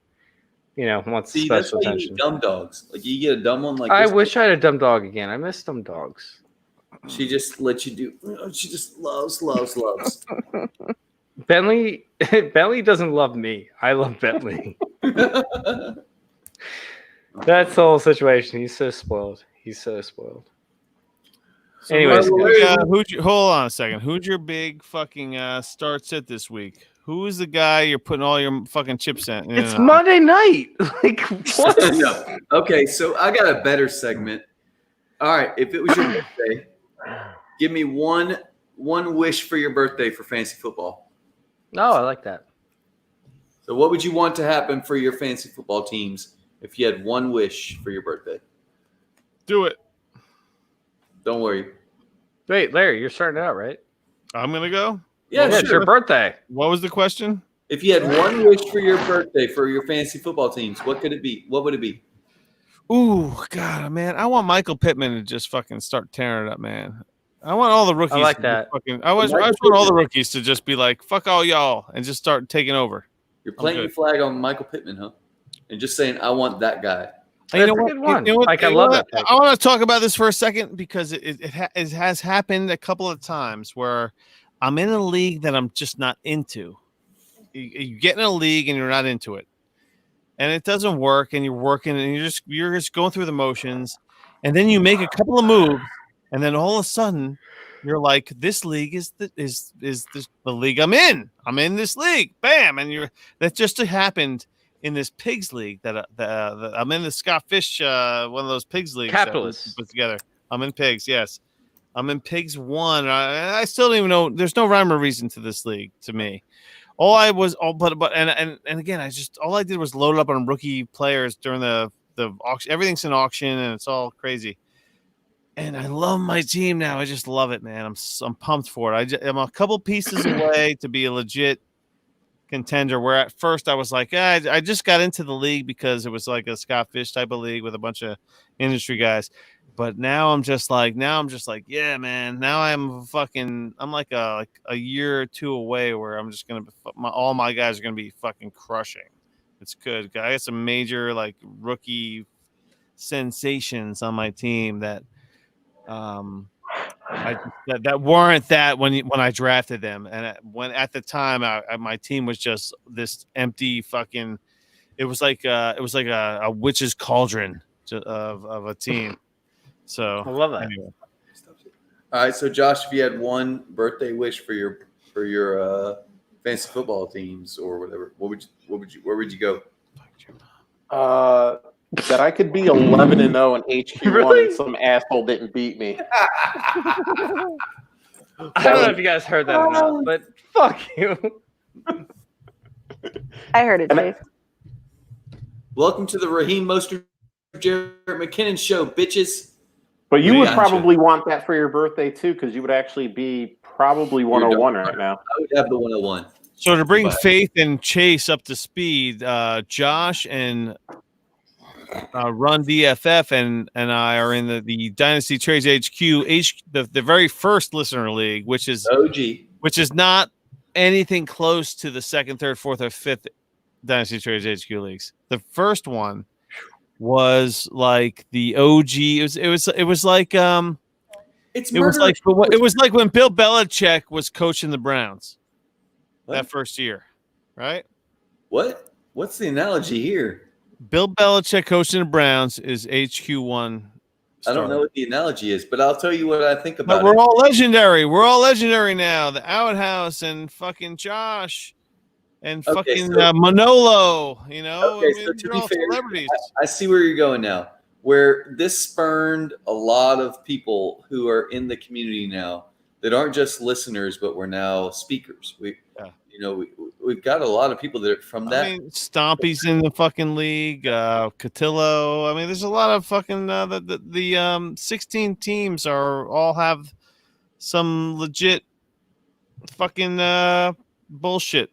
wants See, special that's why you attention. need dumb dogs. You get a dumb one I this. wish I had a dumb dog again. I miss dumb dogs. She just lets you do. She just loves. Bentley doesn't love me. I love Bentley. That's the whole situation. He's so spoiled. So Anyways, hold on a second. Who'd your big fucking start sit this week? Who is the guy you're putting all your fucking chips in? It's Monday night. What? No. Okay, so I got a better segment. All right, if it was your birthday, give me one wish for your birthday for fantasy football. No, I like that. So what would you want to happen for your fantasy football teams if you had one wish for your birthday? Do it. Don't worry. Wait, Larry, you're starting out, right? I'm gonna go. Yeah, It's your birthday. What was the question? If you had one wish for your birthday for your fantasy football teams, what could it be? What would it be? Ooh, God, man, I want Michael Pittman to just fucking start tearing it up, man. I want all the rookies. I like to that. I want all the rookies to just be like, "Fuck all y'all," and just start taking over. You're planting your flag on Michael Pittman, huh? And just saying, I want that guy. You know what? I love that. I want to talk about this for a second because it has happened a couple of times where I'm in a league that I'm just not into, you get in a league and you're not into it, and it doesn't work, and you're working and you're just going through the motions, and then you make a couple of moves, and then all of a sudden you're like, this league is the league I'm in. I'm in this league, bam, and that just happened in this pigs league that I'm in, the Scott Fish, one of those pigs leagues Capitalists put together. I'm in pigs, yes. I'm in pigs 1. I still don't even know. There's no rhyme or reason to this league to me. All I did was load up on rookie players during the auction. Everything's an auction and it's all crazy. And I love my team now. I just love it, man. I'm pumped for it. I'm a couple pieces away to be a legit contender, where at first I was like, I just got into the league because it was like a Scott Fish type of league with a bunch of industry guys. But now I'm just like, yeah, man. Now I'm like a year or two away where I'm just gonna all my guys are gonna be fucking crushing. It's good. I got some major like rookie sensations on my team that that weren't that when I drafted them, and when at the time my team was just this empty fucking. It was like a witch's cauldron of a team. So I love that. Anyway. All right, so Josh, if you had one birthday wish for your fantasy football teams or whatever, where would you go? That I could be 11-0 in HQ1 Really? and some asshole didn't beat me. I don't know if you guys heard that or not, but fuck you. I heard it, Chase. Welcome to the Raheem Mostert, Jarrett McKinnon show, bitches. But you would probably want that for your birthday too, because you would actually be probably 101 right now. I would have the 101. So to bring Faith and Chase up to speed, Josh and Run DFF and I are in the Dynasty Trades HQ, the very first listener league, which is OG, which is not anything close to the second, third, fourth, or fifth Dynasty Trades HQ leagues. The first one was like the OG. It was like when Bill Belichick was coaching the Browns that first year, right? What's the analogy here? Bill Belichick coaching the Browns is HQ1. I don't know what the analogy is, but I'll tell you what I think about it. We're all legendary. We're all legendary now. The Outhouse and fucking Josh and Manolo. You know, so to be fair, celebrities. I see where you're going now. Where this spurned a lot of people who are in the community now that aren't just listeners, but we're now speakers. We've got a lot of people that are from that. I mean, Stompy's in the fucking league. Cotillo. I mean, there's a lot of fucking the 16 teams all have some legit fucking bullshit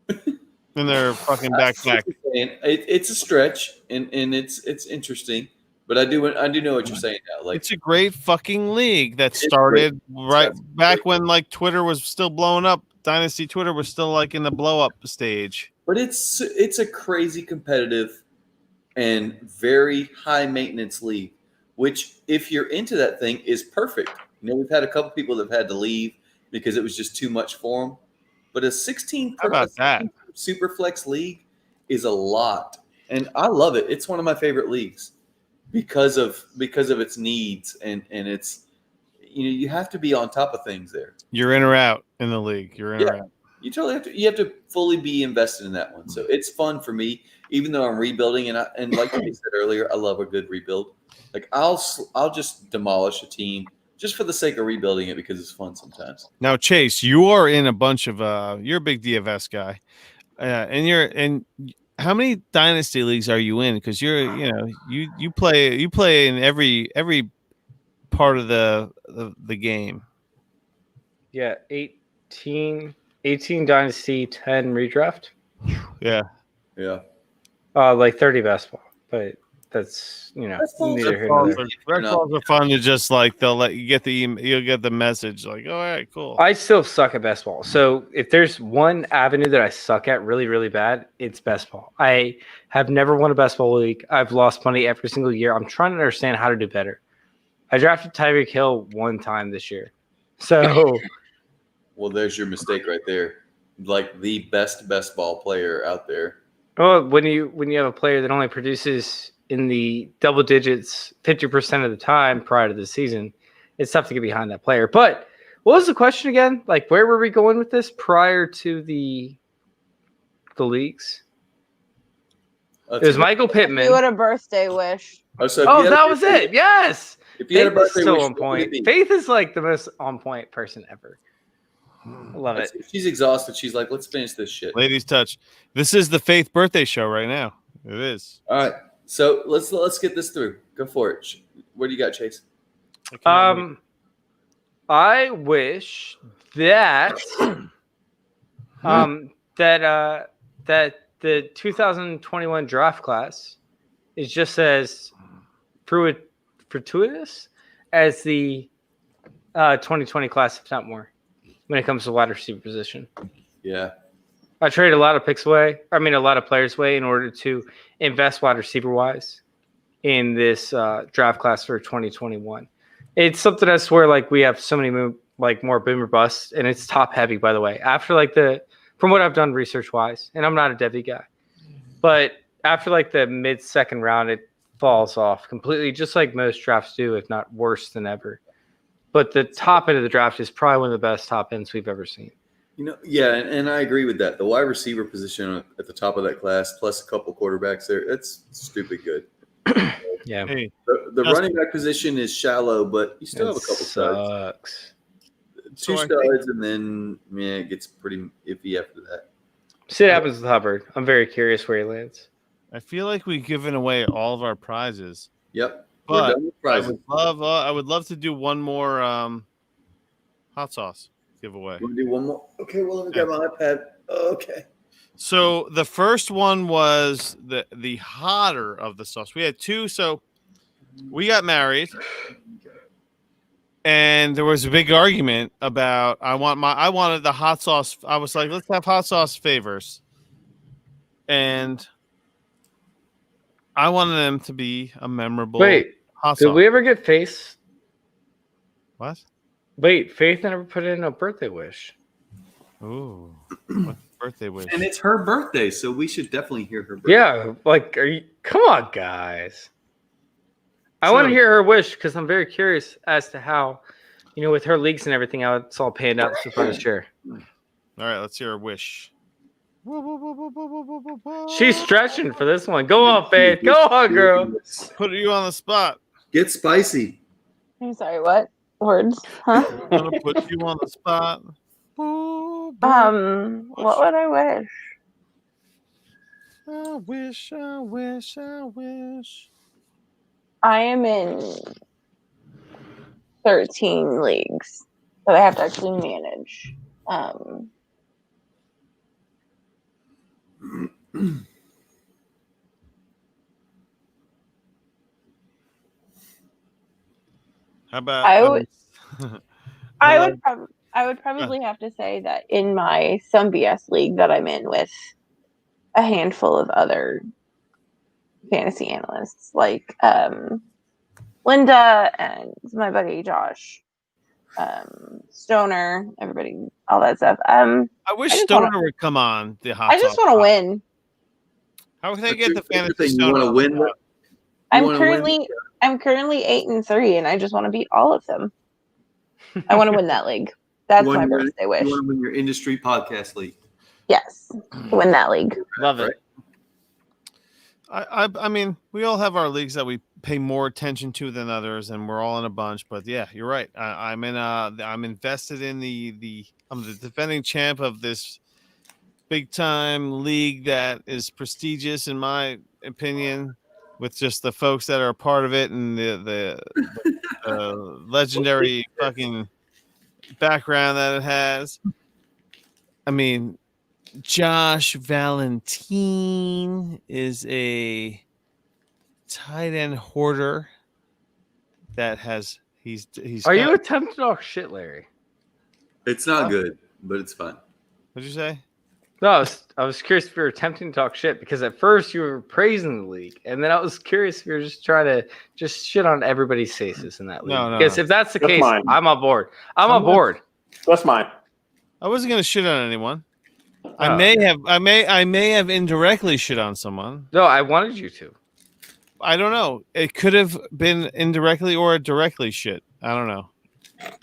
in their fucking backpack. It's a stretch, and it's interesting, but I do know what you're saying now. Like, it's a great fucking league that started back when like Twitter was still blowing up. Dynasty Twitter was still like in the blow up stage. But it's a crazy competitive and very high maintenance league, which if you're into that thing is perfect. We've had a couple people that have had to leave because it was just too much for them. But a 16 super flex league is a lot, and I love it. It's one of my favorite leagues because of its needs and it's you have to be on top of things there. You're in or out in the league. You're in or out. You totally have to fully be invested in that one. So it's fun for me, even though I'm rebuilding and like you said earlier, I love a good rebuild. Like I'll just demolish a team just for the sake of rebuilding it because it's fun sometimes. Now, Chase, you are in a bunch of you're a big DFS guy, and how many dynasty leagues are you in? Because you play in every part of the game. Yeah, 18 dynasty, 10 redraft. Yeah. Like 30 basketball, but that's neither here nor there. Basketballs are fun to just like they'll let you get you'll get the message like, all right, cool. I still suck at best ball. So if there's one avenue that I suck at really, really bad, it's best ball. I have never won a best ball league. I've lost money every single year. I'm trying to understand how to do better. I drafted Tyreek Hill one time this year. So well, there's your mistake right there. like the best ball player out there. Oh, when you have a player that only produces in the double digits 50% of the time prior to the season, it's tough to get behind that player. But what was the question again? Like, where were we going with this prior to the leagues? It was Michael Pittman. You had a birthday wish. Oh, that was it. Yes. If you had a Faith is birthday so wish, on what would it point. be? Faith is like the most on point person ever. I love it. She's exhausted. She's like, let's finish this shit. Ladies touch. This is the Faith birthday show right now. It is. All right. So let's get this through. Go for it. What do you got, Chase? I wish that that the 2021 draft class is just as fortuitous as the 2020 class, if not more, when it comes to wide receiver position. Yeah. I traded a lot of a lot of players away in order to invest wide receiver wise in this draft class for 2021. It's something I swear, like, we have so many more boomer busts, and it's top heavy, by the way. After from what I've done research wise, and I'm not a Debbie guy, but after like the mid-second round, it falls off completely, just like most drafts do, if not worse than ever. But the top end of the draft is probably one of the best top ends we've ever seen. Yeah, and I agree with that. The wide receiver position at the top of that class, plus a couple quarterbacks there, that's stupid good. Yeah. Hey, the running back position is shallow, but you still have a couple studs. Two studs, and then it gets pretty iffy after that. See what happens with Hubbard. I'm very curious where he lands. I feel like we've given away all of our prizes. Yep. But We're done with prizes. I would love to do one more hot sauce giveaway. Want to do one more? Okay, well, let me grab my iPad. Okay. So the first one was the hotter of the sauce. We had two. So we got married, and there was a big argument about I wanted the hot sauce. I was like, let's have hot sauce favors, and I wanted them to be a memorable. Wait, hot did sauce. we ever get Faith? What? Wait, Faith never put in a birthday wish. Ooh, what birthday wish? And it's her birthday, so we should definitely hear her birthday. Yeah, like, come on, guys. I want to hear her wish because I'm very curious as to how, with her leaks and everything, how it's all panned out so far this year. All right, let's hear her wish. She's stretching for this one. Go on, Faith. Go on, girl. Put you on the spot. Get spicy. I'm sorry, what? Words? Huh? I'm gonna put you on the spot. What would I wish? I wish, I wish, I wish. I am in 13 leagues that I have to actually manage. How about I would probably have to say that in my Some BS league that I'm in with a handful of other fantasy analysts, like Linda and my buddy Josh, Stoner, everybody, all that stuff. I wish Stoner would come on the hot. I just want to win. How can they get the fantasy You want to win? I'm currently 8-3, and I just want to beat all of them. I want to win that league. That's my birthday wish. You want to win your industry podcast league? Yes, win that league. Love it. I mean, we all have our leagues that we pay more attention to than others, and we're all in a bunch. But yeah, you're right. I'm invested in I'm the defending champ of this big time league that is prestigious in my opinion, with just the folks that are a part of it and the legendary fucking background that it has. I mean, Josh Valentine is a tight end hoarder that has he's. Are you attempting to talk shit, Larry? It's not good, but it's fun. What'd you say? No, I was curious if you were attempting to talk shit because at first you were praising the league, and then I was curious if you were just trying to just shit on everybody's faces in that league. No. Because if that's the That's case, mine. I'm on board. I'm on board. That's mine. I wasn't gonna shit on anyone. I may have indirectly shit on someone. No, I wanted you to. I don't know. It could have been indirectly or directly shit. I don't know.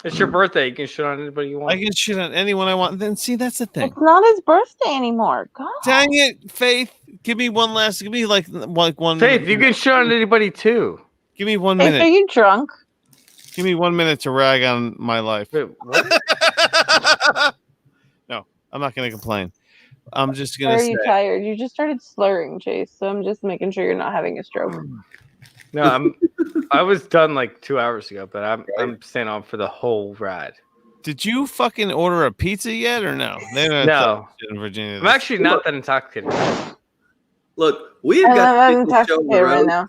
It's your birthday. You can shit on anybody you want. I can shit on anyone I want. Then see, that's the thing. It's not his birthday anymore. God. Dang it, Faith. Give me one last. Give me like one. Faith, you can shit on anybody too. Give me 1 Faith, minute. are you drunk? Give me 1 minute to rag on my life. Wait, what? No, I'm not going to complain. I'm just Or going are to say. you tired? You just started slurring, Chase. So I'm just making sure you're not having a stroke. No, I was done like 2 hours ago, but I'm staying on for the whole ride. Did you fucking order a pizza yet or no? They haven't No. shit in Virginia. I'm actually not that intoxicated. Look, we have got I'm to get this show on the intoxicated right road now.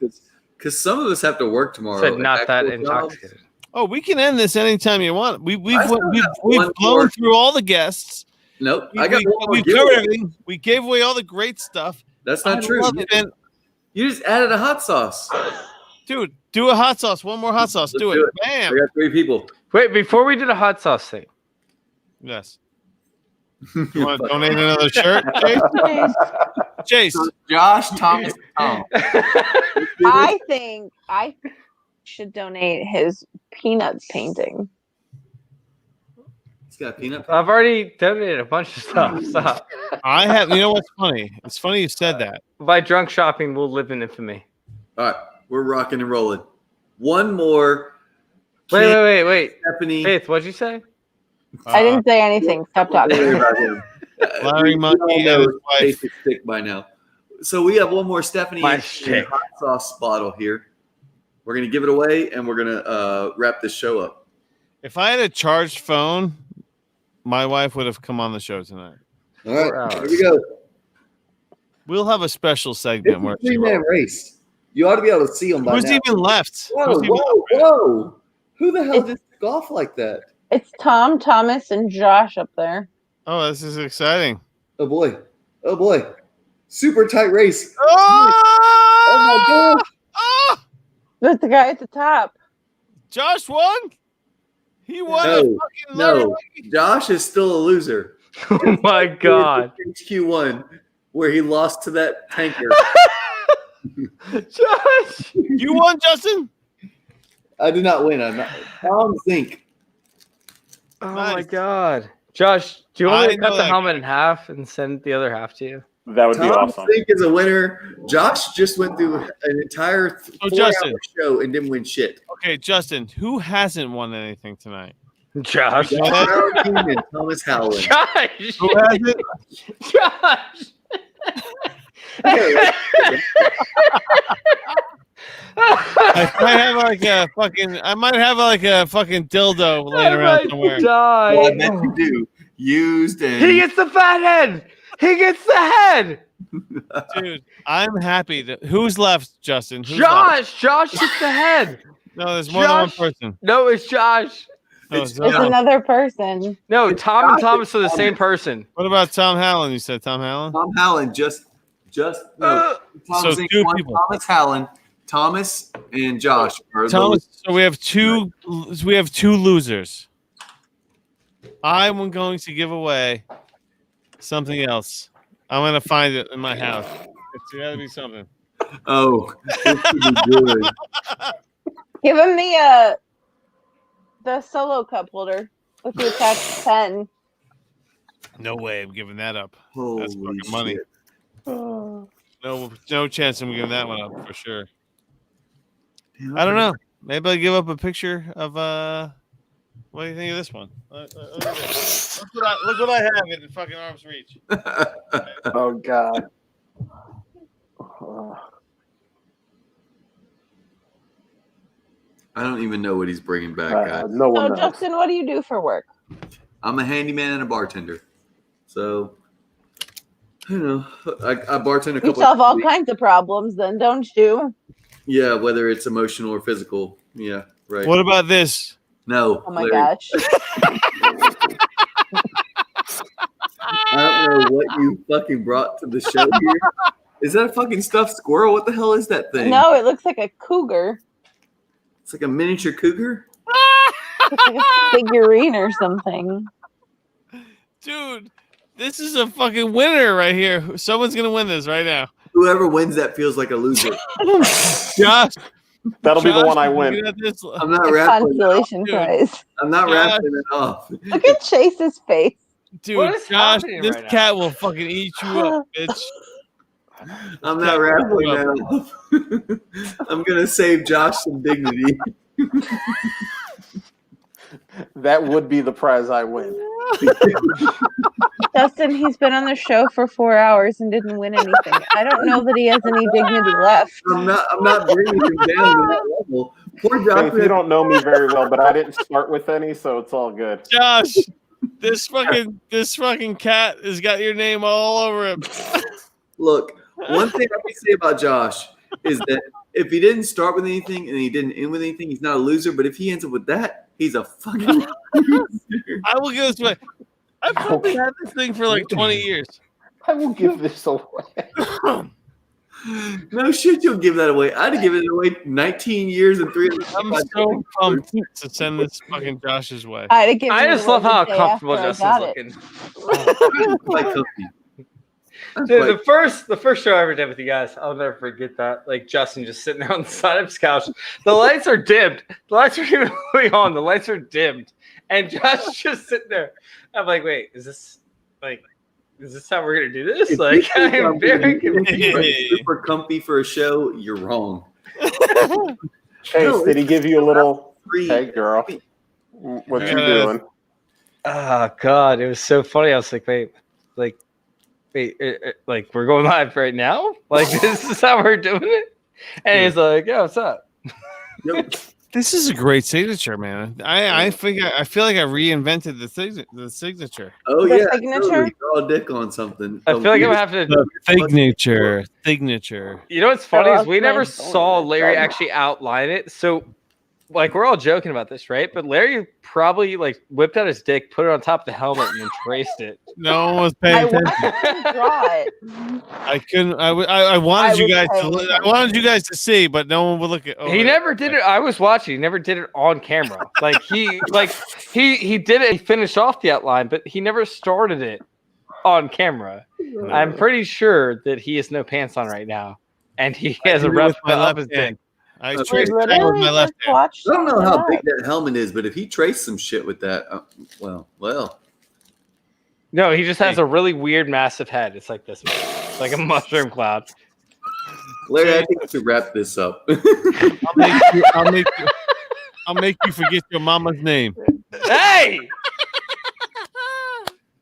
because some of us have to work tomorrow. Said not that Actual jobs. intoxicated. Oh, we can end this anytime you want. We've one blown more. through all the guests. Nope, I got one more we giveaway. covered everything. We gave away all the great stuff. That's not I true. love it, man. You just added a hot sauce. Dude, do a hot sauce. One more hot sauce. Let's Do do it. Bam. We got 3 people. Wait, before we did a hot sauce thing. Yes. You want to donate another shirt, Chase? Chase. Josh, Thomas, Tom. I think I should donate his peanuts painting. He's got peanut. I've already donated a bunch of stuff. Stop. I have. You know what's funny? It's funny you said that. My drunk shopping will live in infamy. All right, we're rocking and rolling. One more. Wait. Stephanie. Faith, what'd you say? I didn't say anything. Stop talking. LarryMonkey and his wife. Stick by now. So we have one more Stephanie My and stick. hot sauce bottle here. We're gonna give it away and we're gonna wrap this show up. If I had a charged phone, my wife would have come on the show tonight. All right, here we go. We'll have a special segment where It's a 3-man race. You ought to be able to see them by who's now. even left? Whoa, Who's even whoa! Who the hell did golf like that? It's Tom, Thomas, and Josh up there. Oh, this is exciting. Oh boy! Super tight race. Oh, my gosh! Oh! That's the guy at the top. Josh won. He won a No, fucking no. Josh is still a loser. Oh my god. HQ1, where he lost to that tanker. Josh! You won, Justin? I did not win. I'm not. Tom Zink. Oh my god. Josh, do you want me to I know cut the that helmet in half and send the other half to you? That would be Tom awesome. Zink is a winner. Josh just went through an entire 4-hour show and didn't win shit. Okay, Justin, who hasn't won anything tonight? Josh. Josh Brown and Thomas Howland. Josh! Who hasn't? Josh! I might have like a fucking dildo laying around somewhere. Die. Well, I bet you do. Used and He gets the fat head! He gets the head! Dude, I'm happy. Who's left, Justin? Who's Josh! left? Josh gets the head! No, there's more than one Josh. person. No, it's Josh. No, It's it's It's not. another person. No, Tom and Josh Thomas are the and same person. What about Tom Hallen? You said Tom Hallen? Tom Howland just no. Tom So Zink two won, people. Thomas Howland, Thomas and Josh are the Thomas, so we have two losers. I'm going to give away something else. I'm going to find it in my house. It's got to be something. Oh, this could be good. Give him the solo cup holder with the attached pen. No way I'm giving that up. Holy That's fucking money. shit. No chance I'm giving that one up for sure. I don't know. Maybe I'll give up a picture of what do you think of this one? Look at this. Look what I have in fucking arm's reach. Oh God. I don't even know what he's bringing back, guys. No one So, knows. Justin, what do you do for work? I'm a handyman and a bartender. So, I don't know. I bartend a You couple solve all weeks. kinds of problems, then, don't you? Yeah, whether it's emotional or physical. Yeah, right. What about this? No. Oh my Larry. gosh. I don't know what you fucking brought to the show here. Is that a fucking stuffed squirrel? What the hell is that thing? No, it looks like a cougar. It's like a miniature cougar? It's like a figurine or something. Dude, This is a fucking winner right here. Someone's gonna win this right now. Whoever wins that feels like a loser. Josh. That'll be the Josh, one I you win. can get this- I'm not A raffling it off. consolation prize. I'm not Josh. raffling it off. Look at Chase's face. Dude, What is Josh, happening this right now? cat will fucking eat you up, bitch. I'm not raffling that off. I'm gonna save Josh some dignity. That would be the prize I win. Justin, he's been on the show for 4 hours and didn't win anything. I don't know that he has any dignity left. I'm not bringing him down to that level. Poor Josh. Faith, you don't know me very well, but I didn't start with any, so it's all good. Josh, this fucking cat has got your name all over him. Look, one thing I can say about Josh is that if he didn't start with anything and he didn't end with anything, he's not a loser. But if he ends up with that, he's a fucking loser. I will go this way. I've probably had this thing for like 20 years. I will give this away. No shit, you'll give that away. I'd have given it away 19 years and 3 I'm so pumped to send this fucking Josh's way. I just love how comfortable Justin's looking. Dude, the first show I ever did with you guys, I'll never forget that. Like Justin just sitting there on the side of his couch. The lights are dimmed. The lights are even on. The lights are dimmed. And Josh just sitting there. I'm like, wait, is this how we're gonna do this? Like, I am very confused. Super comfy for a show. You're wrong. Chase, did he give you a little? Hey, girl, what you doing? Oh God, it was so funny. I was like, wait, like we're going live right now? Like this is how we're doing it? And he's like, yeah, what's up? This is a great signature, man. I feel like I reinvented the signature. Oh The yeah, signature? totally. Draw a dick on something. I feel like I'm gonna have to. Signature. You know what's funny I is we love never my saw phone. Larry actually outline it. So, like, we're all joking about this, right? But Larry probably like whipped out his dick, put it on top of the helmet, and then traced it. No one was paying I attention. watched him draw it. I couldn't. I wanted you was guys to. paying I wanted you guys to see, but no one would look at. He never did it. I was watching. He never did it on camera. Like he did it. He finished off the outline, but he never started it on camera. I'm pretty sure that he has no pants on right now, and he has a rough up his dick. I Okay. traced it with my left hand. I don't know how big that helmet is, but if he traced some shit with that, well. No, he just has a really weird, massive head. It's like this, it's like a mushroom cloud. Larry, I think we should wrap this up. I'll make you forget your mama's name. Hey!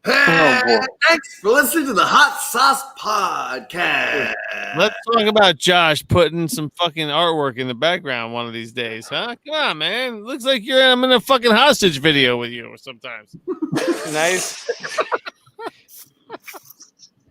Thanks for listening to the Hot Sauce Podcast. Let's talk about Josh putting some fucking artwork in the background one of these days, huh? Come on, man. Looks like I'm in a fucking hostage video with you sometimes. Nice.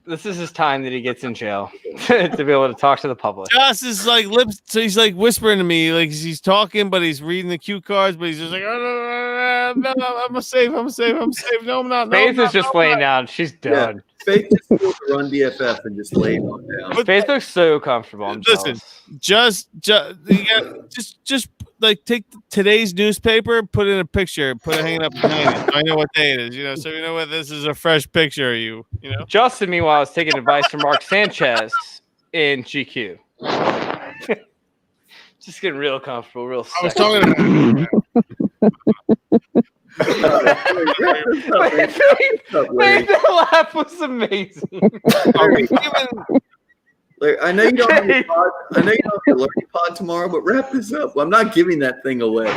This is his time that he gets in jail to be able to talk to the public. Josh is like lips, so he's like whispering to me, like he's talking, but he's reading the cue cards, but he's just like, oh, no, I'm safe. No, I'm not. Faith is just laying down. She's done. Faith just pulled the Run DFF and just laid on down. Faith looks so comfortable. I'm Listen, jealous. just like take today's newspaper, put in a picture, put it hanging up behind it. So I know what day it is, so you know what this is a fresh picture of you, Justin, meanwhile, is taking advice from Mark Sanchez in GQ. Just getting real comfortable, real sexy. I was talking about that laugh was amazing. Larry, I know you don't have your pod. I know you don't have your Learning Pod tomorrow, but wrap this up. I'm not giving that thing away.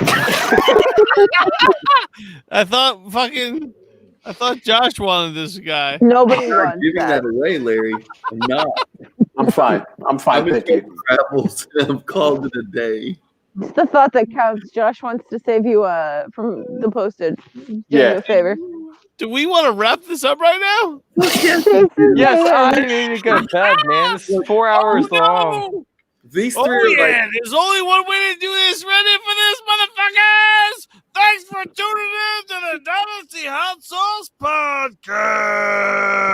I thought Josh wanted this guy. Nobody I'm not wants giving that. that away, Larry. I'm not. I'm fine. I'm I'm just getting travels. I'm called it a day. It's the thought that counts. Josh wants to save you from the postage. Do you a favor. Do we want to wrap this up right now? Yes, I need to go to bed, man. This is 4 hours long. These Oh, three are yeah. like, There's only one way to do this. Ready for this, motherfuckers? Thanks for tuning in to the Dynasty Hot Sauce Podcast.